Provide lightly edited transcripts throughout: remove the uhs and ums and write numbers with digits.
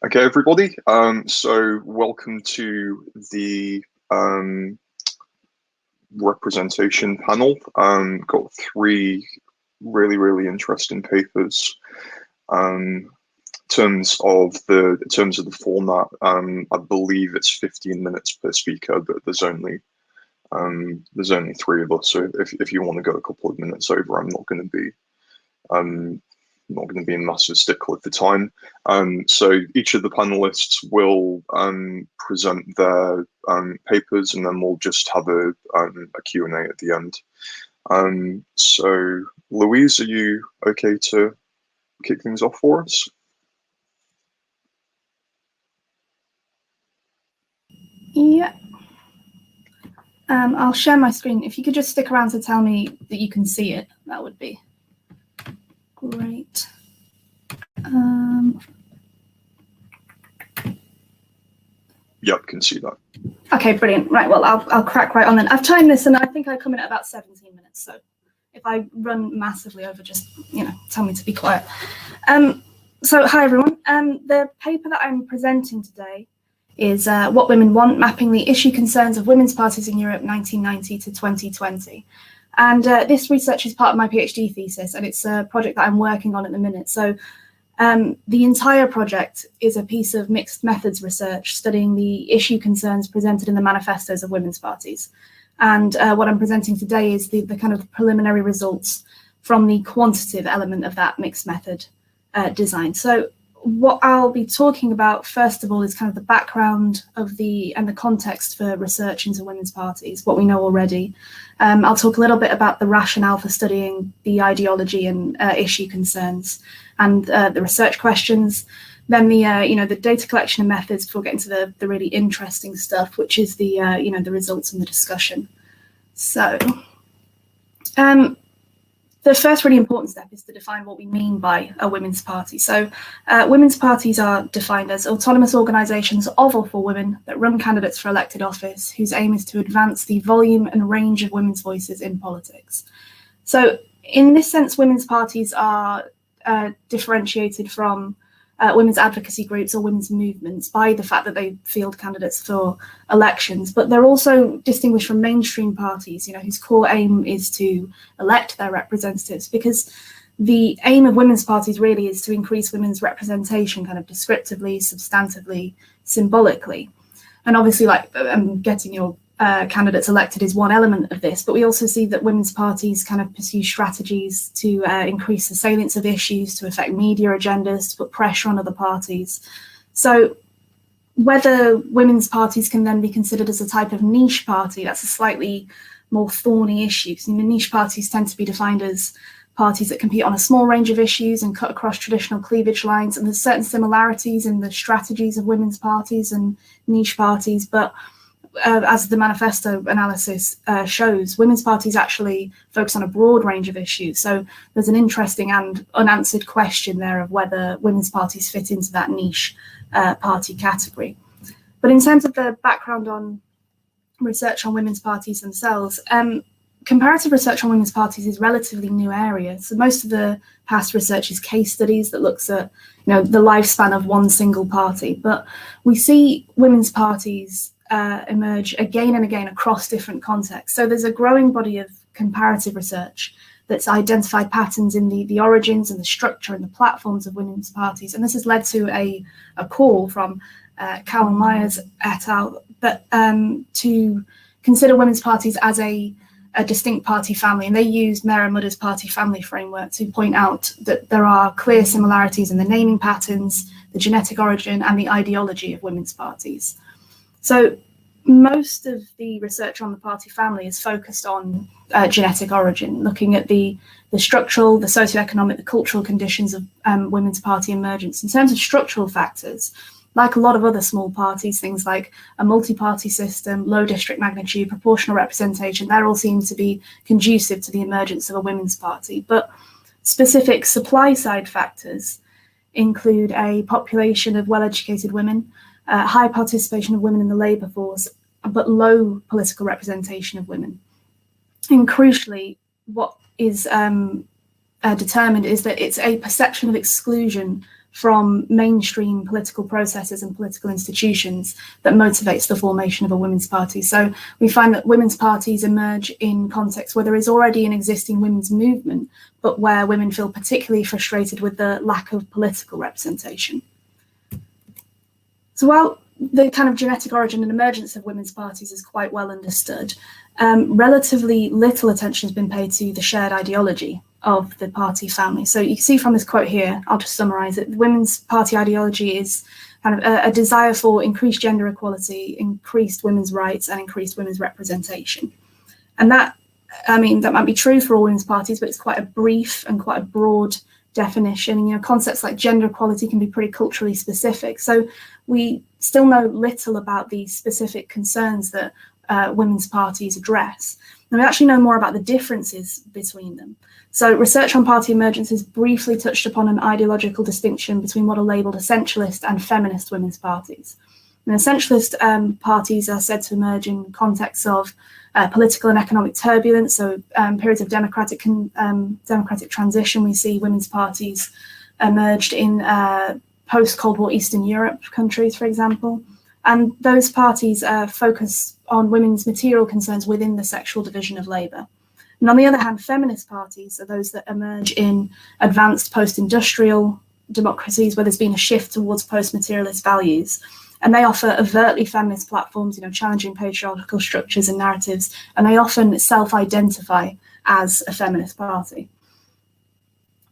Okay, everybody. So welcome to the representation panel. Got three really interesting papers. In terms of the format, I believe it's 15 minutes per speaker, but there's only three of us. So if you want to go a couple of minutes over, I'm not going to be a massive stickler for time. So each of the panelists will present their papers, and then we'll just have a Q&A at the end. So Louise, are you okay to kick things off for us? Yeah. I'll share my screen. If you could just stick around to tell me that you can see it, that would be great. Yep, can see that. Okay, brilliant. Right, well, I'll crack right on then. I've timed this, and I think I come in at about 17 minutes. So if I run massively over, just tell me to be quiet. So hi everyone. The paper that I'm presenting today is What Women Want, Mapping the Issue Concerns of Women's Parties in Europe 1990 to 2020. And this research is part of my PhD thesis, and it's a project that I'm working on at the minute. So the entire project is a piece of mixed methods research studying the issue concerns presented in the manifestos of women's parties. And what I'm presenting today is the kind of preliminary results from the quantitative element of that mixed method design. So what I'll be talking about, first of all, is kind of the background of the context for research into women's parties, what we know already. I'll talk a little bit about the rationale for studying the ideology and issue concerns and the research questions, then the data collection and methods before getting to the really interesting stuff, which is the results and the discussion. So the first really important step is to define what we mean by a women's party. So women's parties are defined as autonomous organisations of or for women that run candidates for elected office, whose aim is to advance the volume and range of women's voices in politics. So in this sense, women's parties are differentiated from women's advocacy groups or women's movements by the fact that they field candidates for elections, but they're also distinguished from mainstream parties, whose core aim is to elect their representatives, because the aim of women's parties really is to increase women's representation kind of descriptively, substantively, symbolically. And obviously, getting your candidates elected is one element of this, but we also see that women's parties kind of pursue strategies to increase the salience of issues, to affect media agendas, to put pressure on other parties. So whether women's parties can then be considered as a type of niche party, that's a slightly more thorny issue. So, niche parties tend to be defined as parties that compete on a small range of issues and cut across traditional cleavage lines, and there's certain similarities in the strategies of women's parties and niche parties, but as the manifesto analysis shows, women's parties actually focus on a broad range of issues. So there's an interesting and unanswered question there of whether women's parties fit into that niche party category. But in terms of the background on research on women's parties themselves, comparative research on women's parties is a relatively new area. So most of the past research is case studies that looks at the lifespan of one single party. But we see women's parties emerge again and again across different contexts. So there's a growing body of comparative research that's identified patterns in the origins and the structure and the platforms of women's parties. And this has led to a call from Carol Myers et al. To consider women's parties as a distinct party family. And they used Mera Mudda's party family framework to point out that there are clear similarities in the naming patterns, the genetic origin, and the ideology of women's parties. So most of the research on the party family is focused on genetic origin, looking at the structural, the socioeconomic, the cultural conditions of women's party emergence. In terms of structural factors, like a lot of other small parties, things like a multi-party system, low district magnitude, proportional representation, that all seem to be conducive to the emergence of a women's party. But specific supply side factors include a population of well-educated women, high participation of women in the labour force, but low political representation of women. And crucially, what is determined is that it's a perception of exclusion from mainstream political processes and political institutions that motivates the formation of a women's party. So we find that women's parties emerge in contexts where there is already an existing women's movement, but where women feel particularly frustrated with the lack of political representation. So while the kind of genetic origin and emergence of women's parties is quite well understood, relatively little attention has been paid to the shared ideology of the party family. So you can see from this quote here, I'll just summarize it. The women's party ideology is kind of a desire for increased gender equality, increased women's rights, and increased women's representation. And that, I mean, that might be true for all women's parties, but it's quite a brief and quite a broad definition. You know, concepts like gender equality can be pretty culturally specific. So we still know little about the specific concerns that women's parties address. And we actually know more about the differences between them. So research on party emergence has briefly touched upon an ideological distinction between what are labelled essentialist and feminist women's parties. And essentialist parties are said to emerge in contexts of political and economic turbulence, so periods of democratic transition. We see women's parties emerged in post-Cold War Eastern Europe countries, for example. And those parties focus on women's material concerns within the sexual division of labour. And on the other hand, feminist parties are those that emerge in advanced post-industrial democracies where there's been a shift towards post-materialist values. And they offer overtly feminist platforms, you know, challenging patriarchal structures and narratives, and they often self-identify as a feminist party.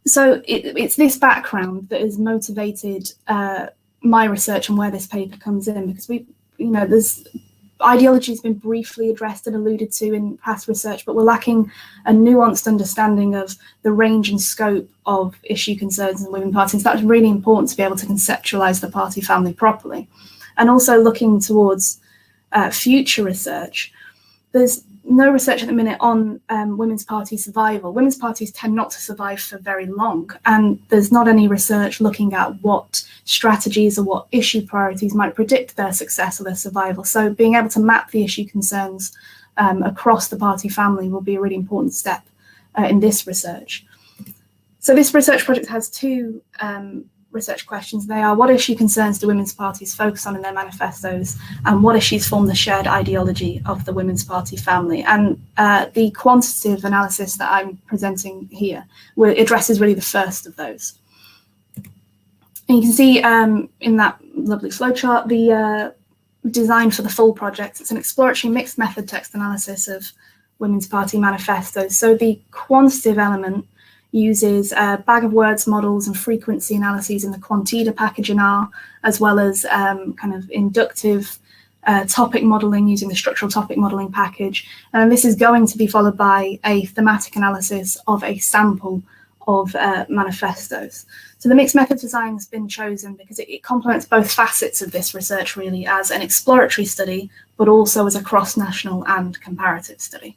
So it's this background that has motivated my research and where this paper comes in, because there's ideology has been briefly addressed and alluded to in past research, but we're lacking a nuanced understanding of the range and scope of issue concerns in women parties. That's really important to be able to conceptualize the party family properly. And also looking towards future research. There's no research at the minute on women's party survival. Women's parties tend not to survive for very long, and there's not any research looking at what strategies or what issue priorities might predict their success or their survival. So being able to map the issue concerns across the party family will be a really important step in this research. So this research project has two research questions. They are: what issue concerns do women's parties focus on in their manifestos, and what issues form the shared ideology of the women's party family? And the quantitative analysis that I'm presenting here addresses really the first of those. And you can see in that lovely flowchart the design for the full project. It's an exploratory mixed method text analysis of women's party manifestos. So the quantitative element uses bag of words models and frequency analyses in the Quantida package in R, as well as kind of inductive topic modeling using the structural topic modeling package. And this is going to be followed by a thematic analysis of a sample of manifestos. So the mixed method design has been chosen because it complements both facets of this research, really, as an exploratory study, but also as a cross-national and comparative study.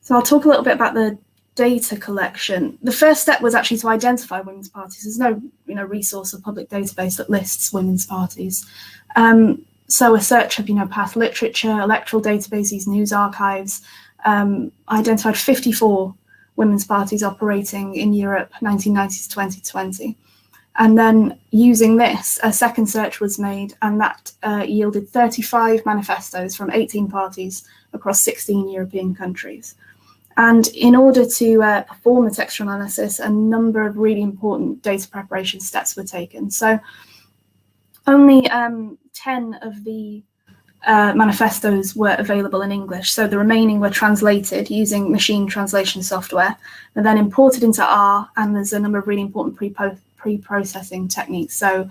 So I'll talk a little bit about the data collection. The first step was actually to identify women's parties. There's no resource or public database that lists women's parties. So a search of past literature, electoral databases, news archives, identified 54 women's parties operating in Europe 1990 to 2020. And then using this, a second search was made, and that yielded 35 manifestos from 18 parties across 16 European countries. And in order to perform the textual analysis, a number of really important data preparation steps were taken. So only 10 of the manifestos were available in English. So the remaining were translated using machine translation software. They're then imported into R, and there's a number of really important pre-processing techniques. So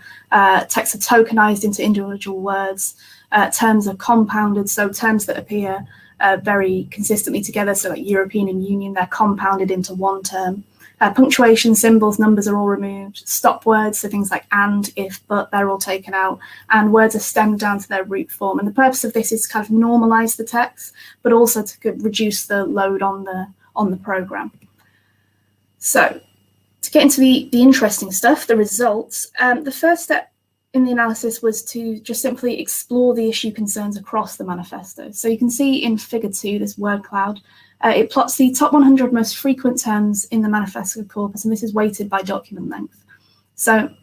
texts are tokenized into individual words. Terms are compounded, so terms that appear very consistently together, so like European and Union, they're compounded into one term. Punctuation, symbols, numbers are all removed. Stop words, so things like and, if, but, they're all taken out. And words are stemmed down to their root form. And the purpose of this is to kind of normalize the text, but also to reduce the load on the program. So to get into the interesting stuff, the results, the first step in the analysis was to just simply explore the issue concerns across the manifesto. So you can see in figure 2, this word cloud, it plots the top 100 most frequent terms in the manifesto corpus, and this is weighted by document length. So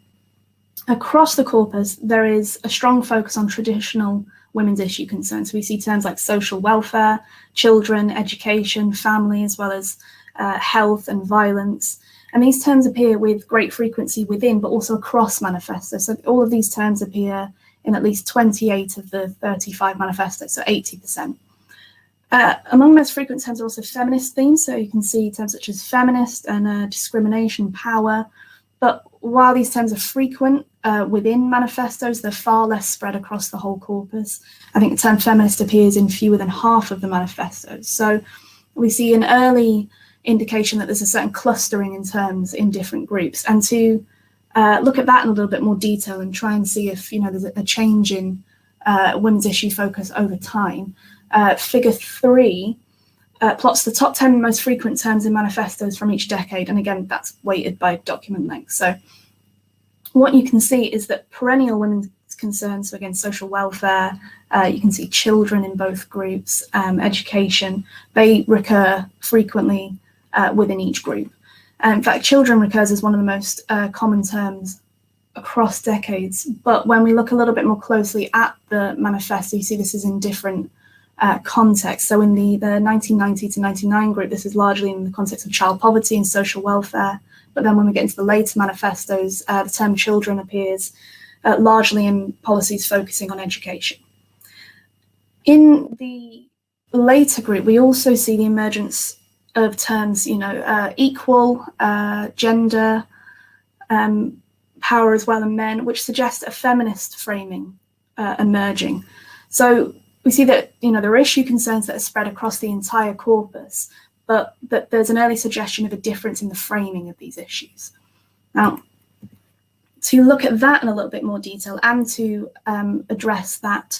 Across the corpus, there is a strong focus on traditional women's issue concerns. So we see terms like social welfare, children, education, family, as well as health and violence. And these terms appear with great frequency within, but also across manifestos. So all of these terms appear in at least 28 of the 35 manifestos, so 80%. Among most frequent terms are also feminist themes. So you can see terms such as feminist and discrimination, power. But while these terms are frequent within manifestos, they're far less spread across the whole corpus. I think the term feminist appears in fewer than half of the manifestos. So we see an early indication that there's a certain clustering in terms in different groups. And to look at that in a little bit more detail and try and see if there's a change in women's issue focus over time, Figure 3 plots the top 10 most frequent terms in manifestos from each decade. And again, that's weighted by document length. So what you can see is that perennial women's concerns, so again, social welfare, you can see children in both groups, education, they recur frequently within each group. In fact, children recurs as one of the most common terms across decades. But when we look a little bit more closely at the manifesto, you see this is in different context. So in the 1990 to 99 group, this is largely in the context of child poverty and social welfare. But then when we get into the later manifestos, the term children appears largely in policies focusing on education. In the later group, we also see the emergence of terms, equal, gender, power as well, and men, which suggest a feminist framing emerging. So we see that there are issue concerns that are spread across the entire corpus, but that there's an early suggestion of a difference in the framing of these issues. Now, to look at that in a little bit more detail and to address that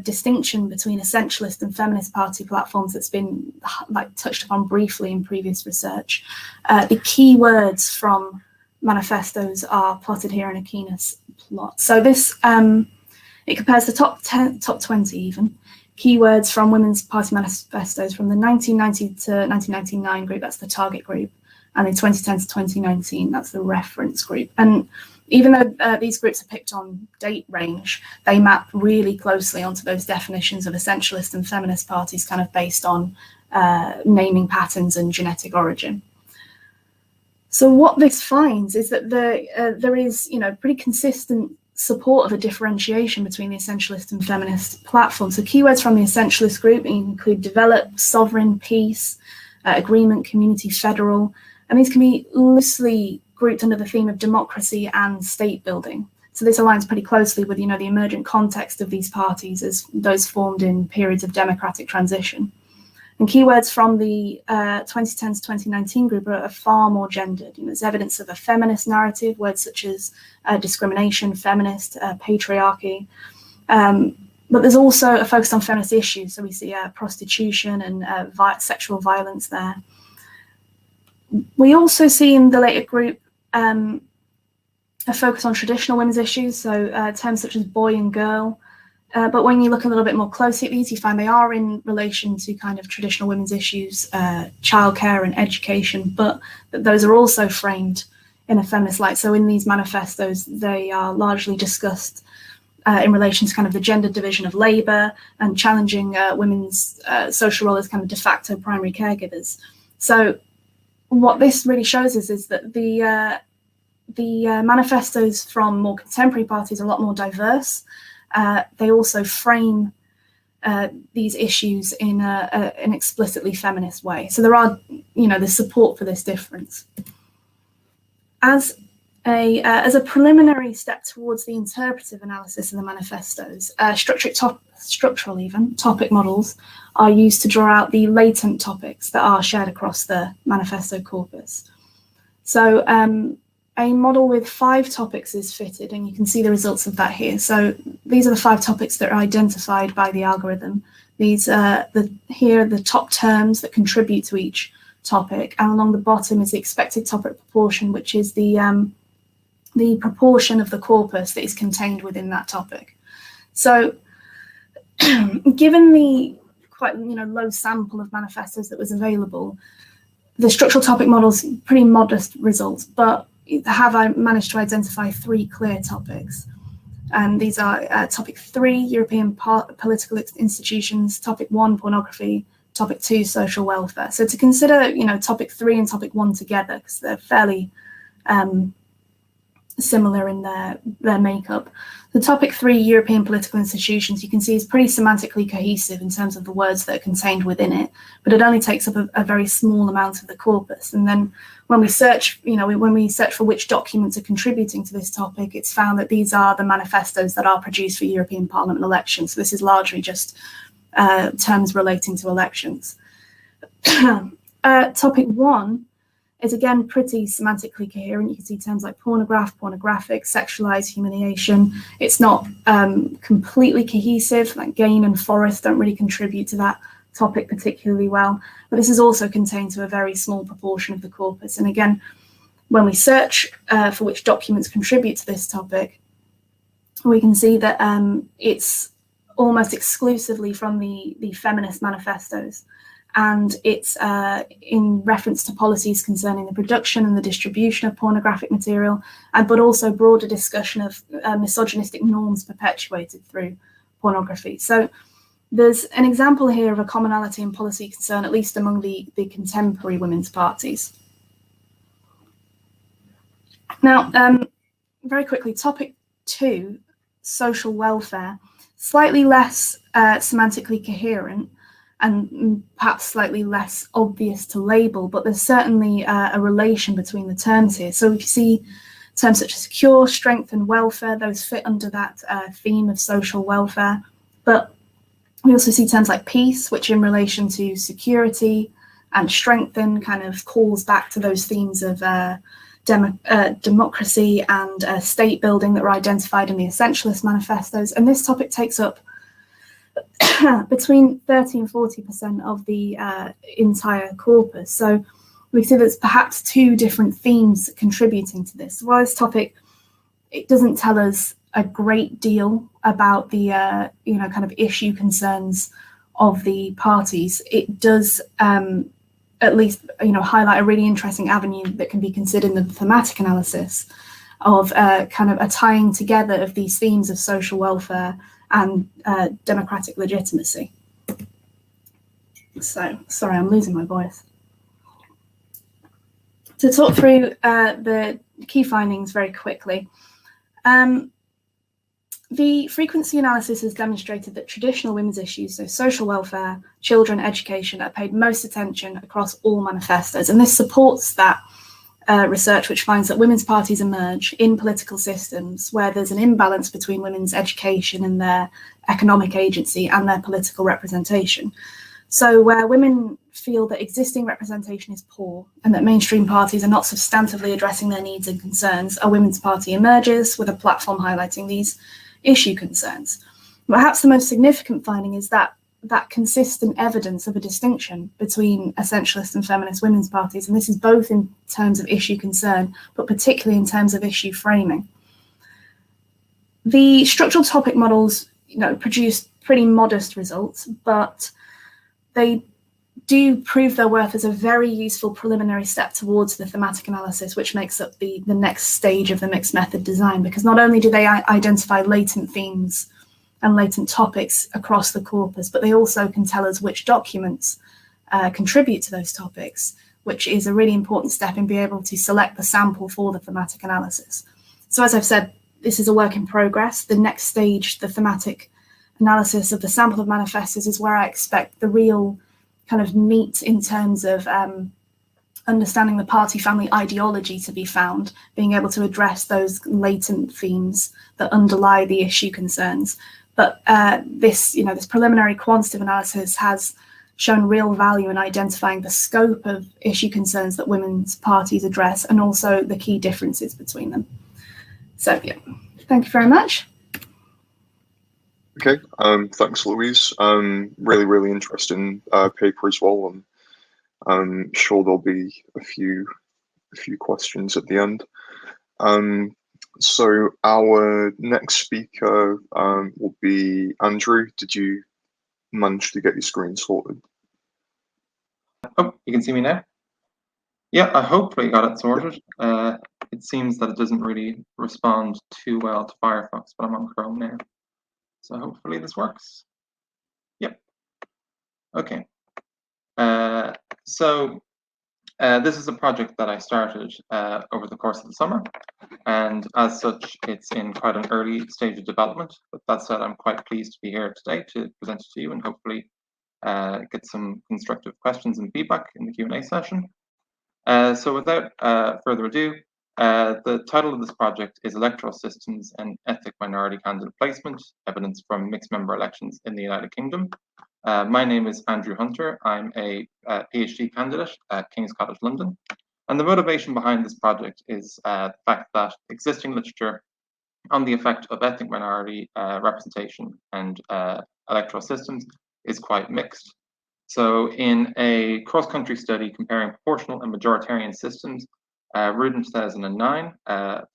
distinction between essentialist and feminist party platforms that's been touched upon briefly in previous research, the key words from manifestos are plotted here in a Keynes plot. So this it compares the top 10, top 20 even, keywords from women's party manifestos from the 1990 to 1999 group, that's the target group, and in 2010 to 2019, that's the reference group. And even though these groups are picked on date range, they map really closely onto those definitions of essentialist and feminist parties, kind of based on naming patterns and genetic origin. So what this finds is that there is, pretty consistent support of a differentiation between the essentialist and feminist platforms. So keywords from the essentialist group include develop, sovereign, peace, agreement, community, federal, and these can be loosely grouped under the theme of democracy and state building. So this aligns pretty closely with, the emergent context of these parties as those formed in periods of democratic transition. And keywords from the 2010 to 2019 group are far more gendered. There's evidence of a feminist narrative, words such as discrimination, feminist, patriarchy. But there's also a focus on feminist issues. So we see prostitution and sexual violence there. We also see in the later group a focus on traditional women's issues, so terms such as boy and girl. But when you look a little bit more closely at these, you find they are in relation to kind of traditional women's issues, childcare and education, but those are also framed in a feminist light. So in these manifestos, they are largely discussed in relation to kind of the gender division of labour and challenging women's social role as kind of de facto primary caregivers. So what this really shows us is that the manifestos from more contemporary parties are a lot more diverse. They also frame these issues in an explicitly feminist way. So there are, there's support for this difference. As a preliminary step towards the interpretive analysis of the manifestos, structural topic models are used to draw out the latent topics that are shared across the manifesto corpus. So a model with 5 topics is fitted, and you can see the results of that here. So these are the 5 topics that are identified by the algorithm. These here are the top terms that contribute to each topic, and along the bottom is the expected topic proportion, which is the proportion of the corpus that is contained within that topic. So given the quite low sample of manifestos that was available, the structural topic model's pretty modest results, but have I managed to identify 3 clear topics. And these are topic 3, European political institutions, topic 1, pornography, topic 2, social welfare. So to consider, topic 3 and topic 1 together, because they're fairly similar in their makeup. The topic 3, European political institutions, you can see is pretty semantically cohesive in terms of the words that are contained within it, but it only takes up a very small amount of the corpus. And then when we search, when we search for which documents are contributing to this topic, it's found that these are the manifestos that are produced for European Parliament elections. So this is largely just terms relating to elections. Topic 1 is again pretty semantically coherent. You can see terms like pornograph, pornographic, sexualized, humiliation. It's not completely cohesive, like gain and forest don't really contribute to that topic particularly well, but this is also contained to a very small proportion of the corpus. And again, when we search for which documents contribute to this topic, we can see that it's almost exclusively from the feminist manifestos. And it's in reference to policies concerning the production and the distribution of pornographic material, but also broader discussion of misogynistic norms perpetuated through pornography. So there's an example here of a commonality in policy concern, at least among the contemporary women's parties. Now, very quickly, topic 2, social welfare, slightly less semantically coherent, and perhaps slightly less obvious to label, but there's certainly a relation between the terms here. So if you see terms such as secure, strengthen, welfare, those fit under that theme of social welfare. But we also see terms like peace, which in relation to security, and strengthen kind of calls back to those themes of democracy and state building that were identified in the Essentialist manifestos. And this topic takes up between 30 and 40% of the entire corpus. So we see there's perhaps 2 different themes contributing to this. While this topic, it doesn't tell us a great deal about the kind of issue concerns of the parties, it does at least highlight a really interesting avenue that can be considered in the thematic analysis of kind of a tying together of these themes of social welfare and democratic legitimacy. So, sorry, I'm losing my voice. To talk through the key findings very quickly, the frequency analysis has demonstrated that traditional women's issues, so social welfare, children, education, are paid most attention across all manifestos, and this supports that research which finds that women's parties emerge in political systems where there's an imbalance between women's education and their economic agency and their political representation. So where women feel that existing representation is poor and that mainstream parties are not substantively addressing their needs and concerns, a women's party emerges with a platform highlighting these issue concerns. Perhaps the most significant finding is that consistent evidence of a distinction between essentialist and feminist women's parties, and this is both in terms of issue concern, but particularly in terms of issue framing. The structural topic models, produce pretty modest results, but they do prove their worth as a very useful preliminary step towards the thematic analysis, which makes up the next stage of the mixed method design, because not only do they identify latent themes and latent topics across the corpus, but they also can tell us which documents contribute to those topics, which is a really important step in being able to select the sample for the thematic analysis. So as I've said, this is a work in progress. The next stage, the thematic analysis of the sample of manifestos, is where I expect the real kind of meat in terms of understanding the party family ideology to be found, being able to address those latent themes that underlie the issue concerns. But this preliminary quantitative analysis has shown real value in identifying the scope of issue concerns that women's parties address and also the key differences between them. So yeah, thank you very much. Okay, thanks, Louise. Really, really interesting paper as well, and I'm sure there'll be a few questions at the end. So our next speaker will be Andrew. Did you manage to get your screen sorted? Oh, you can see me now? Yeah, I hopefully got it sorted. it seems that it doesn't really respond too well to Firefox, but I'm on Chrome now. So hopefully this works. Yep. Okay. This is a project that I started over the course of the summer, and as such, it's in quite an early stage of development. But that said, I'm quite pleased to be here today to present it to you and hopefully get some constructive questions and feedback in the Q&A session. So without further ado, the title of this project is Electoral Systems and Ethnic Minority Candidate Placement, Evidence from Mixed Member Elections in the United Kingdom. My name is Andrew Hunter. I'm a PhD candidate at King's College London. And the motivation behind this project is the fact that existing literature on the effect of ethnic minority representation and electoral systems is quite mixed. So in a cross-country study comparing proportional and majoritarian systems, Rudin 2009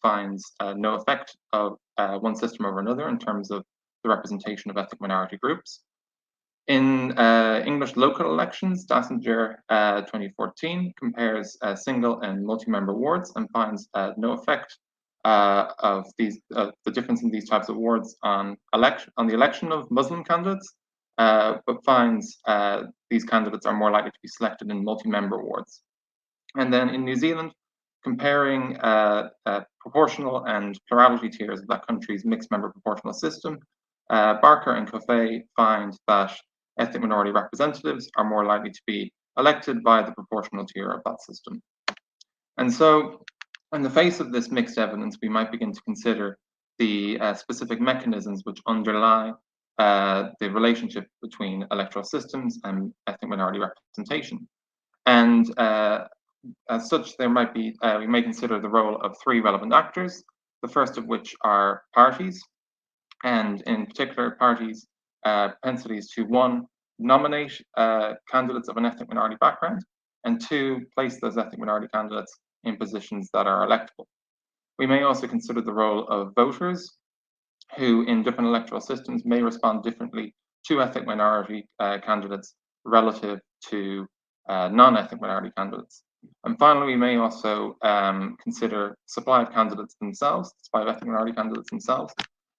finds no effect of one system over another in terms of the representation of ethnic minority groups. In English local elections, Dassinger 2014 compares single and multi-member wards and finds no effect of the difference in these types of wards on the election of Muslim candidates, but finds these candidates are more likely to be selected in multi-member wards. And then in New Zealand, comparing proportional and plurality tiers of that country's mixed member proportional system, Barker and Coffey find that ethnic minority representatives are more likely to be elected by the proportional tier of that system. And so, in the face of this mixed evidence, we might begin to consider the specific mechanisms which underlie the relationship between electoral systems and ethnic minority representation. And as such, there might be, we may consider the role of three relevant actors, the first of which are parties, and in particular parties' propensities to, one, nominate candidates of an ethnic minority background, and two, place those ethnic minority candidates in positions that are electable. We may also consider the role of voters, who in different electoral systems may respond differently to ethnic minority candidates relative to non-ethnic minority candidates. And finally, we may also consider supply of candidates themselves, supply of ethnic minority candidates themselves.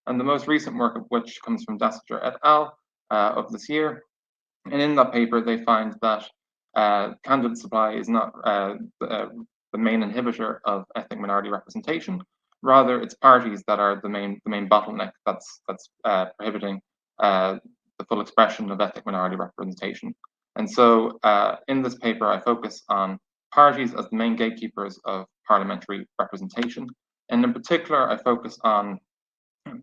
And the most recent work of which comes from Dassinger et al. Of this year. And in that paper, they find that candidate supply is not the main inhibitor of ethnic minority representation. Rather, it's parties that are the main bottleneck that's prohibiting the full expression of ethnic minority representation. And so in this paper, I focus on parties as the main gatekeepers of parliamentary representation. And in particular, I focus on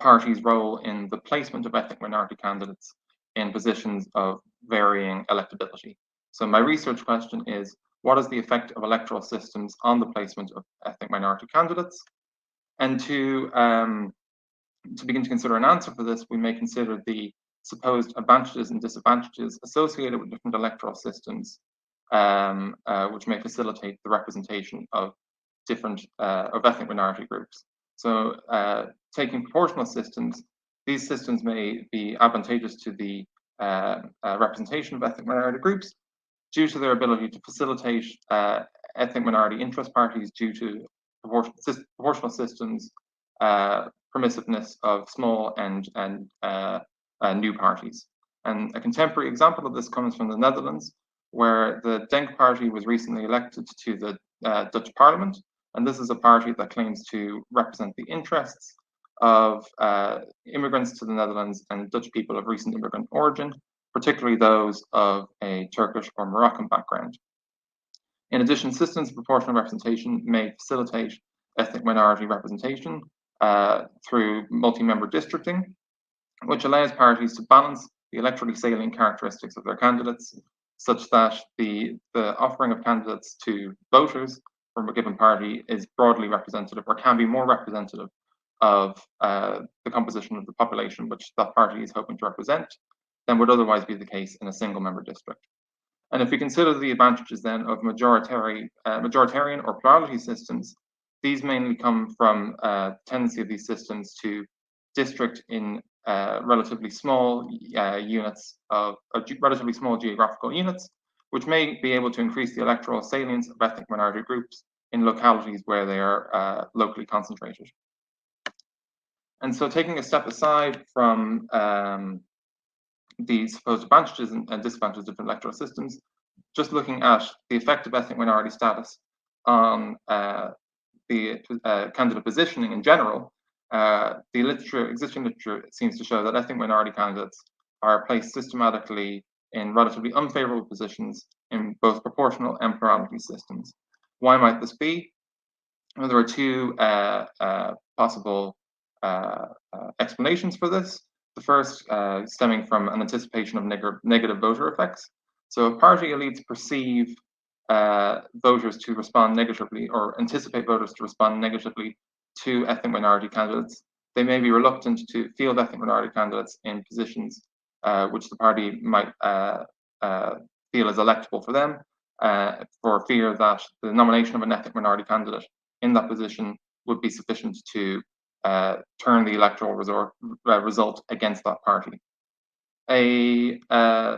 parties' role in the placement of ethnic minority candidates in positions of varying electability. So my research question is, what is the effect of electoral systems on the placement of ethnic minority candidates? And to begin to consider an answer for this, we may consider the supposed advantages and disadvantages associated with different electoral systems, which may facilitate the representation of different of ethnic minority groups. So taking proportional systems, these systems may be advantageous to the representation of ethnic minority groups due to their ability to facilitate ethnic minority interest parties due to proportional systems, permissiveness of small and new parties. And a contemporary example of this comes from the Netherlands, where the Denk party was recently elected to the Dutch Parliament. And this is a party that claims to represent the interests of immigrants to the Netherlands and Dutch people of recent immigrant origin, particularly those of a Turkish or Moroccan background. In addition, systems of proportional representation may facilitate ethnic minority representation through multi-member districting, which allows parties to balance the electorally salient characteristics of their candidates, such that the offering of candidates to voters from a given party is broadly representative, or can be more representative of the composition of the population which that party is hoping to represent than would otherwise be the case in a single member district. And if we consider the advantages then of majoritarian or plurality systems, these mainly come from the tendency of these systems to district in relatively small units of relatively small geographical units, which may be able to increase the electoral salience of ethnic minority groups in localities where they are locally concentrated. And so taking a step aside from the supposed advantages and disadvantages of different electoral systems, just looking at the effect of ethnic minority status on the candidate positioning in general, existing literature seems to show that ethnic minority candidates are placed systematically in relatively unfavorable positions in both proportional and plurality systems. Why might this be? Well, there are two possible explanations for this. The first stemming from an anticipation of negative voter effects. So if party elites perceive voters to respond negatively or anticipate voters to respond negatively to ethnic minority candidates, they may be reluctant to field ethnic minority candidates in positions which the party might feel is electable for them, for fear that the nomination of an ethnic minority candidate in that position would be sufficient to turn the electoral result against that party. A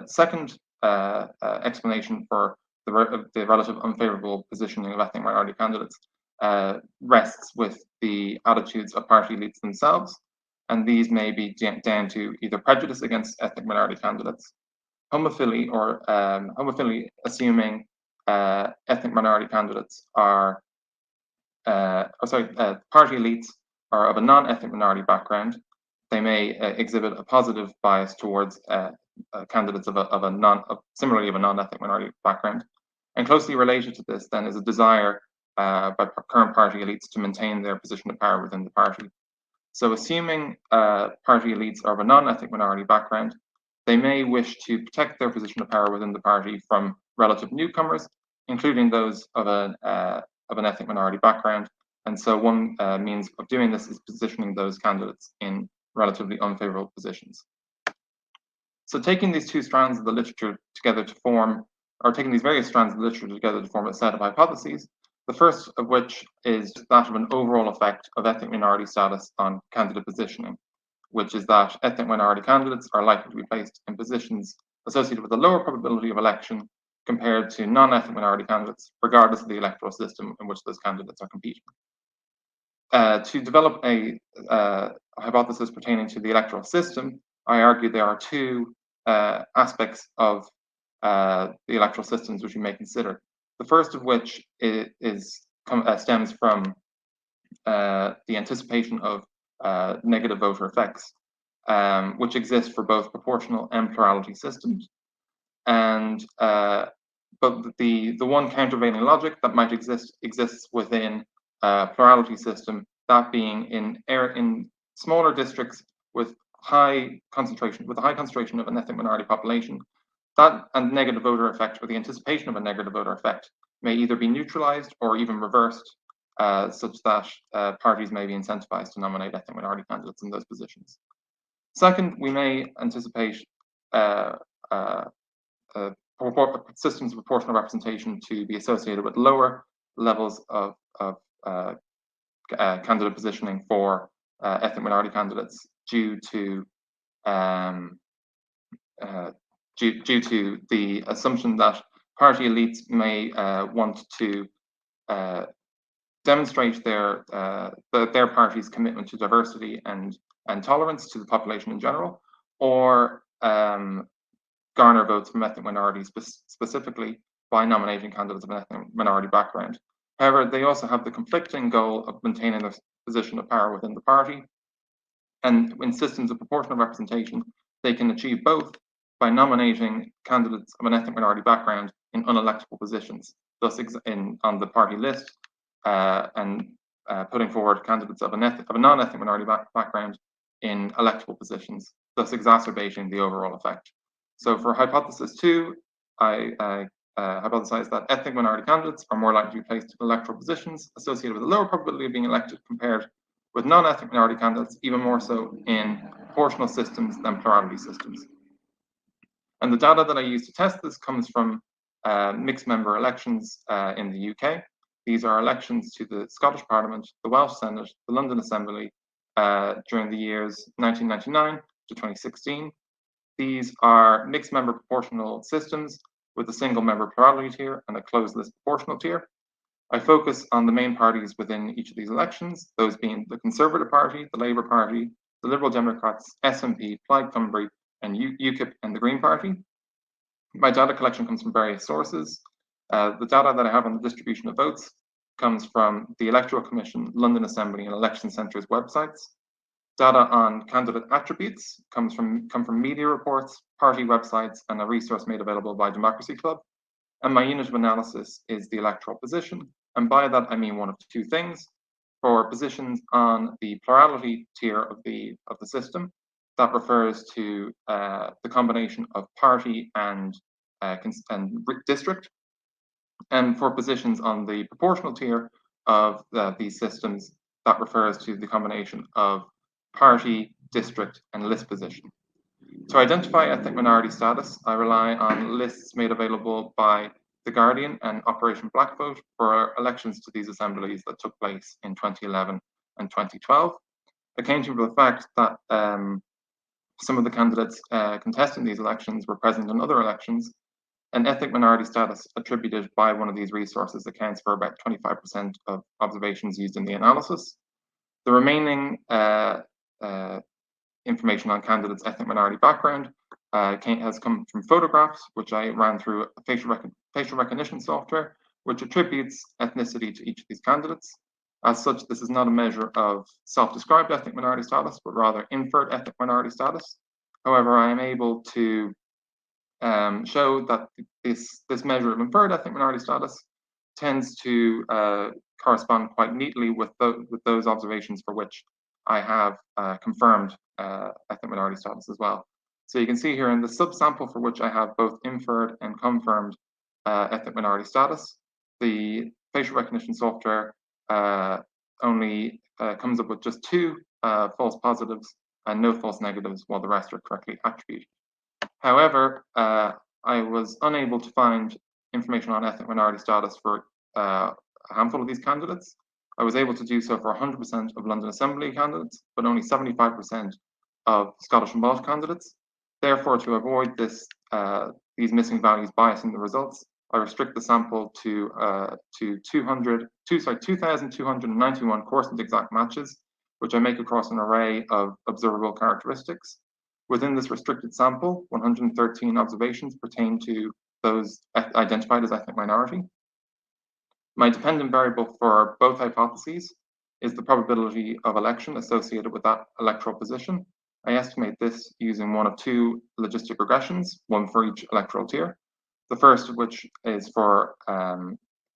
second explanation for the relative unfavorable positioning of ethnic minority candidates rests with the attitudes of party elites themselves, and these may be down to either prejudice against ethnic minority candidates, homophily, or homophily assuming ethnic minority candidates are, party elites are of a non-ethnic minority background. They may exhibit a positive bias towards candidates similarly of a non-ethnic minority background. And closely related to this then is a desire by current party elites to maintain their position of power within the party. So assuming party elites are of a non-ethnic minority background, they may wish to protect their position of power within the party from relative newcomers, including those of an ethnic minority background. And so one means of doing this is positioning those candidates in relatively unfavorable positions. So taking these two strands of the literature together to form, or taking these various strands of the literature together to form a set of hypotheses, the first of which is that of an overall effect of ethnic minority status on candidate positioning, which is that ethnic minority candidates are likely to be placed in positions associated with a lower probability of election compared to non-ethnic minority candidates, regardless of the electoral system in which those candidates are competing. To develop a hypothesis pertaining to the electoral system, I argue there are two aspects of the electoral systems which we may consider. The first of which stems from the anticipation of negative voter effects, which exist for both proportional and plurality systems. And but the one countervailing logic that might exists within a plurality system, that being in smaller districts with a high concentration of an ethnic minority population, that and negative voter effect, or the anticipation of a negative voter effect, may either be neutralized or even reversed, such that parties may be incentivized to nominate ethnic minority candidates in those positions. Second, we may anticipate systems of proportional representation to be associated with lower levels of candidate positioning for ethnic minority candidates due to the assumption that party elites may want to demonstrate their party's commitment to diversity and tolerance to the population in general, or garner votes from ethnic minorities specifically by nominating candidates of an ethnic minority background. However, they also have the conflicting goal of maintaining their position of power within the party. And in systems of proportional representation, they can achieve both by nominating candidates of an ethnic minority background in unelectable positions, thus on the party list, and putting forward candidates of a non-ethnic minority background in electable positions, thus exacerbating the overall effect. So for hypothesis 2, I hypothesize that ethnic minority candidates are more likely to be placed in electoral positions associated with a lower probability of being elected compared with non-ethnic minority candidates, even more so in proportional systems than plurality systems. And the data that I use to test this comes from mixed member elections in the UK. These are elections to the Scottish Parliament, the Welsh Senate, the London Assembly during the years 1999 to 2016. These are mixed member proportional systems with a single member plurality tier and a closed list proportional tier. I focus on the main parties within each of these elections, those being the Conservative Party, the Labour Party, the Liberal Democrats, SNP, Plaid Cymru, and UKIP and the Green Party. My data collection comes from various sources. The data that I have on the distribution of votes comes from the Electoral Commission, London Assembly, and Election Centres websites. Data on candidate attributes come from media reports, party websites, and a resource made available by Democracy Club. And my unit of analysis is the electoral position. And by that, I mean one of two things. For positions on the plurality tier of the system, that refers to the combination of party and district. And for positions on the proportional tier of these systems, that refers to the combination of party, district, and list position. To identify ethnic minority status, I rely on lists made available by The Guardian and Operation Black Vote for elections to these assemblies that took place in 2011 and 2012, accounting for the fact that some of the candidates contesting these elections were present in other elections. An ethnic minority status attributed by one of these resources accounts for about 25% of observations used in the analysis. The remaining information on candidates' ethnic minority background has come from photographs, which I ran through a facial recognition software, which attributes ethnicity to each of these candidates. As such, this is not a measure of self-described ethnic minority status, but rather inferred ethnic minority status. However, I am able to show that this measure of inferred ethnic minority status tends to correspond quite neatly with those observations for which I have confirmed ethnic minority status as well. So you can see here in the subsample for which I have both inferred and confirmed ethnic minority status, the facial recognition software only comes up with just 2 false positives and no false negatives, while the rest are correctly attributed. However, I was unable to find information on ethnic minority status for a handful of these candidates. I was able to do so for 100% of London Assembly candidates, but only 75% of Scottish and Welsh candidates. Therefore, to avoid these missing values biasing the results, I restrict the sample to 2,291 coarsened exact matches, which I make across an array of observable characteristics. Within this restricted sample, 113 observations pertain to those identified as ethnic minority. My dependent variable for both hypotheses is the probability of election associated with that electoral position. I estimate this using one of 2 logistic regressions, one for each electoral tier. The first of which is for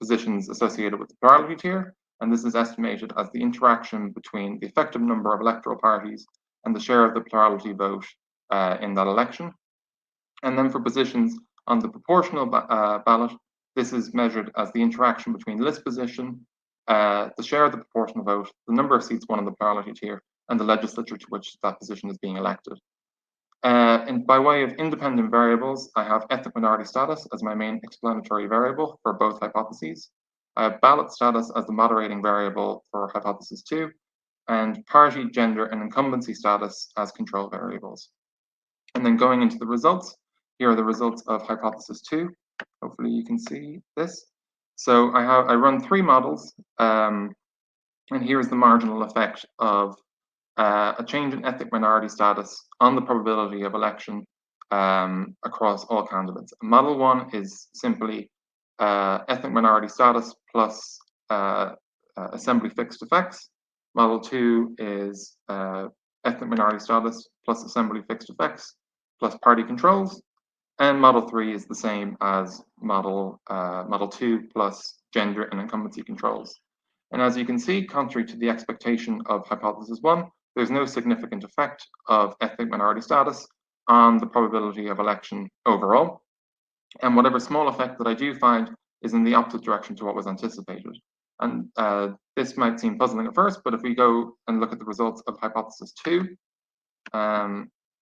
positions associated with the plurality tier, and this is estimated as the interaction between the effective number of electoral parties and the share of the plurality vote in that election. And then for positions on the proportional ballot, this is measured as the interaction between list position, the share of the proportional vote, the number of seats won in the plurality tier, and the legislature to which that position is being elected. And by way of independent variables, I have ethnic minority status as my main explanatory variable for both hypotheses. I have ballot status as the moderating variable for hypothesis 2, and party, gender, and incumbency status as control variables. And then going into the results, here are the results of hypothesis 2. Hopefully you can see this. So I run 3 models, and here's the marginal effect of a change in ethnic minority status on the probability of election across all candidates. Model 1 is simply ethnic minority status plus assembly fixed effects. Model 2 is ethnic minority status plus assembly fixed effects plus party controls. And model 3 is the same as model 2 plus gender and incumbency controls. And as you can see, contrary to the expectation of hypothesis 1, there's no significant effect of ethnic minority status on the probability of election overall. And whatever small effect that I do find is in the opposite direction to what was anticipated. And this might seem puzzling at first, but if we go and look at the results of hypothesis 2,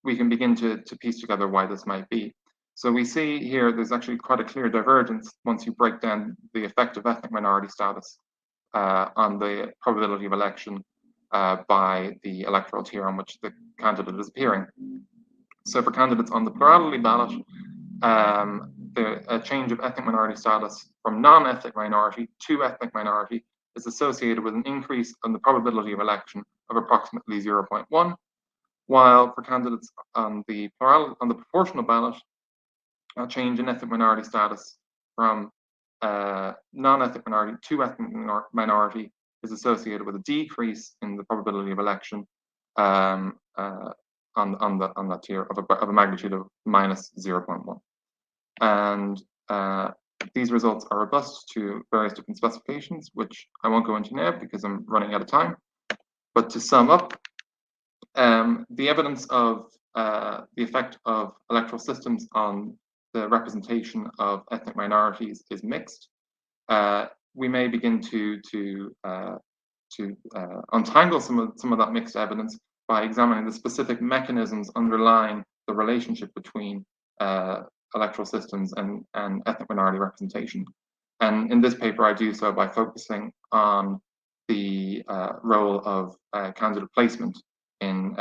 we can begin to piece together why this might be. So we see here there's actually quite a clear divergence once you break down the effect of ethnic minority status on the probability of election by the electoral tier on which the candidate is appearing. So for candidates on the plurality ballot, a change of ethnic minority status from non-ethnic minority to ethnic minority is associated with an increase in the probability of election of approximately 0.1, while for candidates on the proportional ballot, a change in ethnic minority status from non-ethnic minority to ethnic minority is associated with a decrease in the probability of election on that tier of a magnitude of minus 0.1. And these results are robust to various different specifications, which I won't go into now because I'm running out of time. But to sum up, the evidence of the effect of electoral systems on the representation of ethnic minorities is mixed. We may begin to untangle some of that mixed evidence by examining the specific mechanisms underlying the relationship between electoral systems and ethnic minority representation. And in this paper, I do so by focusing on the role of candidate placement in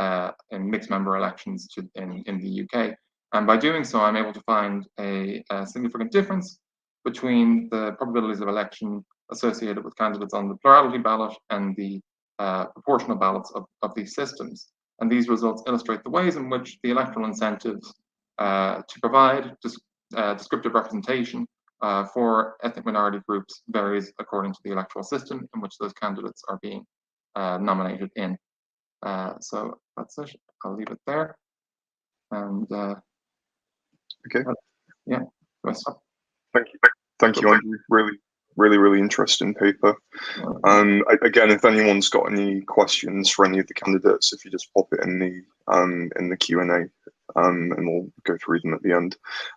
mixed member elections in the UK. And by doing so, I'm able to find a significant difference between the probabilities of election associated with candidates on the plurality ballot and the proportional ballots of these systems. And these results illustrate the ways in which the electoral incentives to provide descriptive representation for ethnic minority groups varies according to the electoral system in which those candidates are being nominated in. So that's it. I'll leave it there. And okay. Yeah. Do I stop? Thank you, Andrew. Really interesting paper. Again, if anyone's got any questions for any of the candidates, if you just pop it in the Q&A, and we'll go through them at the end.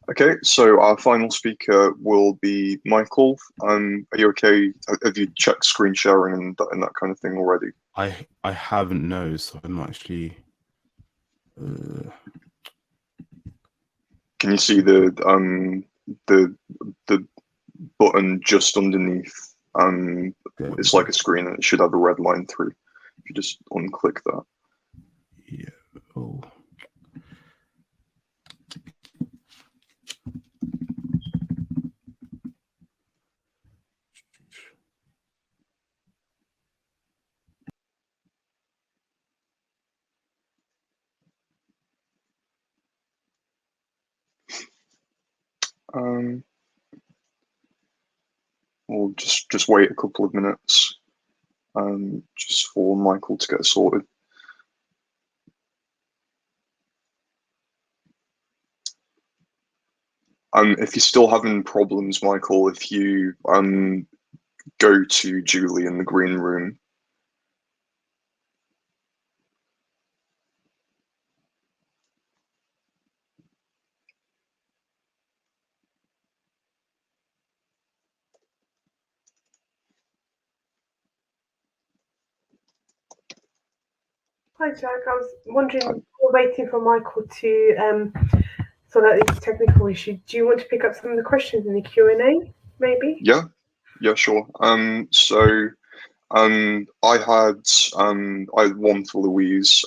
Okay, so our final speaker will be Michael. Are you okay? Have you checked screen sharing and that kind of thing already? I haven't, no, so I'm actually. Can you see the button just underneath? It's like a screen and it should have a red line through. If you just unclick that. Yeah. Oh. We'll just wait a couple of minutes, just for Michael to get sorted. If you're still having problems, Michael, if you go to Julie in the green room. Hi, Jack. I was wondering, we're waiting for Michael to sort out this technical issue. Do you want to pick up some of the questions in the Q&A, maybe? Yeah, sure. So I had one for Louise.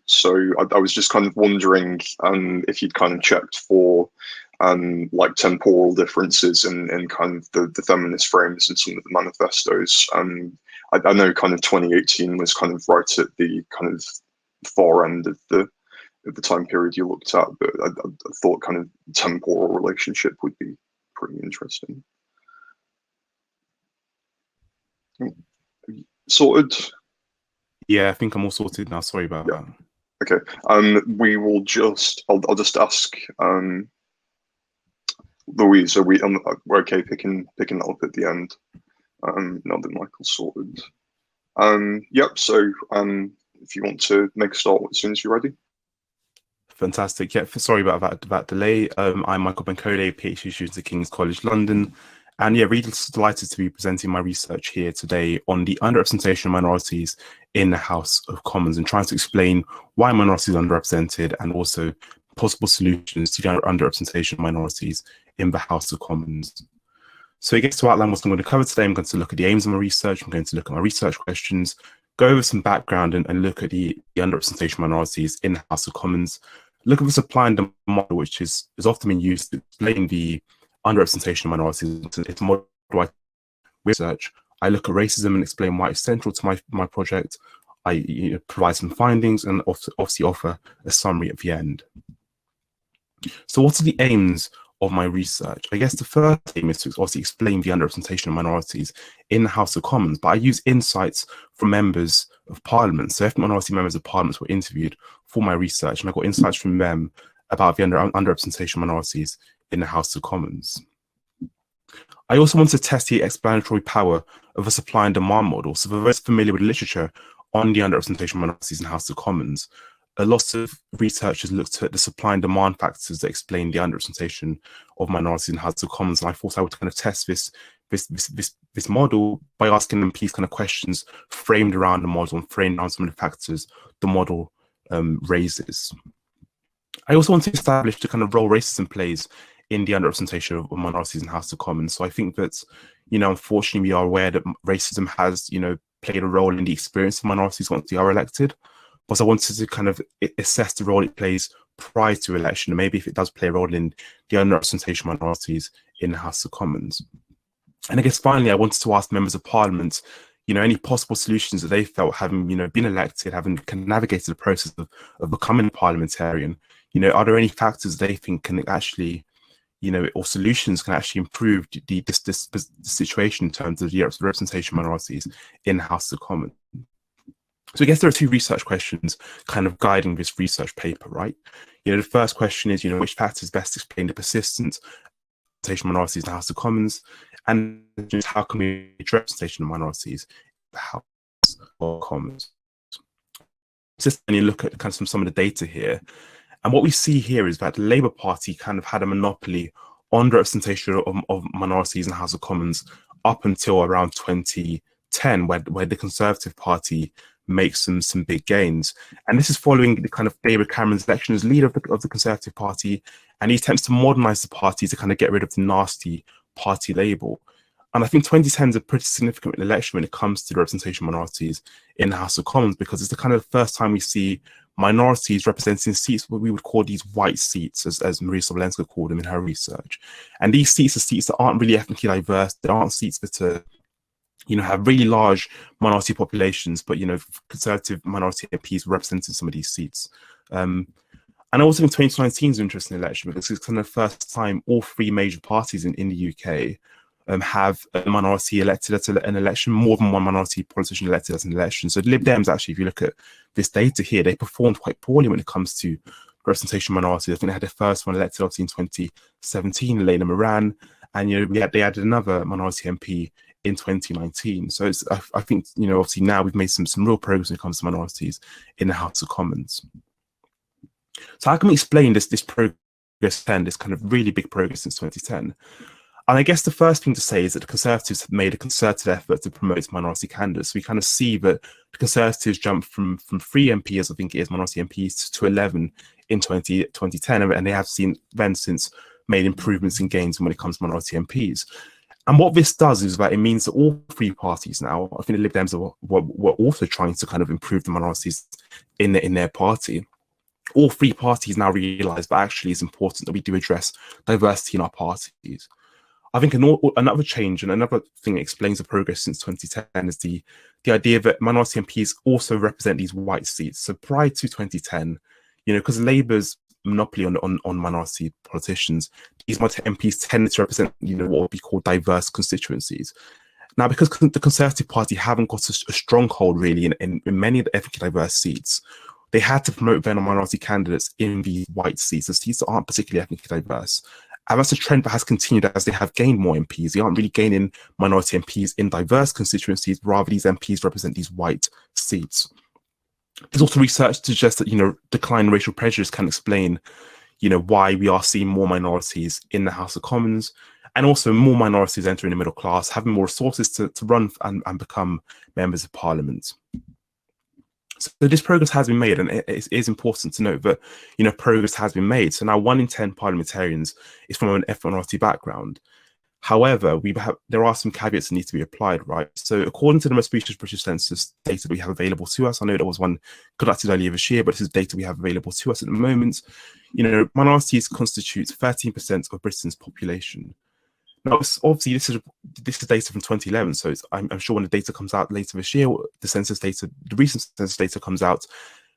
So I was just kind of wondering if you'd kind of checked for like temporal differences in kind of the feminist frames and some of the manifestos. I know kind of 2018 was kind of right at the kind of far end of the time period you looked at, but I thought kind of temporal relationship would be pretty interesting. Sorted? Yeah, I think I'm all sorted now. Sorry about that. Okay. We will just. I'll just ask Louise. Are we're okay picking that up at the end? Now that Michael's sorted. Yep. So if you want to make a start as soon as you're ready. Fantastic. Yeah, sorry about that delay. I'm Michael Bencole, PhD student at King's College London. And yeah, really delighted to be presenting my research here today on the underrepresentation of minorities in the House of Commons and trying to explain why minorities are underrepresented and also possible solutions to the underrepresentation of minorities in the House of Commons. So I guess to outline what I'm going to cover today, I'm going to look at the aims of my research, I'm going to look at my research questions, go over some background and look at the underrepresentation of minorities in the House of Commons. look at the supply and demand model, which is often been used to explain the underrepresentation of minorities. It's a model I research. I look at racism and explain why it's central to my project. I provide some findings and obviously offer a summary at the end. So what are the aims of my research? I guess the first aim is to obviously explain the underrepresentation of minorities in the House of Commons, but I use insights from members of Parliament. So ethnic minority members of Parliament were interviewed for my research, and I got insights from them about the underrepresentation of minorities in the House of Commons. I also want to test the explanatory power of a supply and demand model. So for those familiar with literature on the underrepresentation of minorities in the House of Commons, a lot of researchers looked at the supply and demand factors that explain the underrepresentation of minorities in the House of Commons. And I thought I would kind of test this model by asking them these kind of questions framed around the model and framed around some of the factors the model raises. I also want to establish the kind of role racism plays in the underrepresentation of minorities in the House of Commons. So I think that, unfortunately, we are aware that racism has, played a role in the experience of minorities once they are elected. But I wanted to kind of assess the role it plays prior to election, and maybe if it does play a role in the underrepresentation of minorities in the House of Commons. And I guess finally, I wanted to ask members of Parliament, any possible solutions that they felt, having, been elected, having navigated the process of becoming a parliamentarian, are there any factors they think can actually, or solutions can actually improve this situation in terms of the representation of minorities in the House of Commons? So I guess there are two research questions kind of guiding this research paper, right? The first question is, which factors best explain the persistent representation of minorities in the House of Commons, and just how can we address representation of minorities in the House of Commons? Just when you look at kind of some of the data here, and what we see here is that the Labour Party kind of had a monopoly on the representation of minorities in the House of Commons up until around 2010, where the Conservative Party makes some big gains. And this is following the kind of David Cameron's election as leader of the Conservative Party, and he attempts to modernise the party to kind of get rid of the nasty party label. And I think 2010 is a pretty significant election when it comes to the representation of minorities in the House of Commons, because it's the kind of the first time we see minorities representing seats, what we would call these white seats, as Maria Sobolenska called them in her research. And these seats are seats that aren't really ethnically diverse. They aren't seats that are, have really large minority populations, but, conservative minority MPs representing some of these seats. And I also think 2019 is an interesting election because it's kind of the first time all three major parties in the UK have a minority elected at an election, more than one minority politician elected at an election. So the Lib Dems, actually, if you look at this data here, they performed quite poorly when it comes to representation of minorities. I think they had their first one elected obviously in 2017, Elena Moran, and they added another minority MP in 2019. So I think obviously now we've made some real progress when it comes to minorities in the House of Commons. So how can we explain this progress and this kind of really big progress since 2010? And I guess the first thing to say is that the Conservatives have made a concerted effort to promote minority candidates. We kind of see that the Conservatives jumped from 3 MPs, I think it is, minority MPs, to 11 in 2010, and they have seen then since made improvements and gains when it comes to minority MPs. And what this does is that it means that all three parties now, I think the Lib Dems were also trying to kind of improve the minorities in their party. All three parties now realise that actually it's important that we do address diversity in our parties. I think another change and another thing that explains the progress since 2010 is the idea that minority MPs also represent these white seats. So prior to 2010, because Labour's monopoly on minority politicians, these minority MPs tended to represent, what would be called diverse constituencies. Now, because the Conservative Party haven't got a stronghold really in many of the ethnically diverse seats, they had to promote their minority candidates in these white seats, the seats that aren't particularly ethnically diverse. And that's a trend that has continued as they have gained more MPs. They aren't really gaining minority MPs in diverse constituencies, rather these MPs represent these white seats. There's also research to suggest that, decline in racial prejudice can explain, why we are seeing more minorities in the House of Commons, and also more minorities entering the middle class, having more resources to run and become members of Parliament. So this progress has been made, and it is important to note that, progress has been made. So now 1 in 10 parliamentarians is from an ethnic minority background. However, there are some caveats that need to be applied, right? So according to the most recent British Census data we have available to us, I know there was one conducted earlier this year, but this is data we have available to us at the moment. Minorities constitute 13% of Britain's population. Now, obviously, this is data from 2011, so I'm sure when the data comes out later this year, the recent census data comes out,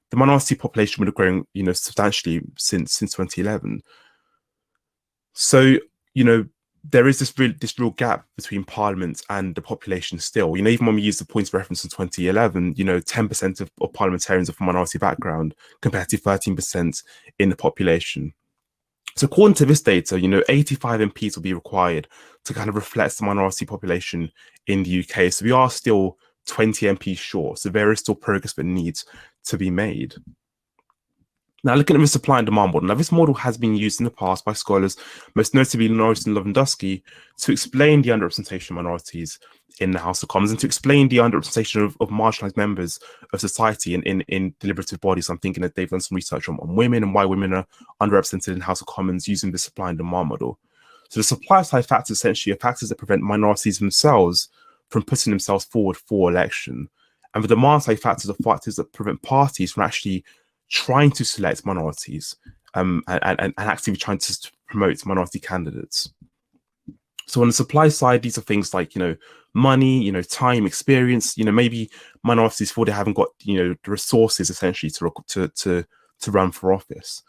the minority population would have grown, substantially since 2011. So, there is this real gap between Parliament and the population still. Even when we use the points of reference in 2011, 10% of parliamentarians are from minority background compared to 13% in the population. So according to this data, 85 MPs will be required to kind of reflect the minority population in the UK. So we are still 20 MPs short. So there is still progress that needs to be made. Now, looking at the supply and demand model. Now, this model has been used in the past by scholars, most notably Norris and Lewandowski, to explain the underrepresentation of minorities in the House of Commons and to explain the underrepresentation of marginalised members of society in deliberative bodies. I'm thinking that they've done some research on women and why women are underrepresented in the House of Commons using the supply and demand model. So the supply side factors essentially are factors that prevent minorities themselves from putting themselves forward for election. And the demand side factors are factors that prevent parties from actually trying to select minorities and actively trying to promote minority candidates. So on the supply side, these are things like, money, time, experience, maybe minorities feel they haven't got, the resources essentially to run for office.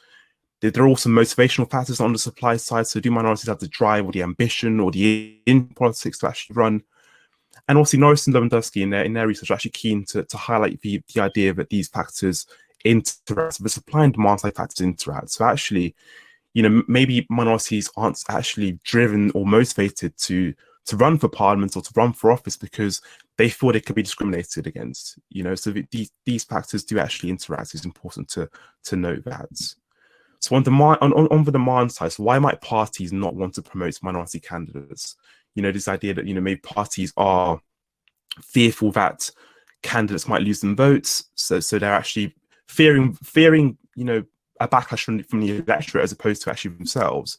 There are also motivational factors on the supply side. So do minorities have the drive or the ambition or the in politics to actually run? And also Norris and Lewandowski in their research are actually keen to highlight the idea that these factors interact, the supply and demand side factors interact. So actually, maybe minorities aren't actually driven or motivated to run for parliament or to run for office because they feel they could be discriminated against. So these factors do actually interact. It's important to note that. So on the demand side, so why might parties not want to promote minority candidates? This idea that maybe parties are fearful that candidates might lose them votes, so they're actually fearing a backlash from the electorate as opposed to actually themselves.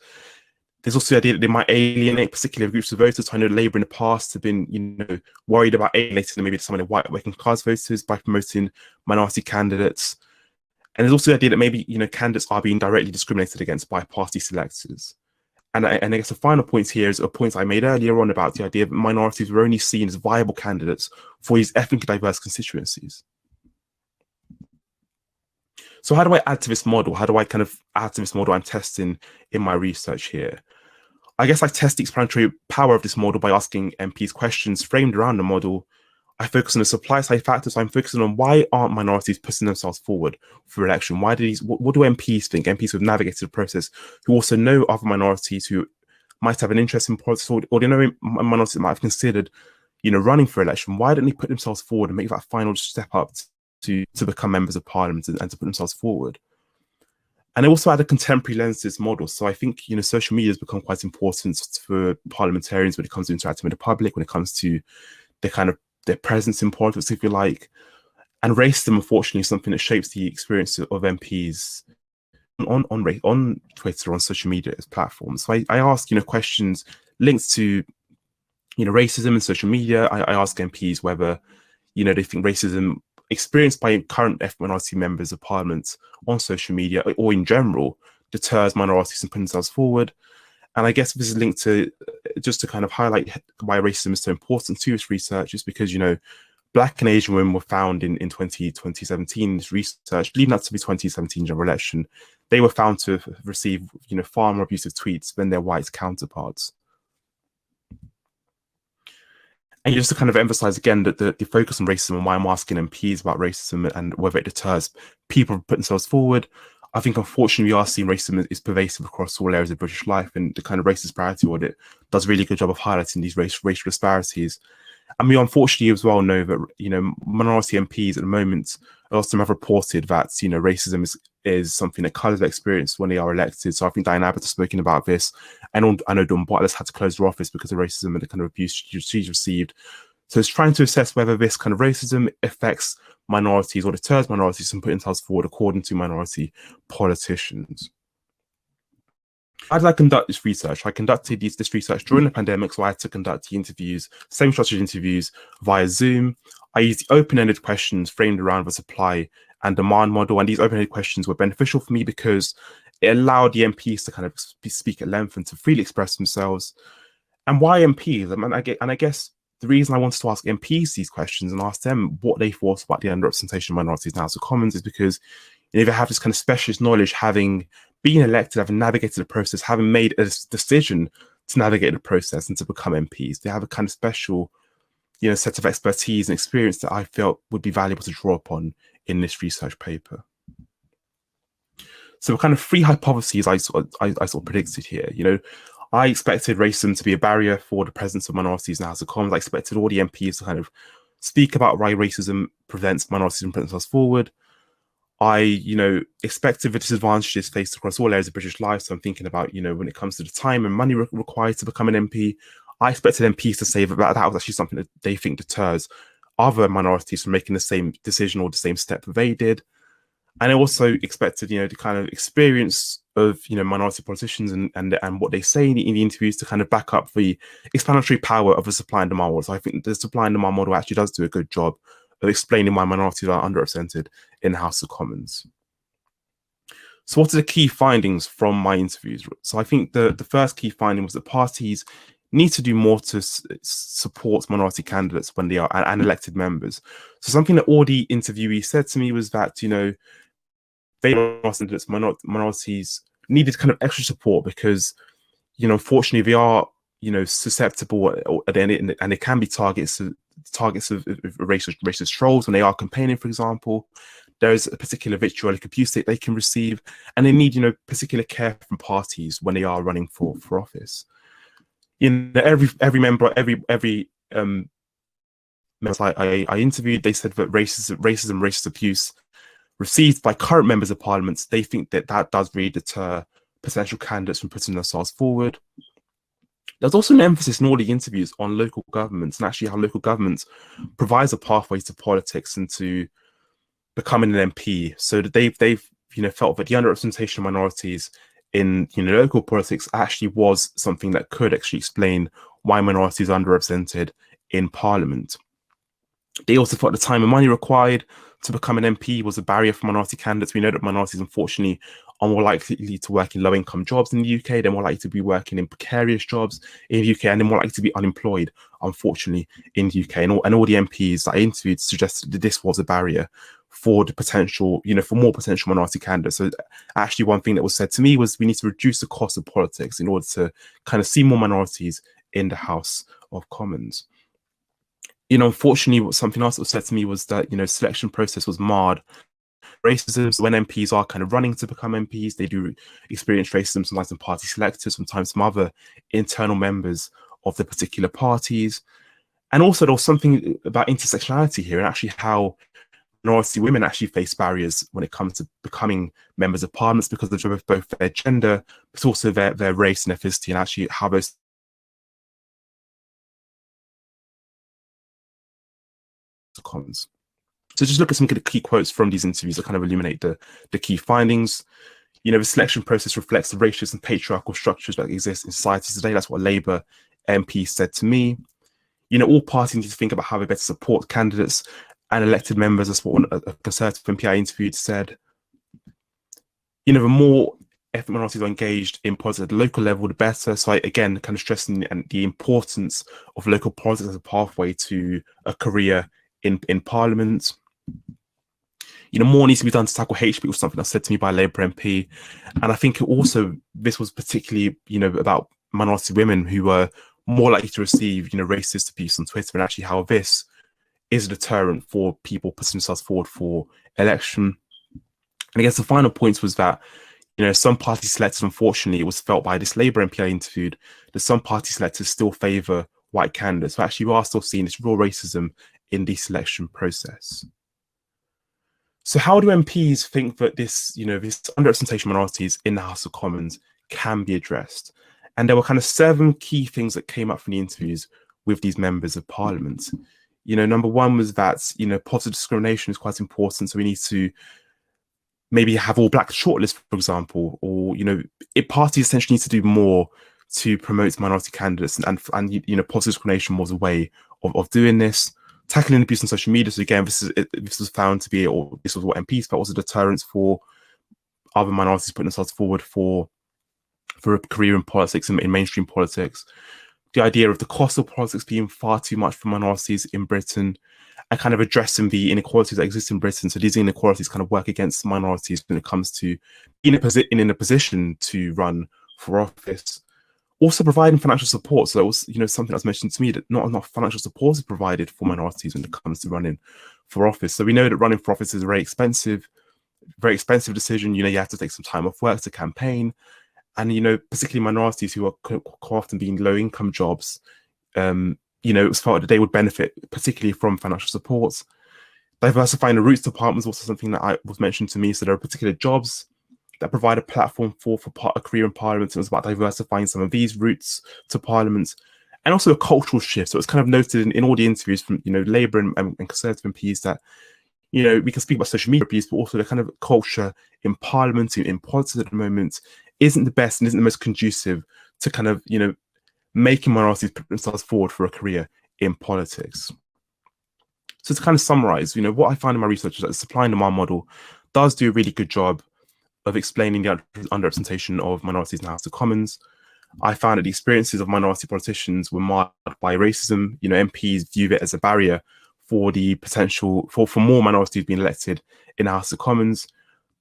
There's also the idea that they might alienate particular groups of voters. So I know Labour in the past have been worried about alienating maybe some of the white working class voters by promoting minority candidates. And there's also the idea that maybe candidates are being directly discriminated against by party selectors. And I guess the final point here is a point I made earlier on about the idea that minorities were only seen as viable candidates for these ethnically diverse constituencies. So how do I add to this model? How do I kind of add to this model I'm testing in my research here? I guess I test the explanatory power of this model by asking MPs questions framed around the model. I focus on the supply side factors. So I'm focusing on why aren't minorities putting themselves forward for election? What do MPs think? MPs who have navigated the process, who also know other minorities who might have an interest in politics, or they know minorities that might have considered, running for election. Why don't they put themselves forward and make that final step up to become members of parliament and to put themselves forward? And I also add a contemporary lens to this model. So I think, social media has become quite important for parliamentarians when it comes to interacting with the public, when it comes to their presence in politics, if you like. And racism, unfortunately, is something that shapes the experience of MPs on Twitter, on social media platforms. So I ask, questions linked to, racism and social media. I ask MPs whether, they think racism experienced by current minority members of parliament on social media or in general deters minorities from putting themselves forward. And I guess this is linked to, just to kind of highlight why racism is so important to this research, is because, Black and Asian women were found in 2017, this research, leading up to the 2017 general election, they were found to receive, far more abusive tweets than their white counterparts. And just to kind of emphasize again that the focus on racism and why I'm asking MPs about racism and whether it deters people from putting themselves forward, I think unfortunately we are seeing racism is pervasive across all areas of British life, and the kind of racist disparity audit does a really good job of highlighting these racial disparities. And we unfortunately as well know that, minority MPs at the moment, a lot of them have reported that, racism is something that colours their experience when they are elected. So I think Diane Abbott has spoken about this. And I know Dawn Butler's had to close her office because of racism and the kind of abuse she's received. So it's trying to assess whether this kind of racism affects minorities or deters minorities from putting themselves forward according to minority politicians. how did I conduct this research? I conducted this research during the pandemic, so I had to conduct the interviews, same structured interviews via Zoom. I used open-ended questions framed around the supply and demand model, and these open-ended questions were beneficial for me because it allowed the MPs to kind of speak at length and to freely express themselves. And why MPs? And I guess the reason I wanted to ask MPs these questions and ask them what they thought about the underrepresentation of minorities in the House of Commons is because they have this kind of specialist knowledge, having been elected, having navigated the process, having made a decision to navigate the process and to become MPs. They have a kind of special, set of expertise and experience that I felt would be valuable to draw upon in this research paper. So, kind of three hypotheses I sort of predicted here. I expected racism to be a barrier for the presence of minorities in the House of Commons. I expected all the MPs to kind of speak about why racism prevents minorities from putting us forward. I, expected the disadvantages faced across all areas of British life. So I'm thinking about, when it comes to the time and money required to become an MP, I expected MPs to say that was actually something that they think deters other minorities from making the same decision or the same step that they did. And I also expected, the kind of experience of, minority politicians and what they say in the interviews to kind of back up the explanatory power of the supply and demand model. So I think the supply and demand model actually does do a good job of explaining why minorities are underrepresented in the House of Commons. So what are the key findings from my interviews? So I think the first key finding was that parties need to do more to support minority candidates when they are and elected members. So something that all the interviewees said to me was that, minorities needed kind of extra support because, unfortunately they are, susceptible and they can be targets of racist trolls when they are campaigning, for example. There is a particular vitriolic abuse that they can receive, and they need, particular care from parties when they are running for office. Every member, every I interviewed, they said that racist abuse received by current members of parliament, they think that does really deter potential candidates from putting themselves forward. There's also an emphasis in all the interviews on local governments and actually how local governments provides a pathway to politics and to becoming an MP. So that they've felt that the underrepresentation of minorities in local politics actually was something that could actually explain why minorities are underrepresented in parliament. They also thought the time and money required to become an MP was a barrier for minority candidates. We know that minorities, unfortunately, are more likely to work in low-income jobs in the UK. They're more likely to be working in precarious jobs in the UK, and they're more likely to be unemployed, unfortunately, in the UK. And all the MPs that I interviewed suggested that this was a barrier for the potential, for more potential minority candidates. So actually, one thing that was said to me was we need to reduce the cost of politics in order to kind of see more minorities in the House of Commons. Unfortunately, something else that was said to me was that, selection process was marred. Racism, so when MPs are kind of running to become MPs, they do experience racism, sometimes from party selectors, sometimes from other internal members of the particular parties. And also there was something about intersectionality here and actually how minority women actually face barriers when it comes to becoming members of parliaments because of both their gender, but also their race and ethnicity, and actually how those Commons. So just look at some key quotes from these interviews that kind of illuminate the key findings. The selection process reflects the racist and patriarchal structures that exist in society today. That's what Labour MP said to me. All parties need to think about how they better support candidates and elected members. That's what a Conservative MP I interviewed said. The more ethnic minorities are engaged in politics at the local level, the better. So again, kind of stressing the importance of local politics as a pathway to a career in Parliament. More needs to be done to tackle hate speech, was something that's said to me by a Labour MP. And I think also this was particularly, about minority women who were more likely to receive, racist abuse on Twitter, and actually how this is a deterrent for people putting themselves forward for election. And I guess the final point was that, some party selectors, unfortunately, it was felt by this Labour MP I interviewed, that some party selectors still favour white candidates. So actually we are still seeing this real racism in the selection process. So how do MPs think that this, this underrepresentation of minorities in the House of Commons can be addressed? And there were kind of 7 key things that came up from the interviews with these members of Parliament. Number one was that, positive discrimination is quite important. So we need to maybe have all black shortlists, for example, or parties essentially need to do more to promote minority candidates, and positive discrimination was a way of doing this. Tackling abuse on social media. So again, this was found to be, or this was what MPs felt was a deterrent for other minorities putting themselves forward for a career in politics and in mainstream politics. The idea of the cost of politics being far too much for minorities in Britain, and kind of addressing the inequalities that exist in Britain. So these inequalities kind of work against minorities when it comes to being in a position to run for office. Also providing financial support. So that was, something that's mentioned to me, that not enough financial support is provided for minorities when it comes to running for office. So we know that running for office is a very expensive decision. You have to take some time off work to campaign. And, particularly minorities who are quite often being low income jobs, it was felt that they would benefit particularly from financial support. Diversifying the routes to Parliament was also something that was mentioned to me. So there are particular jobs that provide a platform for a career in Parliament. It was about diversifying some of these routes to Parliament, and also a cultural shift. So it's kind of noted in all the interviews from Labour and Conservative MPs that we can speak about social media abuse, but also the kind of culture in Parliament, in politics at the moment, isn't the best and isn't the most conducive to kind of making minorities put themselves forward for a career in politics. So to kind of summarize, what I find in my research is that the supply and demand model does do a really good job of explaining the underrepresentation of minorities in the House of Commons. I found that the experiences of minority politicians were marked by racism. MPs view it as a barrier for the potential for more minorities being elected in the House of Commons.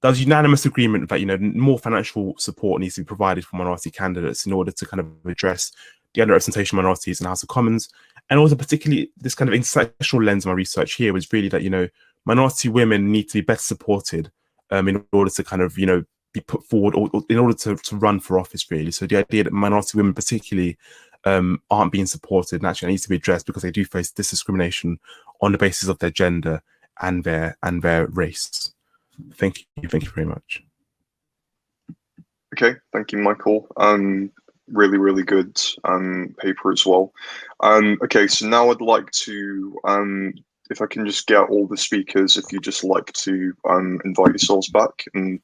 There's unanimous agreement that more financial support needs to be provided for minority candidates in order to kind of address the underrepresentation of minorities in the House of Commons. And also particularly this kind of intersectional lens of my research here was really that minority women need to be better supported in order to kind of be put forward, or in order to run for office, really. So the idea that minority women particularly aren't being supported naturally needs to be addressed, because they do face this discrimination on the basis of their gender and their race. Thank you very much. Okay, thank you, Michael. Really, really good paper as well. Okay, so now I'd like to, if I can just get all the speakers, if you just like to invite yourselves back, and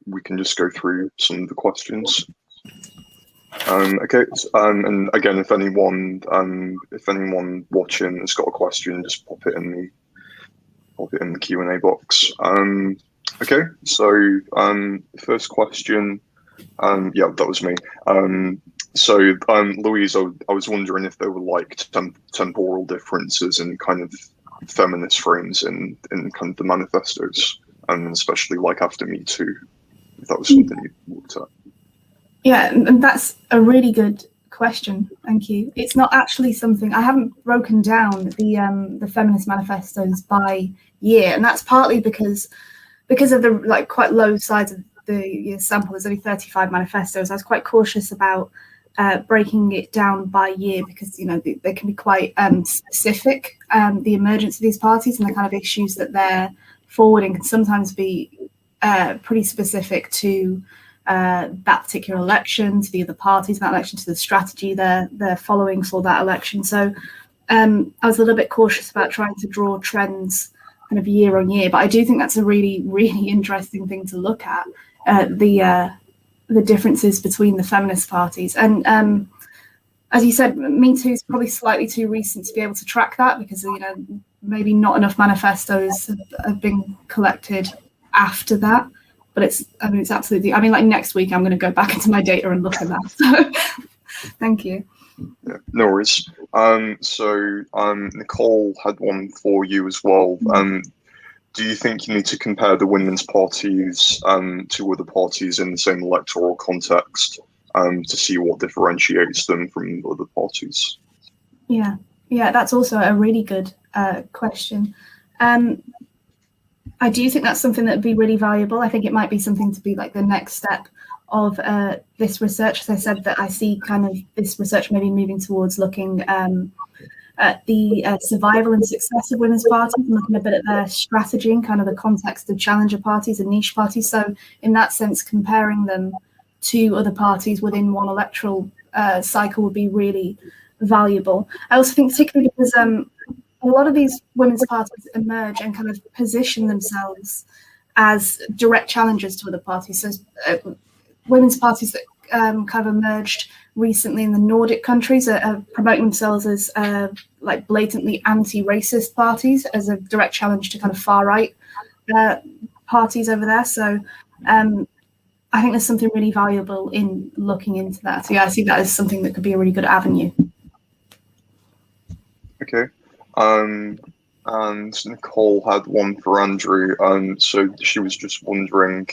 we can just go through some of the questions. Okay, and again, if anyone watching has got a question, just pop it in the Q&A box. Okay, so first question, yeah, that was me. So Louise, I was wondering if there were like temporal differences in kind of feminist frames in kind of the manifestos, and especially like after Me Too, if that was something you looked at. Yeah, and that's a really good question. Thank you. It's not actually something I haven't broken down the feminist manifestos by year, and that's partly because of the quite low size of the sample. There's only 35 manifestos. I was quite cautious about breaking it down by year, because they can be quite specific. The emergence of these parties and the kind of issues that they're forwarding can sometimes be pretty specific to that particular election, to the other parties in that election, to the strategy they're following for that election. So I was a little bit cautious about trying to draw trends kind of year on year, but I do think that's a really, really interesting thing to look at, the differences between the feminist parties. And as you said, Me Too is probably slightly too recent to be able to track that, because maybe not enough manifestos have been collected after that. But it's absolutely, like next week I'm going to go back into my data and look at that. So thank you. Yeah, no worries. So Nicole had one for you as well. Do you think you need to compare the women's parties to other parties in the same electoral context to see what differentiates them from other parties? Yeah, that's also a really good question. I do think that's something that would be really valuable. I think it might be something to be like the next step of this research. As I said, that I see kind of this research maybe moving towards looking at the survival and success of women's parties, and looking a bit at their strategy and kind of the context of challenger parties and niche parties. So in that sense, comparing them to other parties within one electoral cycle would be really valuable. I also think particularly because a lot of these women's parties emerge and kind of position themselves as direct challengers to other parties. So women's parties that kind of emerged recently in the Nordic countries are promoting themselves as like blatantly anti-racist parties, as a direct challenge to kind of far right parties over there. So I think there's something really valuable in looking into that. So yeah, I see that as something that could be a really good avenue. Okay. And Nicole had one for Andrew. So she was just wondering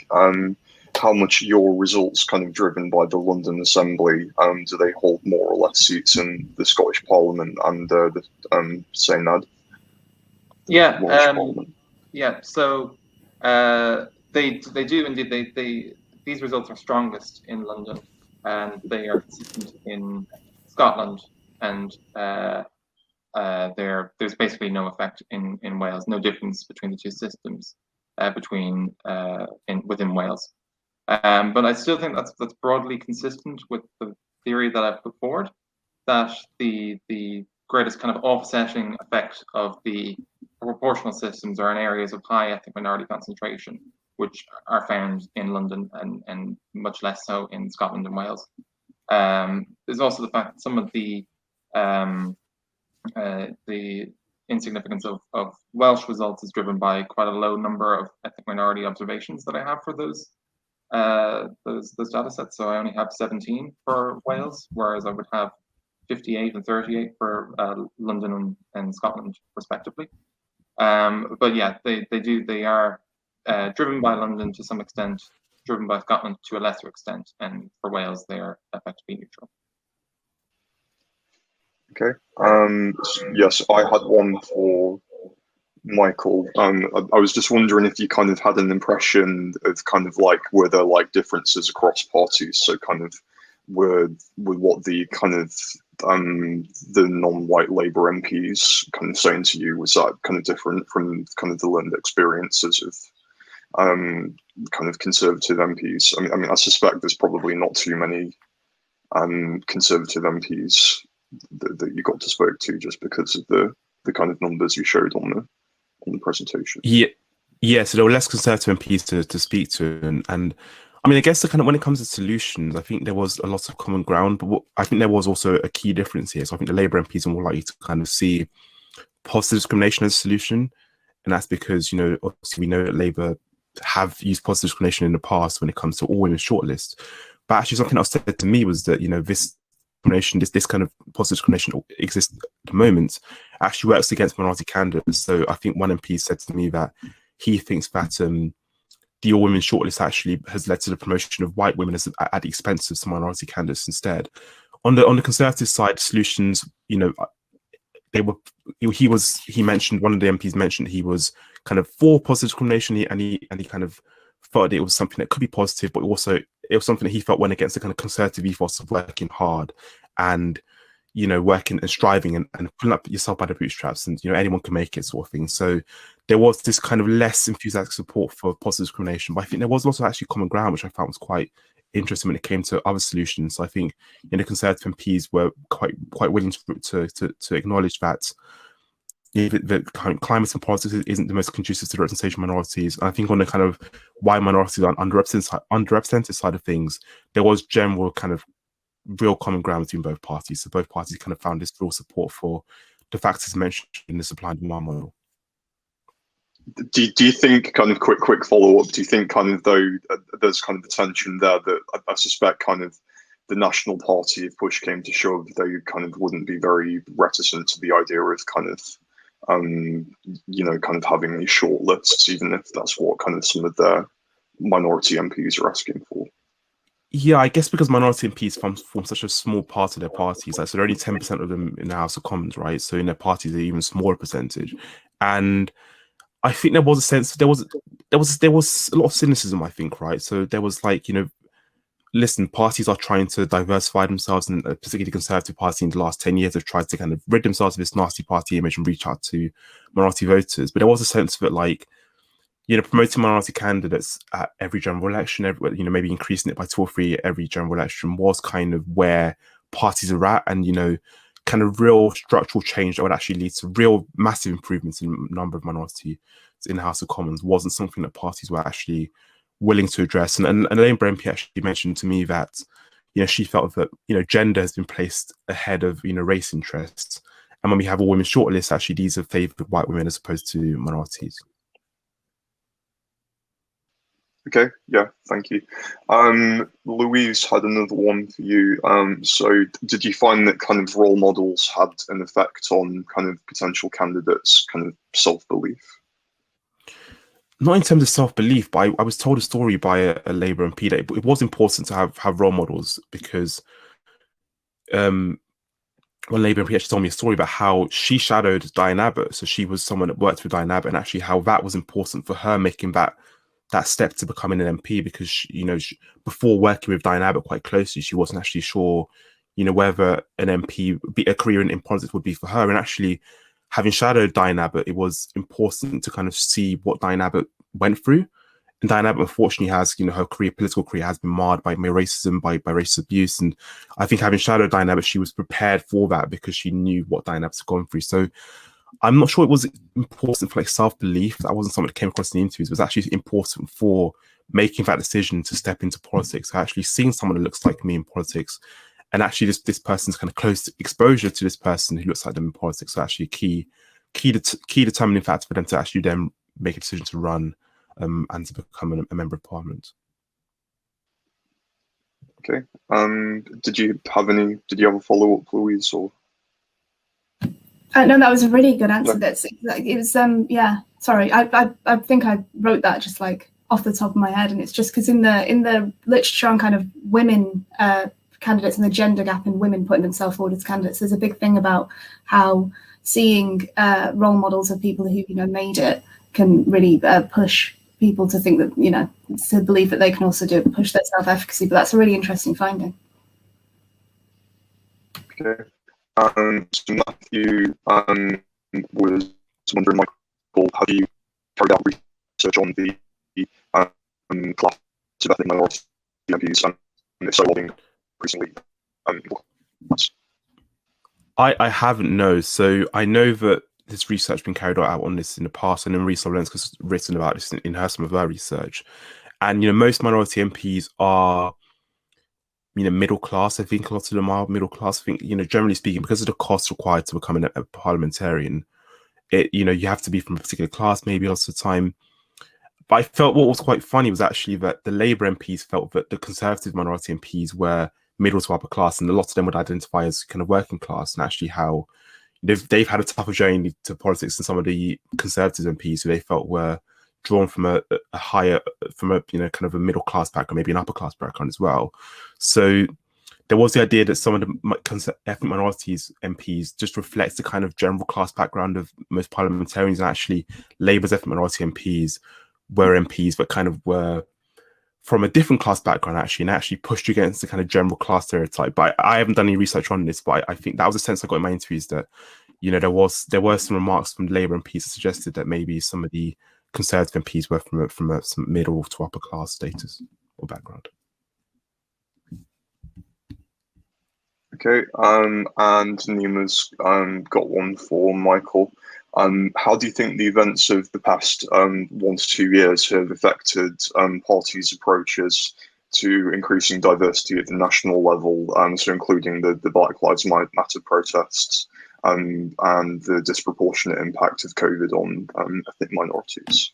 how much your results kind of driven by the London Assembly. Do they hold more or less seats in the Scottish Parliament and the Senedd? Yeah. Parliament? Yeah. So they do indeed. These results are strongest in London, and they are consistent in Scotland, and there's basically no effect in Wales, no difference between the two systems within Wales. But I still think that's broadly consistent with the theory that I've put forward, that the greatest kind of offsetting effect of the proportional systems are in areas of high ethnic minority concentration, which are found in London and much less so in Scotland and Wales. There's also the fact that some of the insignificance of Welsh results is driven by quite a low number of ethnic minority observations that I have for those data sets. So I only have 17 for Wales, whereas I would have 58 and 38 for London and Scotland respectively. But yeah, they are driven by London to some extent, driven by Scotland to a lesser extent, and for Wales they are effectively neutral. Okay. Yes, I had one for Michael. I was just wondering if you kind of had an impression of kind of like, were there like differences across parties? So kind of were what the kind of the non-white Labour MPs kind of saying to you, was that kind of different from kind of the learned experiences of kind of Conservative MPs? I mean, I suspect there's probably not too many Conservative MPs that you got to speak to, just because of the kind of numbers you showed on the presentation. Yeah. So there were less Conservative MPs to speak to, and I mean, I guess the kind of, when it comes to solutions, I think there was a lot of common ground, but I think there was also a key difference here. So I think the Labour MPs are more likely to kind of see positive discrimination as a solution, and that's because, you know, obviously we know that Labour have used positive discrimination in the past when it comes to all women shortlists. But actually, something else said to me was that, you know, this kind of positive discrimination exists at the moment, actually works against minority candidates. So I think one MP said to me that he thinks that the all women shortlist actually has led to the promotion of white women at the expense of some minority candidates instead. On the Conservative side, solutions, you know, he mentioned, one of the MPs mentioned he was kind of for positive discrimination, and he kind of thought it was something that could be positive, but also it was something that he felt went against the kind of Conservative ethos of working hard and, you know, working and striving and pulling up yourself by the bootstraps, and, you know, anyone can make it sort of thing. So there was this kind of less enthusiastic support for positive discrimination, but I think there was also actually common ground, which I found was quite interesting when it came to other solutions. So I think, you know, Conservative MPs were quite willing to acknowledge that the climate and politics isn't the most conducive to the representation of minorities. And I think on the kind of why minorities are underrepresented side of things, there was general kind of real common ground between both parties. So both parties kind of found this real support for the factors mentioned in the supply and demand model. Do you think, kind of quick follow-up, do you think kind of, though, there's kind of the tension there that I suspect kind of the National Party, if push came to shove, they kind of wouldn't be very reticent to the idea of kind of, you know, kind of having these short lists, even if that's what kind of some of their minority MPs are asking for? Yeah, I guess because minority MPs form such a small part of their parties, like, so there are only 10% of them in the House of Commons, right? So in their parties, they're even smaller percentage. And I think there was a sense, there was a lot of cynicism, I think, right? So there was like, you know, listen, parties are trying to diversify themselves, and particularly the Conservative Party in the last 10 years have tried to kind of rid themselves of this nasty party image and reach out to minority voters. But there was a sense of it, like, you know, promoting minority candidates at every general election, you know, maybe increasing it by 2 or 3 every general election was kind of where parties are at. And, you know, kind of real structural change that would actually lead to real massive improvements in the number of minorities in the House of Commons wasn't something that parties were actually willing to address. And a Labour MP actually mentioned to me that, she felt that, gender has been placed ahead of, race interests. And when we have a women's shortlist, actually these are favoured white women as opposed to minorities. Okay, yeah, thank you. Louise had another one for you. So did you find that kind of role models had an effect on kind of potential candidates' kind of self-belief? Not in terms of self-belief, but I was told a story by a Labour MP that it was important to have role models, because one Labour MP actually told me a story about how she shadowed Diane Abbott. So she was someone that worked with Diane Abbott, and actually how that was important for her making that step to becoming an MP, because before working with Diane Abbott quite closely, she wasn't actually sure, whether an MP, a career in politics would be for her. And actually, having shadowed Diane Abbott, it was important to kind of see what Diane Abbott went through. And Diane Abbott, unfortunately, has, her political career has been marred by racism, by racist abuse. And I think having shadowed Diane Abbott, she was prepared for that because she knew what Diane Abbott's gone through. So I'm not sure it was important for self-belief. That wasn't something that came across in the interviews. It was actually important for making that decision to step into politics. So actually seeing someone that looks like me in politics, and actually this person's kind of close exposure to this person who looks like them in politics, so actually a key determining factor for them to actually then make a decision to run and to become a member of parliament. Okay. Did you have a follow-up, Louise, or? No, that was a really good answer. Yeah. It was yeah. Sorry, I think I wrote that just like off the top of my head, and it's just because in the literature on kind of women candidates and the gender gap in women putting themselves forward as candidates, there's a big thing about how seeing role models of people who made it can really push people to think that to believe that they can also push their self-efficacy. But that's a really interesting finding. Okay. So Matthew was wondering, Michael, have you carried out research on the class of ethnic minority MPs, and if so, what increasingly I haven't, no. So I know that this research has been carried out on this in the past, and then Risa Lenz has written about this in some of her research. And most minority MPs are middle class. I think a lot of them are middle class. I think, generally speaking, because of the costs required to become a parliamentarian, you have to be from a particular class maybe lots of the time. But I felt what was quite funny was actually that the Labour MPs felt that the Conservative minority MPs were middle to upper class, and a lot of them would identify as kind of working class, and actually how they've had a tougher journey to politics than some of the Conservative MPs who they felt were drawn from a higher, from a kind of a middle class background, maybe an upper class background as well. So there was the idea that some of the ethnic minorities MPs just reflects the kind of general class background of most parliamentarians, and actually Labour's ethnic minority MPs were MPs but kind of were from a different class background actually, and actually pushed against the kind of general class stereotype. But I haven't done any research on this, but I think that was a sense I got in my interviews, that there were some remarks from Labour MPs that suggested that maybe some of the Conservative MPs were from a middle to upper class status or background. Okay, and Nima's got one for Michael. How do you think the events of the past 1 to 2 years have affected parties' approaches to increasing diversity at the national level, so including the Black Lives Matter protests and the disproportionate impact of COVID on ethnic minorities?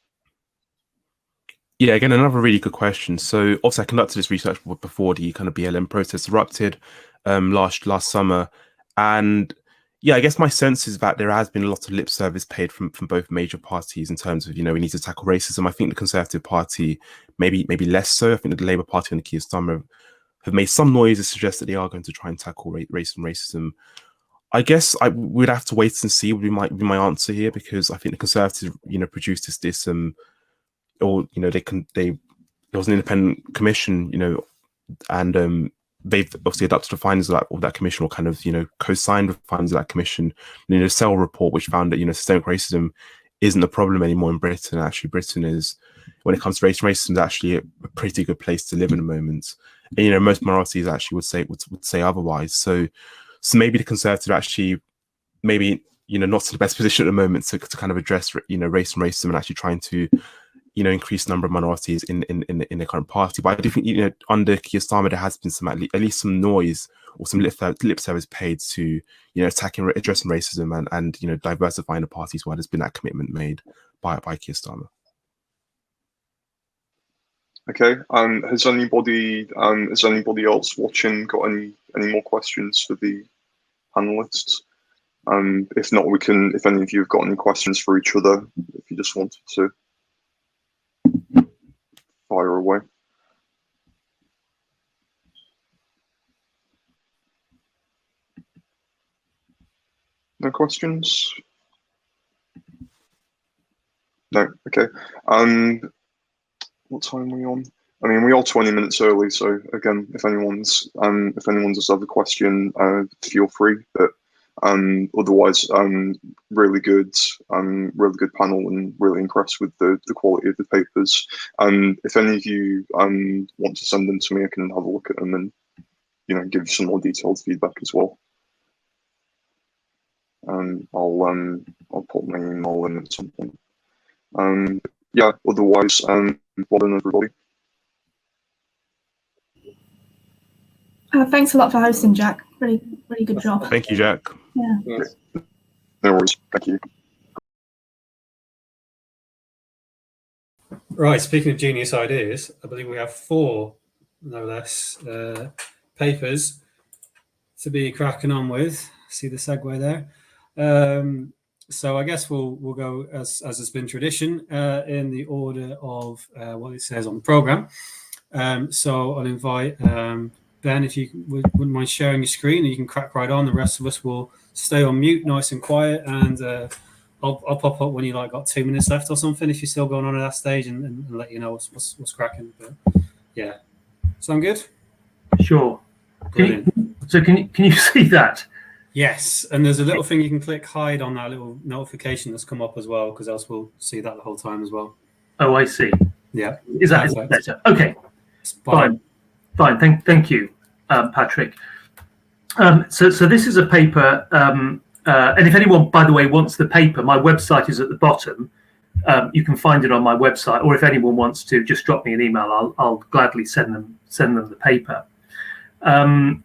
Yeah, again, another really good question. So obviously I conducted this research before the kind of BLM protests erupted last summer. And yeah, I guess my sense is that there has been a lot of lip service paid from both major parties in terms of, we need to tackle racism. I think the Conservative Party, maybe less so. I think the Labour Party and the Keir Starmer have made some noise to suggest that they are going to try and tackle race and racism. I guess we'd have to wait and see would be my answer here, because I think the Conservatives, produced this or there was an independent commission, and they've obviously adopted the findings of that commission, or kind of co-signed the findings of that commission. The Cell report, which found that systemic racism isn't a problem anymore in Britain. Actually, Britain is, when it comes to race and racism, is actually a pretty good place to live in the moment. And most minorities actually would say otherwise. So So maybe the Conservative actually, maybe, not in the best position at the moment to kind of address, race and racism, and actually trying to, increase the number of minorities in the current party. But I do think, under Keir Starmer, there has been some, at least some noise or some lip service paid to, addressing racism and diversifying the parties where there's been that commitment made by Keir Starmer. Okay. Has anybody else watching got any more questions for the panelists? If not, if any of you have got any questions for each other, if you just wanted to fire away. No questions? No. Okay. What time are we on? I mean, we are 20 minutes early, so again, if anyone does have a question, feel free. But otherwise, really good panel, and really impressed with the quality of the papers. If any of you want to send them to me, I can have a look at them and give you some more detailed feedback as well. I'll put my email in at some point. Yeah. Otherwise, well done, everybody. Thanks a lot for hosting, Jack. Really good job. Thank you, Jack. Yeah. Yes. No worries. Thank you. Right, speaking of genius ideas, I believe we have 4, no less, papers to be cracking on with. See the segue there. So I guess we'll go, as has been tradition, in the order of what it says on the programme. So I'll invite Ben, if you wouldn't mind sharing your screen, and you can crack right on. The rest of us will stay on mute, nice and quiet, and I'll pop up when you got 2 minutes left or something, if you're still going on at that stage, and let you know what's cracking. But yeah, sound good? Sure. Brilliant. Can you see that? Yes, and there's a little thing you can click hide on that little notification that's come up as well, because else we'll see that the whole time as well. Oh, I see. Yeah. Is that better? Okay. Fine. Thank you, Patrick. So this is a paper, and if anyone, by the way, wants the paper, my website is at the bottom. You can find it on my website, or if anyone wants to, just drop me an email. I'll gladly send them the paper.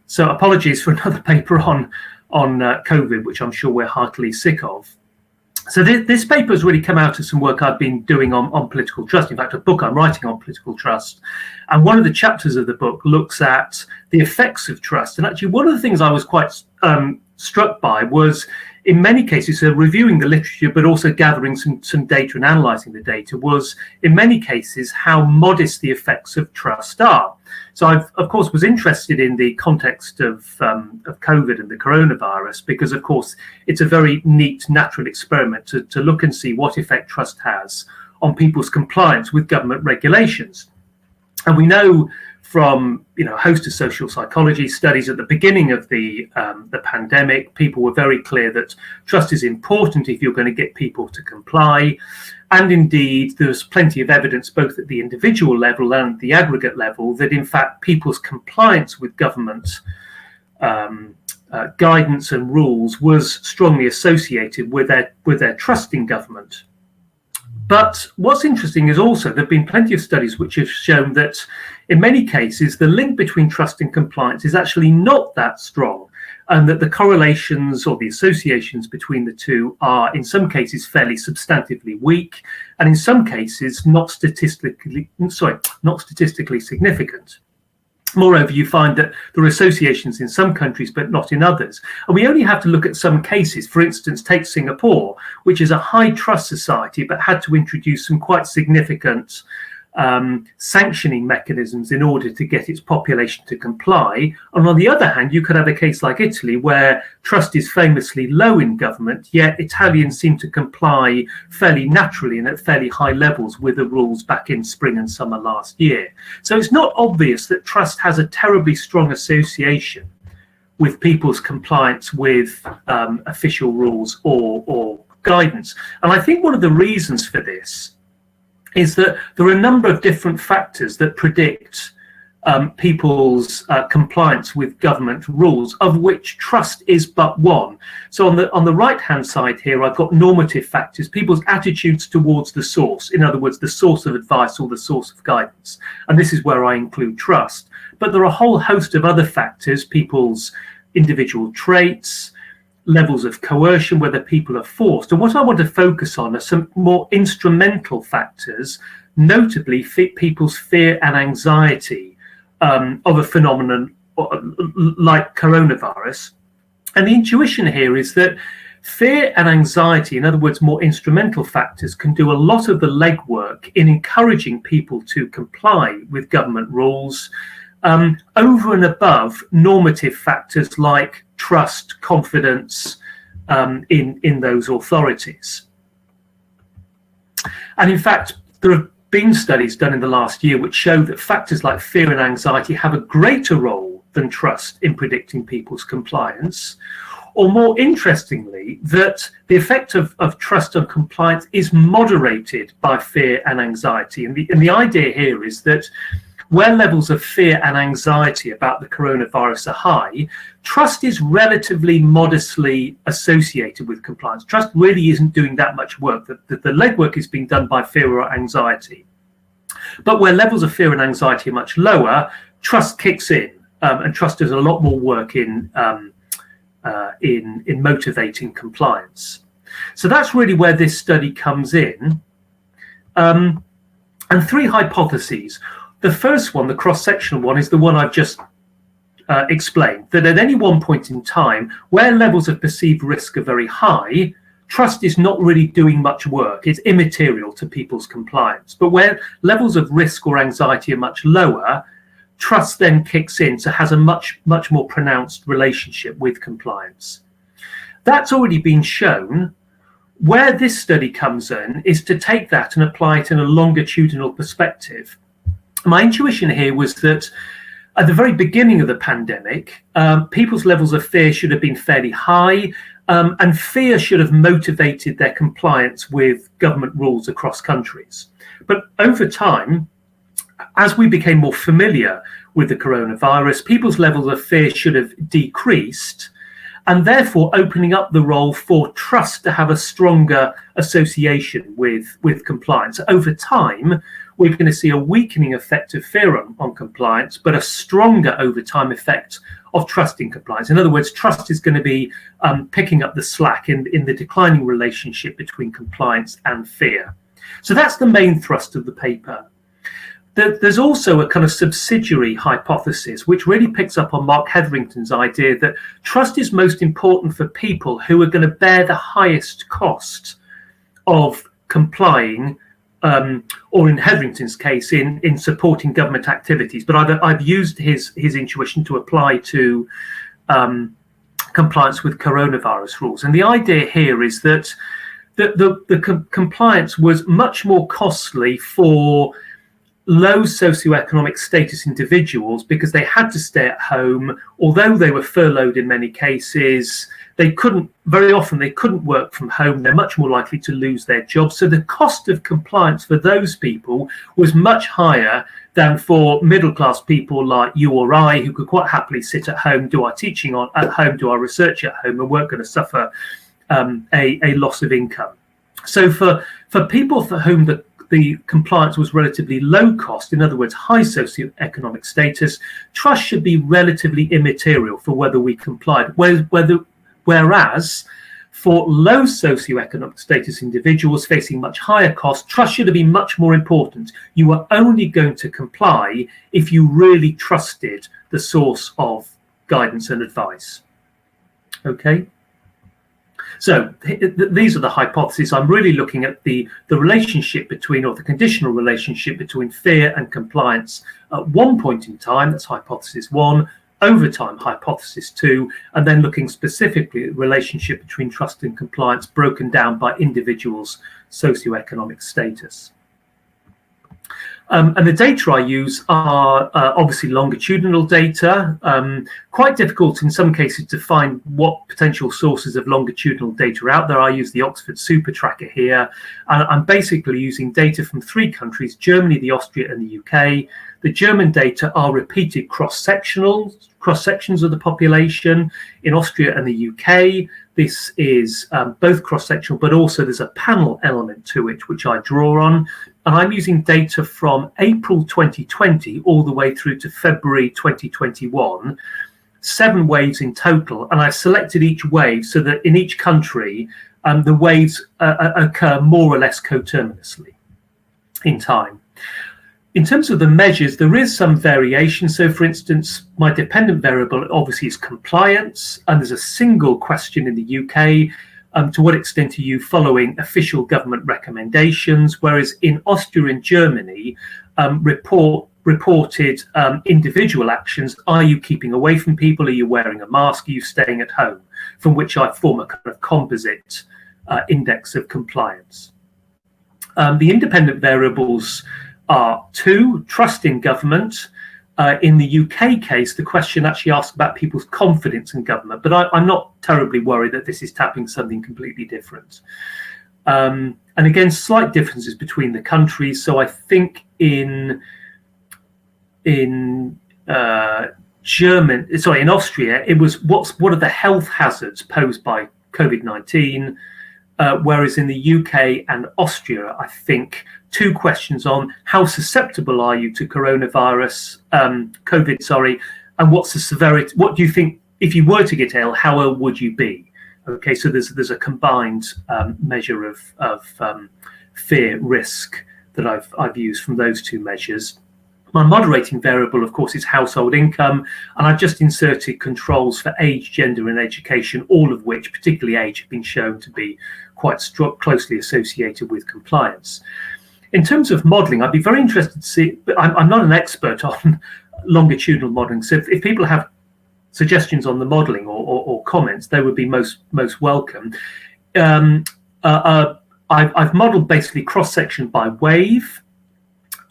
So apologies for another paper on COVID, which I'm sure we're heartily sick of. So this paper has really come out of some work I've been doing on political trust. In fact, a book I'm writing on political trust. And one of the chapters of the book looks at the effects of trust. And actually, one of the things I was quite struck by was, in many cases, reviewing the literature, but also gathering some data and analysing the data, was, in many cases, how modest the effects of trust are. So I, of course, was interested in the context of COVID and the coronavirus, because, of course, it's a very neat, natural experiment to look and see what effect trust has on people's compliance with government regulations. And we know from a host of social psychology studies at the beginning of the pandemic, people were very clear that trust is important if you're going to get people to comply. And indeed, there's plenty of evidence, both at the individual level and the aggregate level, that in fact people's compliance with government guidance and rules was strongly associated with their trust in government. But what's interesting is also there have been plenty of studies which have shown that in many cases the link between trust and compliance is actually not that strong, and that the correlations or the associations between the two are in some cases fairly substantively weak, and in some cases not statistically significant. Moreover, you find that there are associations in some countries but not in others. And we only have to look at some cases. For instance, take Singapore, which is a high trust society but had to introduce some quite significant sanctioning mechanisms in order to get its population to comply. And on the other hand, you could have a case like Italy, where trust is famously low in government, yet Italians seem to comply fairly naturally and at fairly high levels with the rules back in spring and summer last year. So it's not obvious that trust has a terribly strong association with people's compliance with official rules or guidance. And I think one of the reasons for this is that there are a number of different factors that predict people's compliance with government rules, of which trust is but one. So on the right-hand side here, I've got normative factors, people's attitudes towards the source, in other words, the source of advice or the source of guidance. And this is where I include trust. But there are a whole host of other factors, people's individual traits, levels of coercion, whether people are forced. And what I want to focus on are some more instrumental factors, notably people's fear and anxiety of a phenomenon like coronavirus. And the intuition here is that fear and anxiety, in other words, more instrumental factors, can do a lot of the legwork in encouraging people to comply with government rules over and above normative factors like trust, confidence in those authorities. And in fact, there have been studies done in the last year which show that factors like fear and anxiety have a greater role than trust in predicting people's compliance, or more interestingly, that the effect of trust and compliance is moderated by fear and anxiety. And the idea here is that where levels of fear and anxiety about the coronavirus are high, trust is relatively modestly associated with compliance. Trust really isn't doing that much work. The legwork is being done by fear or anxiety. But where levels of fear and anxiety are much lower, trust kicks in, and trust does a lot more work in motivating compliance. So that's really where this study comes in. And three hypotheses. The first one, the cross-sectional one, is the one I've just explained, that at any one point in time, where levels of perceived risk are very high, trust is not really doing much work. It's immaterial to people's compliance. But where levels of risk or anxiety are much lower, trust then kicks in, so has a much more pronounced relationship with compliance. That's already been shown. Where this study comes in is to take that and apply it in a longitudinal perspective. My intuition here was that at the very beginning of the pandemic, people's levels of fear should have been fairly high, and fear should have motivated their compliance with government rules across countries. But over time, as we became more familiar with the coronavirus, people's levels of fear should have decreased, and therefore opening up the role for trust to have a stronger association with compliance. Over time, we're going to see a weakening effect of fear on compliance, but a stronger over time effect of trust in compliance. In other words, trust is going to be picking up the slack in the declining relationship between compliance and fear. So that's the main thrust of the paper. There's also a kind of subsidiary hypothesis, which really picks up on Mark Hetherington's idea that trust is most important for people who are going to bear the highest cost of complying, or in Hetherington's case, in supporting government activities. But I've used his intuition to apply to compliance with coronavirus rules. And the idea here is that the compliance was much more costly for low socioeconomic status individuals because they had to stay at home. Although they were furloughed in many cases, they couldn't work from home. They're much more likely to lose their jobs. So the cost of compliance for those people was much higher than for middle-class people like you or I, who could quite happily sit at home, do our teaching at home, do our research at home, and weren't going to suffer a loss of income. So for people for whom the compliance was relatively low cost, in other words, high socioeconomic status, trust should be relatively immaterial for whether we complied. Whereas for low socioeconomic status individuals facing much higher cost, trust should have been much more important. You were only going to comply if you really trusted the source of guidance and advice. Okay. So these are the hypotheses. I'm really looking at the relationship between, or the conditional relationship between fear and compliance at one point in time, that's hypothesis 1, over time, hypothesis 2, and then looking specifically at the relationship between trust and compliance broken down by individuals' socioeconomic status. And the data I use are obviously longitudinal data, quite difficult in some cases to find what potential sources of longitudinal data are out there. I use the Oxford Super Tracker here, and I'm basically using data from 3 countries, Germany, the Austria and the UK. The German data are repeated cross-sections of the population. In Austria and the UK, this is both cross-sectional, but also there's a panel element to it, which I draw on. And I'm using data from April 2020 all the way through to February 2021, 7 waves in total. And I've selected each wave so that in each country, the waves occur more or less coterminously in time. In terms of the measures, there is some variation. So, for instance, my dependent variable obviously is compliance, and there's a single question in the UK, to what extent are you following official government recommendations, whereas in Austria and Germany, reported individual actions. Are you keeping away from people? Are you wearing a mask? Are you staying at home? From which I form a kind of composite index of compliance. The independent variables are 2, trust in government. In the UK case, the question actually asks about people's confidence in government, but I'm not terribly worried that this is tapping something completely different. And again, slight differences between the countries. So I think in Austria, it was what are the health hazards posed by COVID-19, whereas in the UK and Austria, I think 2 questions on how susceptible are you to coronavirus, COVID, and what's the severity? What do you think if you were to get ill? How ill would you be? Okay, so there's a combined measure of fear risk that I've used from those 2 measures. My moderating variable, of course, is household income, and I've just inserted controls for age, gender, and education, all of which, particularly age, have been shown to be quite closely associated with compliance. In terms of modelling, I'd be very interested to see, but I'm not an expert on longitudinal modelling, so if people have suggestions on the modelling or comments, they would be most welcome. I've modelled basically cross-section by wave,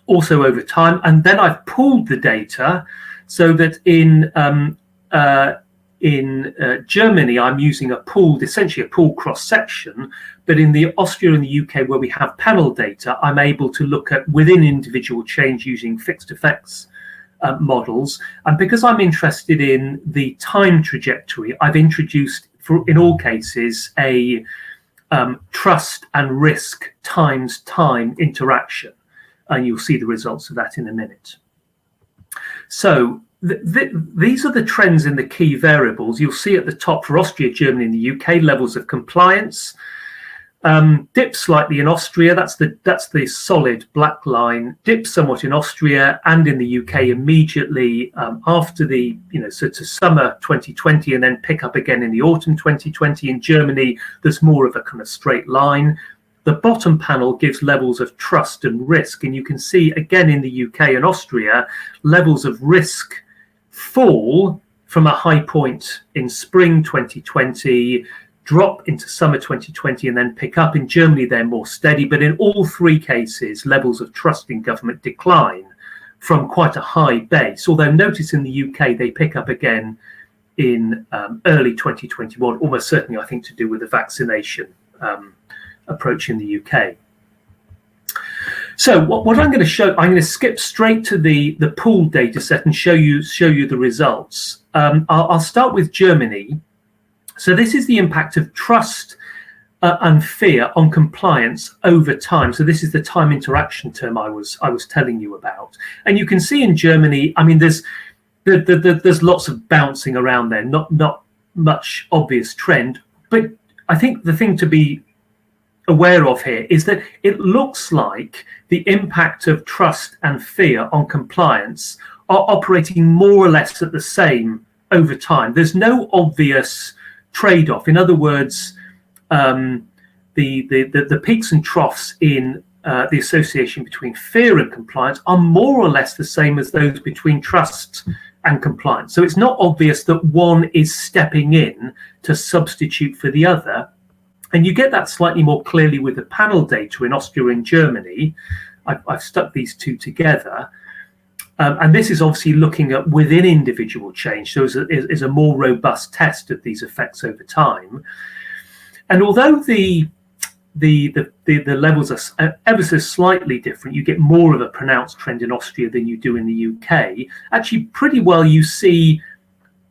also over time, and then I've pooled the data so that in Germany I'm using essentially a pooled cross-section, but in the Austria and the UK where we have panel data, I'm able to look at within individual change using fixed effects models. And because I'm interested in the time trajectory, I've introduced, in all cases, a trust and risk times time interaction. And you'll see the results of that in a minute. So these are the trends in the key variables. You'll see at the top for Austria, Germany, and the UK, levels of compliance. Dips slightly in Austria, that's the solid black line. Dips somewhat in Austria and in the UK immediately after the, so to summer 2020, and then pick up again in the autumn 2020. In Germany, there's more of a kind of straight line. The bottom panel gives levels of trust and risk, and you can see again in the UK and Austria, levels of risk fall from a high point in spring 2020, drop into summer 2020, and then pick up. In Germany, they're more steady, but in all 3 cases, levels of trust in government decline from quite a high base. Although notice in the UK, they pick up again in early 2021, almost certainly, I think, to do with the vaccination approach in the UK. So what I'm going to show, I'm going to skip straight to the pooled data set and show you the results. I'll start with Germany. So this is the impact of trust and fear on compliance over time. So this is the time interaction term I was telling you about. And you can see in Germany, I mean, there's lots of bouncing around there, not much obvious trend. But I think the thing to be aware of here is that it looks like the impact of trust and fear on compliance are operating more or less at the same over time. There's no obvious trade-off. In other words, the peaks and troughs in the association between fear and compliance are more or less the same as those between trust and compliance. So it's not obvious that one is stepping in to substitute for the other. And you get that slightly more clearly with the panel data in Austria and Germany. I've stuck these 2 together. And this is obviously looking at within individual change. So it's a more robust test of these effects over time. And although the the levels are ever so slightly different. You get more of a pronounced trend in Austria than you do in the UK. Actually, pretty well you see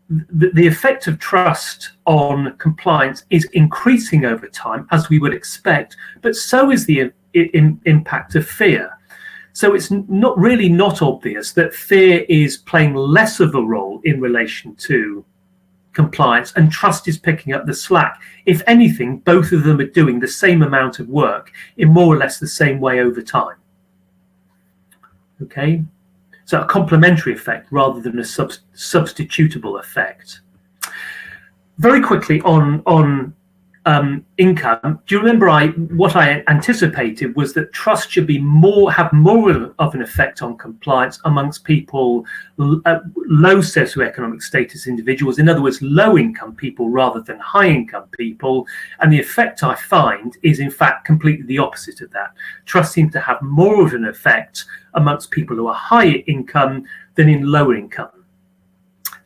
the effect of trust on compliance is increasing over time, as we would expect, but so is the impact of fear. So it's not obvious that fear is playing less of a role in relation to compliance, and trust is picking up the slack. If anything, both of them are doing the same amount of work in more or less the same way over time. Okay, so a complementary effect rather than a substitutable effect. Very quickly on income, do you remember what I anticipated was that trust should be have more of an effect on compliance amongst people low socioeconomic status individuals, in other words, low income people rather than high income people, and the effect I find is in fact completely the opposite of that. Trust seems to have more of an effect amongst people who are higher income than in lower income.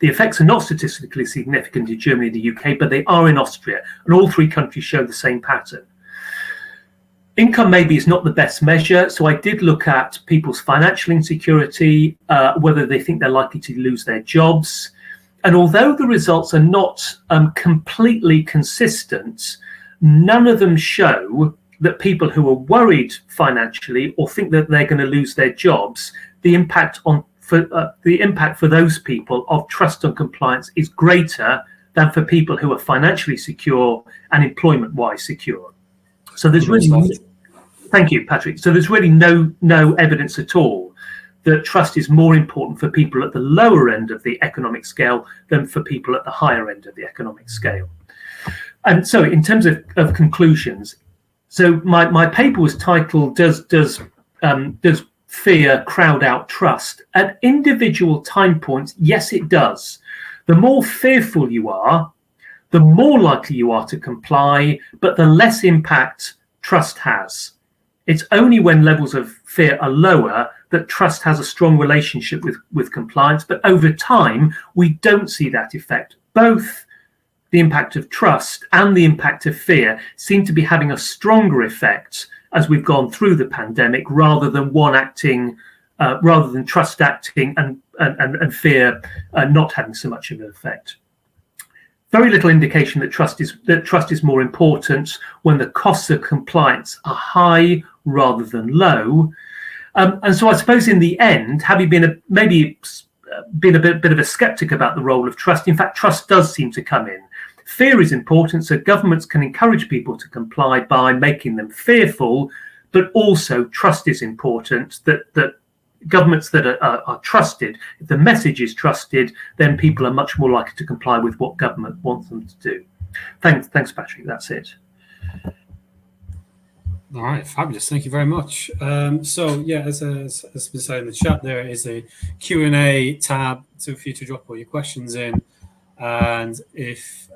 The effects are not statistically significant in Germany and the UK, but they are in Austria, and all three countries show the same pattern. Income maybe is not the best measure, so I did look at people's financial insecurity, whether they think they're likely to lose their jobs. And although the results are not completely consistent, none of them show that people who are worried financially or think that they're going to lose their jobs, the impact for those people of trust and compliance is greater than for people who are financially secure and employment-wise secure. So there's really, thank you, Patrick. So there's really no evidence at all that trust is more important for people at the lower end of the economic scale than for people at the higher end of the economic scale. And so in terms of conclusions, so my paper was titled, Does fear crowd out trust? At individual time points, yes, it does. The more fearful you are, the more likely you are to comply, but the less impact trust has. It's only when levels of fear are lower that trust has a strong relationship with compliance, but over time, we don't see that effect. Both the impact of trust and the impact of fear seem to be having a stronger effect as we've gone through the pandemic, rather than rather than trust acting and fear not having so much of an effect. Very little indication that trust is more important when the costs of compliance are high rather than low. And so I suppose in the end, having been a bit of a skeptic about the role of trust, in fact, trust does seem to come in. Fear is important, so governments can encourage people to comply by making them fearful, but also trust is important, that governments that are trusted, if the message is trusted, then people are much more likely to comply with what government wants them to do. Thanks, Patrick. That's it. All right, fabulous. Thank you very much. So yeah, as been said in the chat, there is a Q&A tab for you to drop all your questions in. And if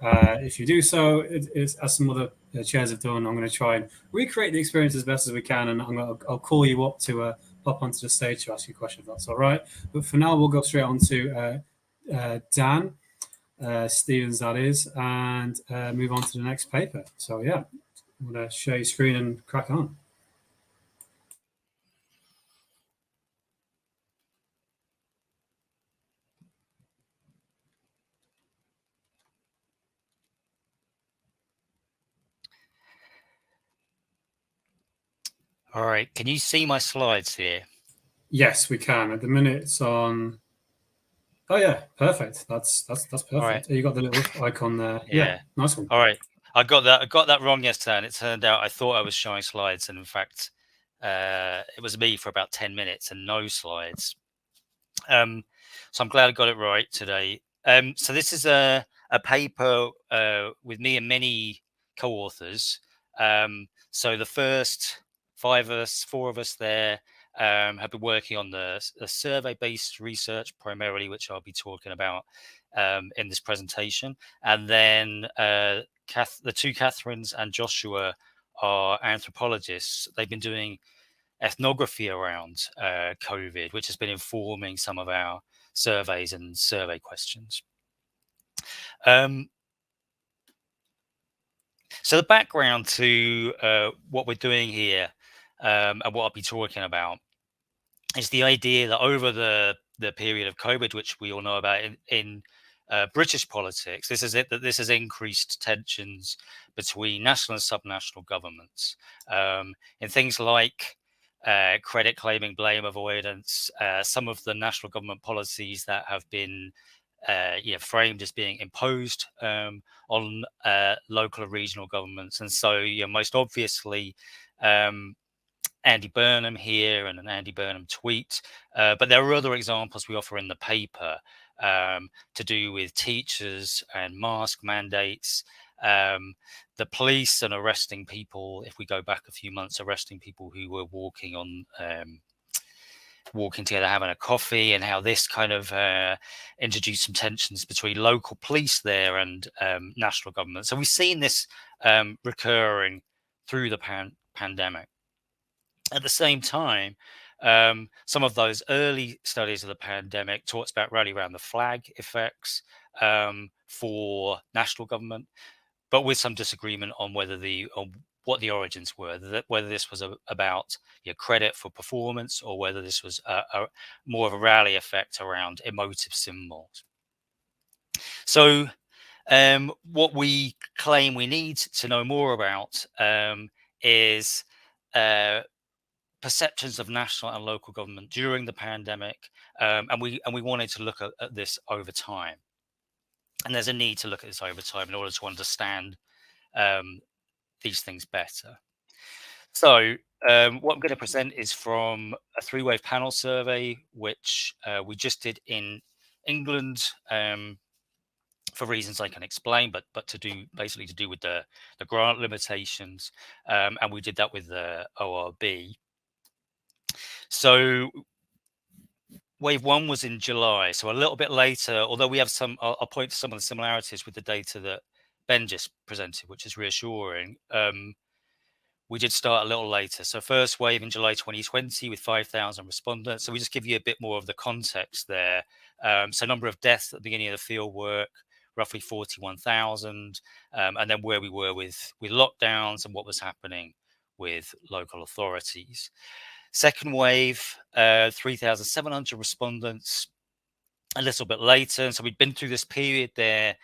you do so, as some other chairs have done, I'm going to try and recreate the experience as best as we can, and I'll call you up to up onto the stage to ask you a question if that's all right. But for now, we'll go straight on to Dan Stevens, that is, and move on to the next paper. So yeah, I'm going to share your screen and crack on. All right, can you see my slides here? Yes, we can. At the minute, it's on. Oh yeah, perfect. That's perfect. Right. You got the little icon there. Yeah, nice one. All right, I got that wrong yesterday, and it turned out I thought I was showing slides, and in fact, it was me for about 10 minutes and no slides. So I'm glad I got it right today. So this is a paper with me and many co-authors. So the first four of us there have been working on the survey-based research primarily, which I'll be talking about in this presentation. And then the two Catherines and Joshua are anthropologists. They've been doing ethnography around COVID, which has been informing some of our surveys and survey questions. So the background to what we're doing here and what I'll be talking about is the idea that over the period of COVID, which we all know about in British politics, this is it, that this has increased tensions between national and subnational governments in things like credit claiming, blame avoidance, some of the national government policies that have been framed as being imposed on local or regional governments. And so, most obviously, Andy Burnham here and an Andy Burnham tweet, but there are other examples we offer in the paper to do with teachers and mask mandates, the police and arresting people, if we go back a few months, arresting people who were walking together having a coffee, and how this kind of introduced some tensions between local police there and national government. So we've seen this recurring through the pandemic. At the same time, some of those early studies of the pandemic talks about rally around the flag effects for national government, but with some disagreement on what the origins were, whether this was about credit for performance or whether this was more of a rally effect around emotive symbols. So what we claim we need to know more about is perceptions of national and local government during the pandemic, and we wanted to look at this over time. And there's a need to look at this over time in order to understand these things better. So what I'm going to present is from a 3-wave panel survey, which we just did in England for reasons I can explain, but to do with the grant limitations, and we did that with the ORB. So wave 1 was in July, so a little bit later, although we have some, I'll point to some of the similarities with the data that Ben just presented, which is reassuring. We did start a little later. So first wave in July 2020 with 5,000 respondents. So we just give you a bit more of the context there. So number of deaths at the beginning of the field work, roughly 41,000, and then where we were with lockdowns and what was happening with local authorities. Second wave, 3,700 respondents a little bit later. And so we'd been through this period there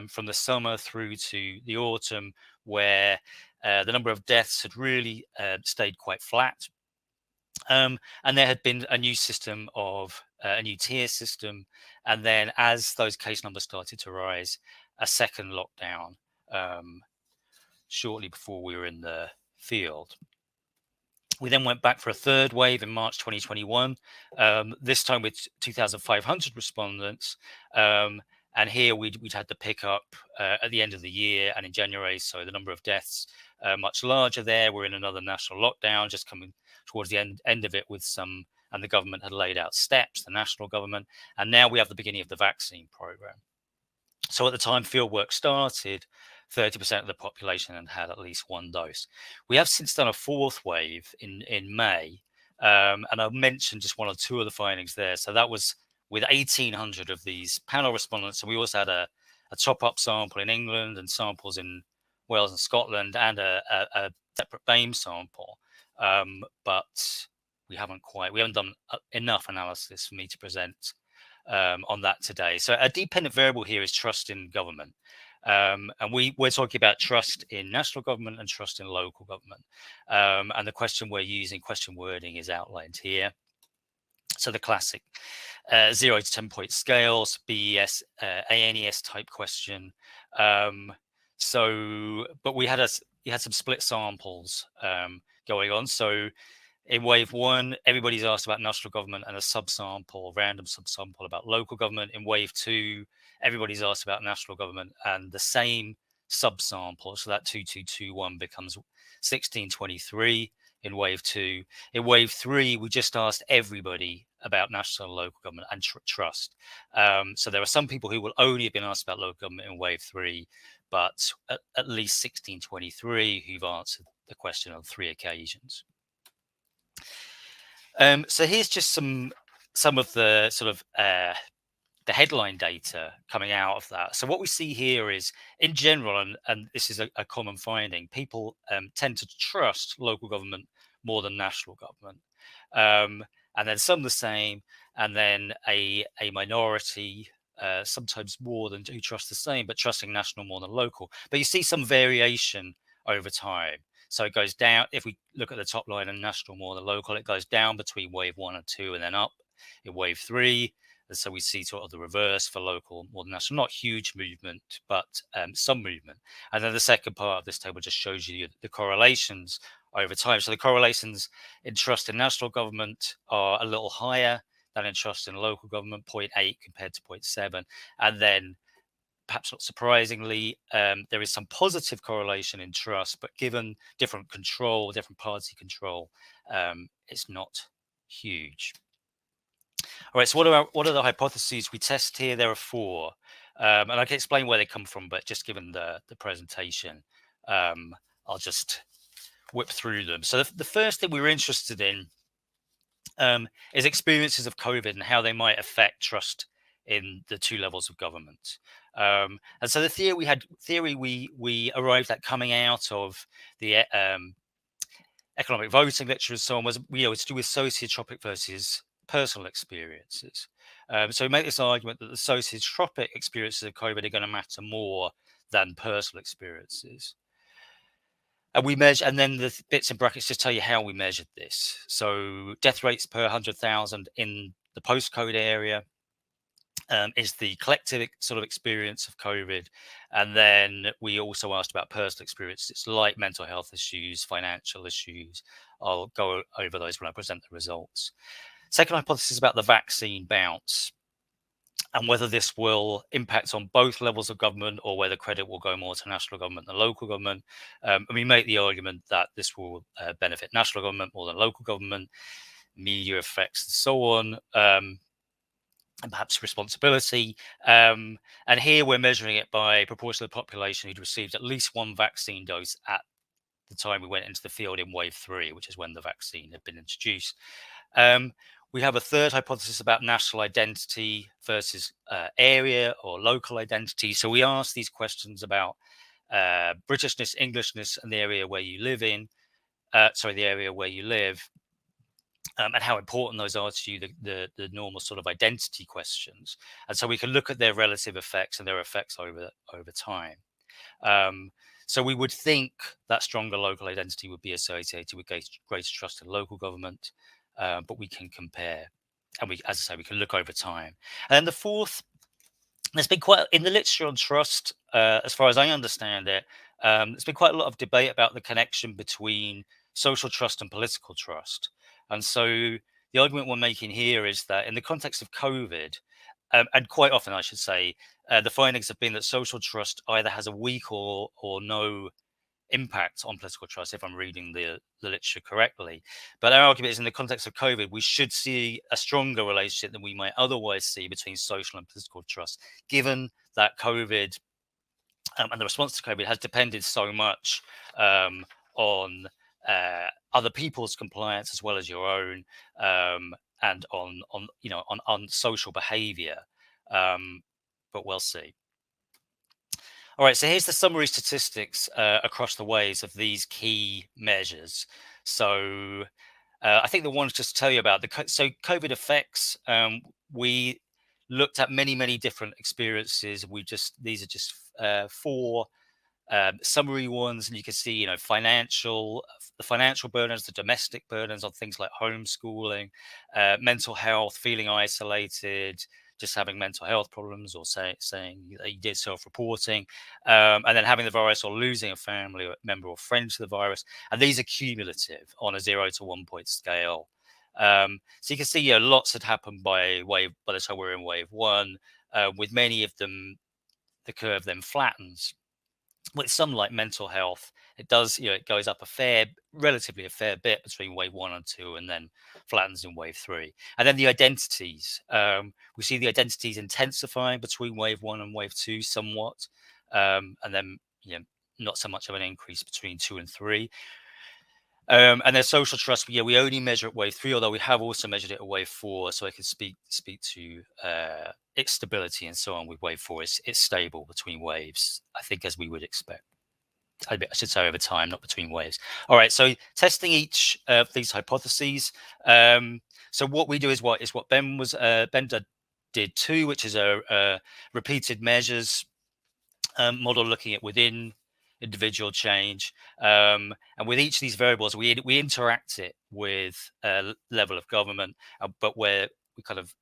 from the summer through to the autumn where the number of deaths had really stayed quite flat. And there had been a new system of a new tier system. And then as those case numbers started to rise, a second lockdown shortly before we were in the field. We then went back for a third wave in March 2021, this time with 2,500 respondents. And here we'd had the pickup at the end of the year and in January. So the number of deaths much larger there. We're in another national lockdown, just coming towards the end of it with some, and the government had laid out steps, the national government. And now we have the beginning of the vaccine program. So at the time fieldwork started, 30% of the population had at least one dose. We have since done a fourth wave in May, and I'll mention just one or two of the findings there. So that was with 1,800 of these panel respondents, and we also had a top-up sample in England and samples in Wales and Scotland, and a separate BAME sample. But we haven't done enough analysis for me to present on that today. So a dependent variable here is trust in government. And we're talking about trust in national government and trust in local government. And the question we're using, question wording, is outlined here. So the classic 0 to 10 point scales, BES, ANES type question. But we had some split samples going on. So in wave 1, everybody's asked about national government and a subsample, random subsample about local government. In wave 2, everybody's asked about national government and the same subsample. So that 2221 becomes 1623 in wave 2. In wave 3, we just asked everybody about national and local government and trust. So there are some people who will only have been asked about local government in wave 3, but at least 1623 who've answered the question on 3 occasions. So here's just some of the sort of the headline data coming out of that. So what we see here is, in general, and this is a common finding, people tend to trust local government more than national government. And then some the same, and then a minority sometimes more than do trust the same, but trusting national more than local. But you see some variation over time. So it goes down. If we look at the top line and national more than local, it goes down between wave 1 and 2 and then up in wave 3. And so we see sort of the reverse for local more than national. Not huge movement, but some movement. And then the second part of this table just shows you the correlations over time. So the correlations in trust in national government are a little higher than in trust in local government, 0.8 compared to 0.7. And then, perhaps not surprisingly, there is some positive correlation in trust, but given different control, different party control, it's not huge. All right, so what are the hypotheses we test here? There are 4, and I can explain where they come from, but just given the presentation, I'll just whip through them. So the first thing we were interested in is experiences of COVID and how they might affect trust in the 2 levels of government. And so the theory we arrived at coming out of the economic voting lecture and so on was, it's to do with sociotropic versus personal experiences. So we make this argument that the sociotropic experiences of COVID are going to matter more than personal experiences. And we measure, and then the bits in brackets just tell you how we measured this. So death rates per 100,000 in the postcode area is the collective sort of experience of COVID. And then we also asked about personal experiences like mental health issues, financial issues. I'll go over those when I present the results. Second hypothesis about the vaccine bounce and whether this will impact on both levels of government or whether credit will go more to national government than local government. And we make the argument that this will benefit national government more than local government, media effects and so on, and perhaps responsibility. And here we're measuring it by proportion of the population who'd received at least 1 vaccine dose at the time we went into the field in wave 3, which is when the vaccine had been introduced. We have a third hypothesis about national identity versus area or local identity. So we ask these questions about Britishness, Englishness, and the area where you live in. The area where you live, and how important those are to you, the normal sort of identity questions. And so we can look at their relative effects and their effects over time. So we would think that stronger local identity would be associated with greater trust in local government. But we can compare, and we, as I say, we can look over time. And then the fourth, there's been quite in the literature on trust, as far as I understand it, there's been quite a lot of debate about the connection between social trust and political trust. And so the argument we're making here is that in the context of COVID, and quite often I should say, the findings have been that social trust either has a weak or no impact on political trust, if I'm reading the literature correctly. But our argument is in the context of COVID, we should see a stronger relationship than we might otherwise see between social and political trust, given that COVID and the response to COVID has depended so much on other people's compliance as well as your own, and on social behavior. But we'll see. All right, so here's the summary statistics across the ways of these key measures. So I think the ones just to tell you about, so COVID effects, we looked at many different experiences. These are just 4 summary ones, and you can see, the financial burdens, the domestic burdens on things like homeschooling, mental health, feeling isolated, just having mental health problems, or saying that you did self-reporting, and then having the virus or losing a family member or friend to the virus. And these are cumulative on a 0 to 1 point scale. So you can see, lots had happened by the time we're in wave 1. With many of them, the curve then flattens. With some, like mental health, it does, it goes up relatively a fair bit between wave 1 and 2, and then flattens in wave 3. And then the identities, we see the identities intensifying between wave 1 and wave 2 somewhat, and then not so much of an increase between 2 and 3. And their social trust, we only measure at wave 3, although we have also measured it at wave 4, so I can speak to its stability and so on with wave 4. It's stable between waves, I think, as we would expect. I should say over time, not between waves. All right, so testing each of these hypotheses. So what we do is what Ben did too, which is a repeated measures model looking at within individual change, and with each of these variables, we interact it with level of government, but where we kind of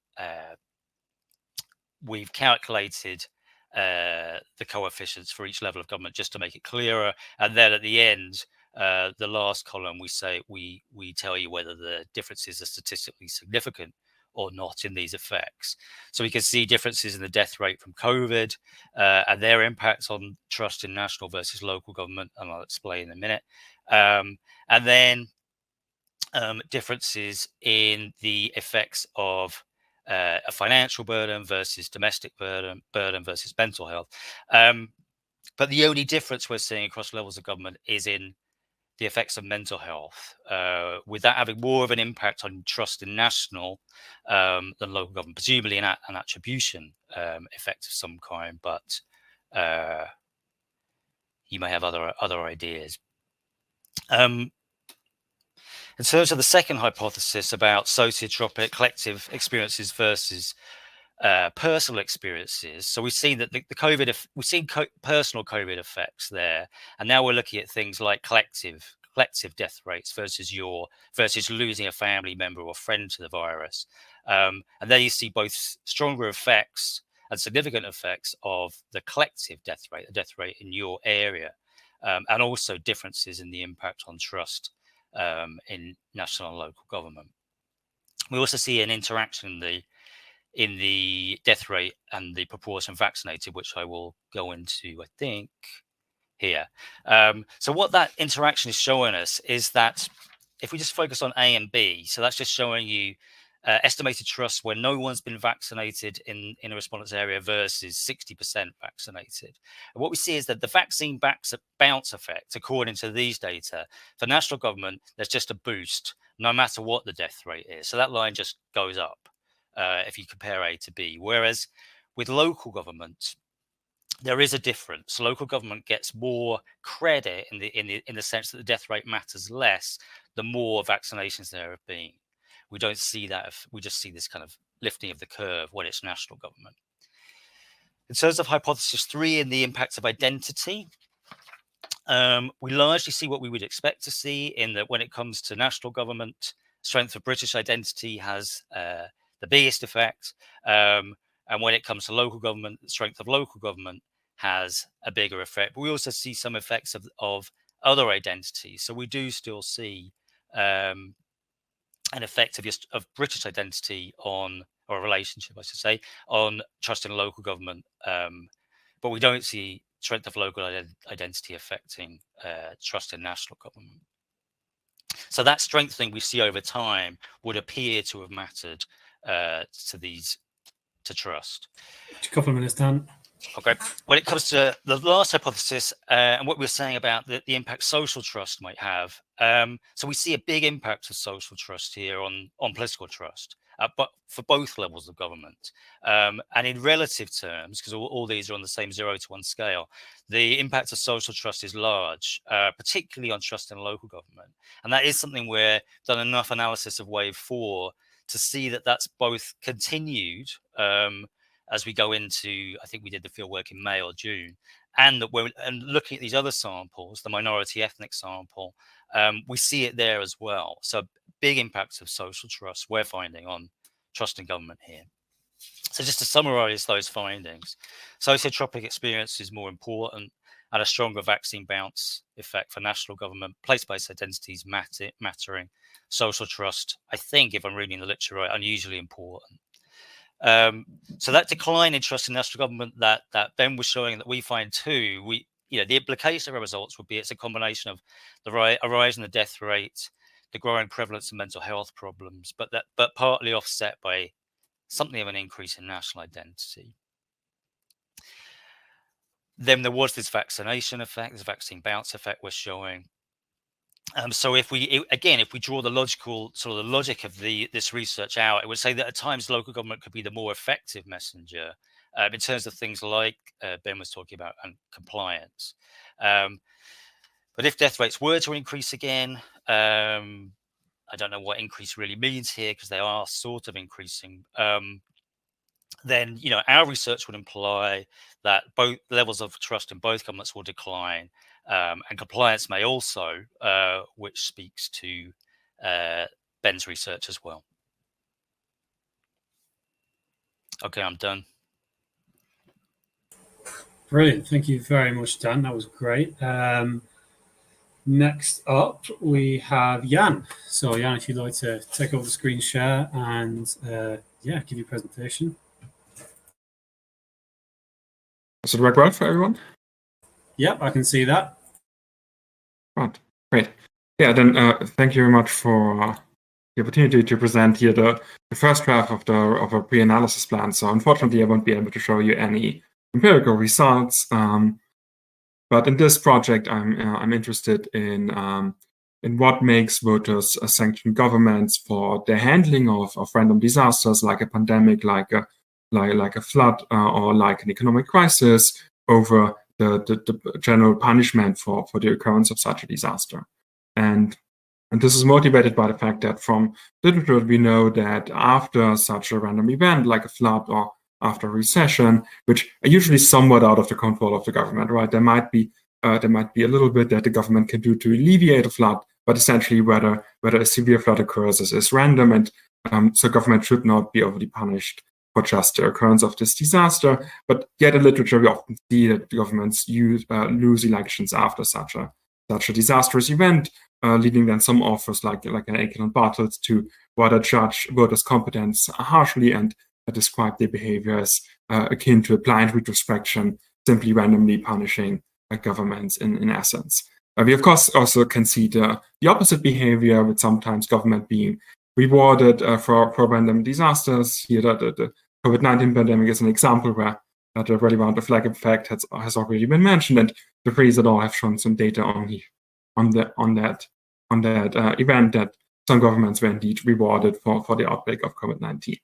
we've calculated the coefficients for each level of government just to make it clearer, and then at the end, the last column, we tell you whether the differences are statistically significant or not in these effects. So we can see differences in the death rate from COVID and their impacts on trust in national versus local government, and I'll explain in a minute. And then differences in the effects of a financial burden versus domestic burden versus mental health. But the only difference we're seeing across levels of government is in the effects of mental health, with that having more of an impact on trust in national than local government, presumably an attribution effect of some kind, but you may have other ideas. In terms of the second hypothesis about sociotropic collective experiences versus personal experiences, so we've seen that the COVID, we've seen personal COVID effects there, and now we're looking at things like collective death rates versus losing a family member or friend to the virus, and there you see both stronger effects and significant effects of the collective death rate, the death rate in your area, and also differences in the impact on trust in national and local government. We also see an interaction in the death rate and the proportion vaccinated, which I will go into, I think, here. So what that interaction is showing us is that if we just focus on A and B, so that's just showing you estimated trust where no one's been vaccinated in a respondent's area versus 60% vaccinated. And what we see is that the vaccine bounce effect, according to these data, for national government, there's just a boost, no matter what the death rate is. So that line just goes up if you compare A to B. Whereas with local government, there is a difference. Local government gets more credit in the sense that the death rate matters less the more vaccinations there have been. We don't see that. We just see this kind of lifting of the curve when it's national government. In terms of hypothesis 3 and the impact of identity, we largely see what we would expect to see in that when it comes to national government, strength of British identity has the biggest effect. And when it comes to local government, the strength of local government has a bigger effect. But we also see some effects of other identities. So we do still see an effect of British identity on, or a relationship, I should say, on trust in local government. But we don't see strength of local identity affecting trust in national government. So that strengthening we see over time would appear to have mattered to trust. A couple of minutes, Dan. Okay. When it comes to the last hypothesis and what we were saying about the impact social trust might have, so we see a big impact of social trust here on political trust, but for both levels of government. And in relative terms, because all these are on the same 0 to 1 scale, the impact of social trust is large, particularly on trust in local government. And that is something we've done enough analysis of wave 4 to see that that's both continued as we go into, I think we did the fieldwork in May or June, and that and looking at these other samples, the minority ethnic sample, we see it there as well. So big impacts of social trust we're finding on trust in government here. So just to summarize those findings, sociotropic experience is more important and a stronger vaccine bounce effect for national government, place-based identities mattering, social trust, I think, if I'm reading the literature right, unusually important. So that decline in trust in national government that Ben was showing, that we find too, the implication of our results would be it's a combination of a rise in the death rate, the growing prevalence of mental health problems, but partly offset by something of an increase in national identity. Then there was this vaccination effect, this vaccine bounce effect we're showing. So if we draw the logic of this research out, it would say that at times local government could be the more effective messenger in terms of things like Ben was talking about and compliance. But if death rates were to increase again, I don't know what increase really means here because they are sort of increasing. Then our research would imply that both levels of trust in both governments will decline, and compliance may also, which speaks to Ben's research as well. Okay, I'm done. Brilliant. Thank you very much, Dan. That was great. Next up, we have Jan. So, Jan, if you'd like to take over the screen share and give your presentation. Does it work well for everyone? Yep, I can see that. Right, great. Yeah, then thank you very much for the opportunity to present here the first draft of a pre-analysis plan. So unfortunately, I won't be able to show you any empirical results. But in this project, I'm interested in what makes voters sanction governments for their handling of random disasters like a pandemic, like a flood, or like an economic crisis, over the general punishment for the occurrence of such a disaster. And this is motivated by the fact that from literature we know that after such a random event like a flood or after a recession, which are usually somewhat out of the control of the government, right? There might be a little bit that the government can do to alleviate a flood, but essentially whether a severe flood occurs is random, and so government should not be overly punished for just the occurrence of this disaster. But yet in literature we often see that governments lose elections after such a disastrous event, leading then some authors like Aiken and Bartels to rather judge voters' competence harshly and describe their behavior as akin to a blind retrospection, simply randomly punishing governments in essence. We of course also can see the opposite behavior, with sometimes government being rewarded for random disasters. Here the COVID-19 pandemic is an example where the relevant flag effect has already been mentioned, and the Freeze et al. Have shown some data on that event, that some governments were indeed rewarded for the outbreak of COVID-19.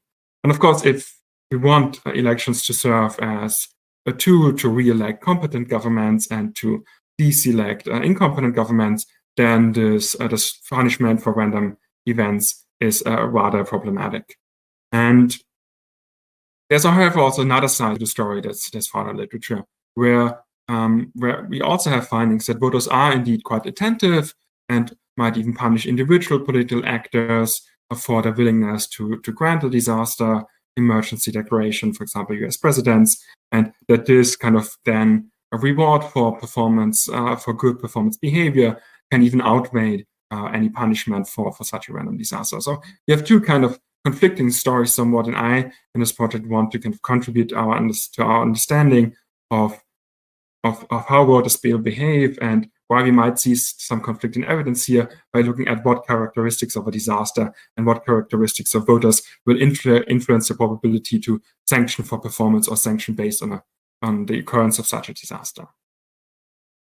And of course, if we want elections to serve as a tool to re-elect competent governments and to deselect incompetent governments, then this punishment for random events is rather problematic. And there's, however, also another side of the story that's found in literature, where we also have findings that voters are indeed quite attentive and might even punish individual political actors for their willingness to grant a disaster emergency declaration, for example, US presidents, and that this kind of then a reward for performance, for good performance behavior, can even outweigh any punishment for such a random disaster. So we have two kind of conflicting stories somewhat, and I, in this project, want to kind of contribute to our understanding of how voters will behave, and why we might see some conflicting evidence here by looking at what characteristics of a disaster and what characteristics of voters will influence the probability to sanction for performance or sanction based on the occurrence of such a disaster.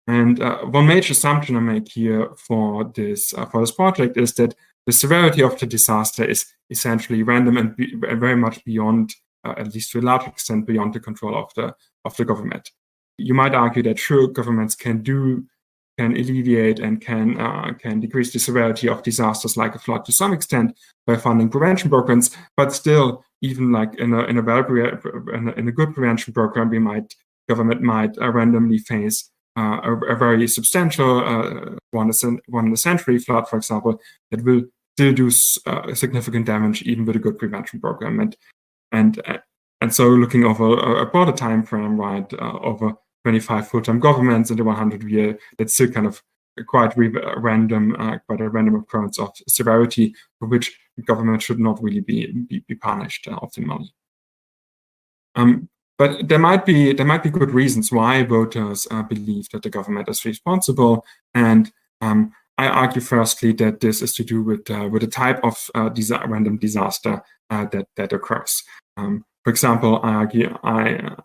And one major assumption I make here for this project is that the severity of the disaster is essentially random and very much beyond, at least to a large extent, beyond the control of the government. You might argue that sure, governments can alleviate and can decrease the severity of disasters like a flood to some extent by funding prevention programs, but still, even like in a good prevention program, government might randomly face a very substantial one in a century flood, for example, that will still do significant damage even with a good prevention program. And so looking over a broader time frame, right, over 25 full-time governments in the 100-year, that's still kind of quite a random occurrence of severity for which government should not really be punished optimally. But there might be good reasons why voters believe that the government is responsible, and I argue firstly that this is to do with the type of random disaster that occurs. For example, I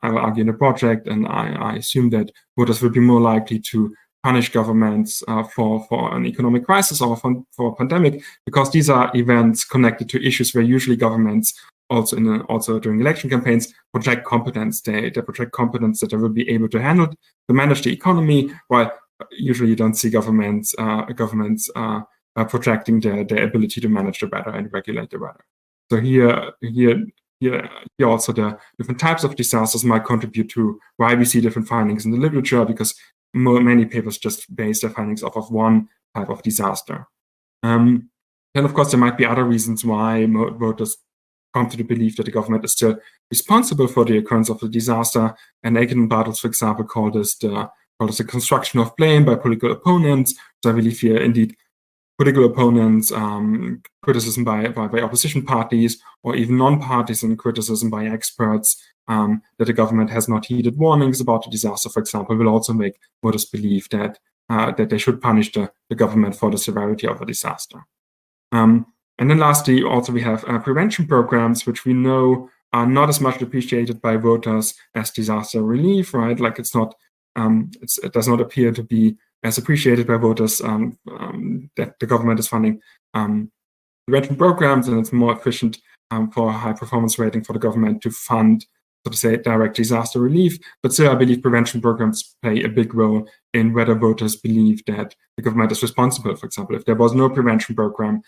will argue in the project, and I assume that voters will be more likely to punish governments for an economic crisis or for a pandemic, because these are events connected to issues where usually governments also during election campaigns project competence. They project competence that they will be able to manage the economy, while usually you don't see governments projecting their ability to manage the weather and regulate the weather. So here also the different types of disasters might contribute to why we see different findings in the literature, because many papers just base their findings off of one type of disaster. Then, of course, there might be other reasons why voters come to the belief that the government is still responsible for the occurrence of the disaster. And Aiken and Bartels, for example, called this the construction of blame by political opponents. So I believe here, indeed, political opponents, criticism by opposition parties, or even non-partisan criticism by experts that the government has not heeded warnings about the disaster, for example, will also make voters believe that they should punish the government for the severity of a disaster. And then lastly, also we have prevention programs, which we know are not as much appreciated by voters as disaster relief, right? Like it does not appear to be as appreciated by voters that the government is funding prevention programs, and it's more efficient for a high performance rating for the government to fund, so to say, direct disaster relief. But still, I believe prevention programs play a big role in whether voters believe that the government is responsible. For example, if there was no prevention program,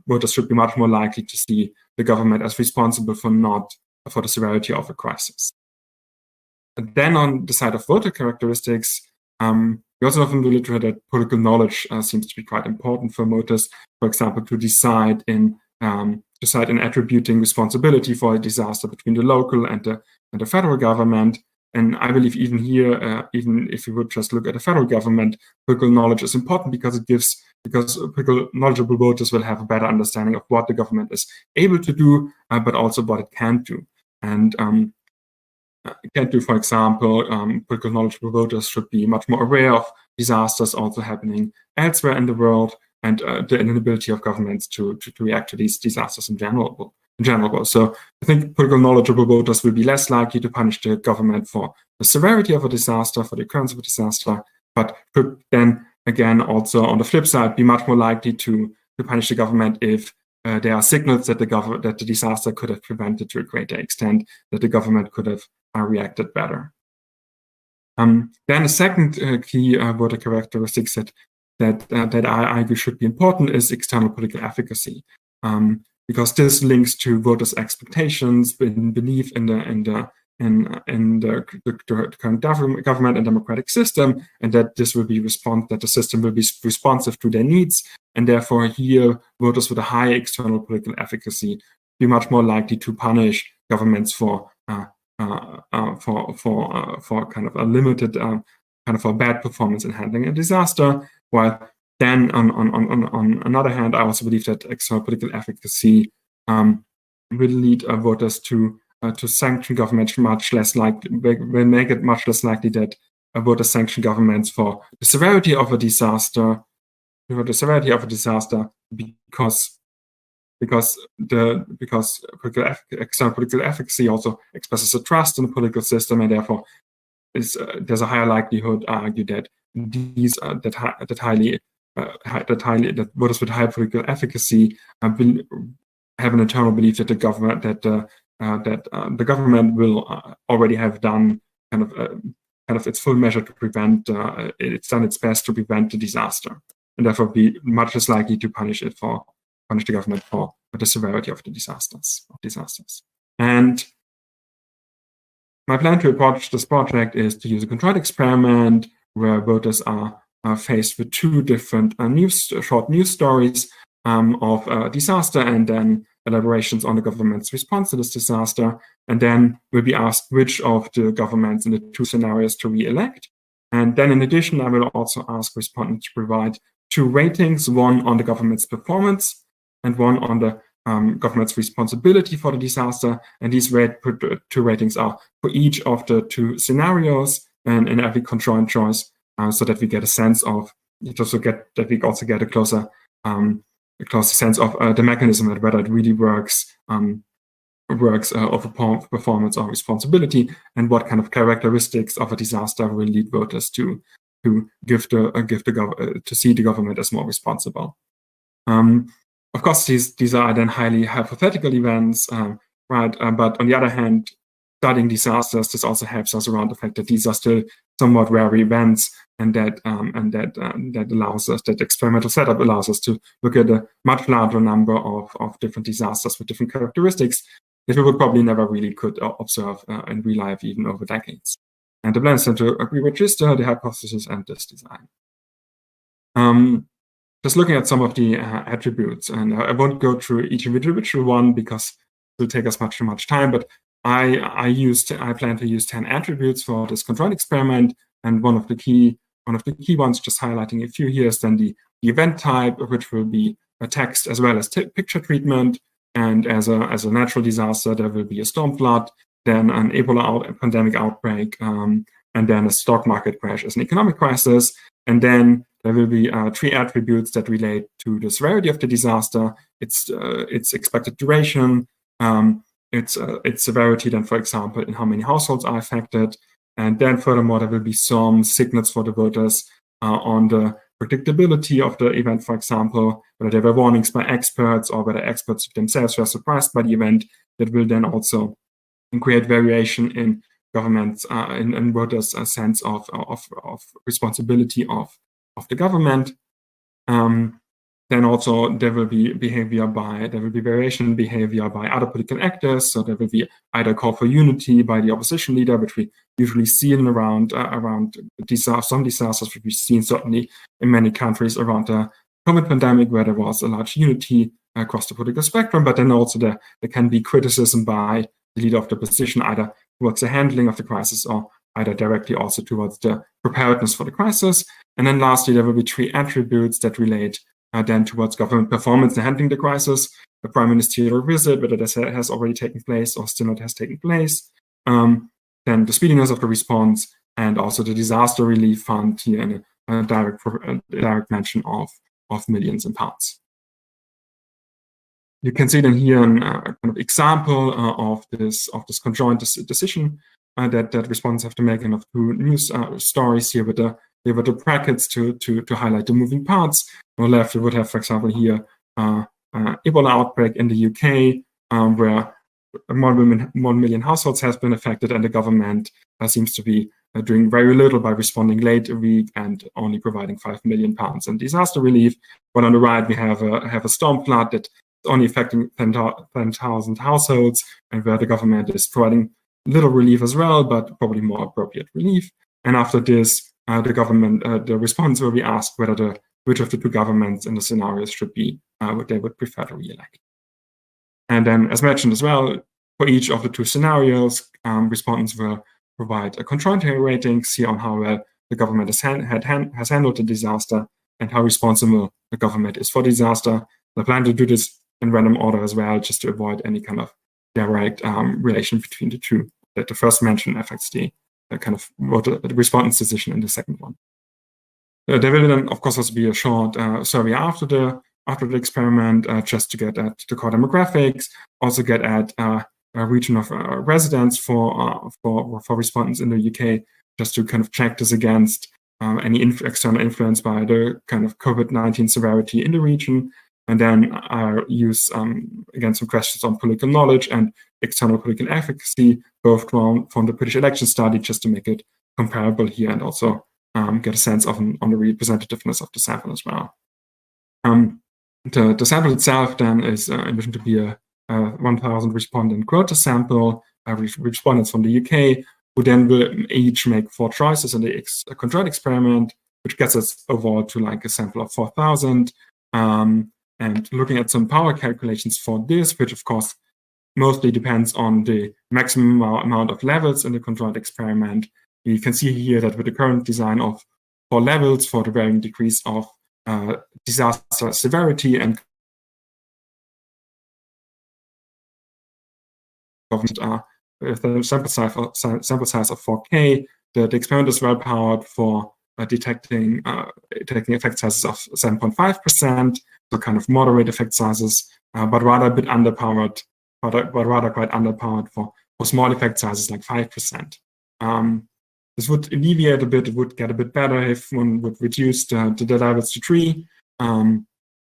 voters should be much more likely to see the government as responsible for the severity of a crisis. And then on the side of voter characteristics, we also know from the literature that political knowledge seems to be quite important for voters, for example, to decide in attributing responsibility for a disaster between the local and the federal government. And I believe even here, even if you would just look at the federal government, political knowledge is important because political knowledgeable voters will have a better understanding of what the government is able to do, but also what it can't do. And for example, political knowledgeable voters should be much more aware of disasters also happening elsewhere in the world, and the inability of governments to react to these disasters in general. So I think political knowledgeable voters will be less likely to punish the government for the severity of a disaster, for the occurrence of a disaster, but could then again also on the flip side be much more likely to punish the government if there are signals that the disaster could have prevented to a greater extent, that the government could have reacted better. Then the second key voter characteristics that I argue should be important is external political efficacy, because this links to voters' expectations, belief in the current government and democratic system, and that the system will be responsive to their needs, and therefore here voters with a high external political efficacy be much more likely to punish governments for kind of a limited kind of a bad performance in handling a disaster. While then on another hand, I also believe that external political efficacy will lead voters to sanction governments much less likely, will make it much less likely that voters sanction governments for the severity of a disaster, because external political efficacy also expresses a trust in the political system, and therefore there's a higher likelihood, argue, that that voters with high political efficacy will have an internal belief that the government will already have done kind of its full measure to prevent. It's done its best to prevent the disaster, and therefore be much less likely to punish the government for the severity of the disasters. And my plan to approach this project is to use a controlled experiment where voters are faced with two different short news stories of a disaster, and then elaborations on the government's response to this disaster, and then will be asked which of the governments in the two scenarios to re-elect. And then in addition, I will also ask respondents to provide two ratings, one on the government's performance and one on the government's responsibility for the disaster. And these two ratings are for each of the two scenarios and in every conjoined choice, so that we get a sense of, we also get a closer sense of the mechanism and whether it really works of a performance or responsibility, and what kind of characteristics of a disaster will lead voters to to to see the government as more responsible. Of course, these are then highly hypothetical events, right? But on the other hand, studying disasters, this also helps us around the fact that these are still somewhat rare events, and that allows us, that experimental setup allows us to look at a much larger number of different disasters with different characteristics that we would probably never really could observe in real life, even over decades. And the plan is then to re-register the hypothesis and this design. Just looking at some of the attributes, and I won't go through each individual one because it will take us much too much time, but I plan to use 10 attributes for this control experiment, and one of the key ones, just highlighting a few here, is then the event type, which will be a text as well as picture treatment. And as a natural disaster, there will be a storm flood, then an Ebola pandemic outbreak, and then a stock market crash as an economic crisis. And then there will be 3 attributes that relate to the severity of the disaster, its expected duration, its severity, then, for example, in how many households are affected. And then furthermore, there will be some signals for the voters on the predictability of the event, for example, whether there were warnings by experts or whether experts themselves were surprised by the event. That will then also create variation in governments and voters' a sense of responsibility of the government. Then also there will be variation in behavior by other political actors. So there will be either call for unity by the opposition leader, which we usually see in around some disasters, which we've seen certainly in many countries around the COVID pandemic, where there was a large unity across the political spectrum. But then also there can be criticism by the leader of the opposition, either towards the handling of the crisis or either directly also towards the preparedness for the crisis. And then lastly, there will be 3 attributes that relate then towards government performance in handling the crisis: a prime ministerial visit, whether this has already taken place or still not has taken place, then the speediness of the response, and also the disaster relief fund here in a direct mention of millions in pounds. You can see then here a kind of example of this conjoint decision that respondents have to make, and of 2 news stories here with the brackets to highlight the moving parts. On the left, we would have, for example, here Ebola outbreak in the UK, where 1 million households has been affected, and the government seems to be doing very little by responding late a week and only providing £5 million in disaster relief. But on the right, we have a storm flood that is only affecting 10,000 households, and where the government is providing little relief as well, but probably more appropriate relief. And after this, the respondents will be asked which of the 2 governments in the scenarios should be what they would prefer to re-elect. And then, as mentioned as well, for each of the 2 scenarios, respondents will provide a control ratings here on how well the government has handled the disaster and how responsible the government is for disaster. I plan to do this in random order as well, just to avoid any kind of direct relation between the 2. That the first mention affects the kind of the respondent's decision in the second one. There will then, of course, also be a short survey after the experiment, just to get at the core demographics, also get at a region of residence for respondents in the UK, just to kind of check this against any external influence by the kind of COVID-19 severity in the region. And then use, again, some questions on political knowledge and external political efficacy, both from the British election study, just to make it comparable here, and also get a sense on the representativeness of the sample as well. The sample itself then is envisioned to be a 1,000 respondent quota sample, respondents from the UK, who then will each make 4 choices in the controlled experiment, which gets us overall to like a sample of 4,000. And looking at some power calculations for this, which of course mostly depends on the maximum amount of levels in the controlled experiment, we can see here that with the current design of 4 levels for the varying degrees of disaster severity and with a sample size of 4K, the experiment is well powered for detecting effect sizes of 7.5%, so kind of moderate effect sizes, but rather a bit underpowered, but rather quite underpowered for small effect sizes like 5%. This would alleviate a bit. It would get a bit better if one would reduce the levels to 3.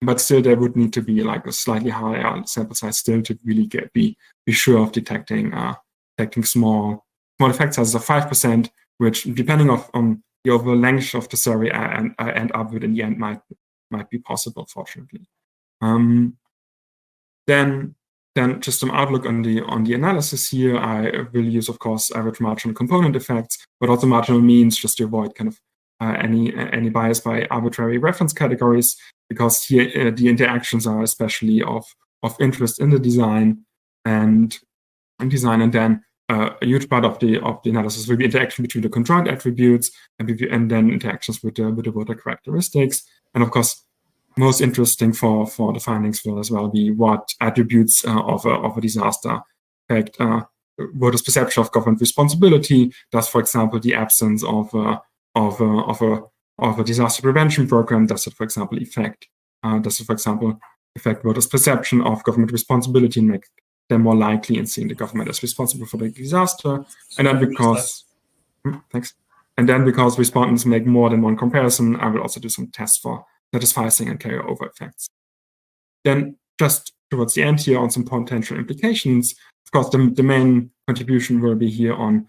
But still, there would need to be like a slightly higher sample size still to really be sure of detecting small effect sizes of 5%, which, depending on the overall length of the survey and end up with in the end, might be possible, fortunately. Then just some outlook on the analysis here. I will use, of course, average marginal component effects, but also marginal means, just to avoid kind of any bias by arbitrary reference categories, because here the interactions are especially of interest in the design, and then a huge part of the analysis will be interaction between the conjoined attributes and then interactions with the voter characteristics. And of course, most interesting for the findings will as well be what attributes of a disaster affect voters' perception of government responsibility. Does, for example, the absence of a disaster prevention program, does it, for example, affect voters' perception of government responsibility and make them more likely in seeing the government as responsible for the disaster? And then because respondents make more than one comparison, I will also do some tests for satisficing and carryover effects. Then just towards the end here on some potential implications, of course, the main contribution will be here on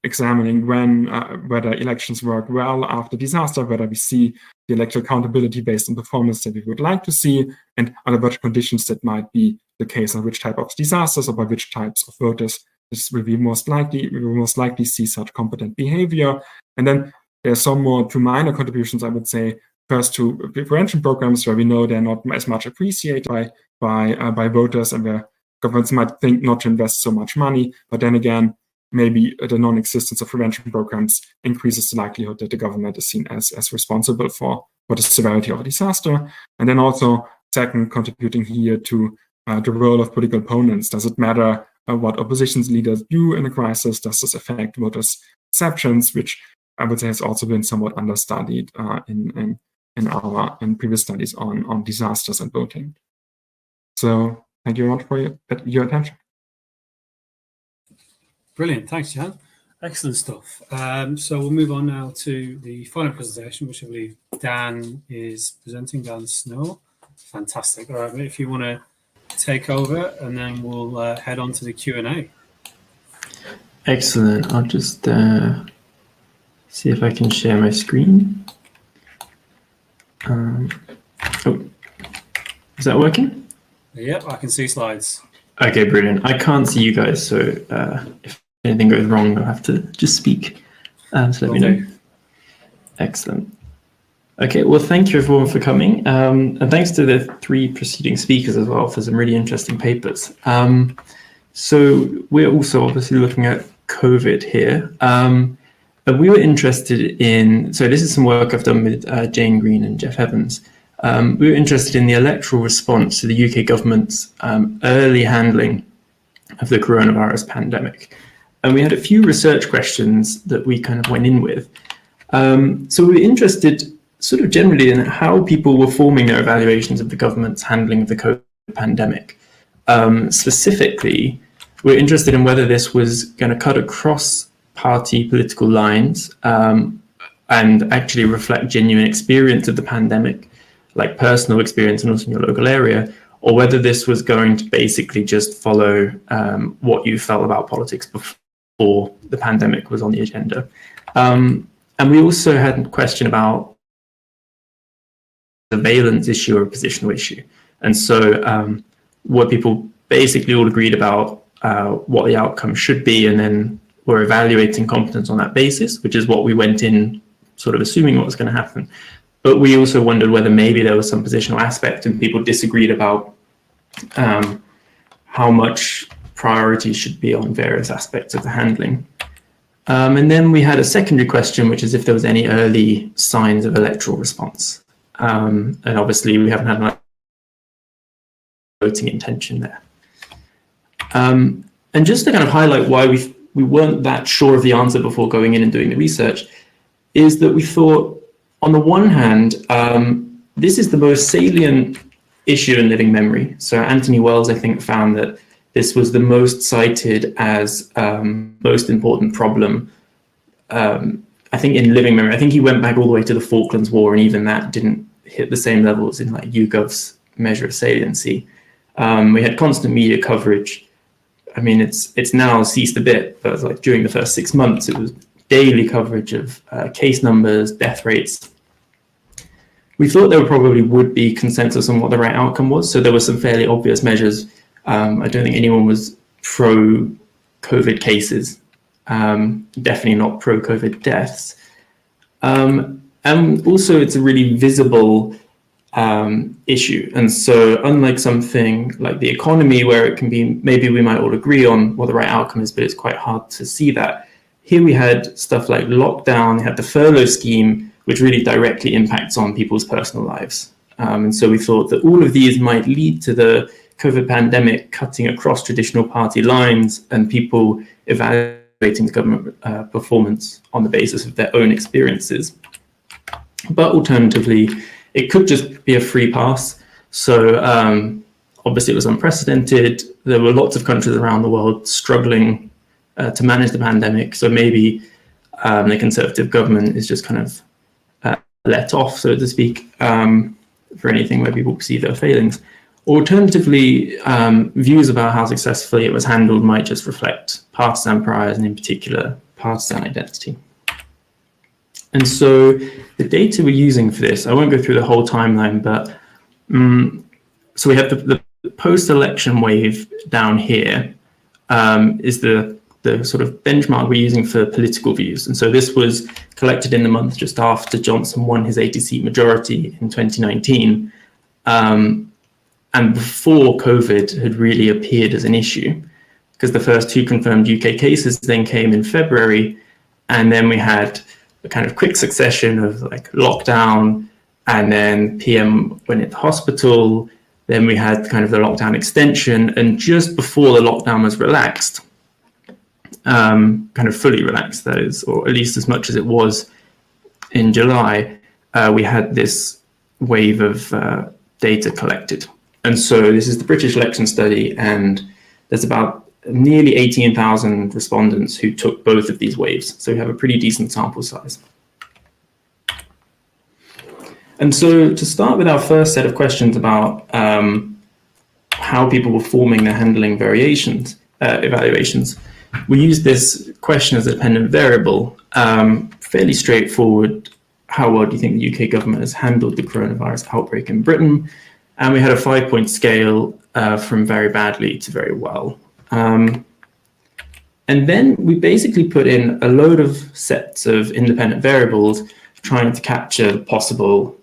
examining whether elections work well after disaster, whether we see the electoral accountability based on performance that we would like to see, and under what conditions that might be the case, on which type of disasters or by which types of voters this will be most likely. We will most likely see such competent behavior. And then there's some more two minor contributions, I would say. First, to prevention programs where we know they're not as much appreciated by voters, and where governments might think not to invest so much money, but then again, maybe the non-existence of prevention programs increases the likelihood that the government is seen as responsible for the severity of a disaster. And then also, second, contributing here to the role of political opponents. Does it matter what opposition leaders do in a crisis? Does this affect voters' perceptions, which I would say has also been somewhat understudied in previous studies on disasters and voting. So thank you very much for your attention. Brilliant, thanks, Jan. Excellent stuff. So we'll move on now to the final presentation, which I believe Dan is presenting, Dan Snow. Fantastic. All right, if you want to take over, and then we'll head on to the Q&A. Excellent. I'll just see if I can share my screen. Is that working? Yep, I can see slides. Okay, brilliant. I can't see you guys, so if anything goes wrong, I'll have to just speak. So let me know. Excellent. Okay, well, thank you everyone for coming. And thanks to the 3 preceding speakers as well for some really interesting papers. So we're also obviously looking at COVID here. But we were interested in, so this is some work I've done with Jane Green and Jeff Evans. We were interested in the electoral response to the UK government's early handling of the coronavirus pandemic. And we had a few research questions that we kind of went in with. So we were interested sort of generally in how people were forming their evaluations of the government's handling of the COVID pandemic. Specifically, we're interested in whether this was going to cut across party political lines and actually reflect genuine experience of the pandemic, like personal experience and also in your local area, or whether this was going to basically just follow what you felt about politics before the pandemic was on the agenda. And we also had a question about the surveillance issue or a positional issue. And so what people basically all agreed about what the outcome should be, and then we're evaluating competence on that basis, which is what we went in sort of assuming what was going to happen. But we also wondered whether maybe there was some positional aspect and people disagreed about how much priority should be on various aspects of the handling. And then we had a secondary question, which is if there was any early signs of electoral response. And obviously we haven't had much voting intention there. And just to kind of highlight why we weren't that sure of the answer before going in and doing the research, is that we thought, on the one hand, this is the most salient issue in living memory. So Anthony Wells, I think, found that this was the most cited as most important problem I think in living memory, I think he went back all the way to the Falklands War, and even that didn't hit the same levels in like YouGov's measure of saliency. We had constant media coverage. I mean, it's now ceased a bit, but like during the first 6 months, it was daily coverage of case numbers, death rates. We thought there probably would be consensus on what the right outcome was, so there were some fairly obvious measures. I don't think anyone was pro-COVID cases, definitely not pro-COVID deaths. And also it's a really visible issue. And so unlike something like the economy, where it can be, maybe we might all agree on what the right outcome is, but it's quite hard to see that. Here we had stuff like lockdown, we had the furlough scheme, which really directly impacts on people's personal lives. And so we thought that all of these might lead to the COVID pandemic cutting across traditional party lines and people evaluating the government performance on the basis of their own experiences. But alternatively, it could just be a free pass. So obviously it was unprecedented. There were lots of countries around the world struggling to manage the pandemic. So maybe the Conservative government is just kind of let off, so to speak, for anything where people perceive their failings. Alternatively, views about how successfully it was handled might just reflect partisan priors and in particular partisan identity. And so the data we're using for this, I won't go through the whole timeline, but so we have the post-election wave down here is the sort of benchmark we're using for political views. And so this was collected in the month just after Johnson won his 80-seat majority in 2019. And before COVID had really appeared as an issue, because the first 2 confirmed UK cases then came in February, and then we had a kind of quick succession of like lockdown, and then PM went into hospital, then we had kind of the lockdown extension, and just before the lockdown was relaxed, kind of fully relaxed, that is, or at least as much as it was in July, we had this wave of data collected. And so this is the British election study, and there's about nearly 18,000 respondents who took both of these waves. So we have a pretty decent sample size. And so to start with our first set of questions about how people were forming their handling variations, evaluations, we used this question as a dependent variable, fairly straightforward. How well do you think the UK government has handled the coronavirus outbreak in Britain? And we had a 5-point scale from very badly to very well. And then we basically put in a load of sets of independent variables trying to capture possible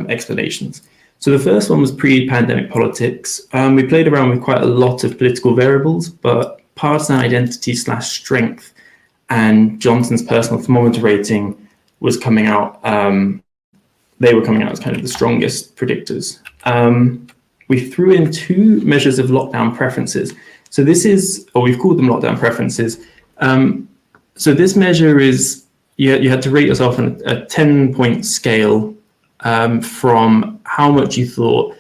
explanations. So the first one was pre-pandemic politics. We played around with quite a lot of political variables, but partisan identity / strength and Johnson's personal thermometer rating was coming out. They were coming out as kind of the strongest predictors. We threw in 2 measures of lockdown preferences. So this is, or we've called them lockdown preferences. So this measure is, you had to rate yourself on a 10-point scale from how much you thought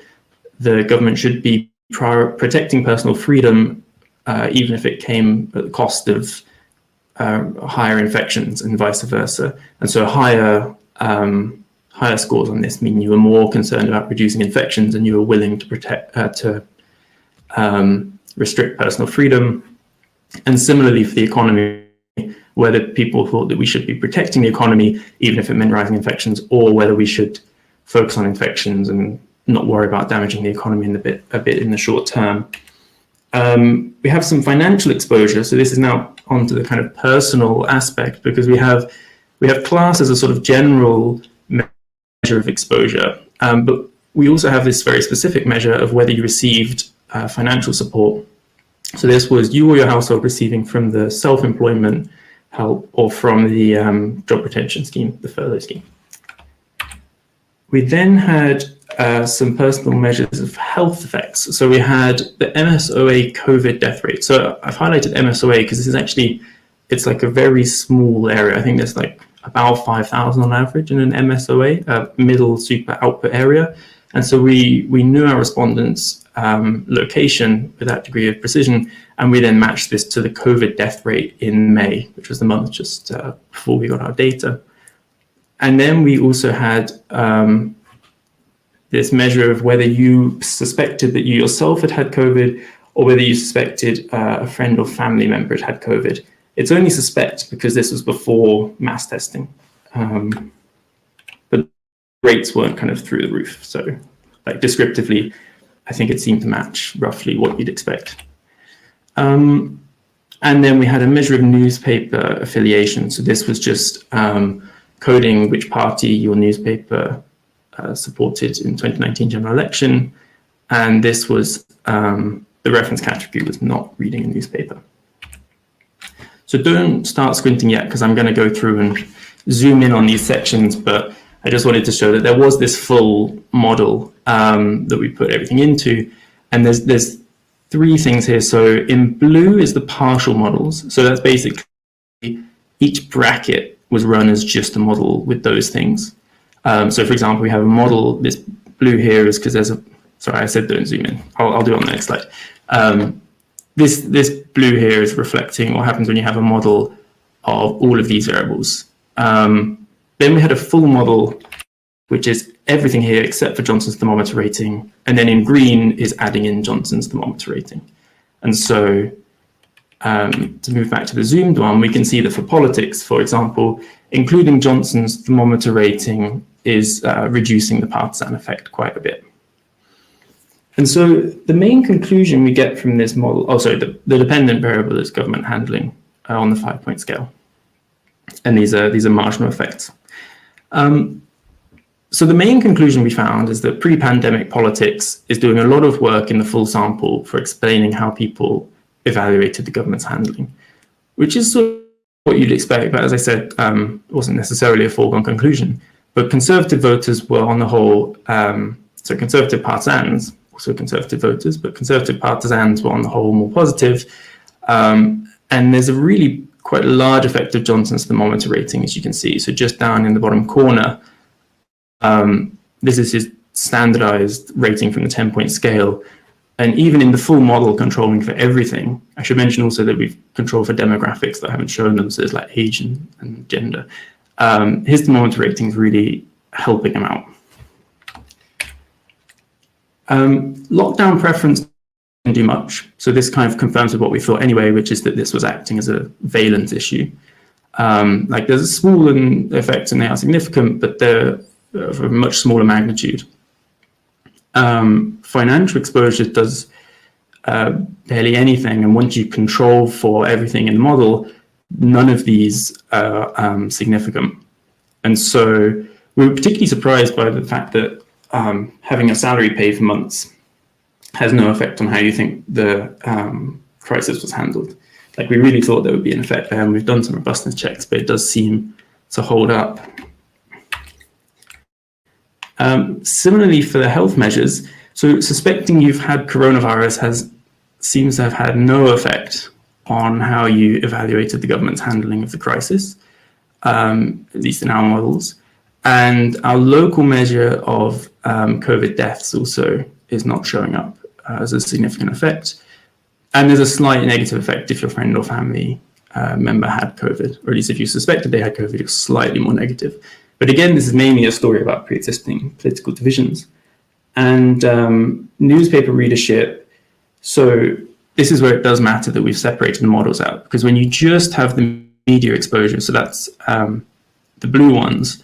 the government should be protecting personal freedom, even if it came at the cost of higher infections and vice versa. And so higher scores on this mean you were more concerned about reducing infections and you were willing to restrict personal freedom. And similarly for the economy, whether people thought that we should be protecting the economy, even if it meant rising infections, or whether we should focus on infections and not worry about damaging the economy a bit in the short term. We have some financial exposure. So this is now onto the kind of personal aspect, because we have class as a sort of general measure of exposure, but we also have this very specific measure of whether you received financial support. So this was you or your household receiving from the self-employment help or from the job retention scheme, the furlough scheme. We then had some personal measures of health effects. So we had the MSOA COVID death rate. So I've highlighted MSOA because this is actually, it's like a very small area. I think there's like about 5,000 on average in an MSOA, middle super output area. And so we knew our respondents location with that degree of precision, and we then matched this to the COVID death rate in May, which was the month just before we got our data. And then we also had this measure of whether you suspected that you yourself had COVID, or whether you suspected a friend or family member had COVID. It's only suspect because this was before mass testing. But rates weren't kind of through the roof. So like descriptively, I think it seemed to match roughly what you'd expect. And then we had a measure of newspaper affiliation. So this was just coding which party your newspaper supported in 2019 general election. And this was, the reference category was not reading a newspaper. So don't start squinting yet, because I'm going to go through and zoom in on these sections, but I just wanted to show that there was this full model that we put everything into. And there's three things here. So in blue is the partial models. So that's basically each bracket was run as just a model with those things. So for example, we have a model, this blue here is because there's a, sorry, I said don't zoom in. I'll do it on the next slide. This blue here is reflecting what happens when you have a model of all of these variables. Then we had a full model, which is everything here except for Johnson's thermometer rating. And then in green is adding in Johnson's thermometer rating. And so to move back to the zoomed one, we can see that for politics, for example, including Johnson's thermometer rating is reducing the partisan effect quite a bit. And so the main conclusion we get from this model, the dependent variable is government handling on the 5-point scale. And these are marginal effects. So the main conclusion we found is that pre-pandemic politics is doing a lot of work in the full sample for explaining how people evaluated the government's handling, which is sort of what you'd expect. But as I said, it wasn't necessarily a foregone conclusion. But conservative voters were on the whole, so conservative partisans, also conservative voters, but conservative partisans were on the whole more positive. And there's a really quite a large effect of Johnson's thermometer rating, as you can see. So just down in the bottom corner, this is his standardized rating from the 10-point scale. And even in the full model controlling for everything, I should mention also that we've controlled for demographics that I haven't shown them, so it's like age and gender. His thermometer rating is really helping him out. Lockdown preference didn't do much. So this kind of confirms with what we thought anyway, which is that this was acting as a valence issue. Like there's a small effect and they are significant, but they're of a much smaller magnitude. Financial exposure does barely anything, and once you control for everything in the model, none of these are significant. And so we were particularly surprised by the fact that having a salary paid for months has no effect on how you think the crisis was handled. Like we really thought there would be an effect there, and we've done some robustness checks, but it does seem to hold up. Similarly for the health measures, so suspecting you've had coronavirus seems to have had no effect on how you evaluated the government's handling of the crisis, at least in our models. And our local measure of COVID deaths also is not showing up as a significant effect. And there's a slight negative effect if your friend or family member had COVID, or at least if you suspected they had COVID, you're slightly more negative. But again, this is mainly a story about pre-existing political divisions. And newspaper readership, so this is where it does matter that we've separated the models out, because when you just have the media exposure, so that's the blue ones,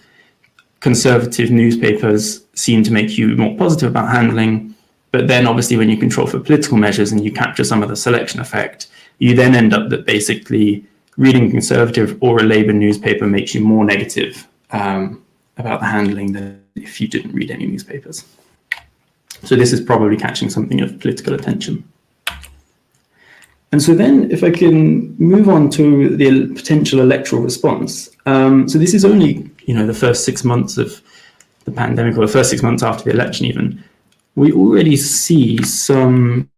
conservative newspapers seem to make you more positive about handling. But then obviously when you control for political measures and you capture some of the selection effect, you then end up that basically reading a conservative or a Labour newspaper makes you more negative about the handling than if you didn't read any newspapers. So this is probably catching something of political attention. And so then if I can move on to the potential electoral response. So this is only, the first 6 months of the pandemic, or the first 6 months after the election even. We already see some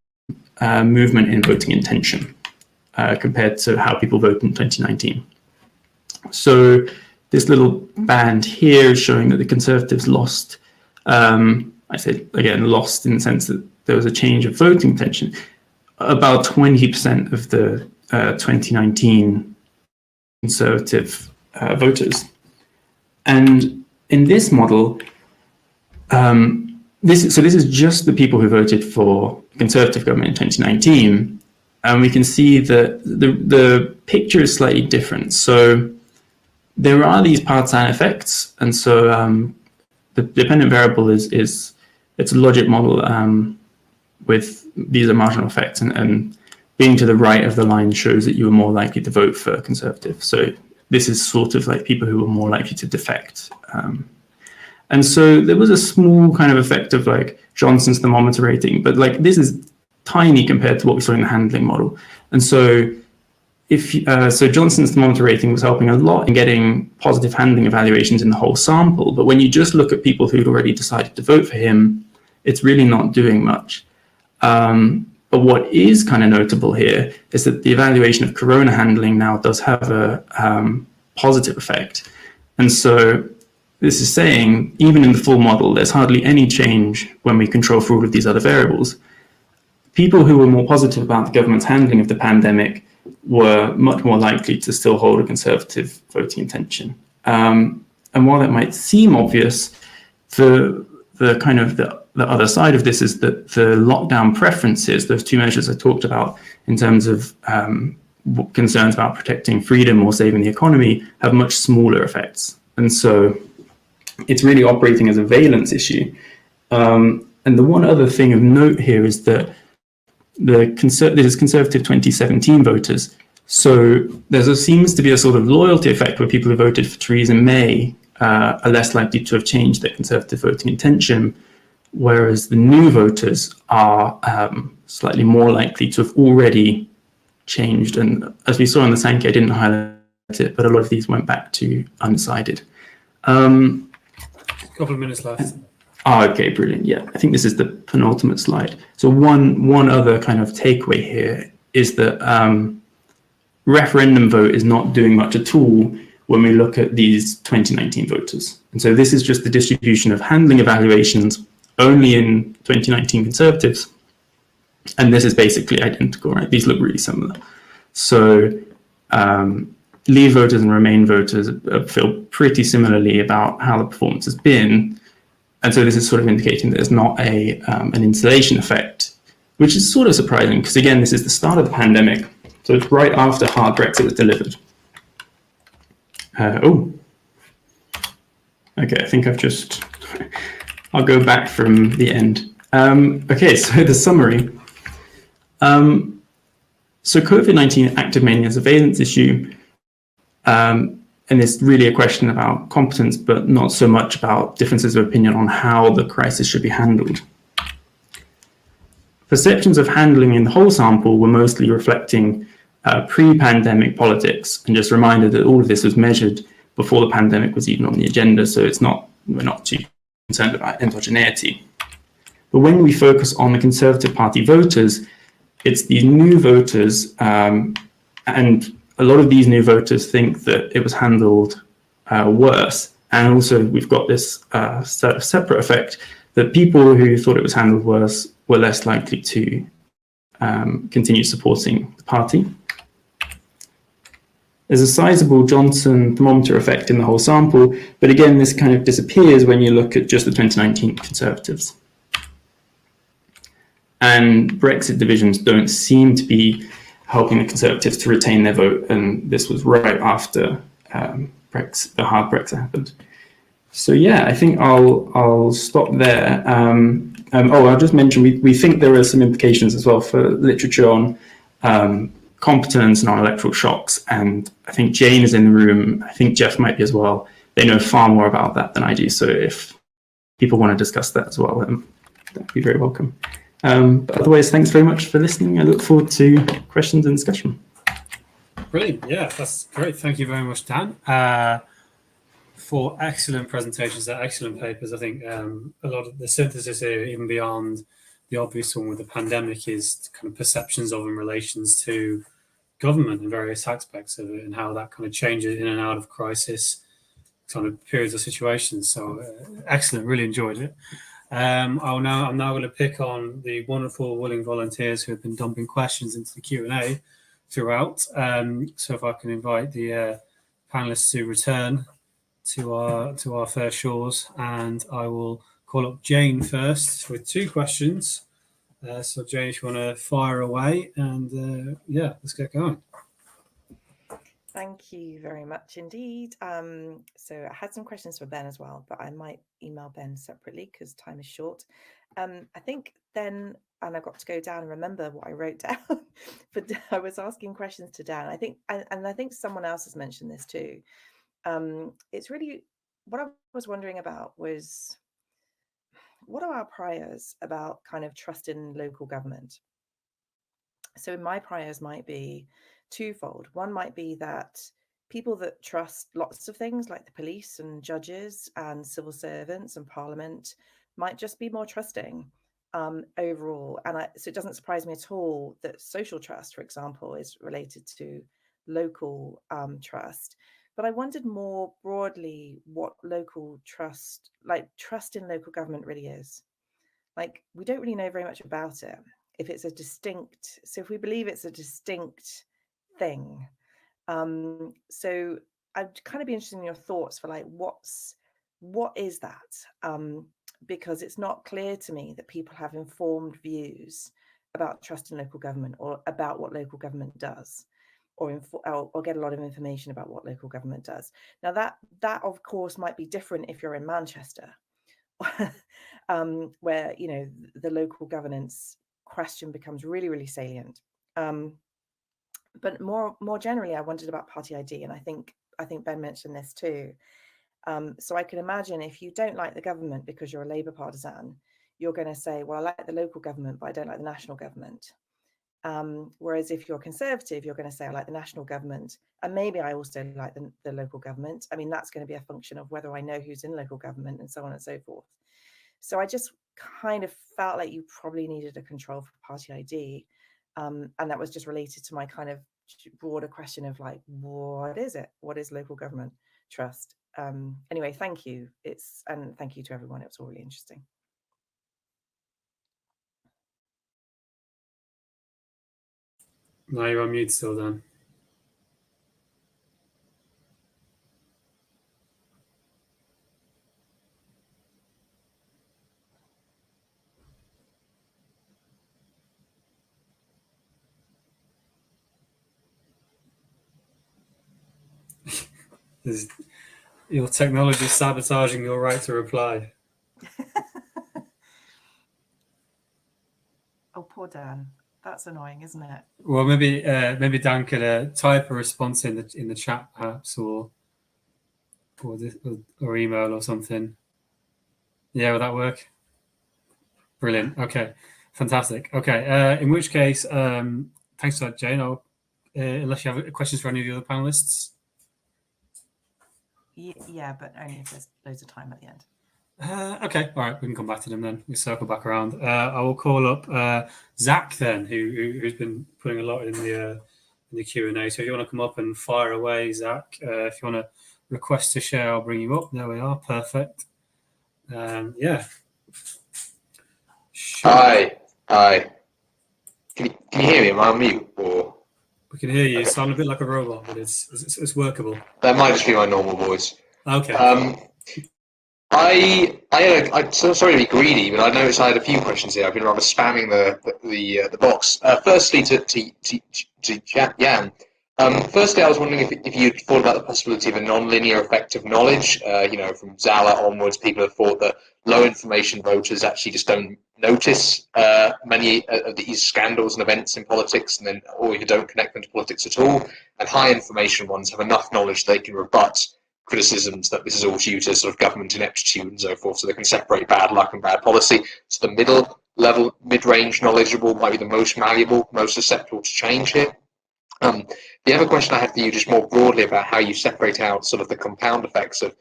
movement in voting intention compared to how people voted in 2019. So this little band here is showing that the Conservatives lost. I say, again, lost in the sense that there was a change of voting intention. About 20% of the 2019 Conservative voters. And in this model, this is just the people who voted for Conservative government in 2019, and we can see that the picture is slightly different. So there are these partisan effects, and so the dependent variable is it's a logic model with these are marginal effects, and being to the right of the line shows that you are more likely to vote for Conservative. So this is sort of like people who are more likely to defect. And so there was a small kind of effect of like Johnson's thermometer rating, but like this is tiny compared to what we saw in the handling model. And so so Johnson's thermometer rating was helping a lot in getting positive handling evaluations in the whole sample. But when you just look at people who'd already decided to vote for him, it's really not doing much. But what is kind of notable here is that the evaluation of corona handling now does have a positive effect. And so this is saying, even in the full model, there's hardly any change when we control for all of these other variables. People who were more positive about the government's handling of the pandemic were much more likely to still hold a Conservative voting intention. And while that might seem obvious, the other side of this is that the lockdown preferences, those two measures I talked about in terms of concerns about protecting freedom or saving the economy, have much smaller effects. And so it's really operating as a valence issue. And the one other thing of note here is that this is Conservative 2017 voters. So there seems to be a sort of loyalty effect where people who voted for Theresa May are less likely to have changed their Conservative voting intention, whereas the new voters are slightly more likely to have already changed. And as we saw in the Sankey, I didn't highlight it, but a lot of these went back to undecided. Couple of minutes left. Okay, brilliant. Yeah, I think this is the penultimate slide. So one other kind of takeaway here is that referendum vote is not doing much at all when we look at these 2019 voters. And so this is just the distribution of handling evaluations only in 2019 Conservatives. And this is basically identical, right? These look really similar. So Leave voters and Remain voters feel pretty similarly about how the performance has been. And so this is sort of indicating that there's not an insulation effect, which is sort of surprising because, again, this is the start of the pandemic. So it's right after hard Brexit was delivered. Okay, I think I'll go back from the end. Okay, so the summary. So COVID-19 active mainly as a valence issue. And it's really a question about competence, but not so much about differences of opinion on how the crisis should be handled. Perceptions of handling in the whole sample were mostly reflecting pre-pandemic politics, and just a reminder that all of this was measured before the pandemic was even on the agenda, so we're not too concerned about endogeneity. But when we focus on the Conservative Party voters, it's these new voters, and a lot of these new voters think that it was handled worse. And also we've got this separate effect that people who thought it was handled worse were less likely to continue supporting the party. There's a sizable Johnson thermometer effect in the whole sample, but again, this kind of disappears when you look at just the 2019 Conservatives. And Brexit divisions don't seem to be helping the Conservatives to retain their vote, and this was right after the hard Brexit happened. So yeah, I think I'll stop there. I'll just mention we think there are some implications as well for literature on competence and on electoral shocks, and I think Jane is in the room. I think Jeff might be as well. They know far more about that than I do. So if people want to discuss that as well, that'd be very welcome. But otherwise, thanks very much for listening. I look forward to questions and discussion. Brilliant. Yeah, that's great. Thank you very much, Dan, for excellent presentations, excellent papers. I think a lot of the synthesis here, even beyond the obvious one with the pandemic, is kind of perceptions of and relations to government and various aspects of it and how that kind of changes in and out of crisis, kind of periods of situations. So excellent. Really enjoyed it. I'm now going to pick on the wonderful willing volunteers who have been dumping questions into the Q&A throughout. So if I can invite the panelists to return to our fair shores, and I will call up Jane first with 2 questions. So Jane, if you want to fire away, and yeah, let's get going. Thank you very much indeed. So I had some questions for Ben as well, but I might email Ben separately because time is short. I think then, and I got to go down and remember what I wrote down, but I was asking questions to Dan. I think, and I think someone else has mentioned this too. It's really, what I was wondering about was, what are our priors about kind of trust in local government? So my priors might be twofold. One might be that people that trust lots of things like the police and judges and civil servants and parliament might just be more trusting overall. And so it doesn't surprise me at all that social trust, for example, is related to local trust. But I wondered more broadly what local trust, like trust in local government really is. Like, we don't really know very much about it. If it's a distinct, so if we believe it's a distinct thing, so I'd kind of be interested in your thoughts for like, what is that? Because it's not clear to me that people have informed views about trust in local government or about what local government does, or get a lot of information about what local government does. Now that of course might be different if you're in Manchester, where the local governance question becomes really, really salient. But more generally, I wondered about party ID, and I think Ben mentioned this too. So I can imagine if you don't like the government because you're a Labour partisan, you're going to say, well, I like the local government, but I don't like the national government. Whereas if you're Conservative, you're going to say, I like the national government, and maybe I also like the local government. I mean, that's going to be a function of whether I know who's in local government and so on and so forth. So I just kind of felt like you probably needed a control for party ID. And that was just related to my kind of broader question of like, what is it? What is local government trust? Anyway, thank you. And thank you to everyone. It was all really interesting. No, you're on mute still, Dan. Your technology is sabotaging your right to reply. Oh, poor Dan. That's annoying, isn't it? Well, maybe Dan could type a response in the chat, perhaps, or email or something. Yeah, will that work? Brilliant. Okay, fantastic. Okay, in which case, thanks for that, Jane. Unless you have questions for any of the other panelists. Yeah, but only if there's loads of time at the end. Okay, all right, we can come back to them then. We circle back around. I will call up Zach then, who's been putting a lot in the Q&A. So if you want to come up and fire away, Zach. If you want to request to share, I'll bring you up. There we are. Perfect. Yeah. Sure. Hi. Can you hear me? Am I on mute? Or we can hear you. You sound a bit like a robot, but it's workable. That might just be my normal voice. Okay. Sorry to be greedy, but I noticed I had a few questions here. I've been rather spamming the box. Firstly, to Jan. Firstly, I was wondering if you'd thought about the possibility of a non-linear effect of knowledge. From Zala onwards, people have thought that low information voters actually just don't notice many of these scandals and events in politics, or you don't connect them to politics at all. And high information ones have enough knowledge they can rebut criticisms that this is all due to sort of government ineptitude and so forth, so they can separate bad luck and bad policy. So the middle level, mid-range knowledgeable might be the most malleable, most susceptible to change here. The other question I had for you, just more broadly about how you separate out sort of the compound effects of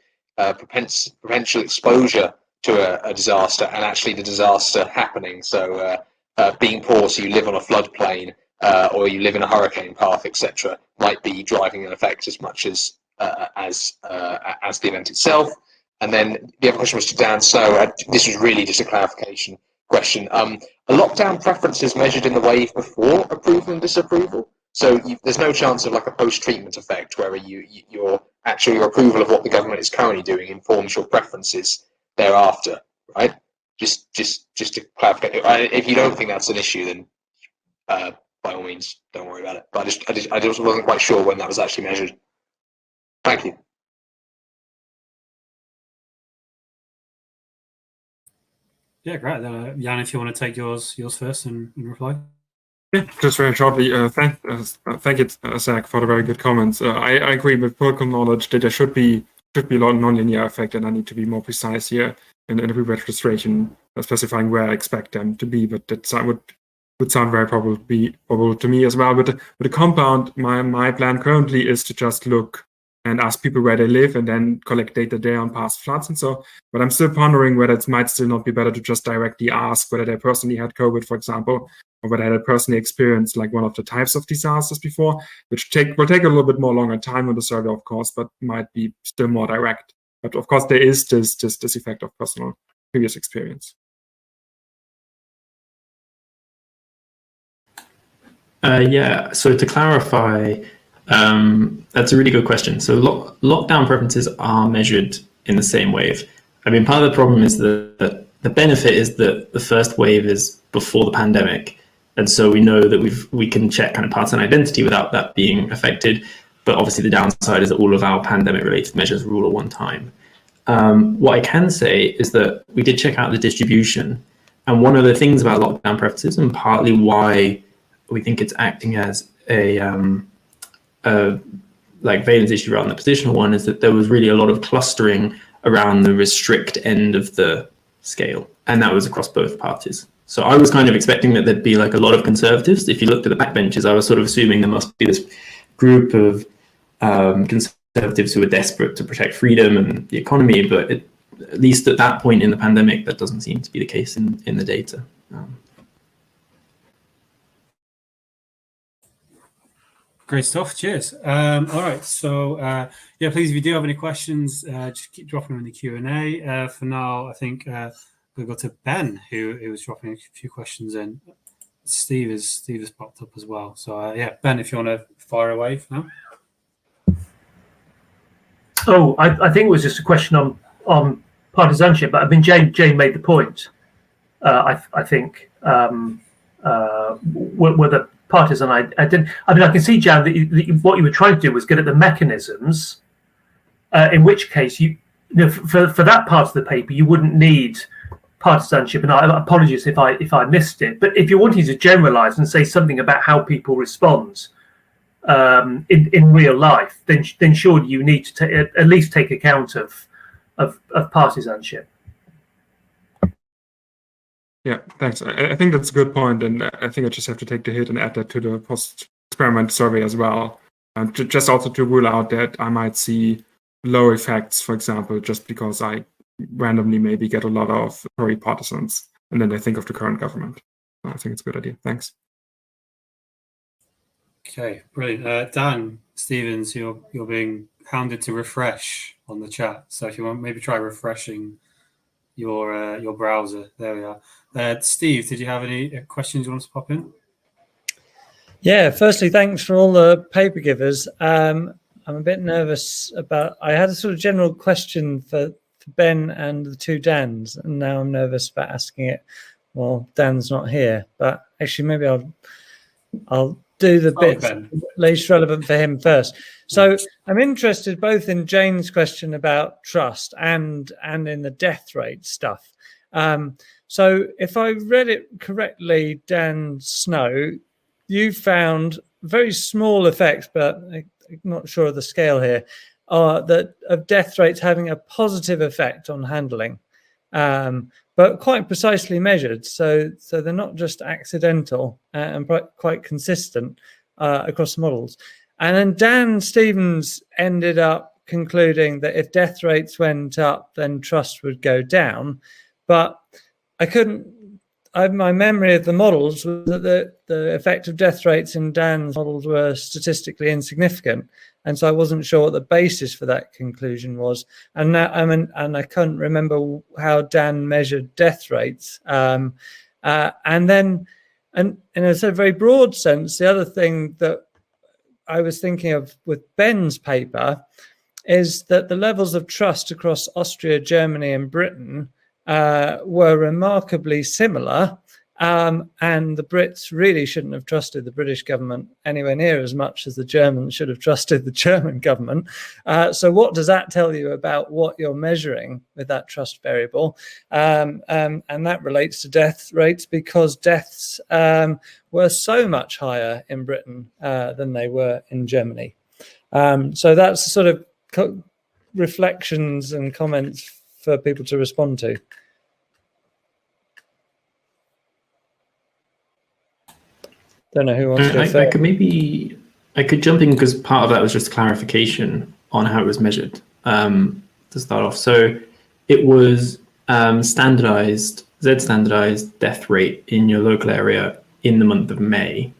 potential exposure to a disaster and actually the disaster happening. So being poor, so you live on a floodplain or you live in a hurricane path, etc., might be driving an effect as much as the event itself. And then the other question was to Dan Snow. This was really just a clarification question. Are lockdown preferences measured in the wave before approval and disapproval? So there's no chance of like a post-treatment effect where your approval of what the government is currently doing informs your preferences thereafter, right? Just to clarify. If you don't think that's an issue, then by all means, don't worry about it. But I just wasn't quite sure when that was actually measured. Thank you. Yeah, great. Jan, if you want to take yours first and reply. Yeah, just very shortly, thank you, Zach, for the very good comments. I agree with protocol knowledge that there should be a lot of nonlinear effect, and I need to be more precise here in the pre-registration, specifying where I expect them to be. But that would sound very probable to me as well. With the compound, my plan currently is to just look and ask people where they live and then collect data there on past floods and so. But I'm still pondering whether it might still not be better to just directly ask whether they personally had COVID, for example, or whether they personally experienced like one of the types of disasters before, which will take a little bit more longer time on the survey, of course, but might be still more direct. But of course, there is this effect of personal previous experience. Yeah, so to clarify, that's a really good question. So lockdown preferences are measured in the same wave. I mean, part of the problem is that the benefit is that the first wave is before the pandemic. And so we know that we can check kind of partisan identity without that being affected. But obviously the downside is that all of our pandemic related measures are all at one time. What I can say is that we did check out the distribution. And one of the things about lockdown preferences, and partly why we think it's acting as a like valence issue rather than the positional one, is that there was really a lot of clustering around the restrict end of the scale, and that was across both parties. So I was kind of expecting that there'd be like a lot of conservatives. If you looked at the backbenches, I was sort of assuming there must be this group of conservatives who are desperate to protect freedom and the economy, but at least at that point in the pandemic, that doesn't seem to be the case in the data. Great stuff. Cheers. All right. So yeah, please, if you do have any questions, just keep dropping them in the Q&A. For now, I think we'll go to Ben, who was dropping a few questions in. Steve has popped up as well. So yeah, Ben, if you want to fire away for now. Oh, I think it was just a question on partisanship, but I mean, Jane made the point. I think whether partisan, I can see, Jan, that what you were trying to do was get at the mechanisms. In which case, for that part of the paper, you wouldn't need partisanship. And I apologies if I missed it. But if you're wanting to generalise and say something about how people respond in real life, then surely you need to at least take account of partisanship. Yeah, thanks. I think that's a good point, and I think I just have to take the hit and add that to the post-experiment survey as well. Just also to rule out that I might see low effects, for example, just because I randomly maybe get a lot of Tory partisans, and then they think of the current government. So I think it's a good idea. Thanks. Okay, brilliant. Dan Stevens, you're being hounded to refresh on the chat. So if you want, maybe try refreshing your browser. There we are. Steve, did you have any questions you want to pop in? Yeah, firstly, thanks for all the paper givers. I'm a bit nervous about, I had a sort of general question for Ben and the two Dans, and now I'm nervous about asking it while Dan's not here. But actually, maybe I'll do the bits least relevant for him first. So I'm interested both in Jane's question about trust and in the death rate stuff. So if I read it correctly, Dan Snow, you found very small effects, but I'm not sure of the scale here, that of death rates having a positive effect on handling, but quite precisely measured. So they're not just accidental and quite consistent across the models. And then Dan Stevens ended up concluding that if death rates went up, then trust would go down. But my memory of the models was that the effect of death rates in Dan's models were statistically insignificant. And so I wasn't sure what the basis for that conclusion was. And now, and I couldn't remember how Dan measured death rates. And then, and in a sort of very broad sense, the other thing that I was thinking of with Ben's paper is that the levels of trust across Austria, Germany, and Britain were remarkably similar. And the Brits really shouldn't have trusted the British government anywhere near as much as the Germans should have trusted the German government. So what does that tell you about what you're measuring with that trust variable? And that relates to death rates, because deaths were so much higher in Britain than they were in Germany. So that's sort of reflections and comments for people to respond to. Don't know who wants to go first. I could jump in, because part of that was just clarification on how it was measured to start off. So it was standardized death rate in your local area in the month of May.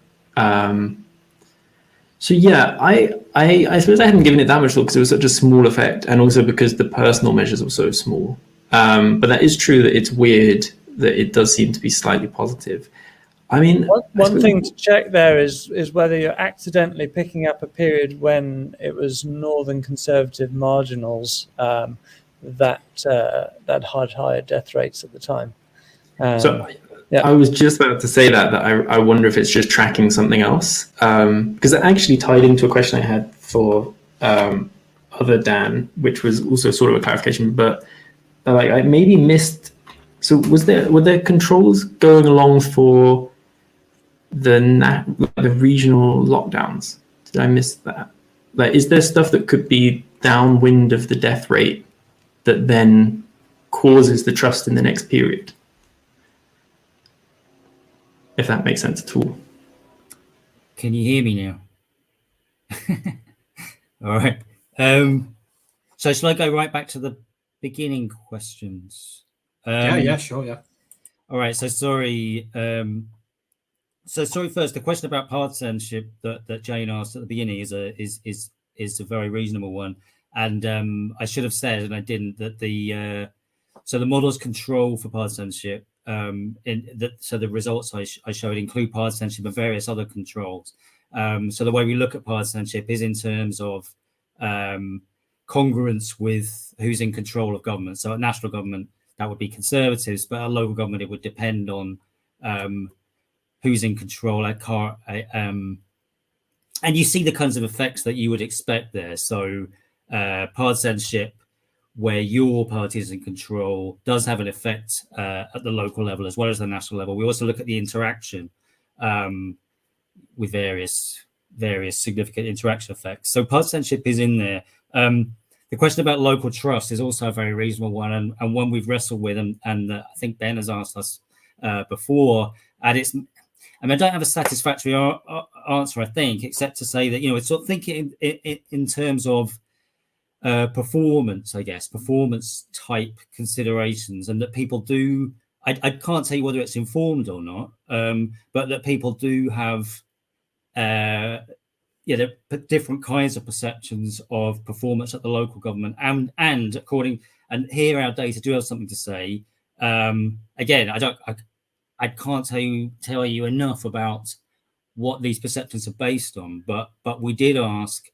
So yeah, I suppose I hadn't given it that much thought because it was such a small effect, and also because the personal measures were so small. But that is true that it's weird that it does seem to be slightly positive. I mean, one thing to check there is whether you're accidentally picking up a period when it was Northern Conservative marginals that had higher death rates at the time. Yeah. I was just about to say that I wonder if it's just tracking something else, because it actually tied into a question I had for other Dan, which was also sort of a clarification, but like I maybe missed. So were there controls going along for the regional lockdowns? Did I miss that? Like, is there stuff that could be downwind of the death rate that then causes the trust in the next period? If that makes sense at all. Can you hear me now? All right. So shall I go right back to the beginning questions? Yeah, sure, yeah. All right. So sorry. Sorry. First, the question about partisanship that Jane asked at the beginning is a very reasonable one, and I should have said, and I didn't, that the model's control for partisanship. So the results I showed include partisanship and various other controls. So the way we look at partisanship is in terms of congruence with who's in control of government. So at national government, that would be Conservatives, but at local government, it would depend on who's in control. And you see the kinds of effects that you would expect there. So partisanship, where your party is in control, does have an effect at the local level as well as the national level. We also look at the interaction with various significant interaction effects. So partisanship is in there. The question about local trust is also a very reasonable one, and one we've wrestled with, and I think Ben has asked us before. And I don't have a satisfactory answer, I think, except to say that, it's sort of thinking in terms of performance, I guess, performance type considerations, and that people do, I can't tell you whether it's informed or not, but that people do have different kinds of perceptions of performance at the local government, and here our data do have something to say. Again, I can't tell you enough about what these perceptions are based on, but we did ask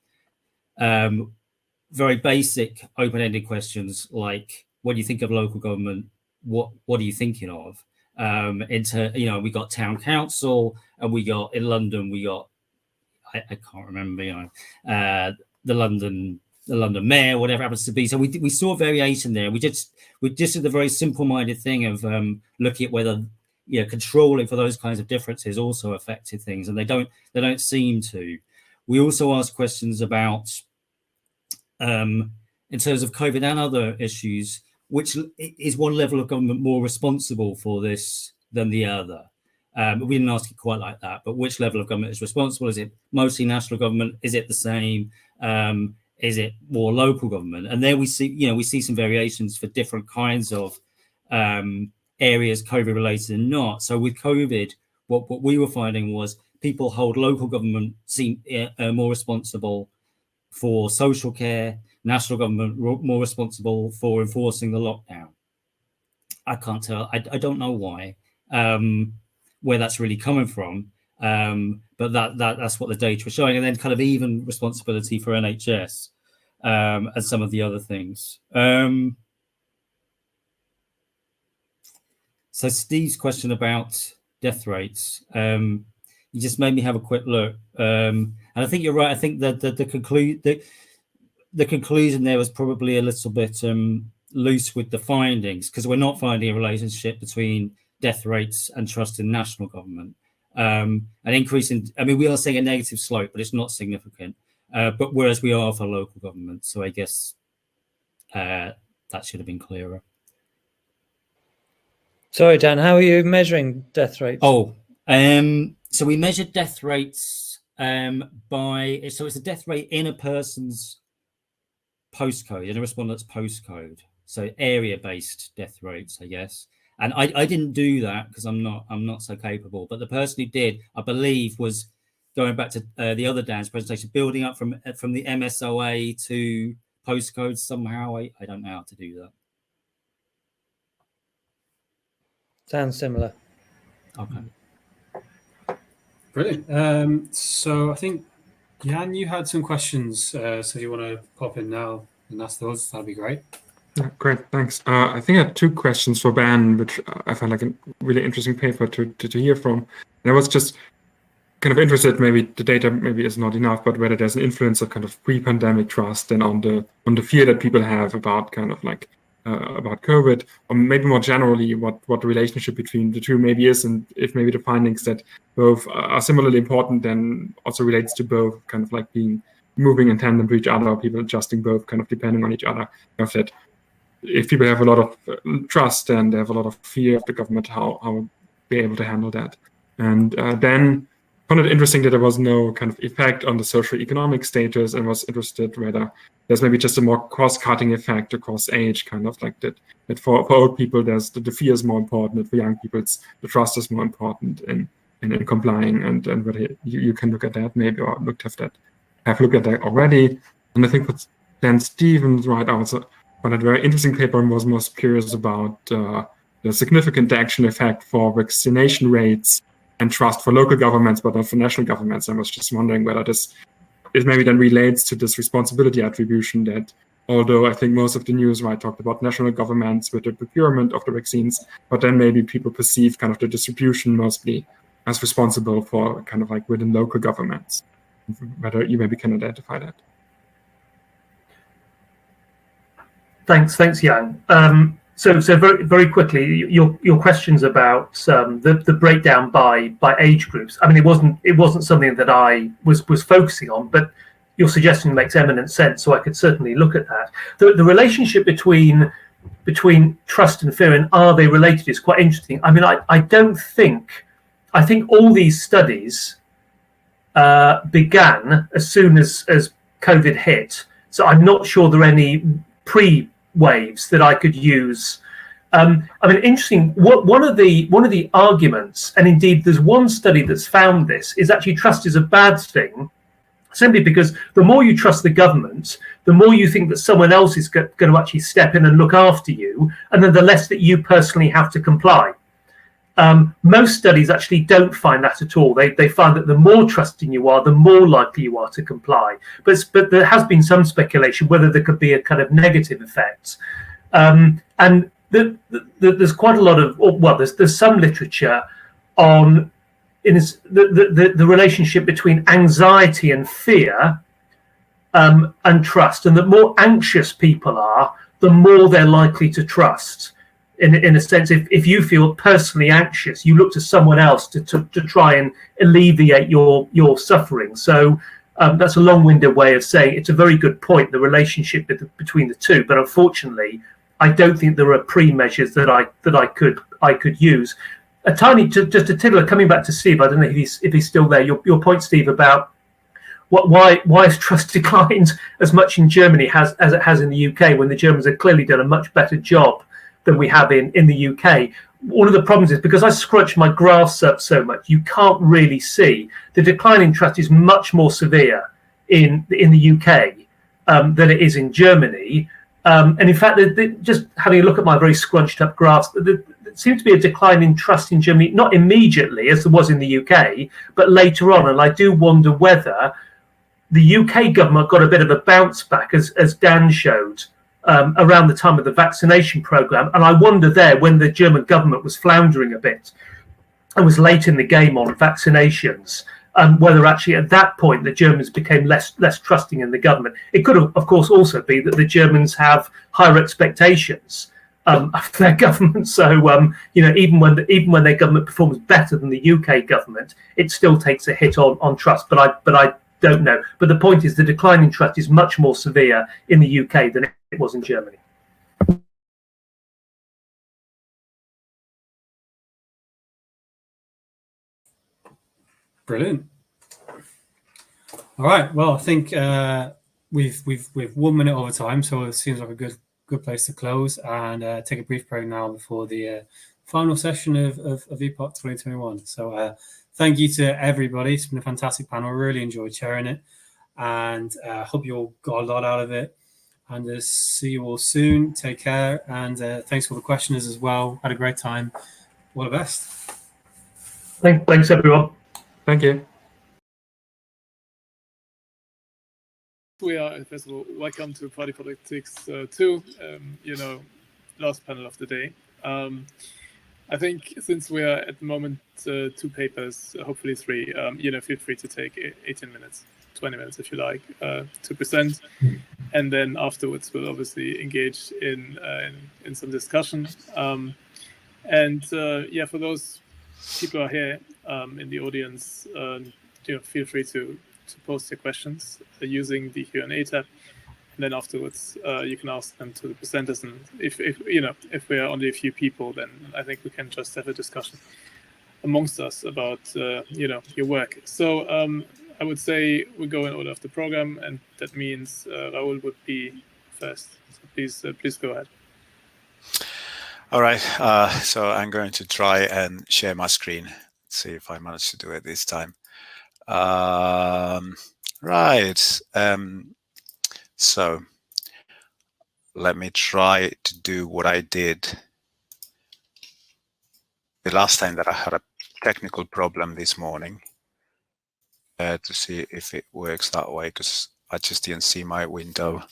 very basic open-ended questions like, what do you think of local government? What are you thinking of? We got town council, and we got in London, we got I can't remember, the London mayor, whatever it happens to be. So we saw variation there. We just did the very simple-minded thing of looking at whether controlling for those kinds of differences also affected things, and they don't seem to. We also asked questions about in terms of COVID and other issues, which is one level of government more responsible for this than the other. We didn't ask it quite like that, but which level of government is responsible? Is it mostly national government? Is it the same? Is it more local government? And there we see some variations for different kinds of areas, COVID related and not. So with COVID, what we were finding was people hold local government seem more responsible for social care, national government more responsible for enforcing the lockdown. I can't tell. I don't know why, where that's really coming from. But that's what the data is showing. And then kind of even responsibility for NHS and some of the other things. So Steve's question about death rates, you just made me have a quick look. And I think you're right. I think that the conclusion there was probably a little bit loose with the findings, because we're not finding a relationship between death rates and trust in national government. An increase in, I mean, we are seeing a negative slope, but it's not significant. But whereas we are for local government, so I guess that should have been clearer. Sorry, Dan, how are you measuring death rates? Oh, so we measured death rates by, so it's a death rate in a person's postcode, in a respondent's postcode. So area-based death rates, I guess. And I didn't do that because I'm not so capable. But the person who did, I believe, was going back to the other Dan's presentation, building up from the MSOA to postcodes somehow. I don't know how to do that. Sounds similar. Okay. Brilliant. So I think, Jan, you had some questions. So if you want to pop in now and ask those, that'd be great. Yeah, great, thanks. I think I had two questions for Ben, which I found like a really interesting paper to hear from. And I was just kind of interested, maybe the data maybe is not enough, but whether there's an influence of kind of pre-pandemic trust and on the fear that people have about kind of like about COVID, or maybe more generally what the relationship between the two maybe is, and if maybe the findings that both are similarly important then also relates to both kind of like moving in tandem to each other, or people adjusting both kind of depending on each other. Kind of that if people have a lot of trust and they have a lot of fear of the government, how be able to handle that. And then I found it interesting that there was no kind of effect on the socioeconomic status, and was interested whether there's maybe just a more cross-cutting effect across age, kind of like that for old people there's the fear is more important, that for young people the trust is more important in complying, and whether you can look at that maybe, or have looked at that already. And I think what Dan Stevens right also found a very interesting paper, and was most curious about the significant action effect for vaccination rates and trust for local governments, but not for national governments. I was just wondering whether this is maybe then relates to this responsibility attribution, that although I think most of the news talked about national governments with the procurement of the vaccines, but then maybe people perceive kind of the distribution mostly as responsible for kind of like within local governments. Whether you maybe can identify that. Thanks, Jan. So very, very quickly, your questions about the breakdown by age groups. I mean, it wasn't something that I was focusing on, but your suggestion makes eminent sense. So I could certainly look at that. The relationship between trust and fear, and are they related, is quite interesting. I mean, I think all these studies began as soon as COVID hit. So I'm not sure there are any pre-waves that I could use. I mean, interesting. One of the arguments, and indeed there's one study that's found this, is actually trust is a bad thing, simply because the more you trust the government, the more you think that someone else is going to actually step in and look after you, and then the less that you personally have to comply. Most studies actually don't find that at all. They find that the more trusting you are, the more likely you are to comply. But there has been some speculation whether there could be a kind of negative effect. And there's quite a lot of, there's some literature on the relationship between anxiety and fear and trust, and the more anxious people are, the more they're likely to trust. In a sense, if you feel personally anxious, you look to someone else to try and alleviate your suffering. So that's a long-winded way of saying it's a very good point, the relationship between the two. But unfortunately, I don't think there are pre-measures that I could use. A tiny, just a tiddler, coming back to Steve. I don't know if he's still there. Your point, Steve, about why has trust declined as much in Germany as it has in the UK, when the Germans have clearly done a much better job than we have in the UK. One of the problems is because I scrunch my graphs up so much, you can't really see. The decline in trust is much more severe in the UK than it is in Germany. And in fact, just having a look at my very scrunched up graphs, there seems to be a decline in trust in Germany, not immediately as there was in the UK, but later on. And I do wonder whether the UK government got a bit of a bounce back, as Dan showed, around the time of the vaccination programme. And I wonder there, when the German government was floundering a bit and was late in the game on vaccinations, whether actually at that point the Germans became less trusting in the government. It could, of course, also be that the Germans have higher expectations of their government. So, even when their government performs better than the UK government, it still takes a hit on trust. But I don't know. But the point is, the decline in trust is much more severe in the UK than it was in Germany. Brilliant. All right. Well, I think we've 1 minute over time, so it seems like a good place to close and take a brief break now before the final session of EPOP 2021. So thank you to everybody. It's been a fantastic panel. I really enjoyed chairing it, and hope you all got a lot out of it. And see you all soon. Take care, and thanks for the questioners as well. Had a great time. All the best. Thanks everyone. Thank you. We are, first of all, welcome to Party Politics 2, last panel of the day. I think since we are at the moment 2 papers, hopefully 3, feel free to take 18 minutes, 20 minutes if you like, to present. And then afterwards we'll obviously engage in some discussion. For those people who are here in the audience, feel free to post your questions using the Q&A tab, and then afterwards you can ask them to the presenters. And if we are only a few people, then I think we can just have a discussion amongst us about your work. So I would say we go in order of the program, and that means Raoul would be first. So please go ahead. All right. So I'm going to try and share my screen. Let's see if I manage to do it this time. Right. So let me try to do what I did the last time that I had a technical problem this morning, to see if it works that way, because I just didn't see my window.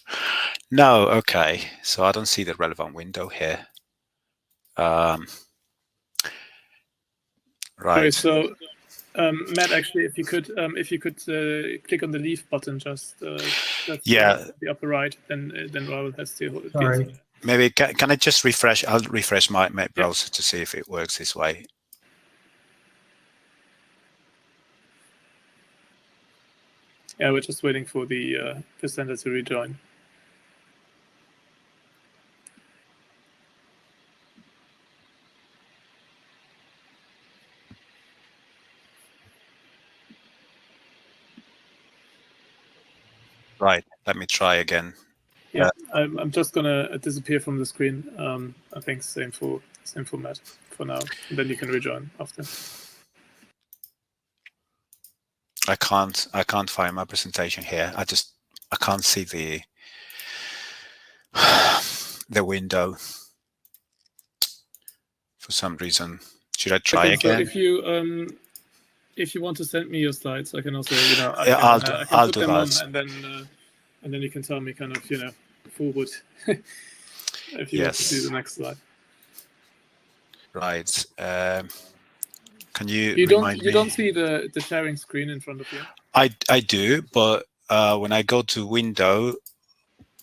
No, okay. So I don't see the relevant window here. Right. Okay, so Matt, actually, if you could click on the leave button, just the upper right, then Raoul has to. Sorry. Maybe can I just refresh? I'll refresh my browser to see if it works this way. Yeah, we're just waiting for the presenter to rejoin. Right, let me try again. Yeah, I'm just gonna disappear from the screen. I think same for Matt for now, and then you can rejoin after. I can't find my presentation here. I can't see the window for some reason. Should I try again? So if you want to send me your slides, I can also I'll put do them that. on, and then you can tell me kind of forward if you want to see the next slide. Right. Can you you remind me? don't see the sharing screen in front of you? I do, but when I go to window,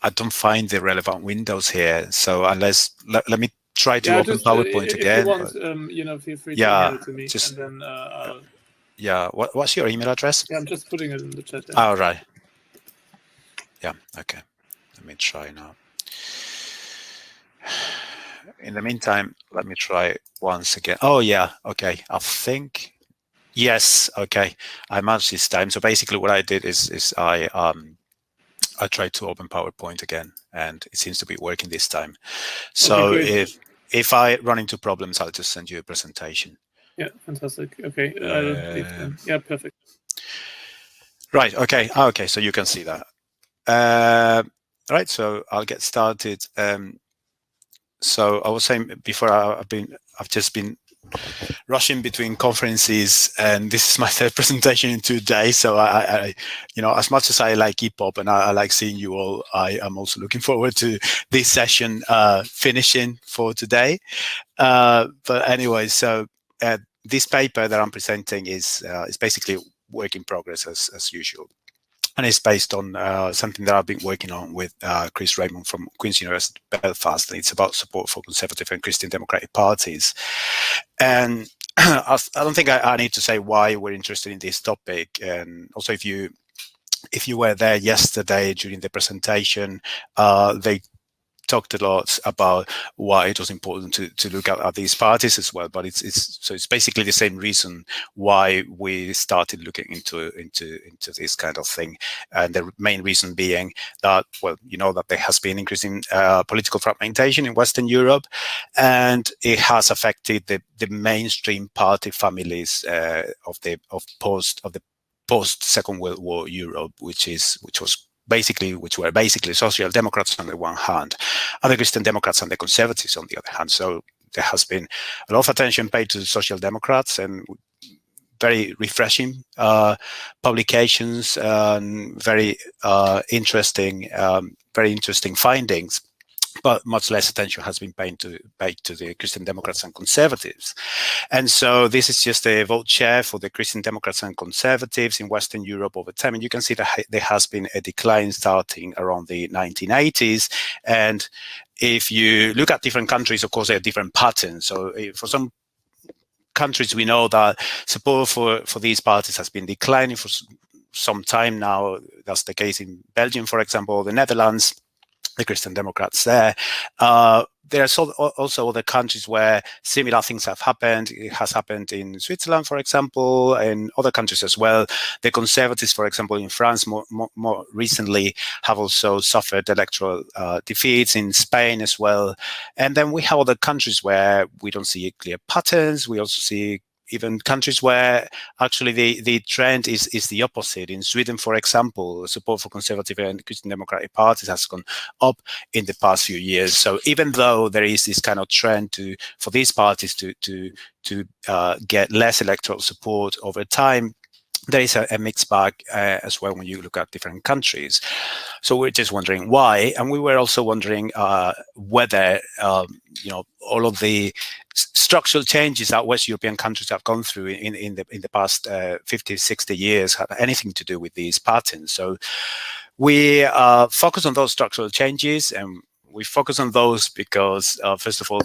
I don't find the relevant windows here. So unless let me try to open PowerPoint again. If you want, feel free to email it to me, and then I'll. Yeah. What's your email address? Yeah, I'm just putting it in the chat. Oh, right. Yeah. Okay. Let me try now. In the meantime, let me try once again. Oh, yeah. Okay. I think. Yes. Okay. I managed this time. So basically, what I did is I tried to open PowerPoint again, and it seems to be working this time. So okay, if I run into problems, I'll just send you a presentation. Yeah, fantastic. Okay, yeah, perfect. Right. Okay. Okay. So you can see that. All right, so I'll get started. So I was saying before, I've just been rushing between conferences, and this is my third presentation in 2 days. So I you know, as much as I like EPOP and I like seeing you all, I am also looking forward to this session finishing for today. But anyway, so this paper that I'm presenting is basically work in progress as usual. And it's based on something that I've been working on with Chris Raymond from Queen's University Belfast. And it's about support for Conservative and Christian Democratic parties. And I don't think I need to say why we're interested in this topic. And also, if you were there yesterday during the presentation, they talked a lot about why it was important to look at these parties as well. But it's basically the same reason why we started looking into this kind of thing. And the main reason being that, well, you know, that there has been increasing political fragmentation in Western Europe, and it has affected the mainstream party families of the post Second World War Europe, which were basically Social Democrats on the one hand, and the Christian Democrats and the Conservatives on the other hand. So there has been a lot of attention paid to Social Democrats, and very refreshing publications, and very interesting findings. But much less attention has been paid to the Christian Democrats and Conservatives. And so this is just a vote share for the Christian Democrats and Conservatives in Western Europe over time. And you can see that there has been a decline starting around the 1980s. And if you look at different countries, of course, there are different patterns. So for some countries, we know that support for these parties has been declining for some time now. That's the case in Belgium, for example, the Netherlands, the Christian Democrats there. There are also other countries where similar things have happened. It has happened in Switzerland, for example, and other countries as well. The Conservatives, for example, in France, more recently, have also suffered electoral defeats, in Spain as well. And then we have other countries where we don't see clear patterns. We also see even countries where actually the trend is the opposite. In Sweden, for example, support for Conservative and Christian Democratic parties has gone up in the past few years. So even though there is this kind of trend for these parties to get less electoral support over time, there is a mixed bag as well when you look at different countries. So we're just wondering why, and we were also wondering whether you know, all of the structural changes that West European countries have gone through in the past 50, 60 years have anything to do with these patterns. So we focus on those structural changes, and we focus on those because, first of all,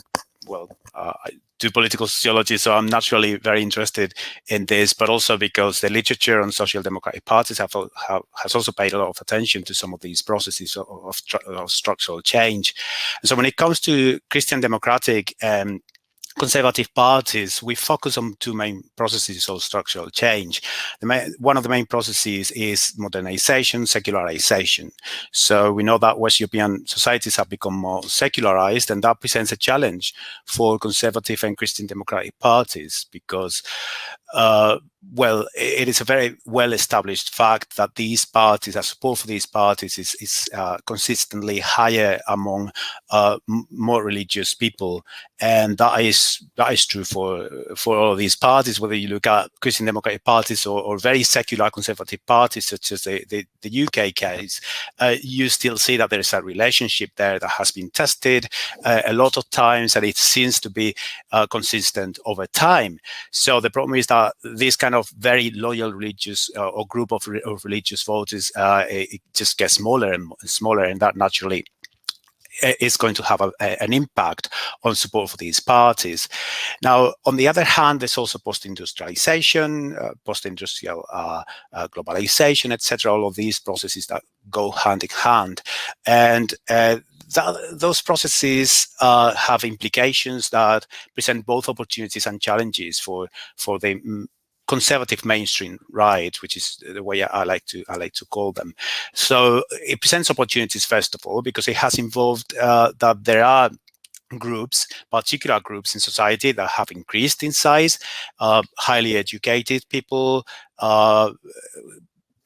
well, I do political sociology, so I'm naturally very interested in this, but also because the literature on social democratic parties has also paid a lot of attention to some of these processes of structural change. And so when it comes to Christian democratic Conservative parties, we focus on two main processes of structural change. One of the main processes is modernization, secularization. So we know that West European societies have become more secularized, and that presents a challenge for Conservative and Christian Democratic parties because well, it is a very well-established fact that these parties, that support for these parties is consistently higher among more religious people, and that is true for all of these parties. Whether you look at Christian Democratic parties or very secular conservative parties, such as the UK case, you still see that there is a relationship there that has been tested a lot of times, and it seems to be consistent over time. So the problem is that this kind of very loyal religious or group of religious voters, it just gets smaller and smaller, and that naturally is going to have an impact on support for these parties. Now, on the other hand, there's also post-industrialization, post-industrial globalization, etc. All of these processes that go hand in hand, and those processes have implications that present both opportunities and challenges for the conservative mainstream right, which is the way I like to call them. So it presents opportunities, first of all, because it has involved that there are groups, particular groups in society that have increased in size, highly educated people,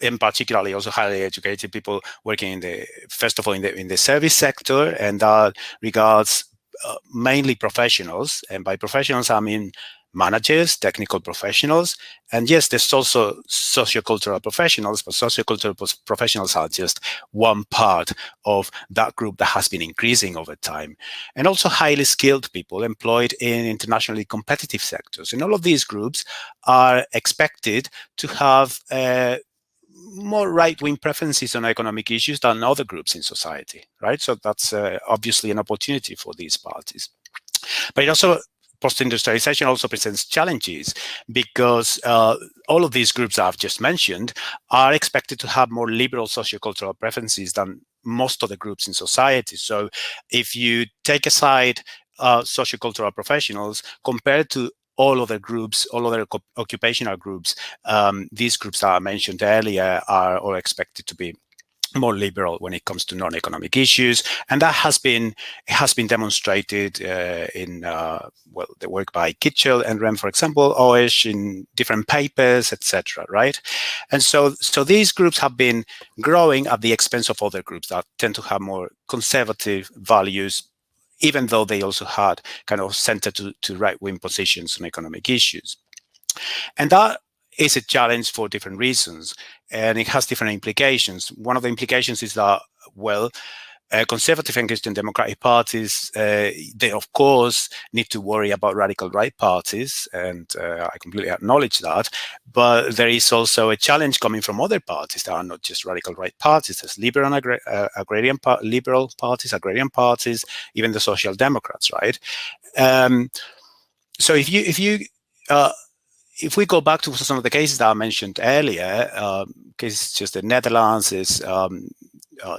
in particularly also highly educated people working in the, first of all, in the service sector, and that regards mainly professionals. And by professionals, I mean managers, technical professionals, and yes, there's also sociocultural professionals, but sociocultural professionals are just one part of that group that has been increasing over time. And also highly skilled people employed in internationally competitive sectors. And all of these groups are expected to have more right-wing preferences on economic issues than other groups in society, right? So that's obviously an opportunity for these parties. But it also, post-industrialization also presents challenges, because all of these groups I've just mentioned are expected to have more liberal sociocultural preferences than most of the groups in society. So if you take aside sociocultural professionals compared to all other groups, all other occupational groups, these groups that I mentioned earlier are all expected to be more liberal when it comes to non-economic issues, and that has been demonstrated in well, the work by Kitchell and Rem, for example, Oesch, in different papers, etc. Right, and so these groups have been growing at the expense of other groups that tend to have more conservative values, even though they also had kind of centered to right-wing positions on economic issues, and that is a challenge for different reasons, and it has different implications. One of the implications is that, well, conservative and Christian democratic parties, they of course need to worry about radical right parties, and I completely acknowledge that, but there is also a challenge coming from other parties that are not just radical right parties. There's liberal parties, agrarian parties, even the social democrats, right? So if we go back to some of the cases that I mentioned earlier, cases just the Netherlands, there's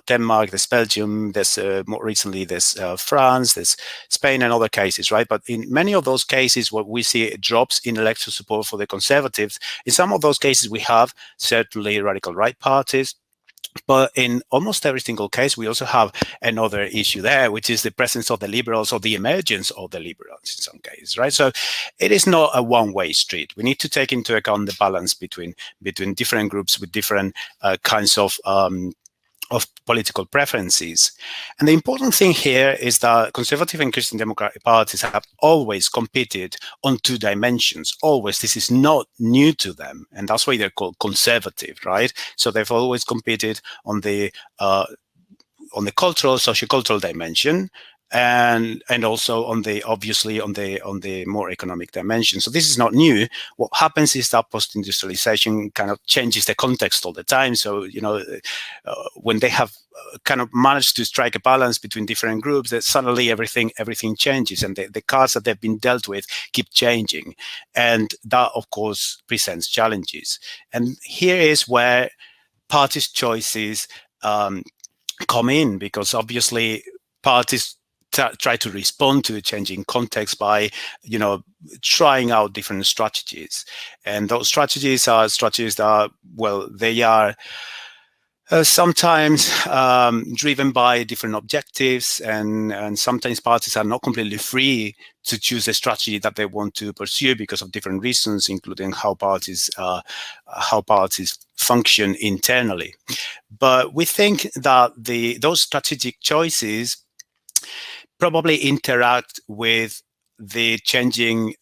Denmark, there's Belgium, there's more recently there's France, there's Spain, and other cases, right? But in many of those cases, what we see drops in electoral support for the Conservatives. In some of those cases, we have certainly radical right parties. But in almost every single case, we also have another issue there, which is the presence of the liberals or the emergence of the liberals in some cases, right? So it is not a one-way street. We need to take into account the balance between different groups with different kinds of political preferences. And the important thing here is that conservative and Christian democratic parties have always competed on two dimensions. Always. This is not new to them. And that's why they're called conservative, right? So they've always competed on the cultural, sociocultural dimension, and also on the, obviously on the more economic dimension. So this is not new. What happens is that post-industrialization kind of changes the context all the time. So, you know, when they have kind of managed to strike a balance between different groups, that suddenly everything changes, and the cards that they've been dealt with keep changing. And that, of course, presents challenges. And here is where parties' choices come in, because obviously parties try to respond to a changing context by, you know, trying out different strategies. And those strategies are strategies that, well, they are sometimes driven by different objectives, and sometimes parties are not completely free to choose a strategy that they want to pursue because of different reasons, including how parties function internally. But we think that those strategic choices probably interact with the changing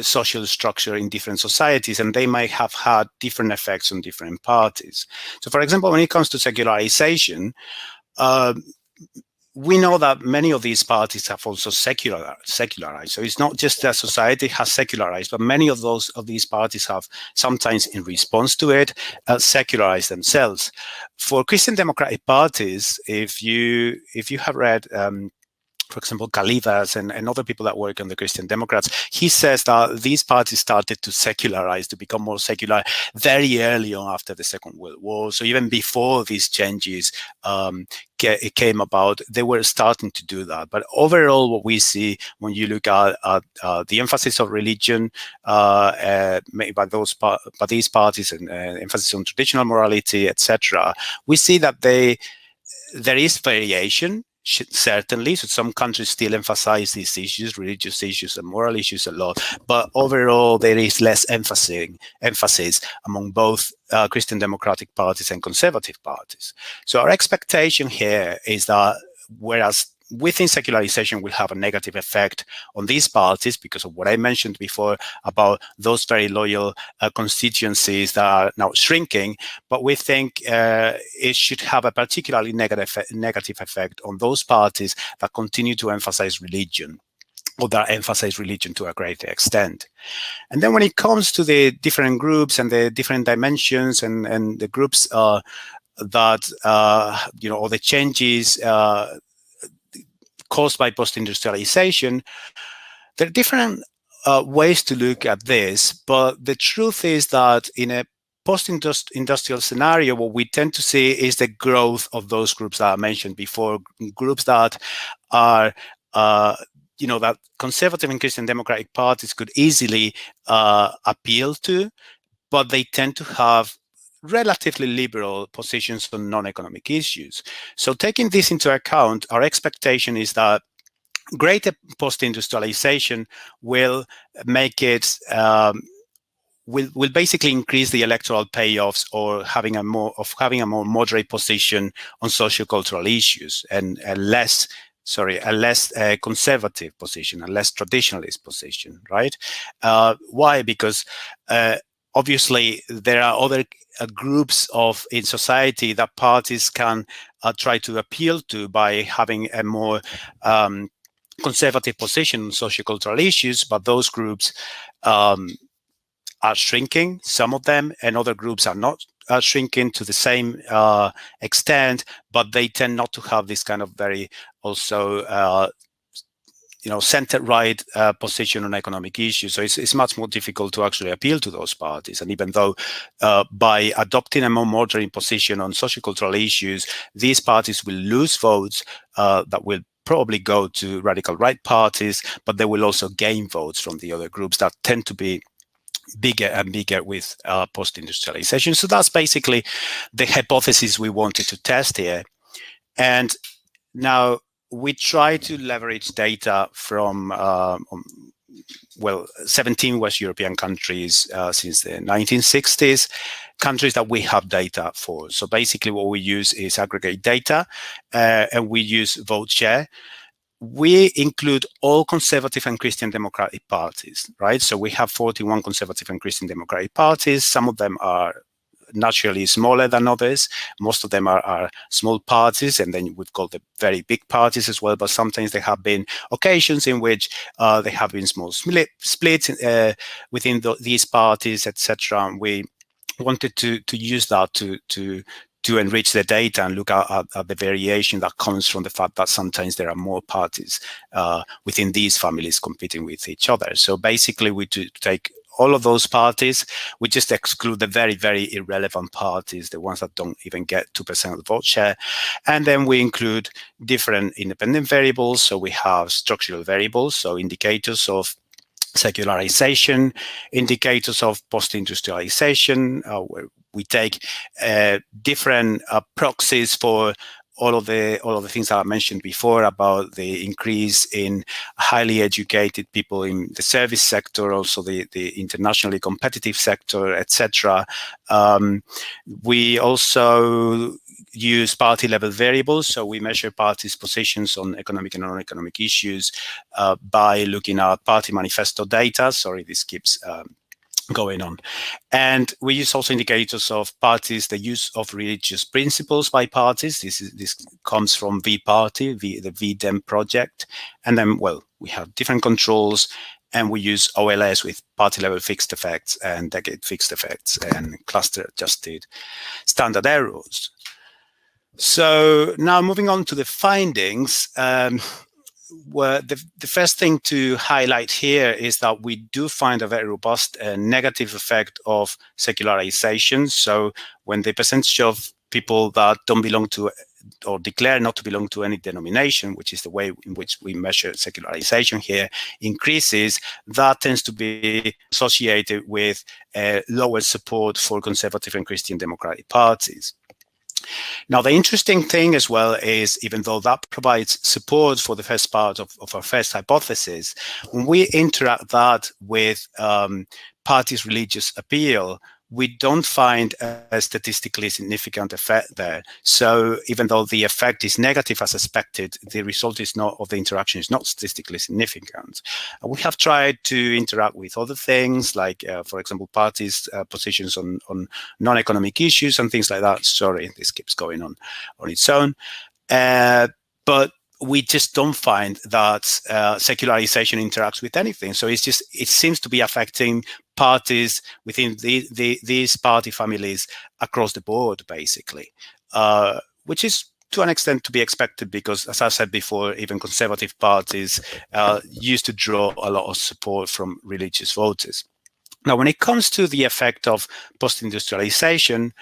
social structure in different societies, and they might have had different effects on different parties. So, for example, when it comes to secularization, we know that many of these parties have also secularized. So it's not just that society has secularized, but many of these parties have, sometimes in response to it, secularized themselves. For Christian democratic parties, if you have read, for example, Calivas and other people that work on the Christian Democrats, he says that these parties started to secularize, to become more secular very early on after the Second World War. So even before these changes came about, they were starting to do that. But overall, what we see when you look at the emphasis of religion made by these parties, and emphasis on traditional morality, etc., we see that there is variation. certainly. So some countries still emphasize these issues, religious issues and moral issues a lot, but overall there is less emphasis among both Christian democratic parties and conservative parties. So our expectation here is that whereas within secularization will have a negative effect on these parties because of what I mentioned before about those very loyal constituencies that are now shrinking, but we think it should have a particularly negative effect on those parties that continue to emphasize religion, or that emphasize religion to a greater extent. And then when it comes to the different groups and the different dimensions and the groups that, or the changes caused by post-industrialization, there are different ways to look at this, but the truth is that in a post-industrial scenario, what we tend to see is the growth of those groups that I mentioned before, groups that are, that conservative and Christian democratic parties could easily appeal to, but they tend to have relatively liberal positions on non-economic issues. So taking this into account, our expectation is that greater post-industrialization will make it will basically increase the electoral payoffs or having a more moderate position on socio-cultural issues and a less conservative position, a less traditionalist position, right? Why? Because obviously there are other groups in society that parties can try to appeal to by having a more conservative position on sociocultural issues, but those groups are shrinking, some of them, and other groups are not shrinking to the same extent, but they tend not to have this kind of very also center-right position on economic issues. So it's much more difficult to actually appeal to those parties. And even though by adopting a more moderate position on sociocultural issues, these parties will lose votes that will probably go to radical right parties, but they will also gain votes from the other groups that tend to be bigger and bigger with post-industrialization. So that's basically the hypothesis we wanted to test here. And now we try to leverage data from 17 West European countries since the 1960s, countries that we have data for. So basically what we use is aggregate data and we use vote share. We include all conservative and Christian democratic parties, right? So we have 41 conservative and Christian democratic parties. Some of them are naturally smaller than others. Most of them are small parties, and then we've got the very big parties as well. But sometimes there have been occasions in which there have been small splits within these parties, etc. And we wanted to use that to enrich the data and look at the variation that comes from the fact that sometimes there are more parties within these families competing with each other. So basically, we take all of those parties, we just exclude the very, very irrelevant parties, the ones that don't even get 2% of the vote share. And then we include different independent variables. So we have structural variables, so indicators of secularization, indicators of post-industrialization, where we take different proxies for all of the things that I mentioned before about the increase in highly educated people in the service sector, also the internationally competitive sector, etc. We also use party level variables. So we measure parties' positions on economic and non-economic issues by looking at party manifesto data. Sorry, this keeps going on. And we use also indicators of parties, the use of religious principles by parties. This comes from V-Party, the VDEM project. And then, we have different controls, and we use OLS with party level fixed effects and decade fixed effects and cluster adjusted standard errors. So now moving on to the findings, where the first thing to highlight here is that we do find a very robust negative effect of secularization. So when the percentage of people that don't belong to or declare not to belong to any denomination, which is the way in which we measure secularization here, increases, that tends to be associated with lower support for conservative and Christian democratic parties. Now, the interesting thing as well is, even though that provides support for the first part of our first hypothesis, when we interact that with parties' religious appeal, we don't find a statistically significant effect there. So even though the effect is negative as expected, the result is not, of the interaction is not statistically significant. We have tried to interact with other things, like, for example, parties' positions on non-economic issues and things like that. Sorry, this keeps going on its own. But we just don't find that secularization interacts with anything. So it seems to be affecting parties within these party families across the board, basically, which is to an extent to be expected, because, as I said before, even conservative parties used to draw a lot of support from religious voters. Now, when it comes to the effect of post-industrialization,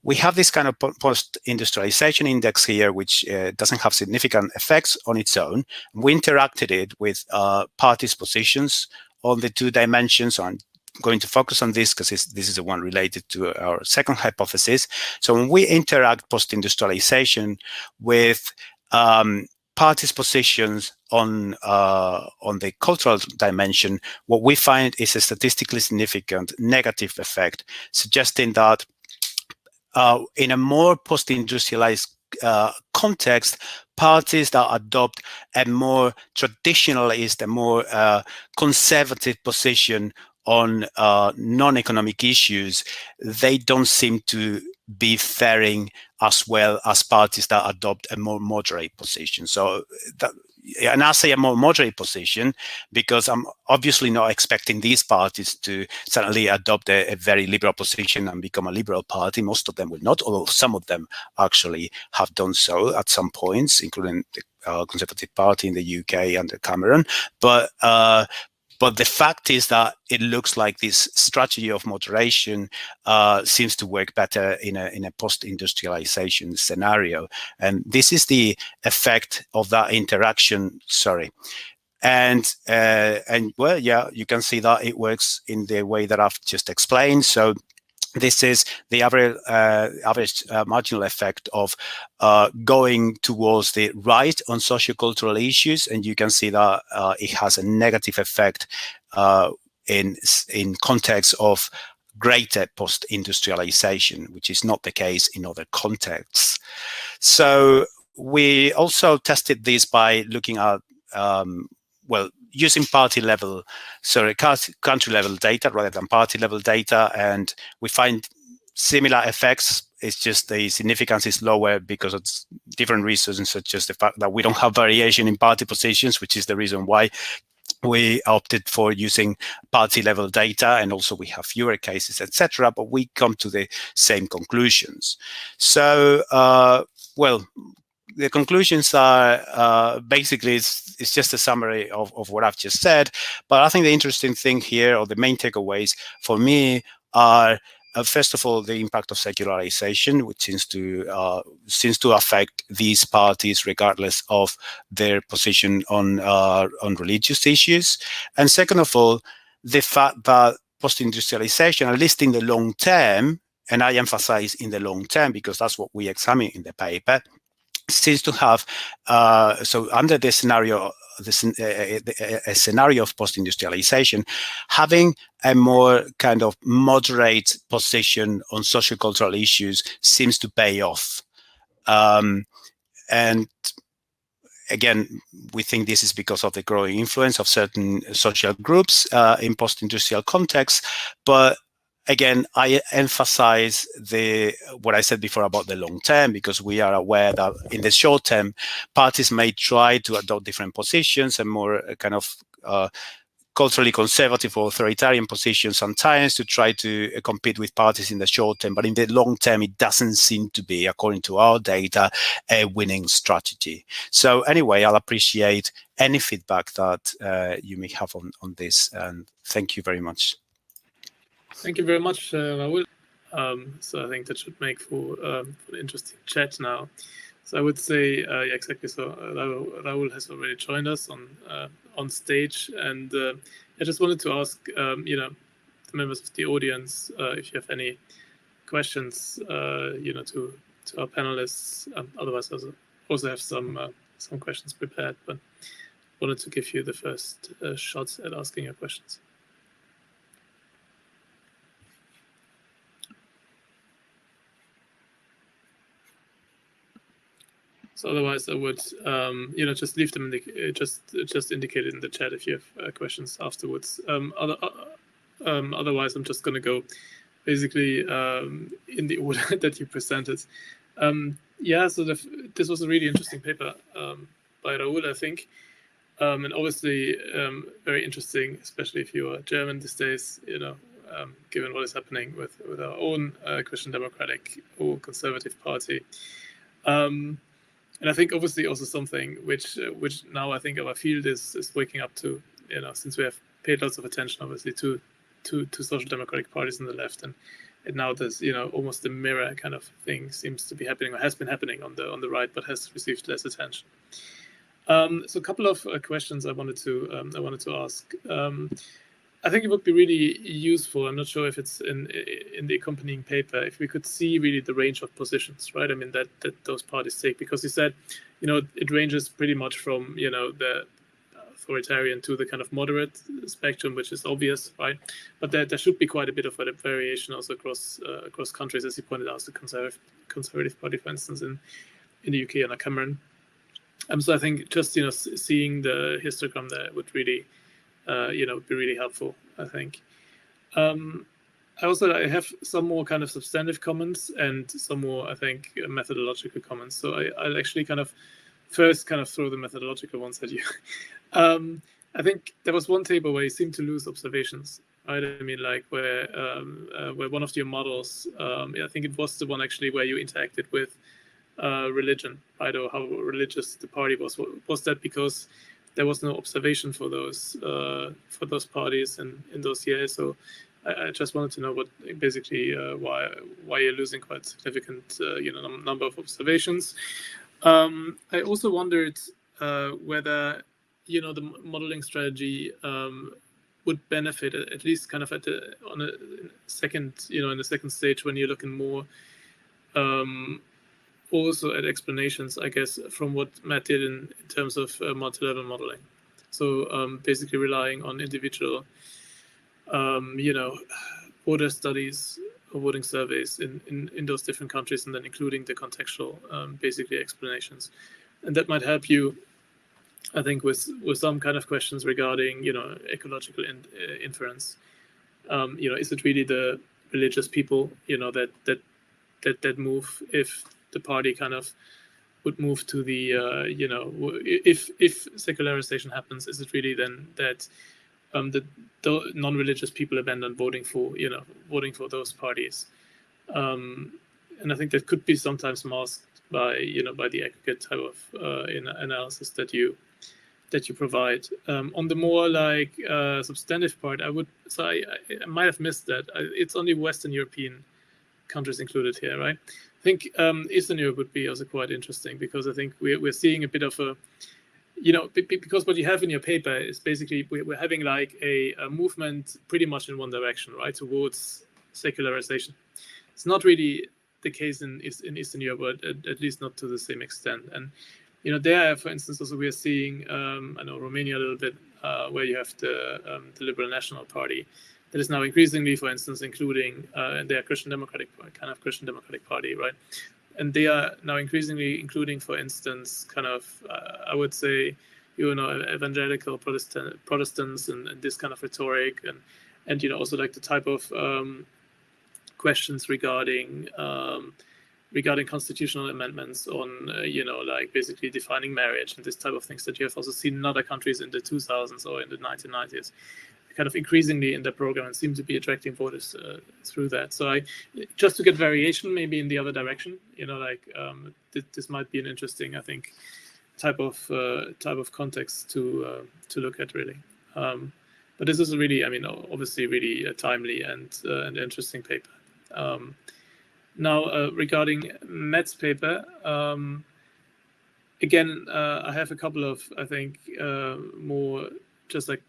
we have this kind of post-industrialization index here, which doesn't have significant effects on its own. We interacted it with parties' positions on the 2 dimensions. I'm going to focus on this because this is the one related to our second hypothesis. So when we interact post-industrialization with parties' positions on the cultural dimension, what we find is a statistically significant negative effect, suggesting that in a more post-industrialized context, parties that adopt a more traditionalist, a more conservative position on non-economic issues, they don't seem to be faring as well as parties that adopt a more moderate position. So and I say a more moderate position because I'm obviously not expecting these parties to suddenly adopt a very liberal position and become a liberal party. Most of them will not, although some of them actually have done so at some points, including the Conservative Party in the UK under Cameron. But the fact is that it looks like this strategy of moderation seems to work better in a post-industrialization scenario. And this is the effect of that interaction, And well, yeah, you can see that it works in the way that I've just explained. So this is the average marginal effect of going towards the right on sociocultural issues, and you can see that it has a negative effect in context of greater post-industrialization, which is not the case in other contexts. So we also tested this by looking at using country level data rather than party level data, and we find similar effects. It's just the significance is lower because of different reasons, such as the fact that we don't have variation in party positions, which is the reason why we opted for using party level data, and also we have fewer cases, etc. But we come to the same conclusions. So, the conclusions are basically it's just a summary of what I've just said. But I think the interesting thing here, or the main takeaways for me, are first of all the impact of secularization, which seems to affect these parties regardless of their position on religious issues, and second of all, the fact that post-industrialization, at least in the long term, and I emphasize in the long term because that's what we examine in the paper, seems to have so under this scenario, a scenario of post-industrialization, having a more kind of moderate position on sociocultural issues seems to pay off. And again, we think this is because of the growing influence of certain social groups in post-industrial contexts, but again, I emphasize what I said before about the long term, because we are aware that in the short term, parties may try to adopt different positions and more kind of culturally conservative or authoritarian positions sometimes to try to compete with parties in the short term. But in the long term, it doesn't seem to be, according to our data, a winning strategy. So anyway, I'll appreciate any feedback that you may have on this. And thank you very much. Thank you very much, Raul. So I think that should make for an interesting chat now. So I would say, yeah, exactly. So Raul has already joined us on stage, and I just wanted to ask, the members of the audience, if you have any questions, to our panelists. Otherwise, I also have some questions prepared, but wanted to give you the first shot at asking your questions. So otherwise, I would, just leave them just indicate it in the chat if you have questions afterwards. Otherwise, I'm just going to go basically in the order that you presented. So this was a really interesting paper by Raoul, I think, and obviously very interesting, especially if you are German these days. Given what is happening with our own Christian Democratic or Conservative Party. And I think obviously also something which now I think our field is waking up to, since we have paid lots of attention obviously to social democratic parties on the left, and now there's almost a mirror kind of thing seems to be happening or has been happening on the right, but has received less attention. So a couple of questions I wanted to ask. I think it would be really useful. I'm not sure if it's in the accompanying paper, if we could see really the range of positions, right? I mean, that those parties take, because you said, it ranges pretty much from, the authoritarian to the kind of moderate spectrum, which is obvious, right? But there should be quite a bit of a variation also across countries, as you pointed out, the Conservative Party, for instance, in the UK under Cameron. So I think just, seeing the histogram there would really, be really helpful, I think. I have some more kind of substantive comments and some more, I think, methodological comments. So I'll actually kind of first throw the methodological ones at you. I think there was one table where you seem to lose observations, right? I mean, like where one of your models, I think it was the one actually where you interacted with religion, right, or how religious the party was. Was that because there was no observation for those parties in those years? So I just wanted to know what basically why you're losing quite significant number of observations. I also wondered whether the modeling strategy would benefit at least kind of on a second in the second stage when you're looking more also at explanations, I guess, from what Matt did in terms of multi-level modeling. So basically relying on individual, voter studies or voting surveys in those different countries, and then including the contextual, basically explanations. And that might help you, I think, with some kind of questions regarding, ecological inference. Is it really the religious people, that move if the party kind of would move to the, if secularization happens, is it really then that the non-religious people abandon voting for those parties? And I think that could be sometimes masked by, by the aggregate type of analysis that you provide. On the more like substantive part, I might have missed that. It's only Western European countries included here, right? I think Eastern Europe would be also quite interesting, because I think we're seeing a bit of a, because what you have in your paper is basically we're having like a movement pretty much in one direction, right, towards secularization. It's not really the case in Eastern Europe, but at least not to the same extent. And there, for instance, also we are seeing, I know Romania a little bit, where you have the Liberal National Party that is now increasingly, for instance, including their Christian Democratic Party, right? And they are now increasingly including, for instance, kind of, I would say, evangelical Protestants and this kind of rhetoric, and also like the type of questions regarding constitutional amendments on, like basically defining marriage and this type of things that you have also seen in other countries in the 2000s or in the 1990s, kind of increasingly in the program, and seem to be attracting voters through that. So just to get variation maybe in the other direction, this might be an interesting, I think, type of context to look at really. But this is a really, obviously really a timely and interesting paper. Now, regarding Matt's paper, again, I have a couple of, I think, more just like,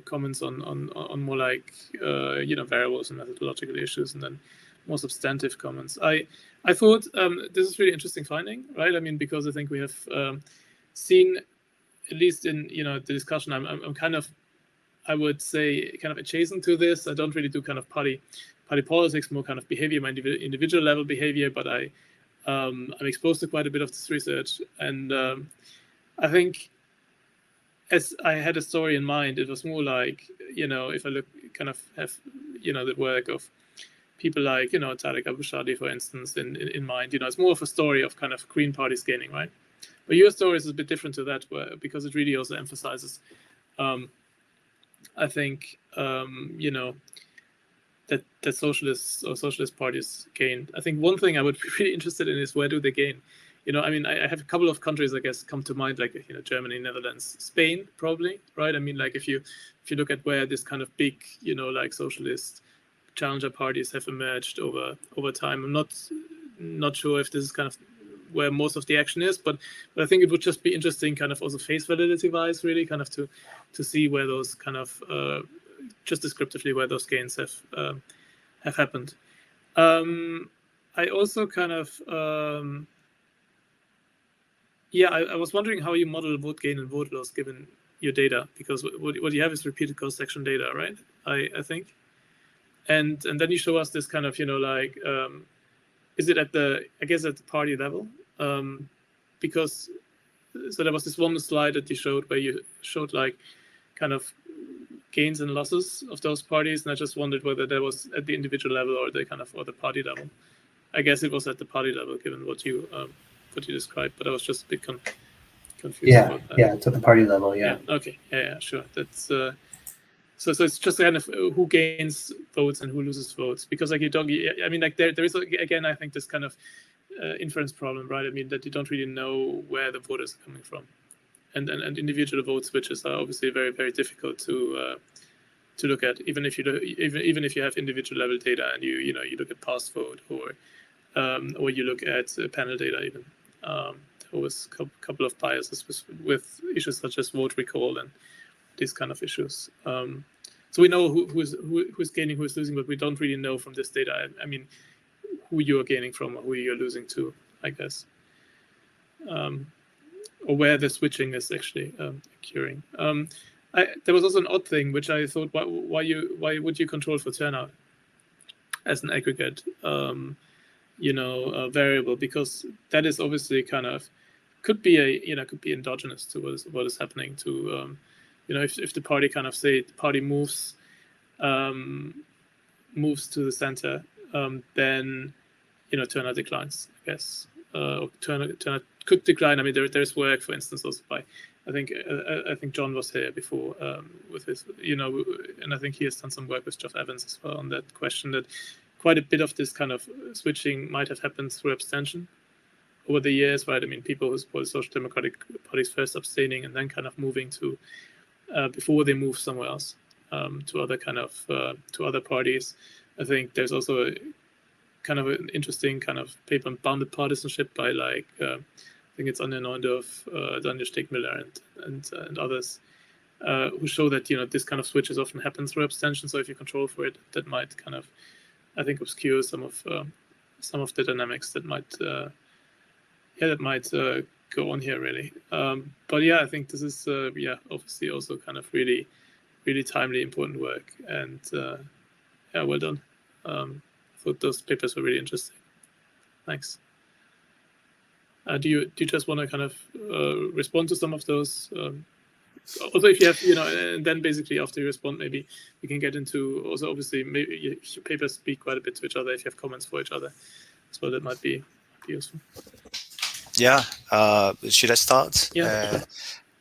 comments on more like, variables and methodological issues, and then more substantive comments. I thought this is really interesting finding, right? I mean, because I think we have seen, at least in the discussion, I'm kind of, I would say, kind of adjacent to this. I don't really do kind of party politics, more kind of behavior, my individual level behavior, but I'm exposed to quite a bit of this research, and I think, as I had a story in mind, it was more like, if I look, kind of have, the work of people like, Tariq Abu-Shadi, for instance, in mind, it's more of a story of kind of Green parties gaining, right? But your story is a bit different to that, because it really also emphasizes, I think, that socialists or socialist parties gained. I think one thing I would be really interested in is, where do they gain? I mean, I have a couple of countries, I guess, come to mind, like, Germany, Netherlands, Spain, probably, right? I mean, like, if you look at where this kind of big, like, socialist challenger parties have emerged over time, I'm not sure if this is kind of where most of the action is, but I think it would just be interesting, kind of also face validity wise, really, kind of to see where those kind of just descriptively where those gains have happened. I also kind of I was wondering how you model vote gain and vote loss given your data, because what you have is repeated cross-section data, right? I think, and then you show us this kind of like, is it at the party level? Because so there was this one slide that you showed where you showed like kind of gains and losses of those parties, and I just wondered whether that was at the individual level or the party level. I guess it was at the party level, given what you described, but I was just a bit confused about that. Yeah, it's at the party level. Yeah. Okay. Yeah. Sure. That's so it's just kind of who gains votes and who loses votes, because like I mean, like there is again, I think, this kind of inference problem, right? I mean, that you don't really know where the voters are coming from, and individual vote switches are obviously very, very difficult to look at, even if you have individual level data and you look at past vote or you look at panel data even. There was a couple of biases with issues such as vote recall and these kind of issues. So we know who's gaining, who's losing, but we don't really know from this data, I mean, who you are gaining from or who you're losing to, I guess. Or where the switching is actually occurring. There was also an odd thing, which I thought, why would you control for turnout as an aggregate variable, because that is obviously kind of could be endogenous to what is happening to if the party kind of say the party moves to the center, then turnout declines, I guess, or turnout could decline. I mean, there's work, for instance, also by I think John was here before with his and I think he has done some work with Geoff Evans as well on that question, that quite a bit of this kind of switching might have happened through abstention over the years, right? I mean, people who support social democratic parties first abstaining and then kind of moving to before they move somewhere else to other kind of to other parties. I think there's also kind of an interesting kind of paper on bounded partisanship by like I think it's Anja Neundorf, Daniel Stegmüller and others who show that this kind of switches often happens through abstention. So if you control for it, that might kind of, I think, obscure some of the dynamics that might go on here, really. But yeah, I think this is obviously also kind of really, really timely, important work, and well done. I thought those papers were really interesting. Thanks. Do you just want to kind of respond to some of those? Also, if you have, and then basically after you respond, maybe we can get into also, obviously, maybe your papers speak quite a bit to each other. If you have comments for each other as well, that might be useful. Yeah. Should I start? Yeah.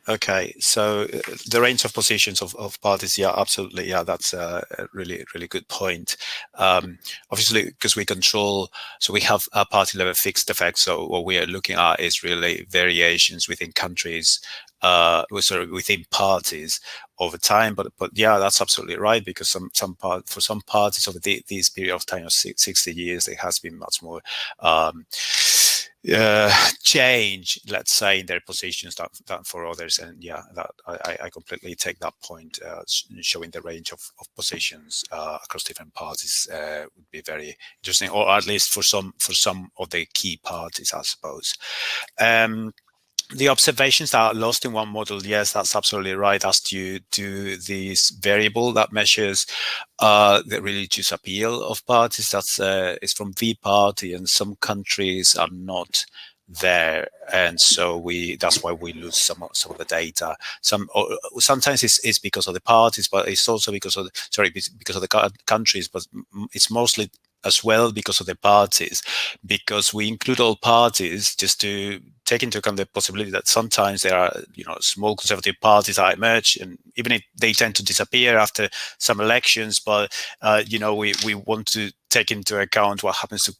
Okay, so the range of positions of parties, yeah, absolutely, yeah, that's a really, really good point. Obviously, because we control, so we have a party level fixed effect. So what we are looking at is really variations within countries, within parties over time. But yeah, that's absolutely right, because for some parties over this period of time of 60 years, there has been much more change, let's say, in their positions than for others. And yeah, that I completely take that point. Showing the range of positions across different parties would be very interesting, or at least for some of the key parties, I suppose. The observations that are lost in one model, yes, that's absolutely right. As to this variable that measures the religious appeal of parties, that's is from V Party, and some countries are not there, and so that's why we lose some of the data. Sometimes it's because of the parties, but it's also because of the countries, but it's mostly as well because of the parties, because we include all parties just to take into account the possibility that sometimes there are, small conservative parties that emerge, and even if they tend to disappear after some elections, but we want to take into account what happens to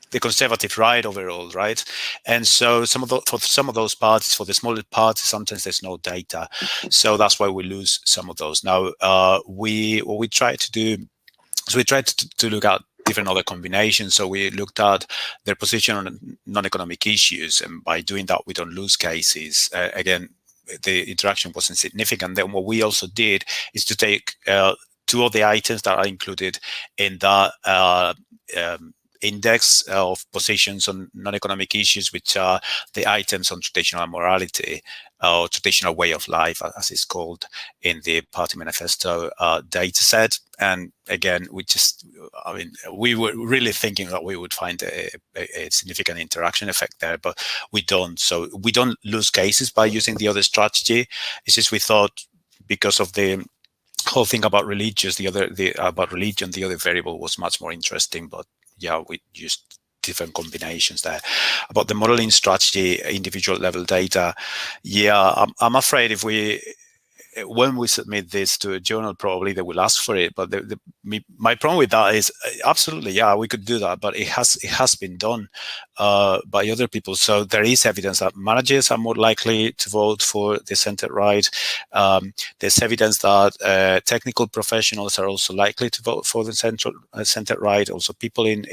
the conservative right overall, right? And so for some of those parties, for the smaller parties, sometimes there's no data, so that's why we lose some of those. Now, what we try to do is we tried to look at different other combinations. So we looked at their position on non-economic issues, and by doing that, we don't lose cases. Again, the interaction wasn't significant. Then what we also did is to take two of the items that are included in that index of positions on non-economic issues, which are the items on traditional morality, or traditional way of life, as it's called in the party manifesto data set. And again, we were really thinking that we would find a significant interaction effect there, but we don't. So we don't lose cases by using the other strategy. It's just we thought, because of the whole thing about religion, the other variable was much more interesting. But yeah, we used different combinations there. About the modeling strategy, individual level data, yeah, I'm afraid when we submit this to a journal, probably they will ask for it. But my problem with that is, absolutely, yeah, we could do that, but it has been done by other people. So there is evidence that managers are more likely to vote for the centre right. There's evidence that technical professionals are also likely to vote for the centre right. Also, people in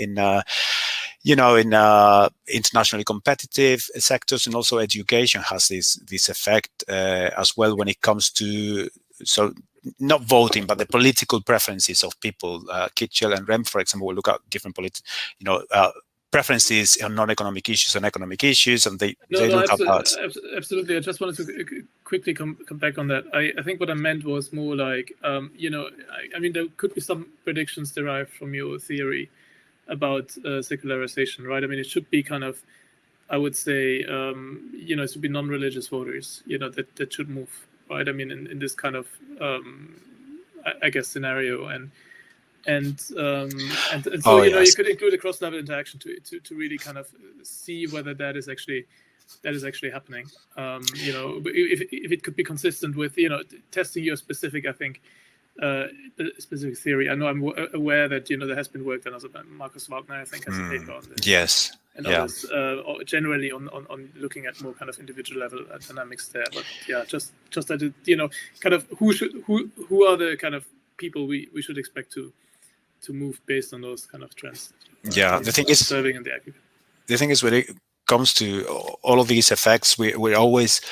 internationally competitive sectors, and also education has this effect as well when it comes to, so not voting, but the political preferences of people. Kitchell and Rem, for example, will look at different preferences on non-economic issues and economic issues, and they look at that. Absolutely. I just wanted to quickly come back on that. I think what I meant was more like, I mean, there could be some predictions derived from your theory about secularization, right? I mean, it should be kind of, I would say, it should be non-religious voters, that should move, right? I mean, in this kind of, I guess, scenario, and so yes. You could include a cross-level interaction to really kind of see whether that is actually happening. If it could be consistent with testing your specific, I think, specific theory. I know I'm aware that there has been work done also by Markus Wagner, I think, has a paper on this. Yes. And others generally on looking at more kind of individual level dynamics there. But yeah, just that kind of who are the kind of people we should expect to move based on those kind of trends. Yeah, the thing is, when it comes to all of these effects, we're always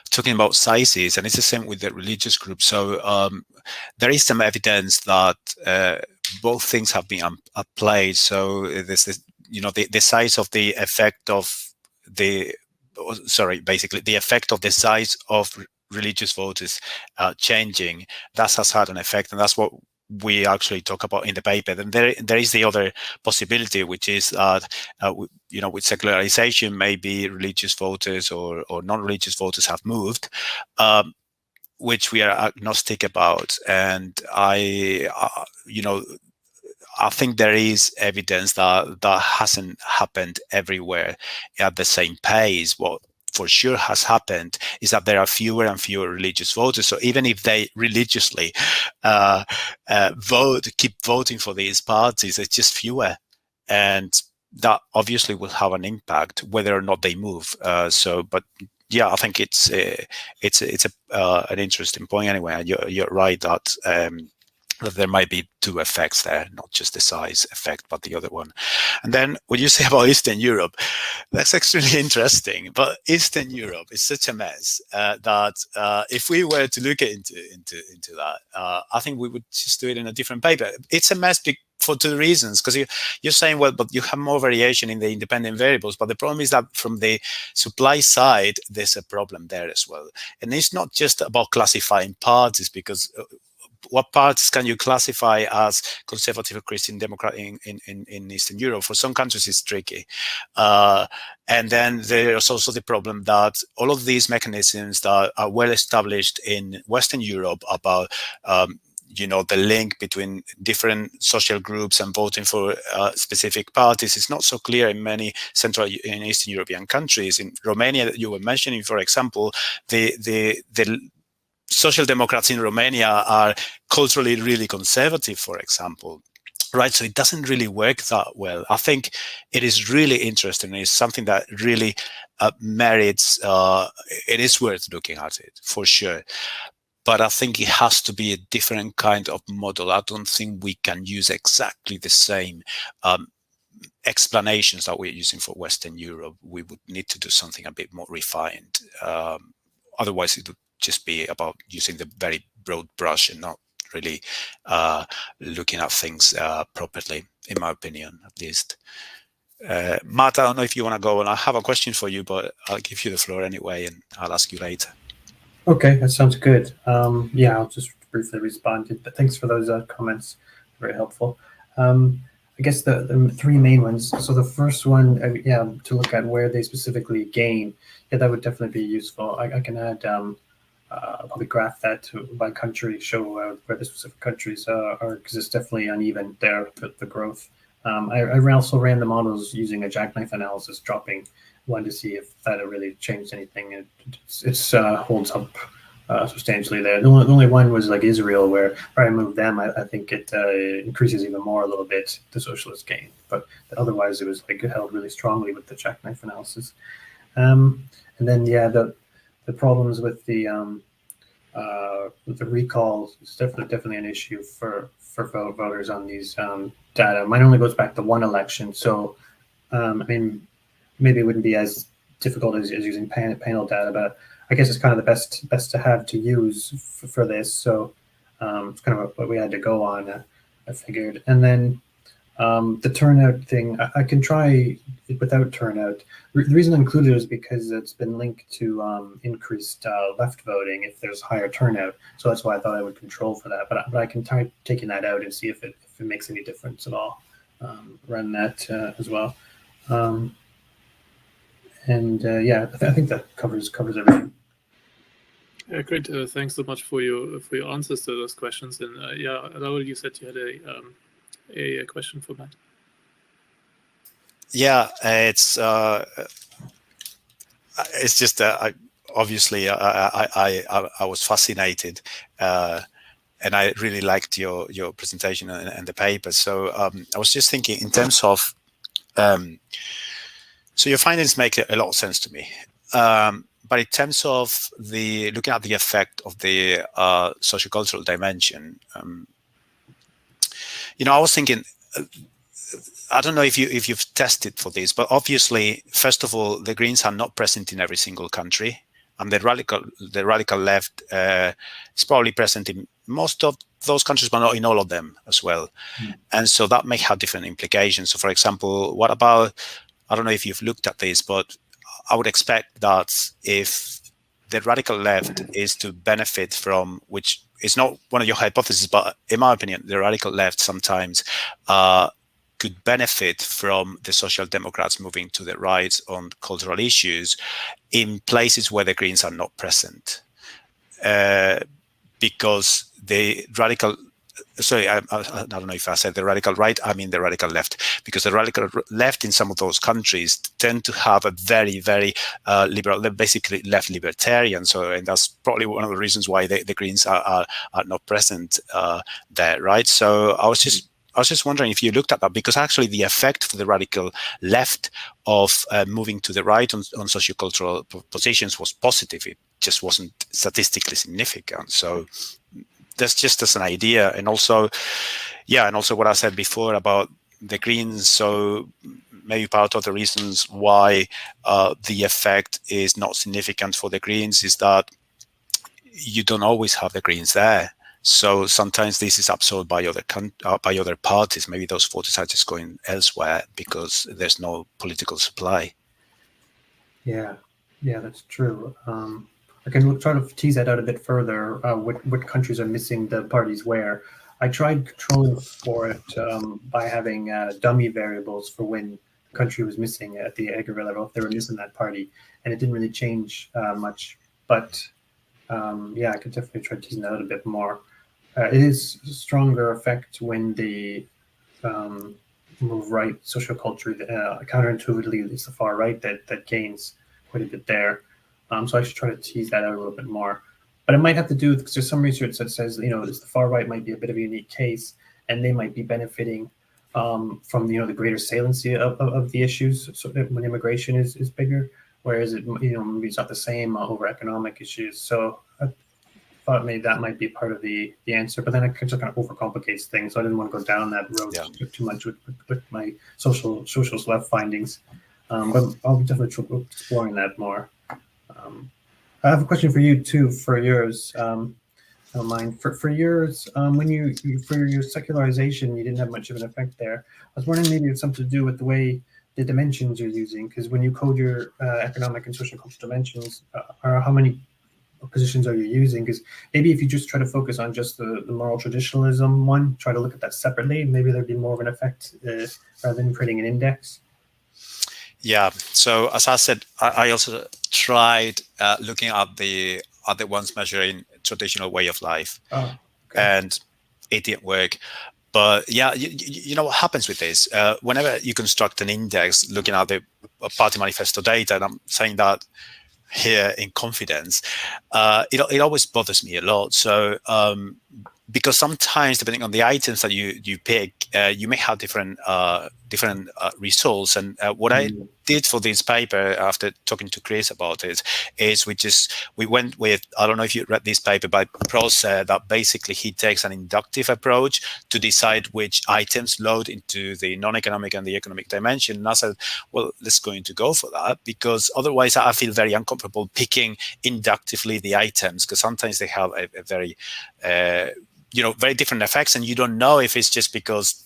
talking about sizes, and it's the same with the religious group. So there is some evidence that both things have been applied. So there's this, the size of the effect of basically the effect of the size of religious voters changing. That has had an effect, and that's what we actually talk about in the paper. Then there is the other possibility, which is that with secularization, maybe religious voters or non-religious voters have moved, which we are agnostic about. And I think there is evidence that hasn't happened everywhere at the same pace. What for sure has happened is that there are fewer and fewer religious voters. So even if they religiously keep voting for these parties, it's just fewer, and that obviously will have an impact whether or not they move. But yeah, I think it's an interesting point anyway. You're right that that there might be two effects there, not just the size effect, but the other one. And then what you say about Eastern Europe, that's extremely interesting. But Eastern Europe is such a mess that if we were to look into that, I think we would just do it in a different paper. It's a mess for two reasons, because you're saying, well, but you have more variation in the independent variables. But the problem is that from the supply side, there's a problem there as well. And it's not just about classifying parties, because what parties can you classify as conservative or Christian Democrat in Eastern Europe? For some countries, it's tricky. And then there's also the problem that all of these mechanisms that are well established in Western Europe about the link between different social groups and voting for specific parties is not so clear in many Central and Eastern European countries. In Romania, that you were mentioning, for example, the Social Democrats in Romania are culturally really conservative, for example. Right, so it doesn't really work that well. I think it is really interesting. It's something that really merits. It is worth looking at it for sure. But I think it has to be a different kind of model. I don't think we can use exactly the same explanations that we're using for Western Europe. We would need to do something a bit more refined. Otherwise, it would just be about using the very broad brush and not really looking at things properly, in my opinion, at least. Matt, I don't know if you want to go on. I have a question for you, but I'll give you the floor anyway, and I'll ask you later. Okay, that sounds good. Yeah, I'll just briefly respond. But thanks for those comments. Very helpful. I guess the three main ones. So the first one, to look at where they specifically gain. Yeah, that would definitely be useful. I can add. I'll probably graph that by country, show where the specific countries are, because it's definitely uneven there, the growth. I also ran the models using a jackknife analysis, dropping one to see if that really changed anything. It holds up substantially there. The only one was like Israel, where I moved them, I think it increases even more a little bit, the socialist gain. But otherwise, it was like held really strongly with the jackknife analysis. And then, the problems with the recall is definitely an issue for voters on these data. Mine only goes back to one election, so I mean, maybe it wouldn't be as difficult as using panel data, but I guess it's kind of the best to have to use for this. So it's kind of what we had to go on, I figured. And then the turnout thing, I can try it without turnout. The reason I included it is because it's been linked to increased left voting if there's higher turnout. So that's why I thought I would control for that. But I can try taking that out and see if it makes any difference at all. Run that as well. I think that covers everything. Yeah, great. Thanks so much for your answers to those questions. And Raul, you said you had a question for Matt. Yeah, it's just obviously I was fascinated, and I really liked your presentation and the paper. So I was just thinking in terms of so your findings make a lot of sense to me. But in terms of looking at the effect of the sociocultural dimension, I was thinking, I don't know if you've tested for this, but obviously, first of all, the Greens are not present in every single country, and the radical left is probably present in most of those countries, but not in all of them as well. And so that may have different implications. So, for example, what about, I don't know if you've looked at this, but I would expect that if the radical left is to benefit from, which is not one of your hypotheses, but in my opinion, the radical left sometimes could benefit from the Social Democrats moving to the right on cultural issues in places where the Greens are not present. Because the radical, sorry, I don't know if I said the radical right, I mean the radical left, because the radical left in some of those countries tend to have a very, very liberal, they're basically left libertarian. So, and that's probably one of the reasons why the Greens are not present there, right? So I was just wondering if you looked at that, because actually the effect for the radical left of moving to the right on sociocultural positions was positive. It just wasn't statistically significant. So that's just as an idea. And also, yeah, and also what I said before about the Greens. So maybe part of the reasons why the effect is not significant for the Greens is that you don't always have the Greens there. So sometimes this is absorbed by other parties. Maybe those voters are just going elsewhere because there's no political supply. Yeah, that's true. I can try to tease that out a bit further. What countries are missing the parties where? I tried controlling for it by having dummy variables for when the country was missing at the aggregate level, if they were missing that party, and it didn't really change much. But yeah, I could definitely try teasing that out a bit more. It is a stronger effect when they move right, social culture. Counterintuitively, it's the far right that gains quite a bit there. So I should try to tease that out a little bit more. But it might have to do with, because there's some research that says, the far right might be a bit of a unique case, and they might be benefiting from the greater saliency of the issues. So when immigration is bigger, whereas maybe it's not the same over economic issues. So I thought maybe that might be part of the answer, but then it just kind of overcomplicates things. So I didn't want to go down that road too much with my socialist left findings. But I'll definitely exploring that more. I have a question for you too, for yours. I don't mind. For yours, when you for your secularization, you didn't have much of an effect there. I was wondering maybe it's something to do with the way the dimensions you're using, because when you code your economic and social cultural dimensions, how many positions are you using? Because maybe if you just try to focus on just the moral traditionalism one, try to look at that separately, maybe there'd be more of an effect rather than creating an index. Yeah. So as I said, I also tried looking at the ones measuring traditional way of life, and it didn't work. But yeah, you know what happens with this? Whenever you construct an index looking at the party manifesto data, and I'm saying that here in confidence, it always bothers me a lot. So because sometimes depending on the items that you pick, you may have different results. And what I did for this paper, after talking to Chris about it, is we went with, I don't know if you read this paper by Pross, that basically he takes an inductive approach to decide which items load into the non-economic and the economic dimension. And I said, well, let's go for that, because otherwise I feel very uncomfortable picking inductively the items, because sometimes they have a very very different effects, and you don't know if it's just because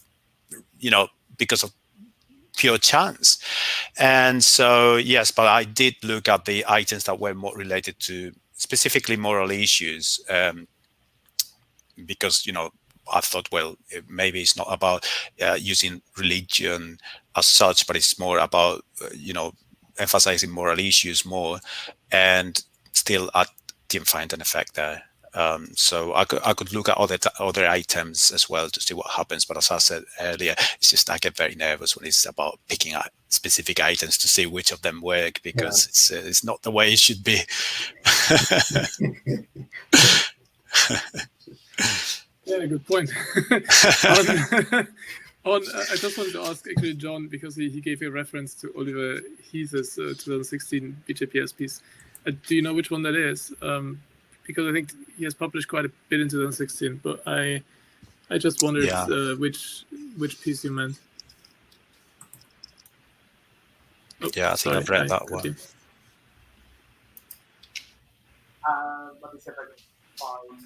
of pure chance. And so, yes, but I did look at the items that were more related to specifically moral issues, because, I thought, well, maybe it's not about using religion as such, but it's more about, emphasizing moral issues more. And still, I didn't find an effect there. So I could look at other items as well to see what happens. But as I said earlier, it's just I get very nervous when it's about picking out specific items to see which of them work, because it's not the way it should be. Yeah, good point. I just wanted to ask actually John, because he gave a reference to Oliver Heath's 2016 BJPS piece. Do you know which one that is? Because I think he has published quite a bit in 2016, but I just wondered which piece you meant. I think I've read that one. Let me see if I can find it.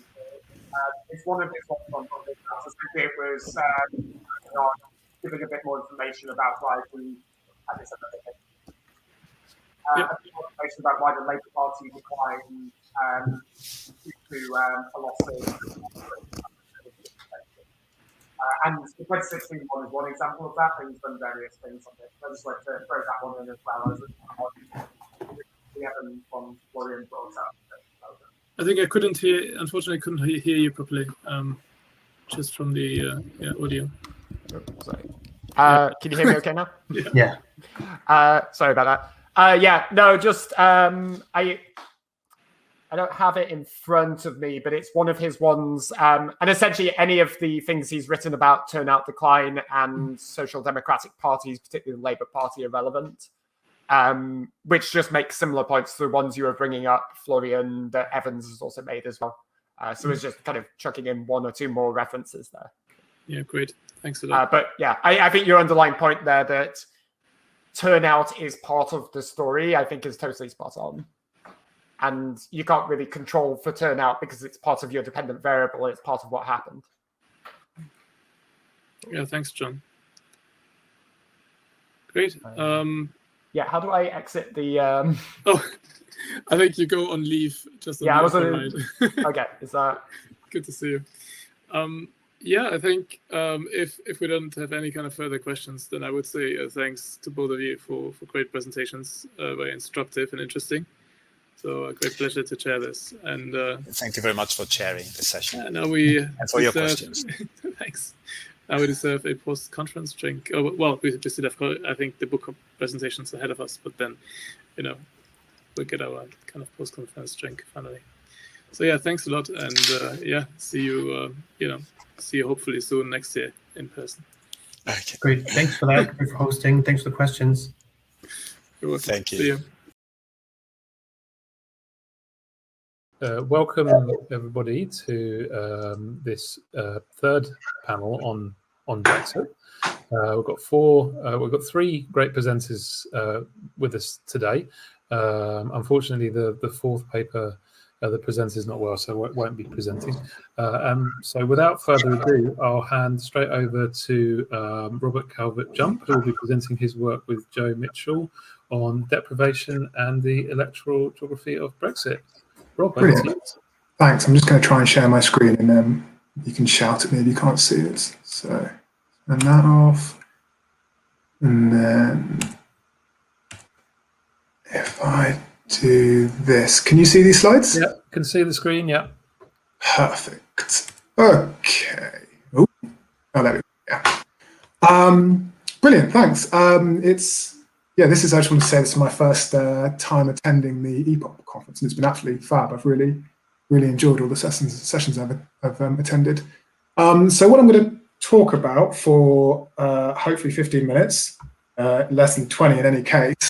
It's one of his ones on this. It was giving a bit more information about why we had this a bit more information about why the Labour Party declined due to a loss of and the 2016 one is one example of that, but he's done various things on it. So I just like to throw that one in as well as the other one Florian brought up. I think unfortunately, I couldn't hear you properly, just from the audio. Oh, sorry. Can you hear me okay now? Yeah. Sorry about that. No, just I don't have it in front of me, but it's one of his ones. And essentially any of the things he's written about turnout decline and social democratic parties, particularly the Labour Party, are relevant. Which just makes similar points to the ones you were bringing up, Florian, that Evans has also made as well. So it's just kind of chucking in one or two more references there. Yeah, great. Thanks a lot. But yeah, I think your underlying point there that turnout is part of the story, I think is totally spot on. And you can't really control for turnout because it's part of your dependent variable. It's part of what happened. Yeah, thanks, John. Great. Yeah, how do I exit the... Oh, I think you go on leave just on yeah, the upper right. Okay, is that... Good to see you. Yeah, I think if we don't have any kind of further questions, then I would say thanks to both of you for great presentations, very instructive and interesting. So a great pleasure to chair this. And thank you very much for chairing the session. Now we and for your questions. Thanks. Now we deserve a post-conference drink. Oh, well, we still have, I think, the book presentations ahead of us, but then, we'll get our kind of post-conference drink finally. So yeah, thanks a lot, and yeah, see you. See you hopefully soon next year in person. Okay. Great. Thanks for that. Thanks for hosting. Thanks for the questions. You're welcome. Thank you. See you. Welcome everybody to this third panel on Brexit. We've got three great presenters with us today. Unfortunately, the fourth paper, the presenter is not well, so won't be presenting. So without further ado, I'll hand straight over to Robert Calvert-Jump, who will be presenting his work with Joe Mitchell on deprivation and the electoral geography of Brexit. Rob, brilliant. Thanks. I'm just going to try and share my screen, and then you can shout at me if you can't see it. So, turn that off. And then if I do this, can you see these slides? Yeah, can see the screen. Yeah. Perfect. Okay. Oh, there we go. Yeah. Brilliant. Thanks. This is, I just want to say, this is my first time attending the EPOP conference, and it's been absolutely fab. I've really enjoyed all the sessions I've attended. So what I'm going to talk about for hopefully 15 minutes, less than 20 in any case,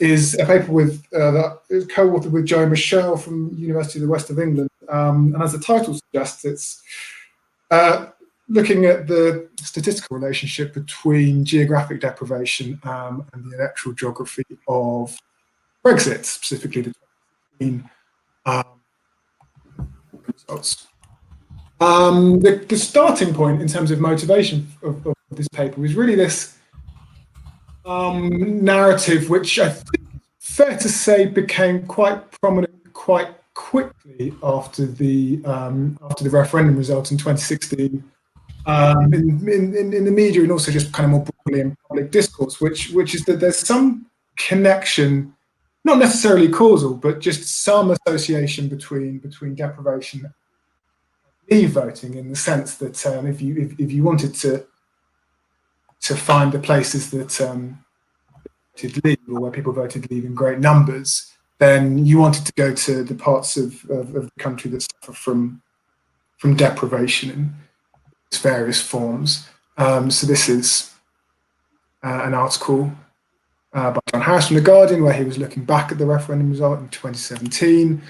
is a paper that is co-authored with Joe Mitchell from University of the West of England. And as the title suggests, it's looking at the statistical relationship between geographic deprivation and the electoral geography of Brexit, specifically the 2016 results. The starting point in terms of motivation of this paper was really this narrative, which I think it's fair to say became quite prominent quite quickly after the referendum result in 2016. In the media and also just kind of more broadly in public discourse, which is that there's some connection, not necessarily causal, but just some association between deprivation and leave voting, in the sense that if you wanted to find the places that voted leave, or where people voted leave in great numbers, then you wanted to go to the parts of the country that suffer from deprivation in its various forms. So this is an article by John Harris from The Guardian, where he was looking back at the referendum result in 2017.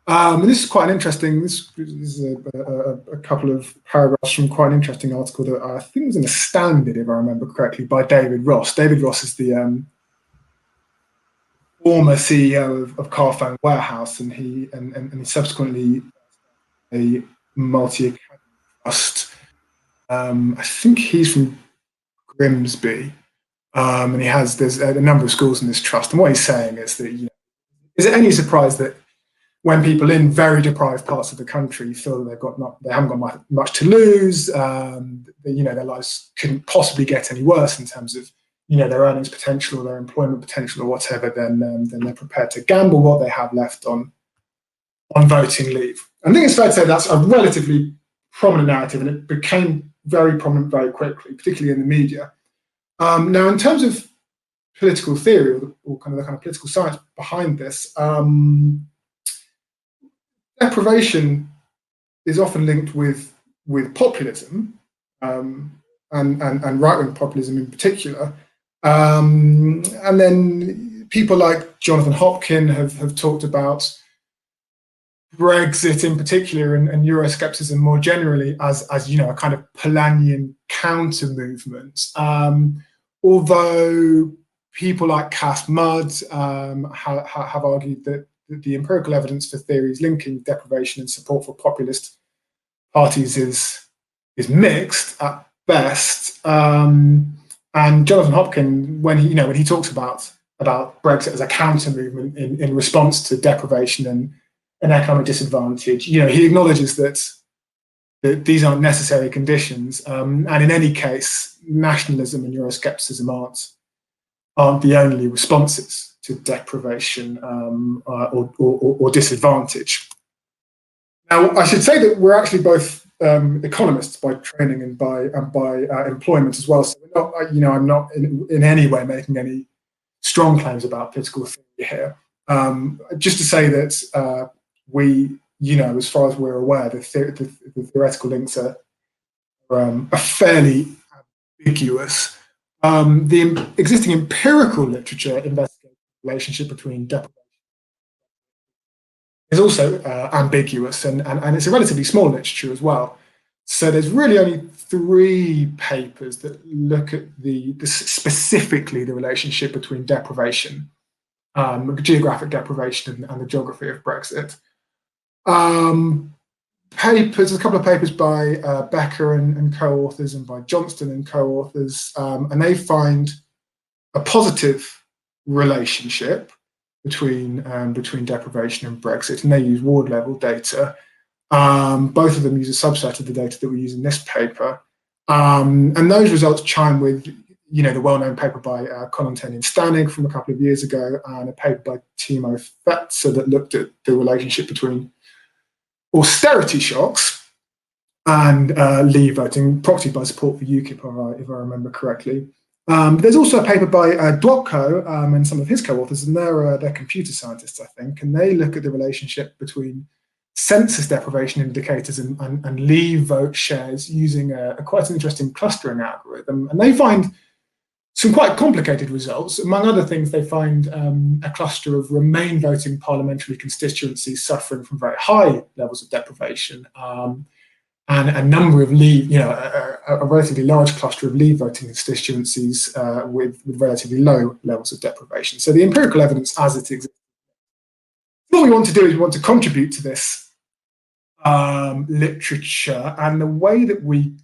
And this is quite an interesting, this is a couple of paragraphs from quite an interesting article that I think was in the Standard, if I remember correctly, by David Ross. David Ross is the former CEO of Carphone Warehouse, and he subsequently a multi-academy trust. I think he's from Grimsby, and there's a number of schools in this trust. And what he's saying is that, is it any surprise that when people in very deprived parts of the country feel that they haven't got much to lose, their lives couldn't possibly get any worse in terms of their earnings potential or their employment potential or whatever, then they're prepared to gamble what they have left on voting leave. I think it's fair to say that's a relatively prominent narrative, and it became very prominent very quickly, particularly in the media. Now, in terms of political theory, or kind of political science behind this, deprivation is often linked with populism, and right-wing populism in particular. And then people like Jonathan Hopkin have talked about Brexit in particular and Euroscepticism more generally as a kind of Polanyian counter movement. Although people like Cass Mudd have argued that the empirical evidence for theories linking deprivation and support for populist parties is mixed at best. And Jonathan Hopkin, when he talks about Brexit as a counter movement in response to deprivation and economic disadvantage, he acknowledges that these aren't necessary conditions, and in any case, nationalism and Euroscepticism aren't the only responses to deprivation or disadvantage. Now, I should say that we're actually both economists by training and by employment as well. So we're not, I'm not in any way making any strong claims about political theory here. Just to say that we, as far as we're aware, the theoretical links are fairly ambiguous. The existing empirical literature investigating the relationship between deprivation is also ambiguous, and it's a relatively small literature as well. So there's really only 3 papers that look at specifically the relationship between deprivation, geographic deprivation, and the geography of Brexit. There's a couple of papers by Becker and co-authors and by Johnston and co-authors, and they find a positive relationship between deprivation and Brexit, and they use ward level data. Both of them use a subset of the data that we use in this paper, and those results chime with the well-known paper by Colanten and Stanig from a couple of years ago, and a paper by Timo Fetzer that looked at the relationship between austerity shocks and leave voting, proxied by support for UKIP, if I remember correctly. There's also a paper by Dwotko and some of his co-authors, and they're computer scientists, I think, and they look at the relationship between census deprivation indicators and leave vote shares using quite an interesting clustering algorithm, and they find some quite complicated results. Among other things, they find a cluster of Remain voting parliamentary constituencies suffering from very high levels of deprivation, and a number of leave, a relatively large cluster of leave voting constituencies with relatively low levels of deprivation. So the empirical evidence as it exists. What we want to do is we want to contribute to this literature, and the way that we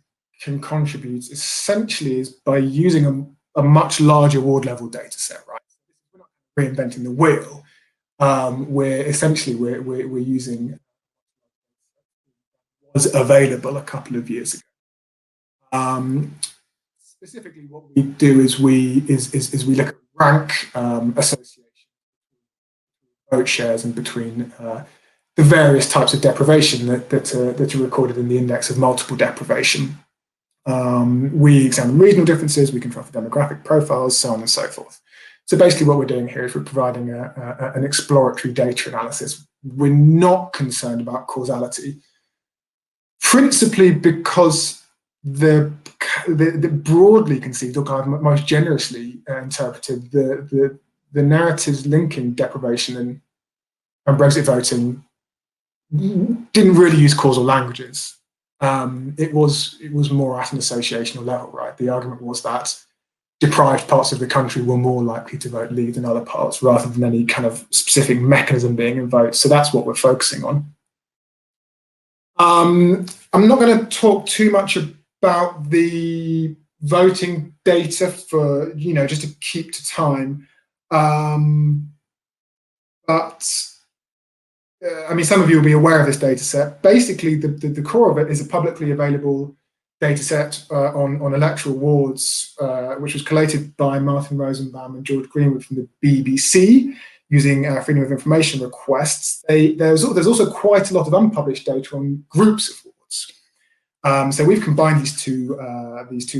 can contribute essentially is by using a much larger ward level data set, right? We're not reinventing the wheel. We're using was available a couple of years ago. Specifically, what we do is we look at rank association vote shares and between the various types of deprivation that are recorded in the index of multiple deprivation. We examine regional differences, we control for demographic profiles, so on and so forth. So basically what we're doing here is we're providing an exploratory data analysis. We're not concerned about causality, principally because the broadly conceived, or kind of most generously interpreted, the narratives linking deprivation and Brexit voting didn't really use causal languages. It was more at an associational level, right? The argument was that deprived parts of the country were more likely to vote Leave than other parts, rather than any kind of specific mechanism being invoked. So that's what we're focusing on. I'm not going to talk too much about the voting data for, just to keep to time. But I mean, some of you will be aware of this data set. Basically, the core of it is a publicly available data set on electoral wards, which was collated by Martin Rosenbaum and George Greenwood from the BBC using Freedom of Information requests. There's also quite a lot of unpublished data on groups of wards. So we've combined these two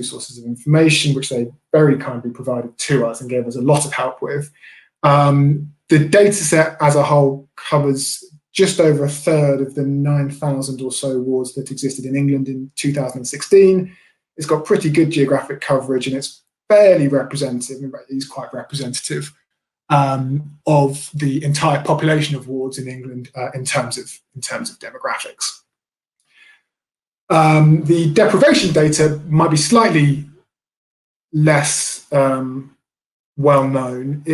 sources of information, which they very kindly provided to us and gave us a lot of help with. The data set as a whole covers just over a third of the 9,000 or so wards that existed in England in 2016. It's got pretty good geographic coverage, and it's fairly representative. In fact, it is quite representative of the entire population of wards in England in terms of demographics. The deprivation data might be slightly less well known.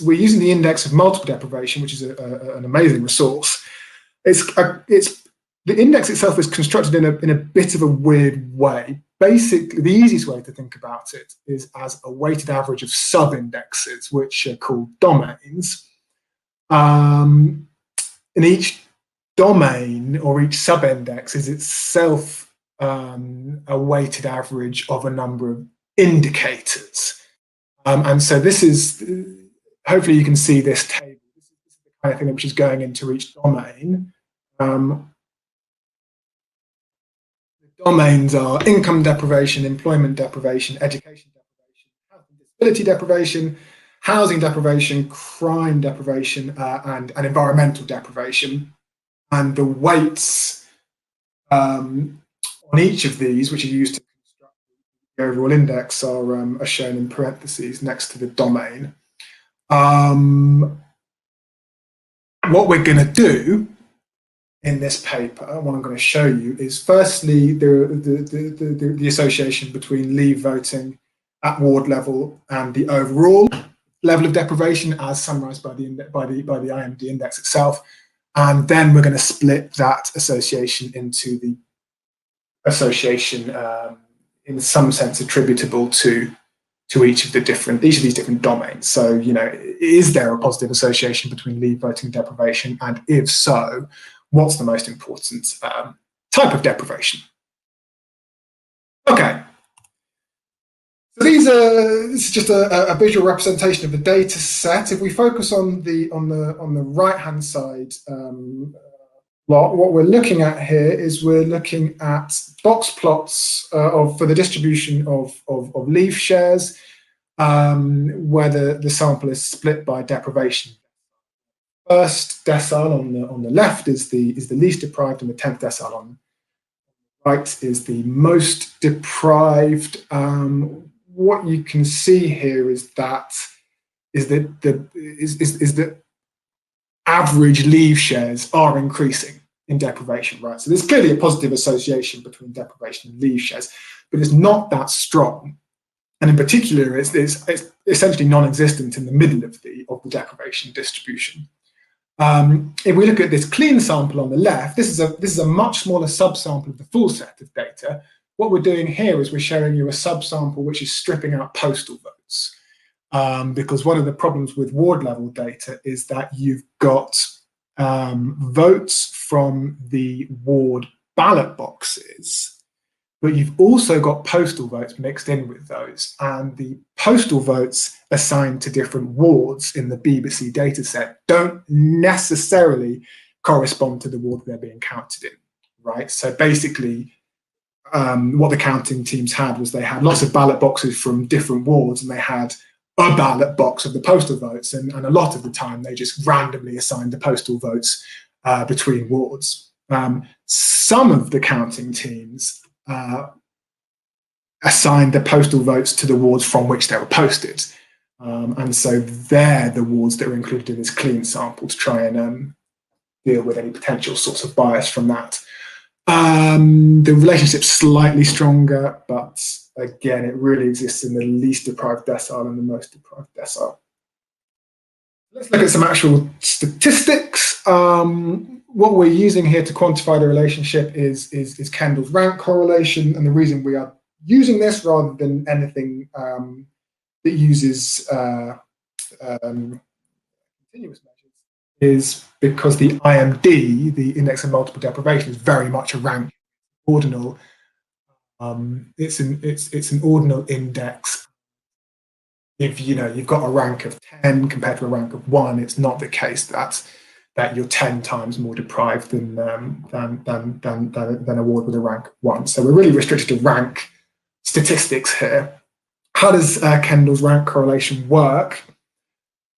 We're using the index of multiple deprivation, which is an amazing resource. The index itself is constructed in a bit of a weird way. Basically, the easiest way to think about it is as a weighted average of sub-indexes, which are called domains. And each domain or each sub-index is itself a weighted average of a number of indicators. And so this is, hopefully you can see this table. This is the kind of thing which is going into each domain. Domains are income deprivation, employment deprivation, education deprivation, health and disability deprivation, housing deprivation, crime deprivation, and environmental deprivation. And the weights on each of these, which are used to construct the overall index, are shown in parentheses next to the domain. What we're going to do in this paper, what I'm going to show you is firstly the association between leave voting at ward level and the overall level of deprivation as summarised by the IMD index itself, and then we're going to split that association into the association in some sense attributable to each of these different domains. So, is there a positive association between leave voting and deprivation, and if so, what's the most important type of deprivation? Okay, so this is just a visual representation of the data set. If we focus on the right hand side, what we're looking at here is we're looking at box plots for the distribution of leave shares, where the sample is split by deprivation. First decile on the left is the least deprived, and the 10th decile on the right is the most deprived. What you can see here is that average leave shares are increasing in deprivation, right? So there's clearly a positive association between deprivation and leave shares, but it's not that strong. And in particular, it's essentially non-existent in the middle of the deprivation distribution. If we look at this clean sample on the left, this is a much smaller subsample of the full set of data. What we're doing here is we're showing you a subsample which is stripping out postal votes, because one of the problems with ward level data is that you've got votes from the ward ballot boxes, but you've also got postal votes mixed in with those, and the postal votes assigned to different wards in the BBC data set don't necessarily correspond to the ward they're being counted in, right? So basically, what the counting teams had was they had lots of ballot boxes from different wards, and they had a ballot box of the postal votes, and a lot of the time they just randomly assigned the postal votes between wards. Some of the counting teams assigned the postal votes to the wards from which they were posted. And so they're the wards that are included in this clean sample to try and deal with any potential sorts of bias from that. The relationship's slightly stronger, but again, it really exists in the least deprived decile and the most deprived decile. Let's look at some actual statistics. What we're using here to quantify the relationship is Kendall's rank correlation, and the reason we are using this rather than anything that uses continuous measures is because the IMD, the index of multiple deprivation, is very much a rank ordinal. It's an ordinal index. If you've got a rank of 10 compared to a rank of 1, it's not the case that you're 10 times more deprived than a ward with a rank of 1. So we're really restricted to rank statistics here. How does Kendall's rank correlation work?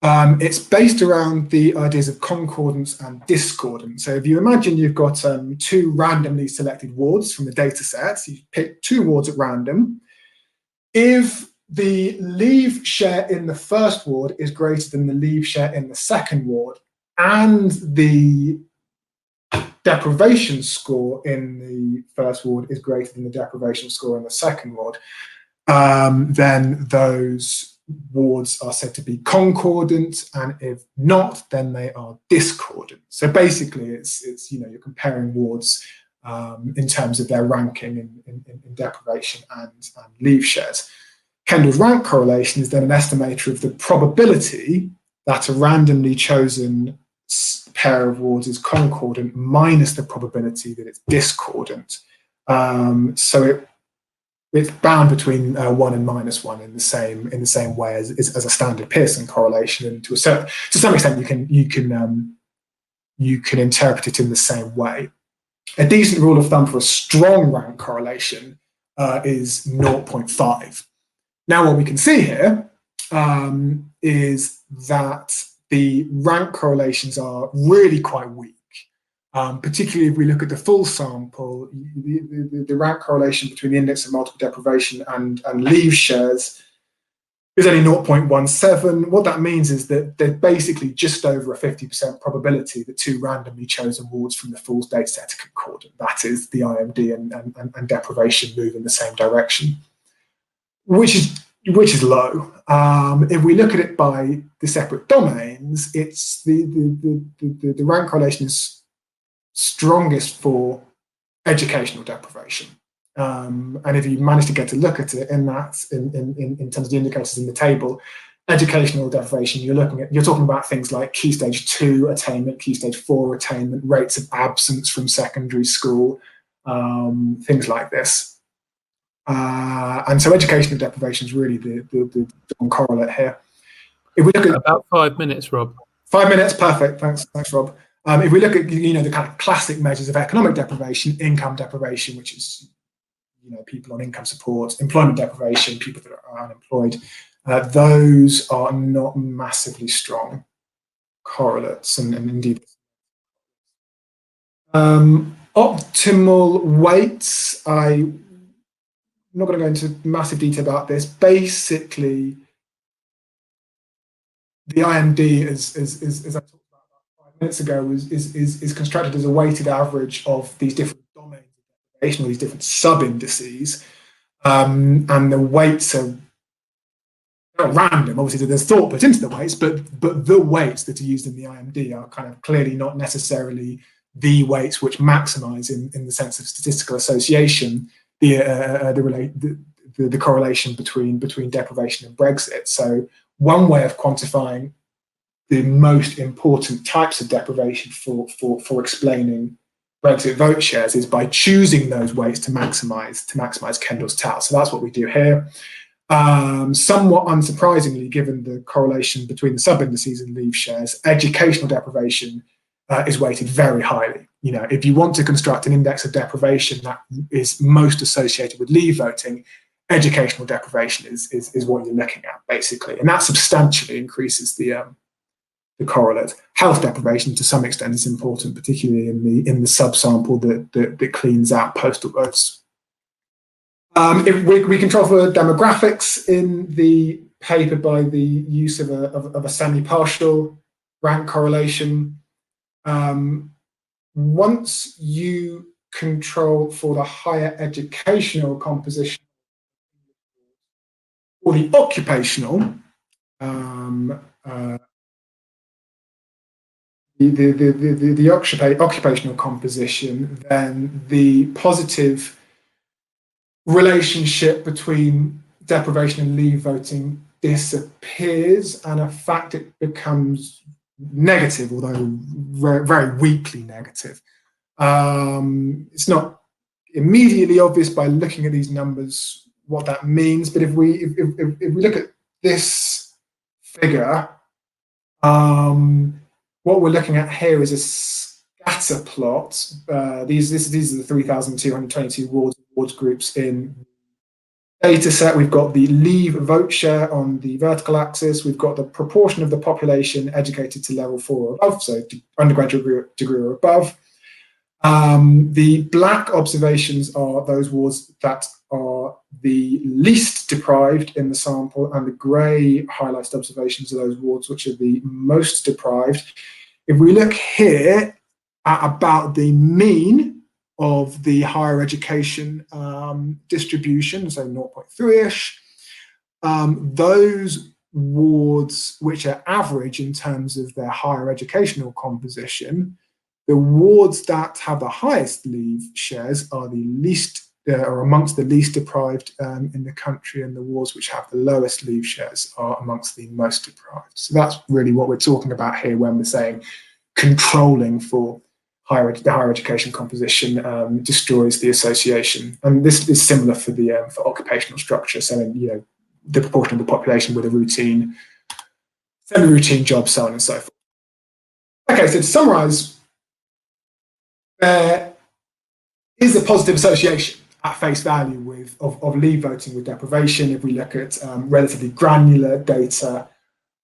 It's based around the ideas of concordance and discordance. So if you imagine you've got two randomly selected wards from the data sets, you pick two wards at random. If the leave share in the first ward is greater than the leave share in the second ward, and the deprivation score in the first ward is greater than the deprivation score in the second ward, then those wards are said to be concordant, and if not, then they are discordant. So basically, it's you're comparing wards in terms of their ranking in deprivation and leave shares. Kendall's rank correlation is then an estimator of the probability that a randomly chosen pair of wards is concordant minus the probability that it's discordant. So it's bound between 1 and -1 in the same way as a standard Pearson correlation, and to some extent you can interpret it in the same way. A decent rule of thumb for a strong rank correlation is 0.5. Now, what we can see here is that the rank correlations are really quite weak. Particularly if we look at the full sample, the rank correlation between the index of multiple deprivation and leave shares is only 0.17. What that means is that there's basically just over a 50% probability that two randomly chosen wards from the full data set are concordant. That is, the IMD and deprivation move in the same direction, which is low. If we look at it by the separate domains, it's the rank correlation is strongest for educational deprivation. And if you manage to get to look at it in terms of the indicators in the table, educational deprivation, you're talking about things like key stage 2 attainment, key stage 4 attainment, rates of absence from secondary school, things like this. And so educational deprivation is really the strong correlate here. If we look at about 5 minutes, Rob. 5 minutes, perfect. Thanks, Rob. If we look at the kind of classic measures of economic deprivation, income deprivation, which is people on income support, employment deprivation, people that are unemployed, those are not massively strong correlates, and indeed. Optimal weights, I'm not going to go into massive detail about this. Basically, the IMD, as I talked about 5 minutes ago, is constructed as a weighted average of these different domains of deprivation, or these different sub-indices, and the weights are not random. Obviously, there's thought put into the weights, but the weights that are used in the IMD are kind of clearly not necessarily the weights which maximize in the sense of statistical association the correlation between deprivation and Brexit. So one way of quantifying the most important types of deprivation for explaining Brexit vote shares is by choosing those weights to maximize Kendall's tau. So that's what we do here. Somewhat unsurprisingly, given the correlation between the sub-indices and leave shares, educational deprivation is weighted very highly. If you want to construct an index of deprivation that is most associated with leave voting, educational deprivation is what you're looking at, basically, and that substantially increases the correlate. Health deprivation, to some extent, is important, particularly in the subsample that cleans out postal votes. If we control for demographics in the paper by the use of a semi-partial rank correlation. Once you control for the higher educational composition or the occupational, the occupational composition, then the positive relationship between deprivation and leave voting disappears, and in fact it becomes negative, although very weakly negative. It's not immediately obvious by looking at these numbers what that means, but if we look at this figure, what we're looking at here is a scatter plot. These are the 3,222 wards groups in data set. We've got the leave vote share on the vertical axis. We've got the proportion of the population educated to level 4 or above, so undergraduate degree or above. The black observations are those wards that are the least deprived in the sample, and the grey highlighted observations are those wards which are the most deprived. If we look here at about the mean of the higher education distribution, so 0.3-ish, those wards which are average in terms of their higher educational composition, the wards that have the highest leave shares are the least, or amongst the least deprived in the country, and the wards which have the lowest leave shares are amongst the most deprived. So that's really what we're talking about here when we're saying controlling for the higher education composition destroys the association. And this is similar for the for occupational structure. So, you know, the proportion of the population with a routine, semi-routine job, so on and so forth. Okay, so to summarise, there is a positive association at face value of leave voting with deprivation if we look at relatively granular data.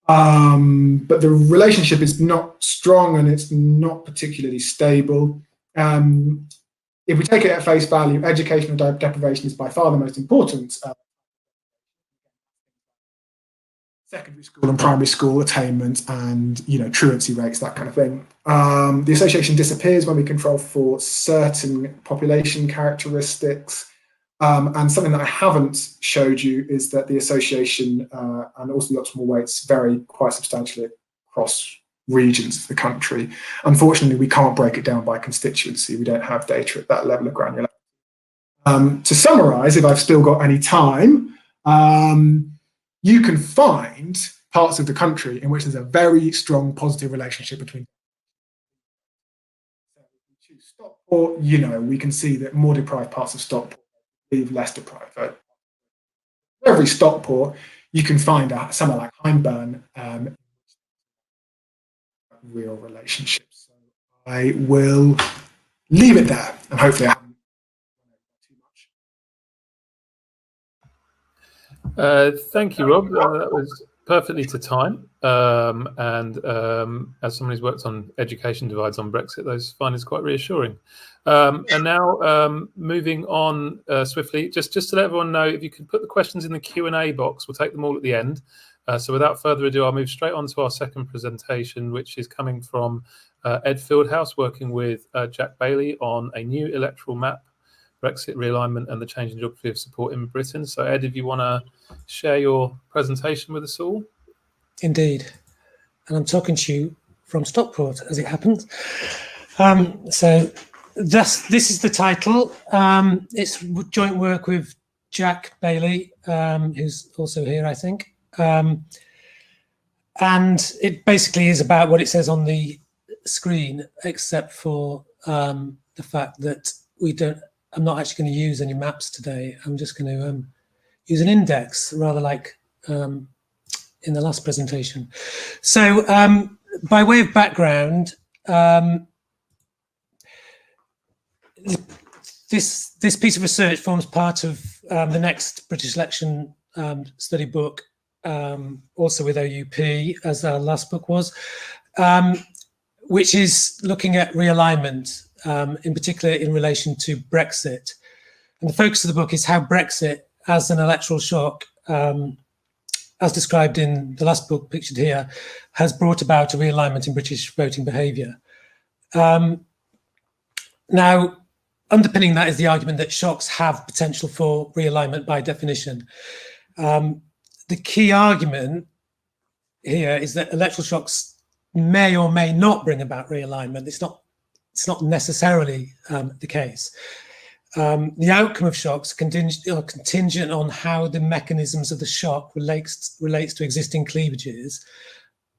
But the relationship is not strong and it's not particularly stable. If we take it at face value, educational deprivation is by far the most important. Secondary school and primary school attainment and, you know, truancy rates, that kind of thing. The association disappears when we control for certain population characteristics. And something that I haven't showed you is that the association and also the optimal weights vary quite substantially across regions of the country. Unfortunately, we can't break it down by constituency. We don't have data at that level of granularity. To summarise, if I've still got any time, you can find parts of the country in which there's a very strong positive relationship between. Or, you know, we can see that more deprived parts of Stockport leave less deprived. For every Stockport, you can find somewhere like Hyndburn real relationships. So I will leave it there, and hopefully I haven't Thank you, Rob. That was perfectly to time. As someone who's worked on education divides on Brexit, those findings quite reassuring. And now moving on swiftly, just to let everyone know, if you can put the questions in the Q&A box, we'll take them all at the end. So without further ado, I'll move straight on to our second presentation, which is coming from Ed Fieldhouse, working with Jack Bailey on a new electoral map, Brexit realignment and the changing geography of support in Britain. So Ed, if you want to share your presentation with us all. Indeed. And I'm talking to you from Stockport, as it happens. So this is the title. It's joint work with Jack Bailey, who's also here, I think. And it basically is about what it says on the screen, except for the fact that I'm not actually going to use any maps today. I'm just going to use an index, rather like in the last presentation. So by way of background, this piece of research forms part of the next British election study book, also with OUP, as our last book was, which is looking at realignment, in particular in relation to Brexit. And the focus of the book is how Brexit, as an electoral shock, as described in the last book pictured here, has brought about a realignment in British voting behaviour. Now, underpinning that is the argument that shocks have potential for realignment by definition. The key argument here is that electoral shocks may or may not bring about realignment. It's not necessarily the case. The outcome of shocks are contingent on how the mechanisms of the shock relates to existing cleavages,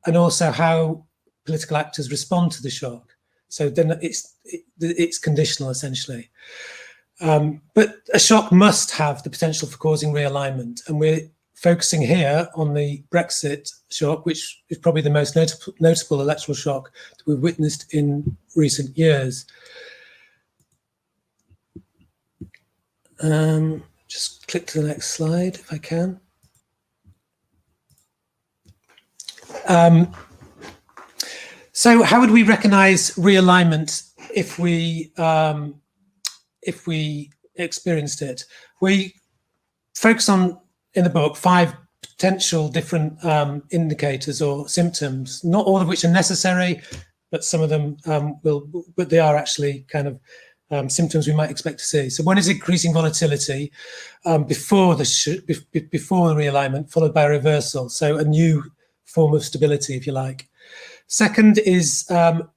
and also how political actors respond to the shock. So then it's conditional, essentially. But a shock must have the potential for causing realignment, and we're focusing here on the Brexit shock, which is probably the most notable electoral shock that we've witnessed in recent years. Just click to the next slide if I can. So how would we recognise realignment if we experienced it? We focus on, in the book, 5 potential different indicators or symptoms, not all of which are necessary, but some of them but they are actually kind of symptoms we might expect to see. So one is increasing volatility before the realignment, followed by a reversal, so a new form of stability, if you like. Second is a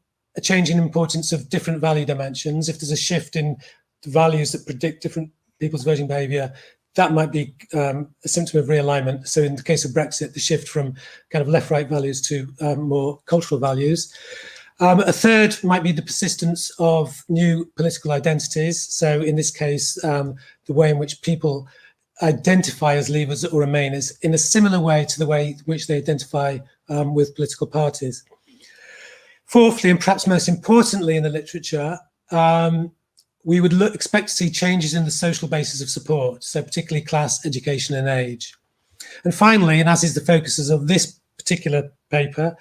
change in importance of different value dimensions. If there's a shift in the values that predict different people's voting behaviour, that might be a symptom of realignment. So in the case of Brexit, the shift from kind of left-right values to more cultural values. A third might be the persistence of new political identities. So in this case, the way in which people identify as Leavers or Remainers in a similar way to the way in which they identify with political parties. Fourthly, and perhaps most importantly in the literature, we would expect to see changes in the social basis of support, so particularly class, education and age. And finally, and as is the focuses of this particular paper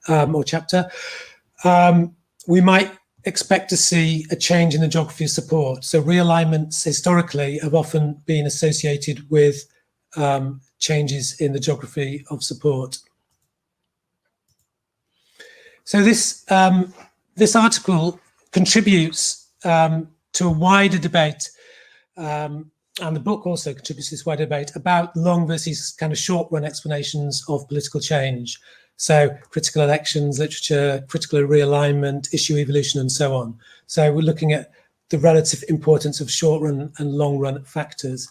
or chapter, we might expect to see a change in the geography of support. So realignments historically have often been associated with changes in the geography of support. So this article contributes to a wider debate, and the book also contributes to this wider debate about long versus kind of short-run explanations of political change. So critical elections, literature, critical realignment, issue evolution, and so on. So we're looking at the relative importance of short-run and long-run factors.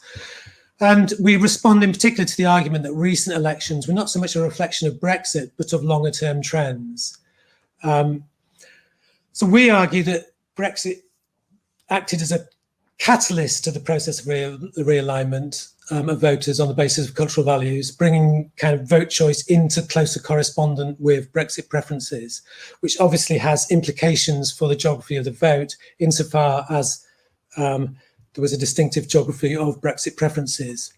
And we respond in particular to the argument that recent elections were not so much a reflection of Brexit, but of longer-term trends. So we argue that Brexit acted as a catalyst to the process of realignment of voters on the basis of cultural values, bringing kind of vote choice into closer correspondence with Brexit preferences, which obviously has implications for the geography of the vote insofar as there was a distinctive geography of Brexit preferences.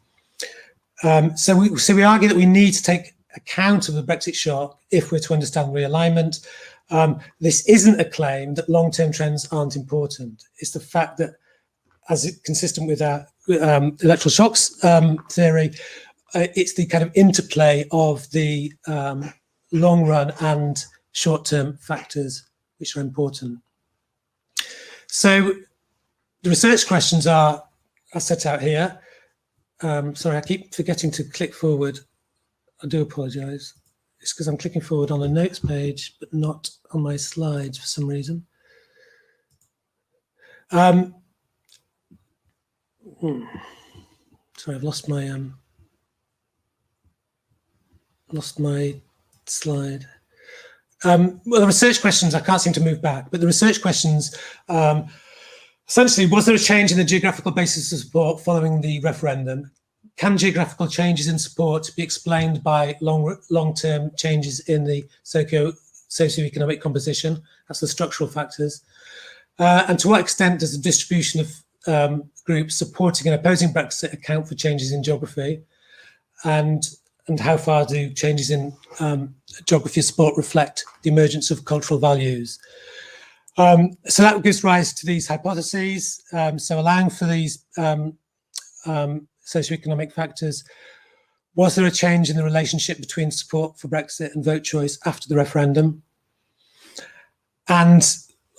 So we argue that we need to take account of the Brexit shock if we're to understand realignment. This isn't a claim that long-term trends aren't important. It's the fact that, as it's consistent with our electoral shocks theory, it's the kind of interplay of the long-run and short-term factors which are important. So the research questions are set out here. Sorry, I keep forgetting to click forward. I do apologise. It's because I'm clicking forward on the notes page, but not on my slides for some reason. Sorry, I've lost my slide. Well, the research questions, I can't seem to move back, but the research questions, essentially, was there a change in the geographical basis of support following the referendum? Can geographical changes in support be explained by long-term changes in the socioeconomic composition? That's the structural factors. And to what extent does the distribution of groups supporting and opposing Brexit account for changes in geography? And how far do changes in geography of support reflect the emergence of cultural values? So that gives rise to these hypotheses. So allowing for these socioeconomic factors, was there a change in the relationship between support for Brexit and vote choice after the referendum? And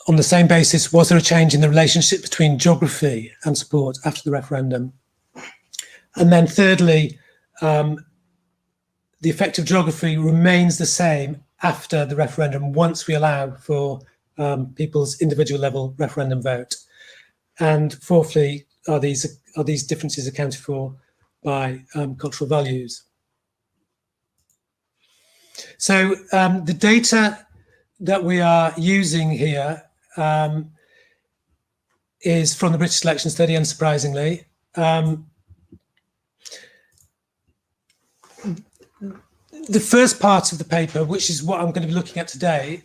on the same basis, was there a change in the relationship between geography and support after the referendum? And then thirdly, the effect of geography remains the same after the referendum once we allow for people's individual level referendum vote. And fourthly, are these differences accounted for by cultural values? So the data that we are using here is from the British election study, unsurprisingly. The first part of the paper, which is what I'm going to be looking at today,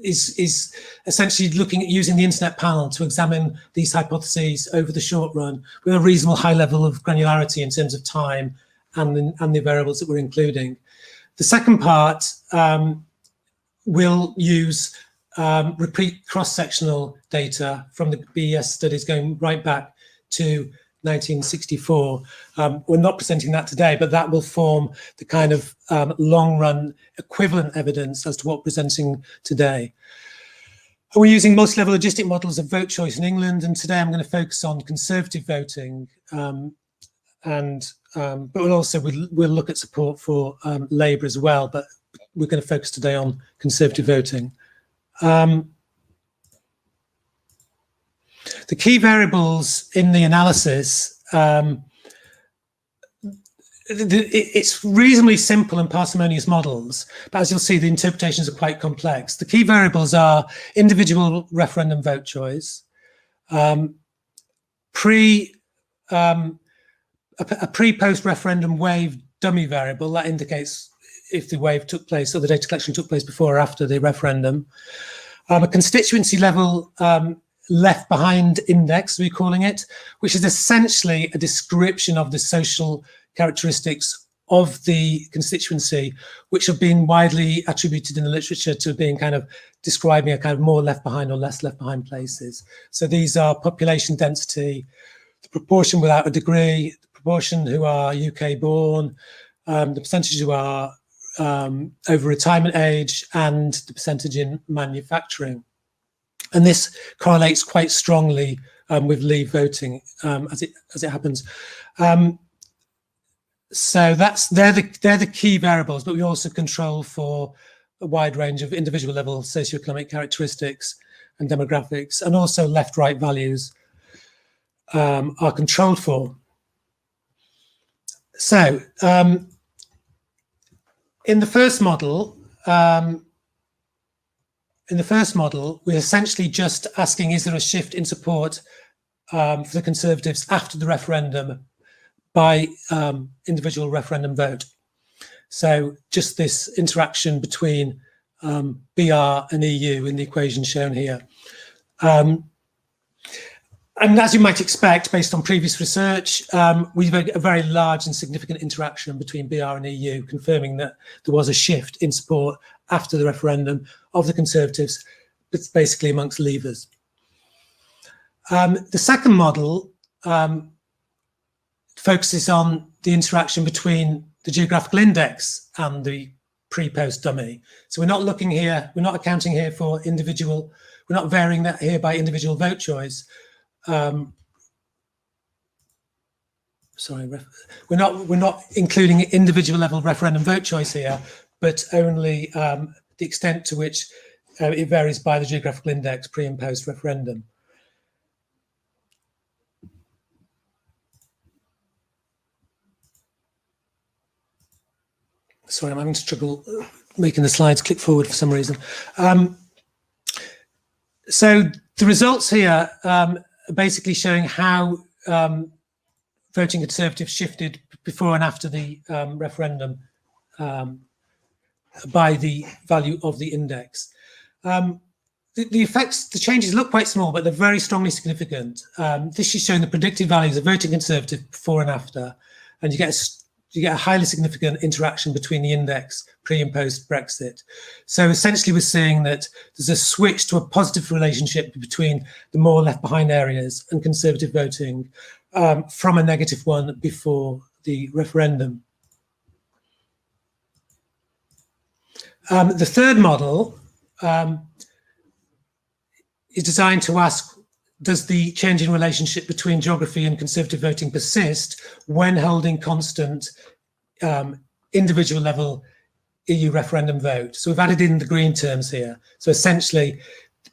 is essentially looking at using the internet panel to examine these hypotheses over the short run with a reasonable high level of granularity in terms of time and the variables that we're including. The second part will use repeat cross-sectional data from the BES studies going right back to 1964. We're not presenting that today, but that will form the kind of long-run equivalent evidence as to what we're presenting today. We're using multi-level logistic models of vote choice in England, and today I'm going to focus on conservative voting, but we'll look at support for Labour as well, but we're going to focus today on conservative voting. The key variables in the analysis, it's reasonably simple and parsimonious models, but as you'll see, the interpretations are quite complex. The key variables are individual referendum vote choice, a pre-post referendum wave dummy variable that indicates if the wave took place or the data collection took place before or after the referendum, a constituency level left behind index, we're calling it, which is essentially a description of the social characteristics of the constituency, which have been widely attributed in the literature to being kind of describing a kind of more left behind or less left behind places. So these are population density, the proportion without a degree, the proportion who are UK born, the percentage who are over retirement age, and the percentage in manufacturing. And this correlates quite strongly with leave voting as it happens. So they're the key variables, but we also control for a wide range of individual level socioeconomic characteristics and demographics, and also left-right values are controlled for. So in the first model, we're essentially just asking, is there a shift in support for the Conservatives after the referendum by individual referendum vote? So just this interaction between BR and EU in the equation shown here. And as you might expect, based on previous research, we've had a very large and significant interaction between BR and EU, confirming that there was a shift in support after the referendum of the Conservatives, but basically amongst Leavers. The second model focuses on the interaction between the geographical index and the pre-post dummy. So we're not looking here, we're not accounting here for individual, we're not varying that here by individual vote choice. We're not including individual level referendum vote choice here, but only the extent to which it varies by the geographical index pre and post referendum. Sorry, I'm having trouble making the slides click forward for some reason. So the results here are basically showing how voting Conservative shifted before and after the referendum by the value of the index. The effects, the changes look quite small, but they're very strongly significant. This is showing the predicted values of voting Conservative before and after, and you get a highly significant interaction between the index pre and post Brexit. So essentially we're seeing that there's a switch to a positive relationship between the more left behind areas and Conservative voting from a negative one before the referendum. The third model is designed to ask, does the change in relationship between geography and Conservative voting persist when holding constant individual level EU referendum vote? So we've added in the green terms here. So essentially,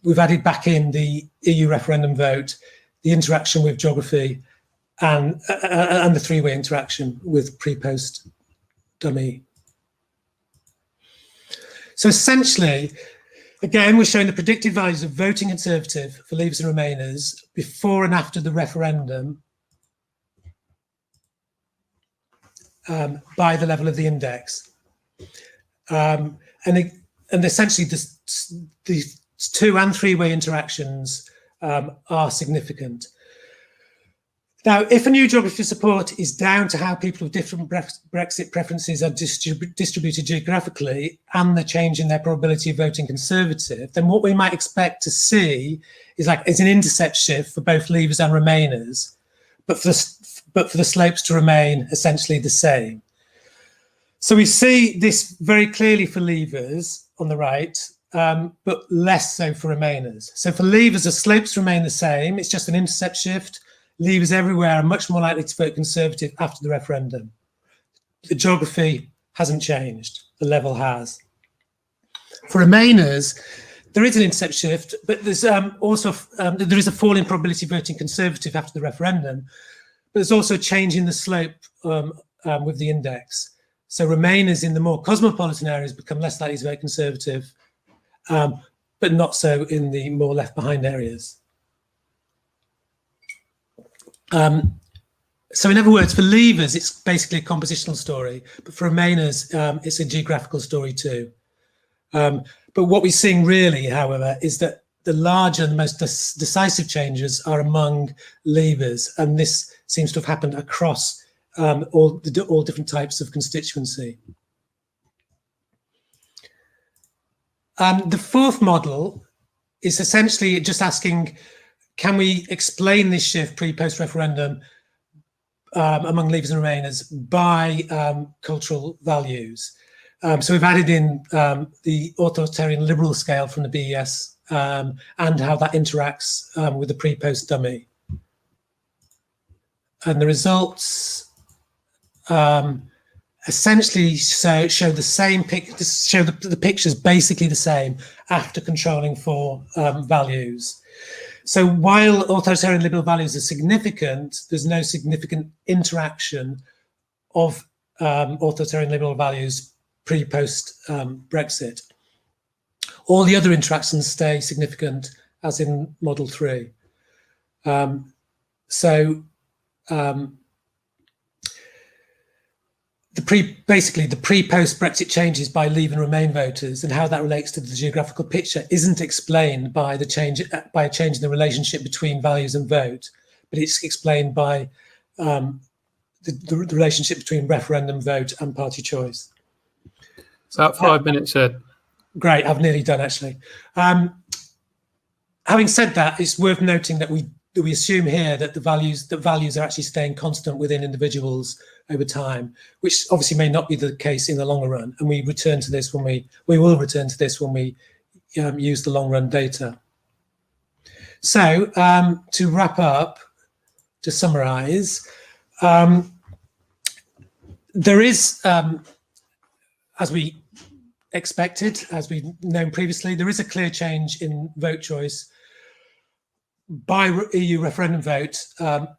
we've added back in the EU referendum vote, the interaction with geography, and the three-way interaction with pre-post dummy. So essentially, again, we're showing the predicted values of voting Conservative for Leavers and Remainers before and after the referendum by the level of the index. And essentially, the two- and three-way interactions are significant. Now, if a new geography of support is down to how people with different Brexit preferences are distributed geographically and the change in their probability of voting Conservative, then what we might expect to see is an intercept shift for both Leavers and Remainers but for the slopes to remain essentially the same. So we see this very clearly for levers on the right, but less so for remainers. So for levers, the slopes remain the same. It's just an intercept shift. Levers everywhere are much more likely to vote Conservative after the referendum. The geography hasn't changed. The level has. For remainers, there is an intercept shift, but there's also there is a fall in probability voting Conservative after the referendum. But there's also a change in the slope with the index. So remainers in the more cosmopolitan areas become less likely to vote Conservative, but not so in the more left behind areas. So in other words, for levers, it's basically a compositional story, but for remainers, it's a geographical story too. But what we're seeing really, however, is that the larger and the most decisive changes are among levers, and this seems to have happened across all different types of constituency. The fourth model is essentially just asking, can we explain this shift pre-post referendum among levers and remainers by cultural values? So we've added in the authoritarian liberal scale from the BES and how that interacts with the pre-post dummy. And the results essentially show the same show the pictures basically the same after controlling for values. So while authoritarian liberal values are significant, there's no significant interaction of authoritarian liberal values pre-post Brexit. All the other interactions stay significant as in Model 3. Basically the pre-post Brexit changes by Leave and Remain voters and how that relates to the geographical picture isn't explained by a change in the relationship between values and vote, but it's explained by the relationship between referendum vote and party choice. About 5 minutes, Ed. Great, I've nearly done actually. Having said that, it's worth noting that we assume here that the values are actually staying constant within individuals over time, which obviously may not be the case in the longer run. And we return to this when we will return to this when we use the long run data. So to wrap up, to summarize, there is, as we expected, as we've known previously, there is a clear change in vote choice by EU referendum vote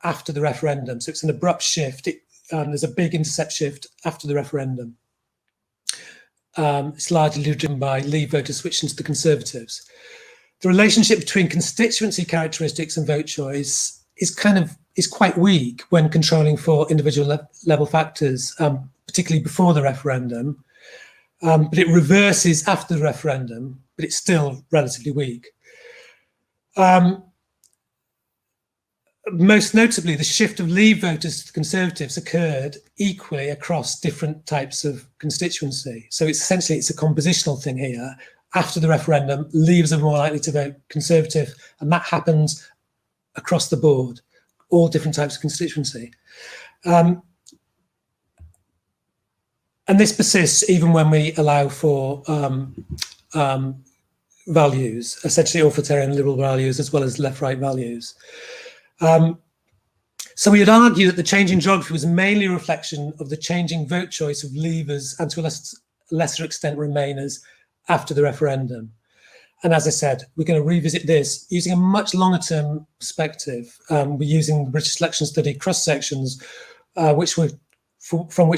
after the referendum. So it's an abrupt shift. There's a big intercept shift after the referendum. It's largely driven by Leave voters switching to the Conservatives. The relationship between constituency characteristics and vote choice is quite weak when controlling for individual level factors, particularly before the referendum. But it reverses after the referendum, but it's still relatively weak. Most notably, the shift of Leave voters to the Conservatives occurred equally across different types of constituency. So it's essentially, it's a compositional thing here. After the referendum, Leavers are more likely to vote Conservative, and that happens across the board, all different types of constituency. And this persists even when we allow for values, essentially authoritarian liberal values, as well as left-right values. So we would argue that the changing geography was mainly a reflection of the changing vote choice of Leavers and to a lesser extent Remainers after the referendum. And as I said, we're going to revisit this using a much longer term perspective. We're using the British election study cross sections, from which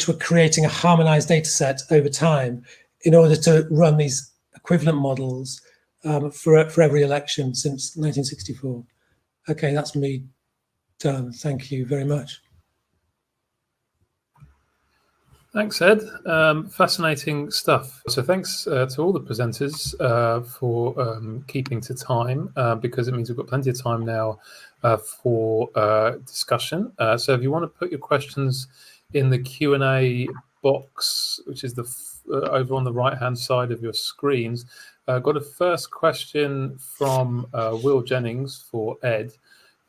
we're creating a harmonized data set over time in order to run these equivalent models for every election since 1964. Okay, that's me done. Thank you very much. Thanks, Ed. Fascinating stuff. So thanks to all the presenters for keeping to time, because it means we've got plenty of time now for discussion. So if you want to put your questions in the Q&A box, which is over on the right-hand side of your screens, got a first question from Will Jennings for Ed,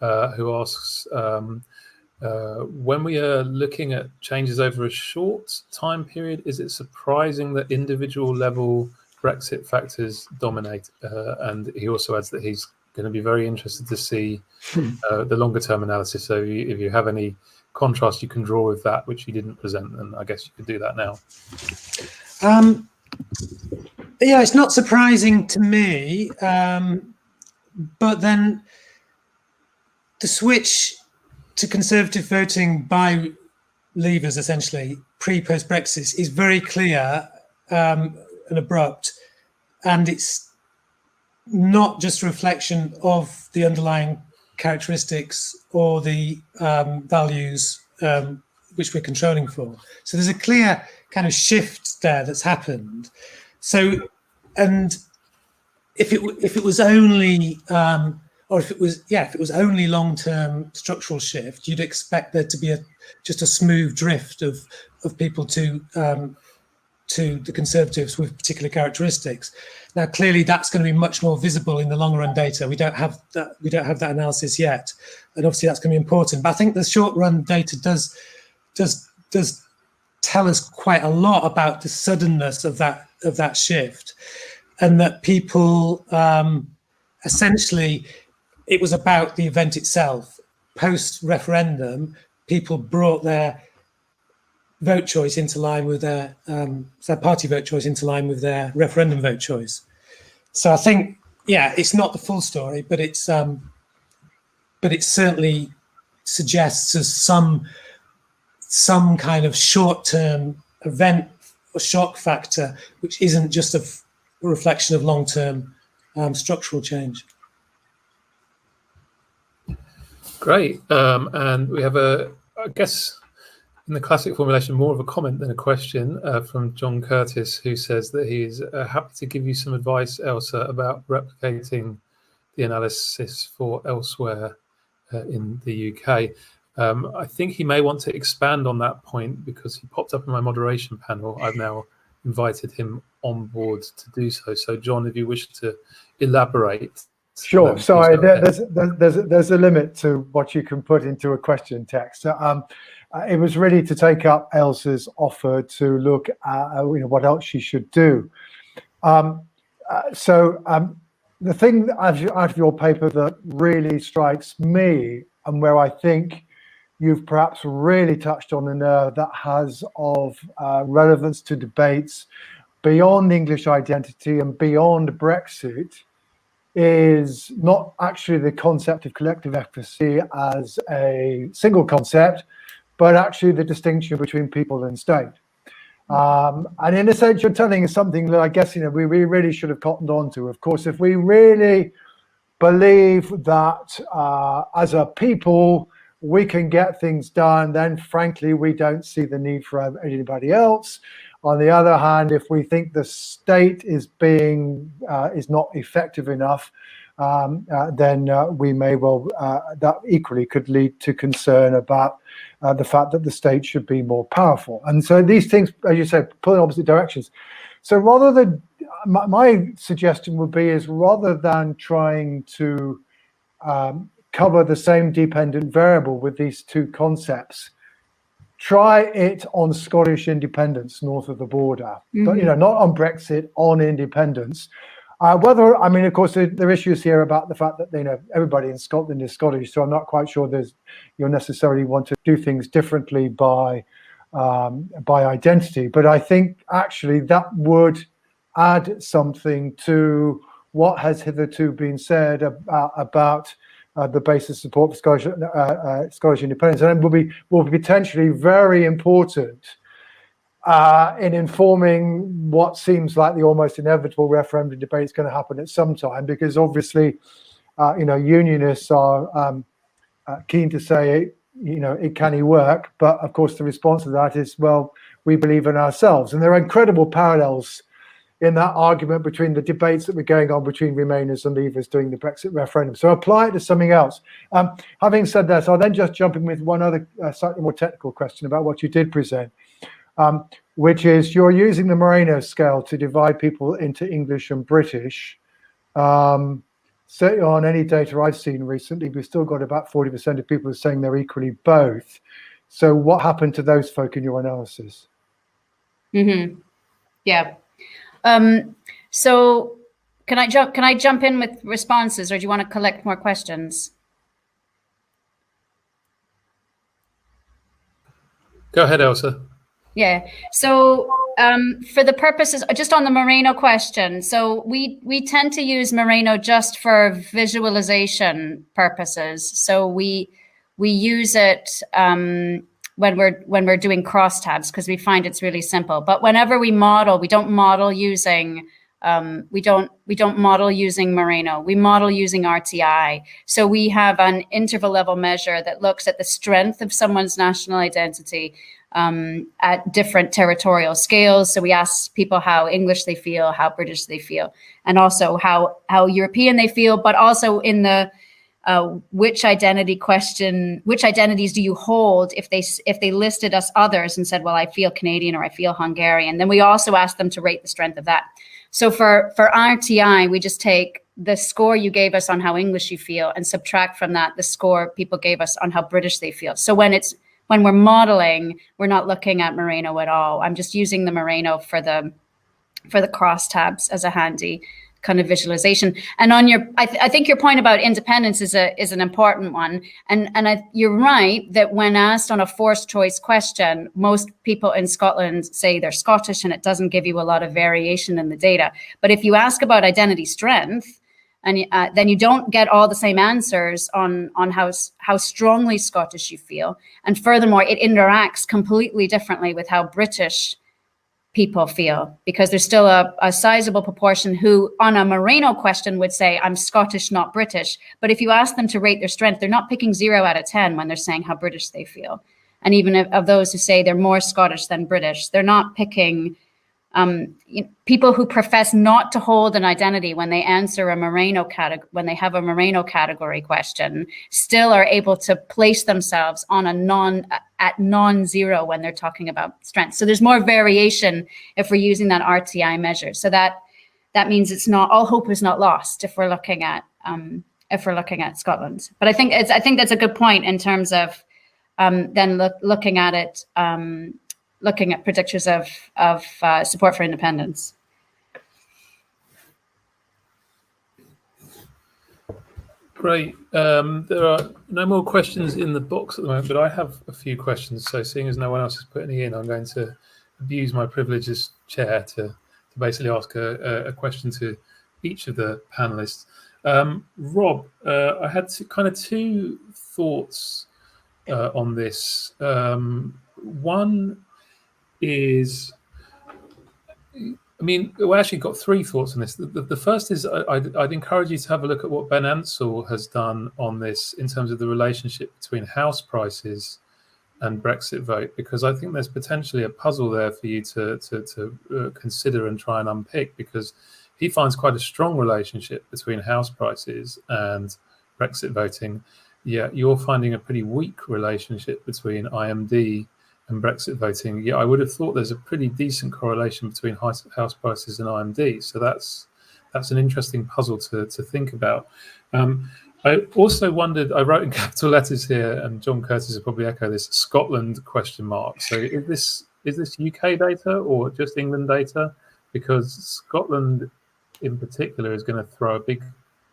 who asks, When we are looking at changes over a short time period, is it surprising that individual level Brexit factors dominate? And he also adds that he's going to be very interested to see the longer term analysis. So if you have any contrast you can draw with that, which you didn't present, then I guess you could do that now. Yeah, it's not surprising to me, but then the switch to Conservative voting by Leavers, essentially, pre-post Brexit, is very clear and abrupt, and it's not just a reflection of the underlying characteristics or the values which we're controlling for. So there's a clear kind of shift there that's happened. So, and if it was only if it was only long-term structural shift, you'd expect there to be just a smooth drift of people to the Conservatives with particular characteristics. Now, clearly, that's going to be much more visible in the long-run data. We don't have that. We don't have that analysis yet, and obviously that's going to be important. But I think the short-run data does tell us quite a lot about the suddenness of that shift, and that people essentially, it was about the event itself. Post-referendum, people brought their vote choice into line with their party vote choice into line with their referendum vote choice. So I think, yeah, it's not the full story, but it certainly suggests us some kind of short-term event or shock factor, which isn't just a reflection of long-term structural change. Great, and we have I guess, in the classic formulation, more of a comment than a question from John Curtis, who says that he is happy to give you some advice, Elsa, about replicating the analysis for elsewhere in the UK. I think he may want to expand on that point because he popped up in my moderation panel. I've now invited him on board to do so. So, John, if you wish to elaborate. Sure. Sorry, there's a limit to what you can put into a question text. It was really to take up Elsa's offer to look at what else she should do. The thing out of your paper that really strikes me, and where I think you've perhaps really touched on the nerve that has of relevance to debates beyond English identity and beyond Brexit, is not actually the concept of collective efficacy as a single concept, but actually the distinction between people and state. And in a sense, you're telling us something that I guess we really should have cottoned on to. Of course, if we really believe that as a people we can get things done, then frankly we don't see the need for anybody else. On the other hand, if we think the state is not effective enough, then we may well, that equally could lead to concern about the fact that the state should be more powerful. And so these things, as you said, pull in opposite directions. So rather than, my suggestion would be is rather than trying to cover the same dependent variable with these two concepts, try it on Scottish independence north of the border, but not on Brexit, on independence. Of course, there are issues here about the fact that everybody in Scotland is Scottish, so I'm not quite sure you'll necessarily want to do things differently by identity. But I think actually that would add something to what has hitherto been said about the basis support for Scottish independence, and will be potentially very important in informing what seems like the almost inevitable referendum debate is going to happen at some time, because obviously, unionists are keen to say, it can work, but of course the response to that is, well, we believe in ourselves, and there are incredible parallels in that argument between the debates that were going on between Remainers and Leavers during the Brexit referendum. So apply it to something else. Having said that, so I'll then just jump in with one other slightly more technical question about what you did present, which is you're using the Moreno scale to divide people into English and British. certainly on any data I've seen recently, we've still got about 40% of people saying they're equally both. So what happened to those folk in your analysis? Yeah. So can I jump in with responses, or do you want to collect more questions? Go ahead, Elsa. Yeah. So for the purposes, just on the Moreno question, so we tend to use Moreno just for visualization purposes. So we use it when we're doing crosstabs because we find it's really simple. But whenever we model, we don't model using we don't model using Moreno. We model using RTI. So we have an interval level measure that looks at the strength of someone's national identity at different territorial scales. So we ask people how English they feel, how British they feel, and also how European they feel, but also in the which identity question, which identities do you hold if they listed us others and said, well, I feel Canadian or I feel Hungarian. Then we also ask them to rate the strength of that. So for RTI, we just take the score you gave us on how English you feel and subtract from that the score people gave us on how British they feel. So when we're modeling, we're not looking at Moreno at all. I'm just using the Moreno for the crosstabs as a handy kind of visualization. And on your, I think your point about independence is an important one. And you're right that when asked on a forced choice question, most people in Scotland say they're Scottish, and it doesn't give you a lot of variation in the data. But if you ask about identity strength, and then you don't get all the same answers on how strongly Scottish you feel. And furthermore, it interacts completely differently with how British people feel, because there's still a sizable proportion who on a Moreno question would say, I'm Scottish, not British. But if you ask them to rate their strength, they're not picking 0 out of 10 when they're saying how British they feel. And even of those who say they're more Scottish than British, they're not picking people who profess not to hold an identity when they answer a Moreno category, when they have a Moreno category question, still are able to place themselves on a non-zero when they're talking about strength. So there's more variation if we're using that RTI measure. So that means it's not all hope is not lost if we're looking at Scotland. But I think that's a good point in terms of then looking at it. Looking at predictors of support for independence. Great. There are no more questions in the box at the moment, but I have a few questions. So seeing as no one else has put any in, I'm going to abuse my privilege as chair to basically ask a question to each of the panelists. Rob, I had two thoughts on this. One is, we actually got 3 thoughts on this. The first is I'd encourage you to have a look at what Ben Ansell has done on this in terms of the relationship between house prices and Brexit vote, because I think there's potentially a puzzle there for you to consider and try and unpick, because he finds quite a strong relationship between house prices and Brexit voting. Yeah, you're finding a pretty weak relationship between IMD and Brexit voting. Yeah, I would have thought there's a pretty decent correlation between house prices and IMD. So that's an interesting puzzle to think about. I also wondered, I wrote in capital letters here, and John Curtis will probably echo this, Scotland ? So is this UK data or just England data? Because Scotland in particular is going to throw a big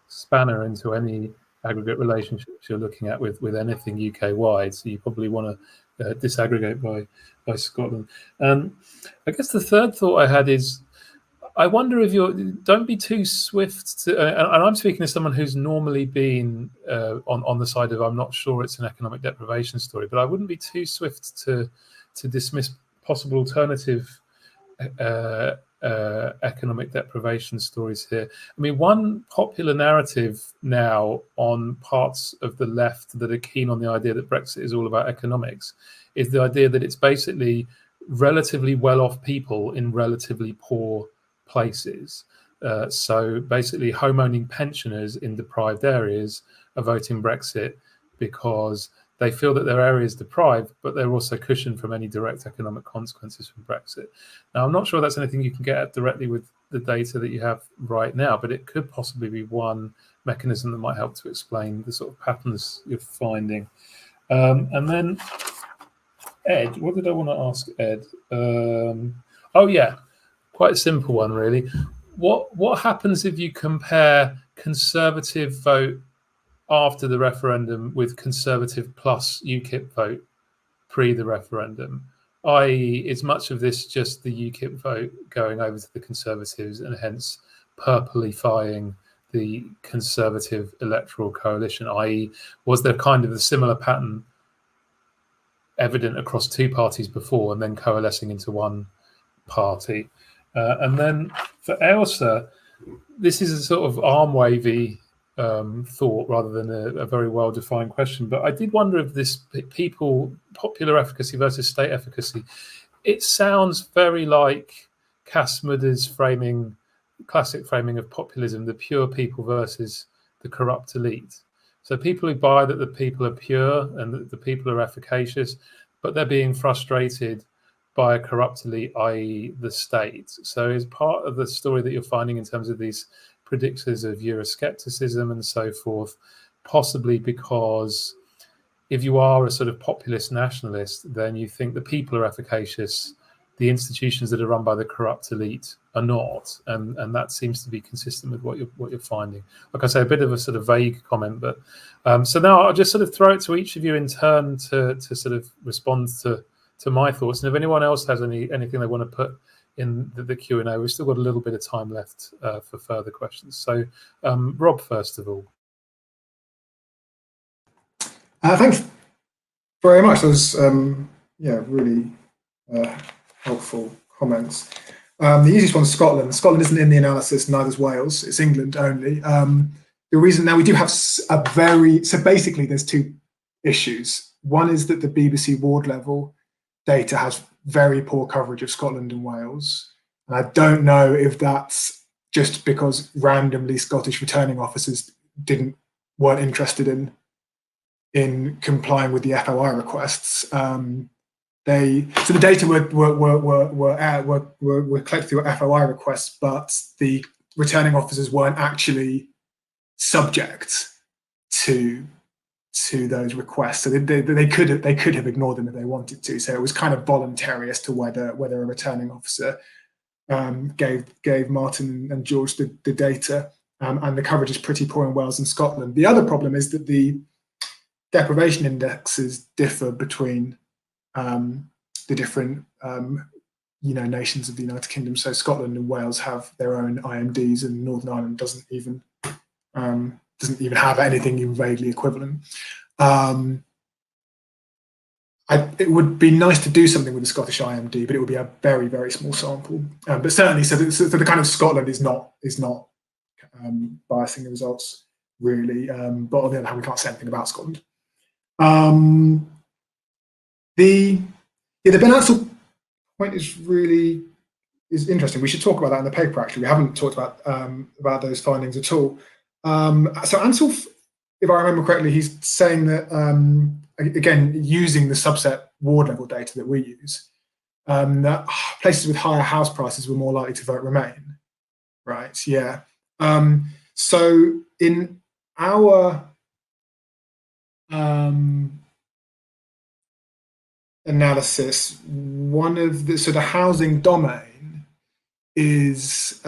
spanner into any aggregate relationships you're looking at with anything UK wide. So you probably want to disaggregate by Scotland. I guess the third thought I had is, I wonder if don't be too swift to, and I'm speaking as someone who's normally been on the side of I'm not sure it's an economic deprivation story, but I wouldn't be too swift to dismiss possible alternative economic deprivation stories here. One popular narrative now on parts of the left that are keen on the idea that Brexit is all about economics is the idea that it's basically relatively well-off people in relatively poor places. So basically home-owning pensioners in deprived areas are voting Brexit because they feel that their area is deprived, but they're also cushioned from any direct economic consequences from Brexit. Now, I'm not sure that's anything you can get at directly with the data that you have right now, but it could possibly be one mechanism that might help to explain the sort of patterns you're finding. And then Ed, what did I want to ask Ed? Oh yeah, quite a simple one really. What happens if you compare Conservative vote after the referendum with Conservative plus UKIP vote pre the referendum? I.e., is much of this just the UKIP vote going over to the Conservatives and hence purplifying the Conservative electoral coalition? I.e., was there kind of a similar pattern evident across two parties before and then coalescing into one party? And then for Ailsa, this is a sort of arm-wavy thought rather than a very well-defined question. But I did wonder if this popular efficacy versus state efficacy, it sounds very like Kasmuda's classic framing of populism, the pure people versus the corrupt elite. So people who buy that the people are pure and that the people are efficacious, but they're being frustrated by a corrupt elite, i.e. the state. So is part of the story that you're finding in terms of these predictors of Euroscepticism and so forth, possibly because if you are a sort of populist nationalist, then you think the people are efficacious, the institutions that are run by the corrupt elite are not, and that seems to be consistent with what you're finding. Like I say, a bit of a sort of vague comment, but so now I'll just sort of throw it to each of you in turn to sort of respond to my thoughts, and if anyone else has anything they want to put in the Q&A, we've still got a little bit of time left for further questions. So Rob, first of all. Thanks very much. Those really helpful comments. The easiest one is Scotland. Scotland isn't in the analysis, neither is Wales. It's England only. The reason now we do have so basically there's two issues. One is that the BBC ward level data has very poor coverage of Scotland and Wales. And I don't know if that's just because randomly Scottish returning officers weren't interested in complying with the FOI requests. So the data were collected through FOI requests, but the returning officers weren't actually subject to those requests. So they could have ignored them if they wanted to. So it was kind of voluntary as to whether a returning officer gave Martin and George the data, and the coverage is pretty poor in Wales and Scotland. The other problem is that the deprivation indexes differ between the different nations of the United Kingdom. So Scotland and Wales have their own IMDs, and Northern Ireland doesn't even have anything even vaguely equivalent. It would be nice to do something with the Scottish IMD, but it would be a very, very small sample. But certainly, so the kind of Scotland is not biasing the results really. But on the other hand, we can't say anything about Scotland. The Ben Ansell point is interesting. We should talk about that in the paper. Actually, we haven't talked about those findings at all. So Ansell, if I remember correctly, he's saying that again, using the subset ward level data that we use, that places with higher house prices were more likely to vote Remain. Right? Yeah. So in our analysis, the housing domain is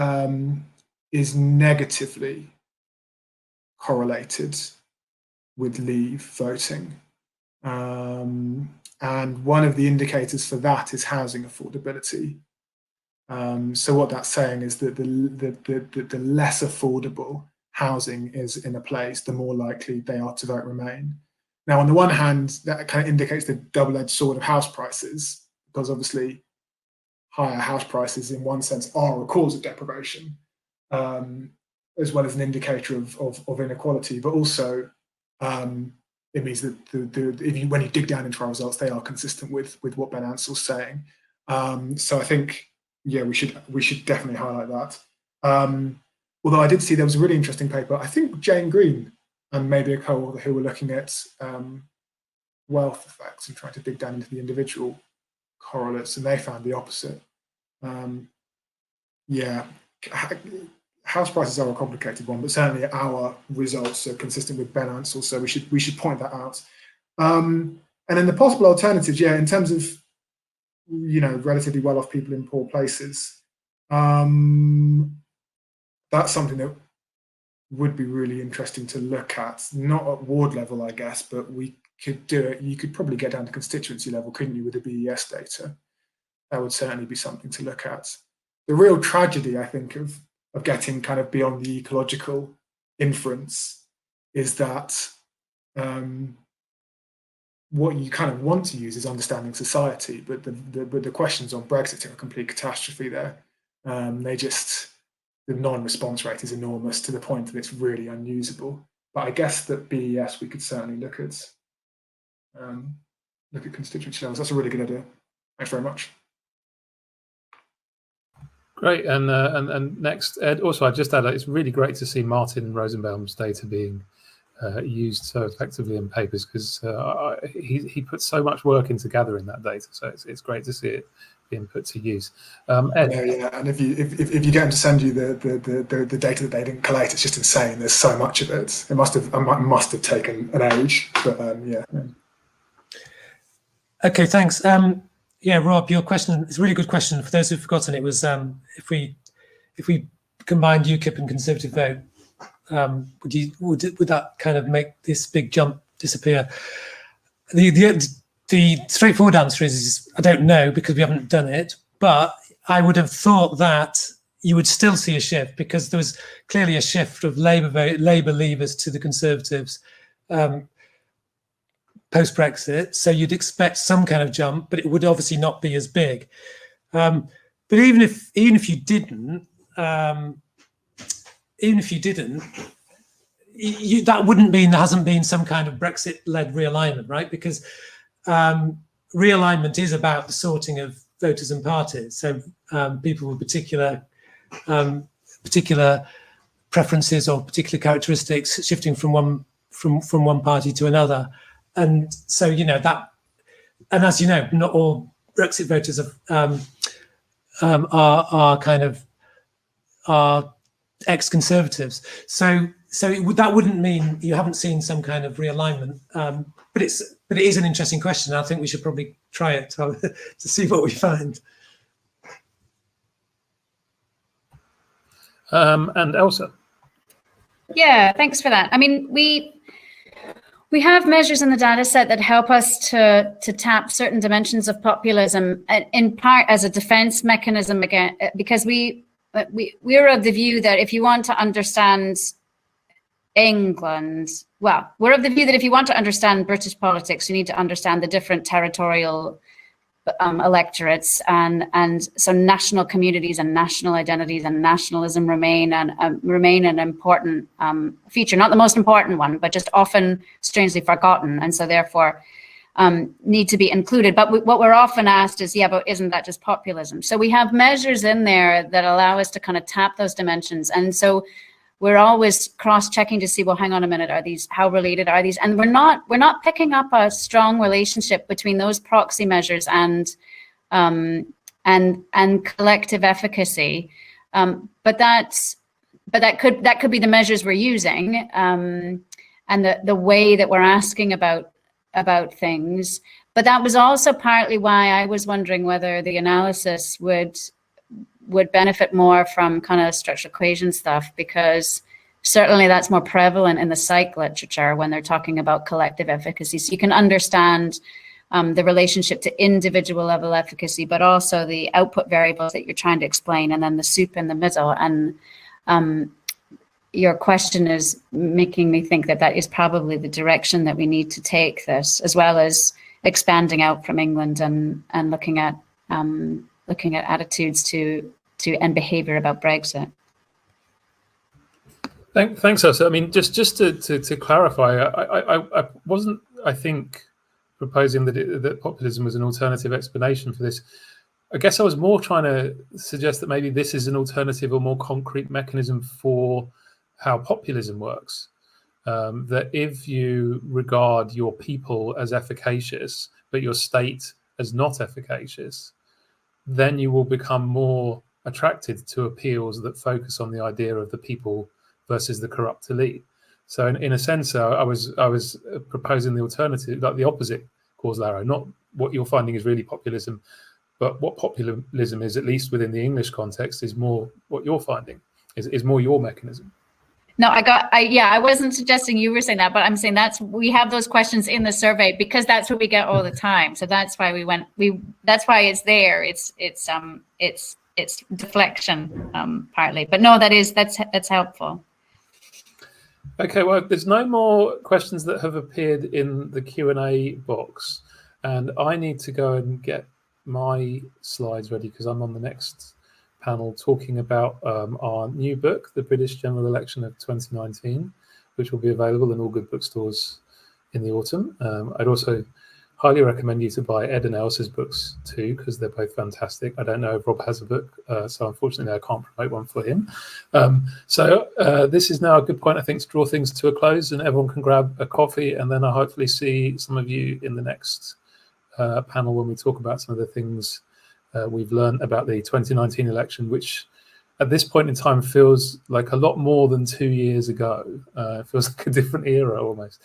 negatively correlated with Leave voting, and one of the indicators for that is housing affordability. So what that's saying is that the less affordable housing is in a place, the more likely they are to vote Remain. Now, on the one hand, that kind of indicates the double-edged sword of house prices, because obviously higher house prices in one sense are a cause of deprivation, as well as an indicator of inequality, but also it means that when you dig down into our results, they are consistent with what Ben Ansell's saying. So I think, yeah, we should definitely highlight that. Although I did see there was a really interesting paper, I think Jane Green and maybe a co-author who were looking at wealth effects and trying to dig down into the individual correlates, and they found the opposite. Yeah, house prices are a complicated one, but certainly our results are consistent with Ben Ansell, so we should point that out. And then the possible alternatives, in terms of relatively well-off people in poor places, that's something that would be really interesting to look at. Not at ward level, I guess, but we could do it. You could probably get down to constituency level, couldn't you, with the BES data? That would certainly be something to look at. The real tragedy, I think, of getting kind of beyond the ecological inference is that what you kind of want to use is understanding society, but the questions on Brexit are a complete catastrophe there. The non-response rate is enormous to the point that it's really unusable. But I guess that BES we could certainly look at constituency levels. That's a really good idea. Thanks very much. Great, and next, Ed. Also, I just add it's really great to see Martin Rosenbaum's data being used so effectively in papers, because he put so much work into gathering that data. So it's great to see it being put to use. Ed. Yeah, and if you get them to send you the data that they didn't collate, it's just insane. There's so much of it. It must have taken an age, but yeah. Okay, thanks. Rob, your question is a really good question. For those who've forgotten, it was if we combined UKIP and Conservative vote, would that kind of make this big jump disappear? The straightforward answer is I don't know, because we haven't done it, but I would have thought that you would still see a shift, because there was clearly a shift of Labour leavers to the Conservatives post-Brexit, so you'd expect some kind of jump, but it would obviously not be as big. But even if you didn't, that wouldn't mean there hasn't been some kind of Brexit-led realignment, right? Because realignment is about the sorting of voters and parties. So people with particular preferences or particular characteristics shifting from one party to another. And so, that, and as you know, not all Brexit voters are ex-Conservatives. So that wouldn't mean you haven't seen some kind of realignment. But it is an interesting question. I think we should probably try it to see what we find. And Elsa. Yeah, thanks for that. I mean, we have measures in the data set that help us to tap certain dimensions of populism, in part as a defense mechanism again, because we're of the view that if you want to understand England, well, we're of the view that if you want to understand British politics, you need to understand the different territorial electorates, and so national communities and national identities and nationalism remain an important feature, not the most important one, but just often strangely forgotten, and so therefore need to be included. But what we're often asked is, but isn't that just populism? So we have measures in there that allow us to kind of tap those dimensions, and so we're always cross-checking to see, well, hang on a minute, how related are these? And we're not picking up a strong relationship between those proxy measures and collective efficacy. But that could be the measures we're using, and the way that we're asking about things. But that was also partly why I was wondering whether the analysis would benefit more from kind of structural equation stuff, because certainly that's more prevalent in the psych literature when they're talking about collective efficacy. So you can understand the relationship to individual level efficacy, but also the output variables that you're trying to explain, and then the soup in the middle. And your question is making me think that is probably the direction that we need to take this, as well as expanding out from England and looking at attitudes to and behaviour about Brexit. Thanks, Elsa. I mean, just to clarify, I wasn't, I think, proposing that populism was an alternative explanation for this. I guess I was more trying to suggest that maybe this is an alternative or more concrete mechanism for how populism works. That if you regard your people as efficacious, but your state as not efficacious, then you will become more attracted to appeals that focus on the idea of the people versus the corrupt elite. So in a sense, I was proposing the alternative, like the opposite causal arrow, not what you're finding is really populism, but what populism is, at least within the English context, is more what you're finding, is more your mechanism. No, I wasn't suggesting you were saying that, but I'm saying we have those questions in the survey because that's what we get all the time. So that's why that's why it's there. It's deflection partly, but no, that's helpful. Okay, well, there's no more questions that have appeared in the Q&A box, and I need to go and get my slides ready because I'm on the next panel talking about our new book, The British General Election of 2019, which will be available in all good bookstores in the autumn. I'd also highly recommend you to buy Ed and Elsa's books too, because they're both fantastic. I don't know if Rob has a book, so unfortunately I can't promote one for him. So this is now a good point, I think, to draw things to a close, and everyone can grab a coffee, and then I'll hopefully see some of you in the next panel when we talk about some of the things we've learned about the 2019 election, which at this point in time feels like a lot more than 2 years ago. It feels like a different era almost.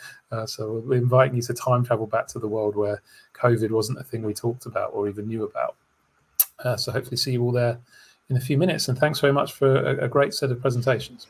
So we're inviting you to time travel back to the world where COVID wasn't a thing we talked about or even knew about. So hopefully see you all there in a few minutes. And thanks very much for a great set of presentations.